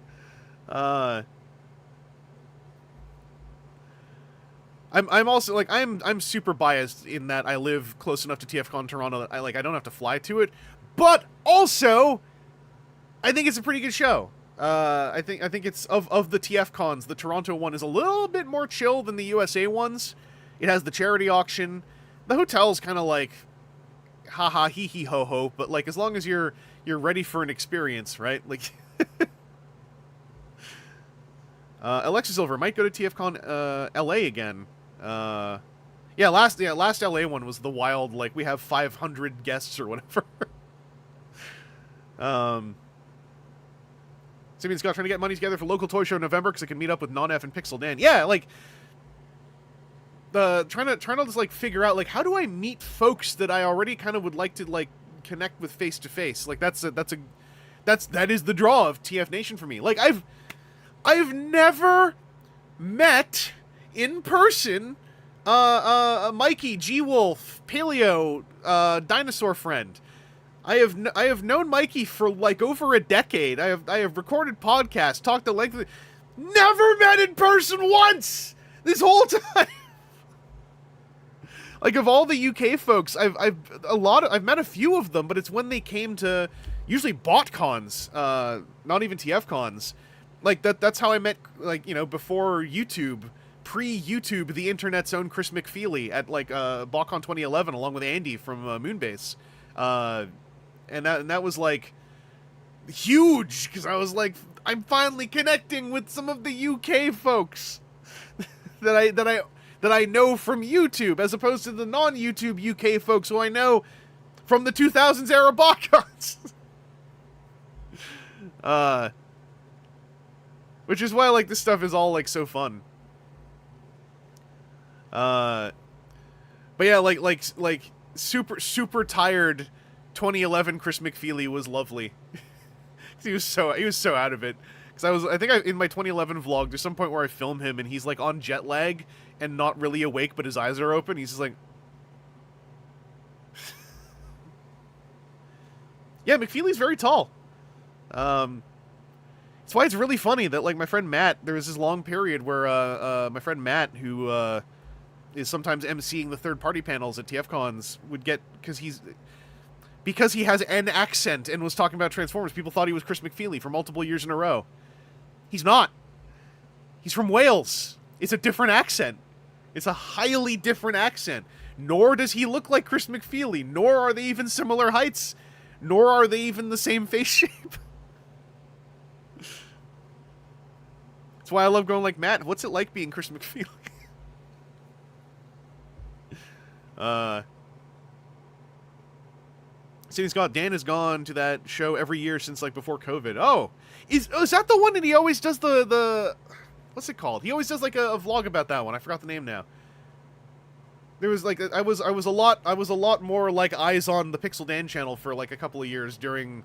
I'm also like I'm super biased in that I live close enough to TFCon Toronto that I don't have to fly to it, but also I think it's a pretty good show. I think it's of the TFCons, the Toronto one is a little bit more chill than the USA ones. It has the charity auction. The hotel's kind of like haha hee hee ho ho, but like as long as you're ready for an experience, right? Like Alexa Silver might go to TFCon LA again. Yeah, last LA one was the wild, like we have 500 guests or whatever. Simeon Scott trying to get money together for local toy show in November because I can meet up with Non-F and Pixel Dan. Yeah, like trying to just like figure out like how do I meet folks that I already kind of would like to like connect with face to face. Like that is the draw of TF Nation for me. Like I've never met in person Mikey, G Wolf, Paleo, Dinosaur Friend. I have known Mikey for like over a decade. I have recorded podcasts, talked to length. Never met in person once this whole time. Like of all the UK folks, I've met a few of them, but it's when they came to usually Botcons, not even TF cons. Like that's how I met, like, you know, before YouTube, pre-YouTube, the internet's own Chris McFeely at like Botcon 2011 along with Andy from Moonbase. And that was like huge because I was like, I'm finally connecting with some of the UK folks that I know from YouTube, as opposed to the non-YouTube UK folks who I know from the 2000s era Botcons. Which is why like this stuff is all like so fun. But yeah, like super tired 2011 Chris McFeely was lovely. he was so out of it. Because in my 2011 vlog, there's some point where I film him and he's like on jet lag and not really awake, but his eyes are open. He's just like, yeah, McFeely's very tall. That's why it's really funny that like my friend Matt, there was this long period where my friend Matt, who is sometimes emceeing the third-party panels at TFCons, would get, because he has an accent and was talking about Transformers, people thought he was Chris McFeely for multiple years in a row. He's not. He's from Wales. It's a different accent. It's a highly different accent. Nor does he look like Chris McFeely, nor are they even similar heights, nor are they even the same face shape. That's why I love going like, Matt, what's it like being Chris McFeely? Sidney Scott, Dan has gone to that show every year since like before COVID. Oh, is that the one that he always does the what's it called? He always does like a vlog about that one. I forgot the name now. There was like I was a lot more like eyes on the Pixel Dan channel for like a couple of years during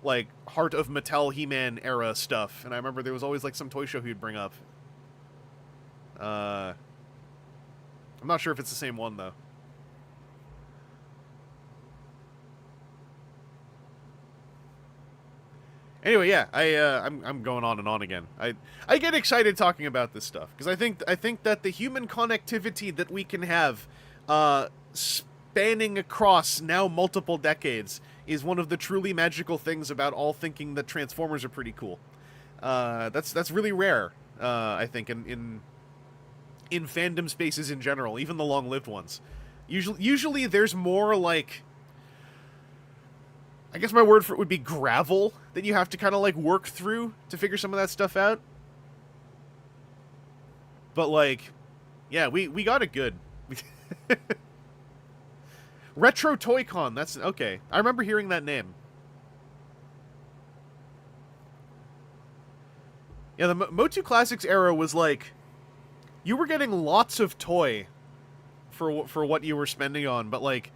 like Heart of Mattel He-Man era stuff, and I remember there was always like some toy show he'd bring up. I'm not sure if it's the same one though. Anyway, yeah, I'm going on and on again. I get excited talking about this stuff because I think that the human connectivity that we can have, spanning across now multiple decades, is one of the truly magical things about all thinking that Transformers are pretty cool. That's really rare. I think in fandom spaces in general, even the long-lived ones. Usually there's more like, I guess my word for it would be gravel that you have to kind of like work through to figure some of that stuff out. But like, yeah, we got it good. Retro Toy Con, that's okay. I remember hearing that name. Yeah, the Motu Classics era was like, you were getting lots of toy for what you were spending on, but like,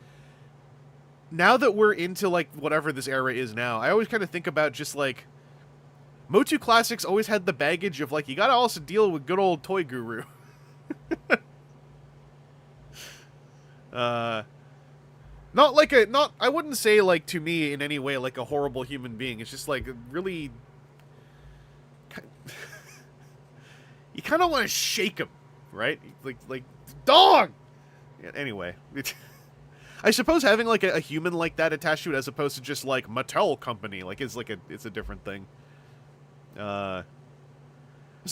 now that we're into like whatever this era is now, I always kind of think about just like, Motu Classics always had the baggage of like, you gotta also deal with good old Toy Guru. I wouldn't say like to me in any way like a horrible human being. It's just like really, you kind of want to shake him, right? Like dog. Yeah, anyway, I suppose having like a human like that attached to it, as opposed to just like Mattel Company, like it's a different thing. Just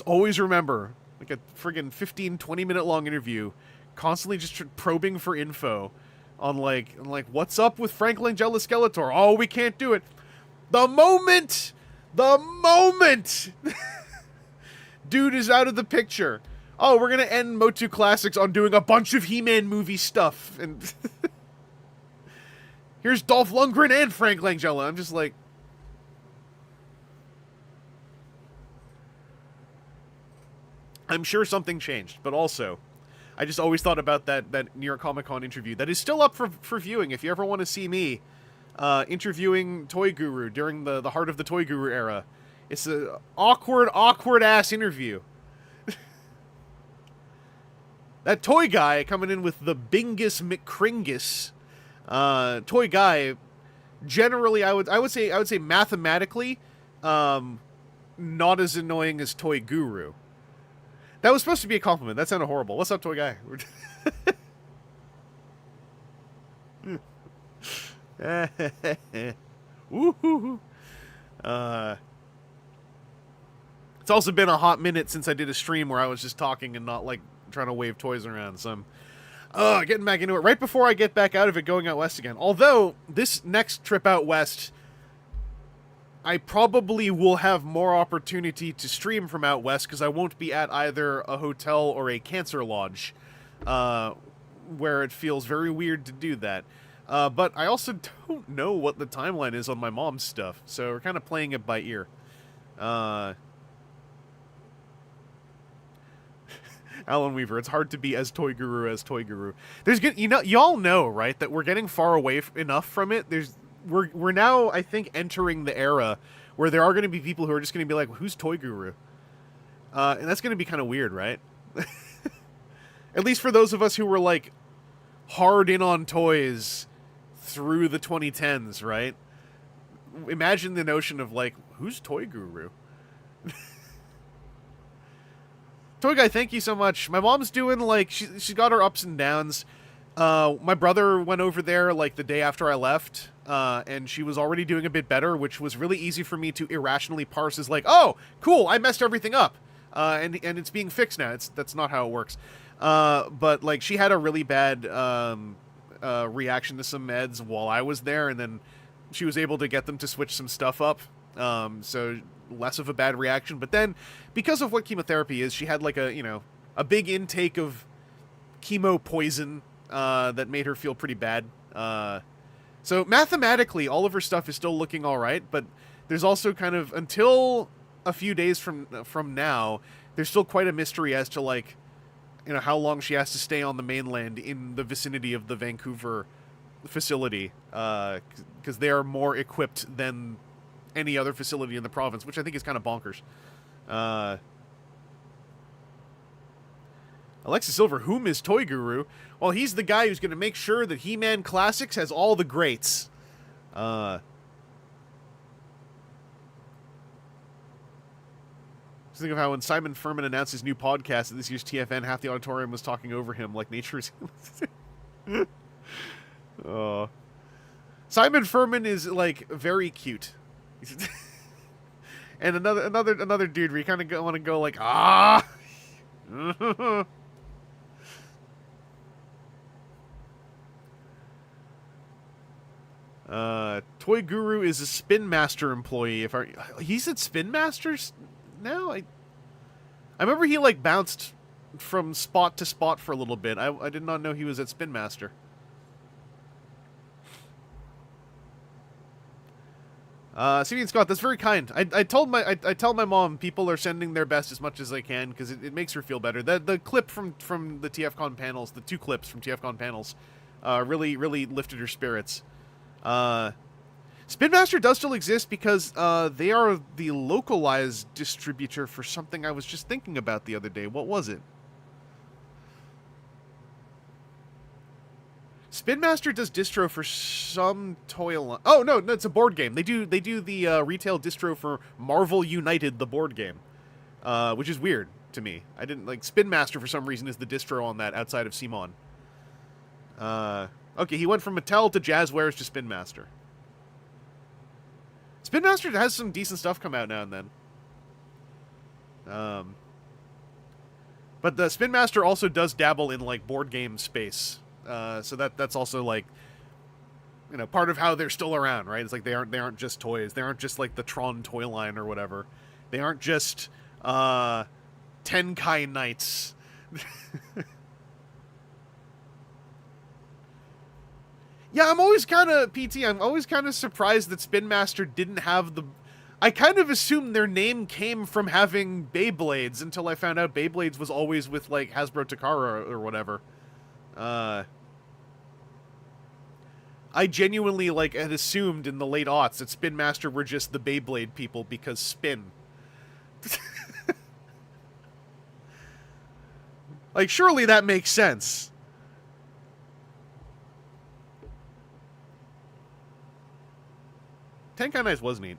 always remember, like a friggin' 15-20 minute long interview, constantly just probing for info on like what's up with Frank Langella Skeletor. Oh, we can't do it. The moment dude is out of the picture. Oh, we're gonna end Motu Classics on doing a bunch of He-Man movie stuff, and here's Dolph Lundgren and Frank Langella. I'm just like, I'm sure something changed, but also, I just always thought about that New York Comic Con interview that is still up for viewing. If you ever want to see me interviewing Toy Guru during the Heart of the Toy Guru era, it's an awkward ass interview. That toy guy coming in with the Bingus McCringus, toy guy, generally I would say mathematically, not as annoying as Toy Guru. That was supposed to be a compliment. That sounded horrible. What's up, toy guy? Woohoo! It's also been a hot minute since I did a stream where I was just talking and not like trying to wave toys around, so I'm getting back into it right before I get back out of it, going out west again. Although this next trip out west, I probably will have more opportunity to stream from out west because I won't be at either a hotel or a cancer lodge, where it feels very weird to do that. But I also don't know what the timeline is on my mom's stuff, so we're kind of playing it by ear. Alan Weaver, it's hard to be as Toy Guru as Toy Guru. There's good, y'all know, right, that we're getting far away enough from it. We're now, I think, entering the era where there are going to be people who are just going to be like, who's Toy Guru? And that's going to be kind of weird, right? At least for those of us who were like hard in on toys through the 2010s, right? Imagine the notion of like, who's Toy Guru? Toy Guy, thank you so much. My mom's doing, like, she's got her ups and downs. My brother went over there, like, the day after I left, and she was already doing a bit better, which was really easy for me to irrationally parse as, like, oh, cool, I messed everything up, and it's being fixed now. That's not how it works. But, like, she had a really bad reaction to some meds while I was there, and then she was able to get them to switch some stuff up, so less of a bad reaction. But then, because of what chemotherapy is, she had like a big intake of chemo poison that made her feel pretty bad. So mathematically, all of her stuff is still looking all right, but there's also kind of, until a few days from now, there's still quite a mystery as to like, how long she has to stay on the mainland in the vicinity of the Vancouver facility, because they are more equipped than any other facility in the province, which I think is kind of bonkers. Alexis Silver, whom is Toy Guru? Well, he's the guy who's going to make sure that He-Man Classics has all the greats. Just think of how when Simon Furman announced his new podcast at this year's TFN, half the auditorium was talking over him like nature is. Oh. Simon Furman is like very cute. And another dude where you kind of want to go like, ah. Toy Guru is a Spin Master employee. He's at Spin Masters now. I remember he like bounced from spot to spot for a little bit. I did not know he was at Spin Master. Stevie Scott, that's very kind. I tell my mom people are sending their best as much as they can because it makes her feel better. The clip from the TFCon panels, the 2 clips from TFCon panels, really lifted her spirits. Spin Master does still exist because they are the localized distributor for something I was just thinking about the other day. What was it? Spin Master does distro for some toy line. Oh no, it's a board game. They do the retail distro for Marvel United, the board game, which is weird to me. I didn't like Spin Master for some reason is the distro on that outside of Simon. Okay, he went from Mattel to Jazzwares to Spin Master. Spin Master has some decent stuff come out now and then. But the Spin Master also does dabble in like board game space. So that's also like, you know, part of how they're still around, right? It's like they aren't just toys. They aren't just like the Tron toy line or whatever. They aren't just Tenkai Knights. Yeah, I'm always kind of surprised that Spin Master didn't have the... I kind of assumed their name came from having Beyblades until I found out Beyblades was always with, like, Hasbro Takara or whatever. I genuinely, like, had assumed in the late aughts that Spin Master were just the Beyblade people because spin. Like, surely that makes sense. Tenkai Knights was neat.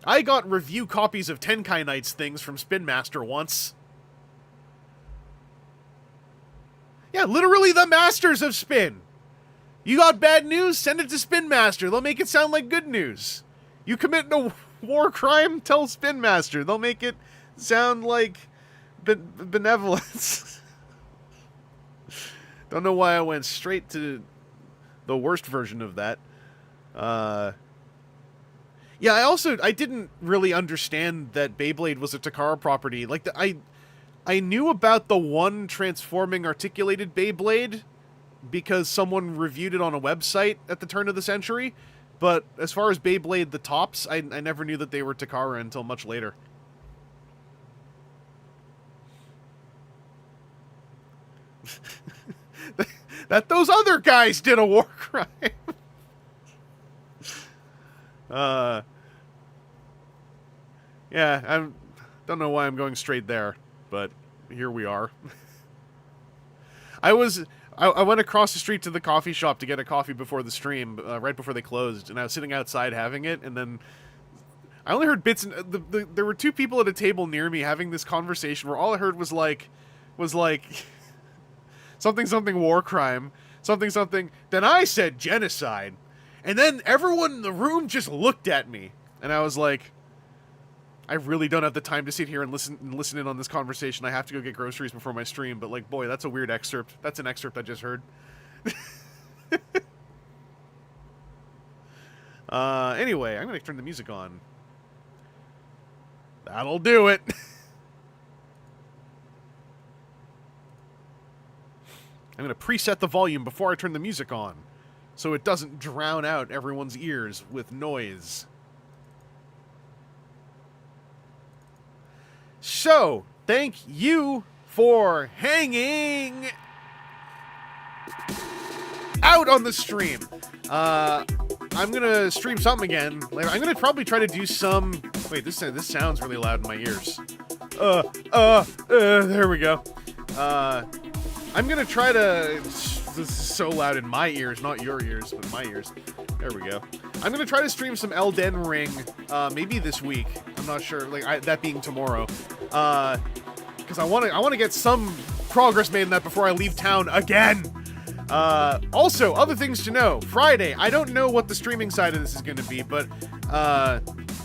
I got review copies of Tenkai Knights things from Spin Master once. Yeah, literally the masters of spin. You got bad news? Send it to Spin Master. They'll make it sound like good news. You commit a war crime? Tell Spin Master. They'll make it sound like benevolence. Don't know why I went straight to the worst version of that. Yeah, I didn't really understand that Beyblade was a Takara property. Like, I knew about the one transforming articulated Beyblade because someone reviewed it on a website at the turn of the century, but as far as Beyblade the tops, I never knew that they were Takara until much later. That those other guys did a war crime. Yeah, I don't know why I'm going straight there, but here we are. I went across the street to the coffee shop to get a coffee before the stream, right before they closed, and I was sitting outside having it, and then I only heard bits. There were 2 people at a table near me having this conversation where all I heard was like something war crime, something. Then I said genocide, and then everyone in the room just looked at me, and I was like, I really don't have the time to sit here and listen in on this conversation. I have to go get groceries before my stream, but like, boy, that's a weird excerpt. That's an excerpt I just heard. Anyway, I'm going to turn the music on. That'll do it. I'm going to preset the volume before I turn the music on, so it doesn't drown out everyone's ears with noise. So, thank you for hanging out on the stream. I'm gonna stream something again later. I'm gonna probably try to do some... Wait, this sounds really loud in my ears. There we go. I'm gonna try to... This is so loud in my ears, not your ears, but my ears. There we go. I'm gonna try to stream some Elden Ring, maybe this week. I'm not sure, like, that being tomorrow. because I want to get some progress made in that before I leave town again. Also, other things to know. Friday, I don't know what the streaming side of this is going to be, but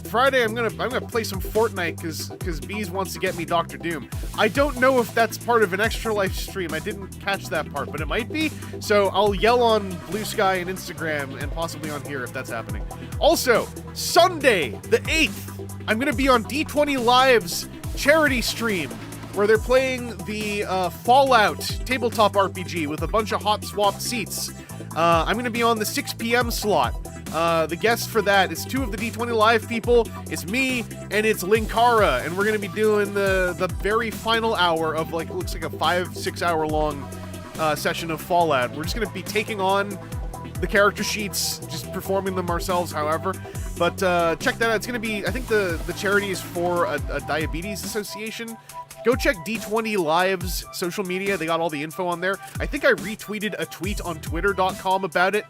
Friday I'm gonna play some Fortnite because Bees wants to get me Doctor Doom. I don't know if that's part of an Extra Life stream. I didn't catch that part, but it might be. So I'll yell on Blue Sky and Instagram and possibly on here if that's happening. Also, Sunday the 8th, I'm gonna be on D20 Live's charity stream where they're playing the Fallout tabletop RPG with a bunch of hot swapped seats. I'm going to be on the 6 p.m. slot. The guests for that is 2 of the D20 Live people, it's me, and it's Linkara, and we're going to be doing the very final hour of, like, looks like a 5-6 hour long session of Fallout. We're just going to be taking on the character sheets, just performing them ourselves, however. But check that out. It's going to be, I think the charity is for a diabetes association. Go check D20 Live's social media. They got all the info on there. I think I retweeted a tweet on twitter.com about it.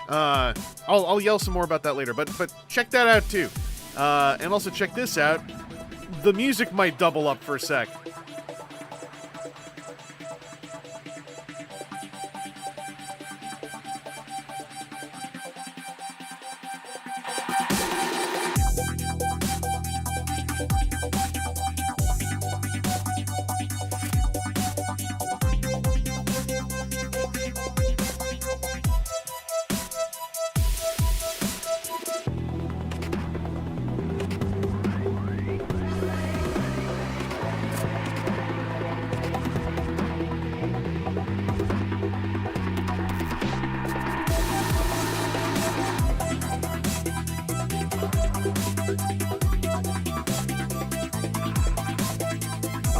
I'll yell some more about that later, but check that out too. And also check this out. The music might double up for a sec.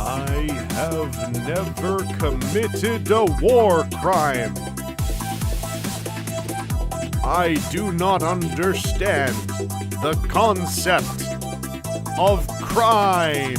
I have never committed a war crime. I do not understand the concept of crime.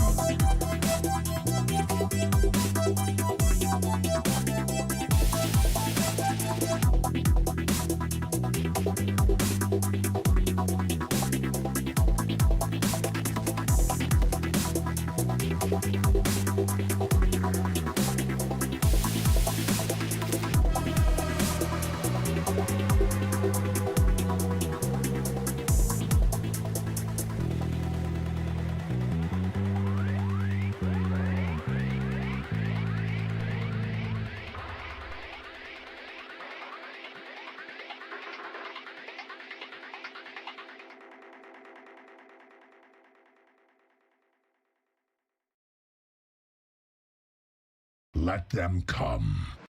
Let them come.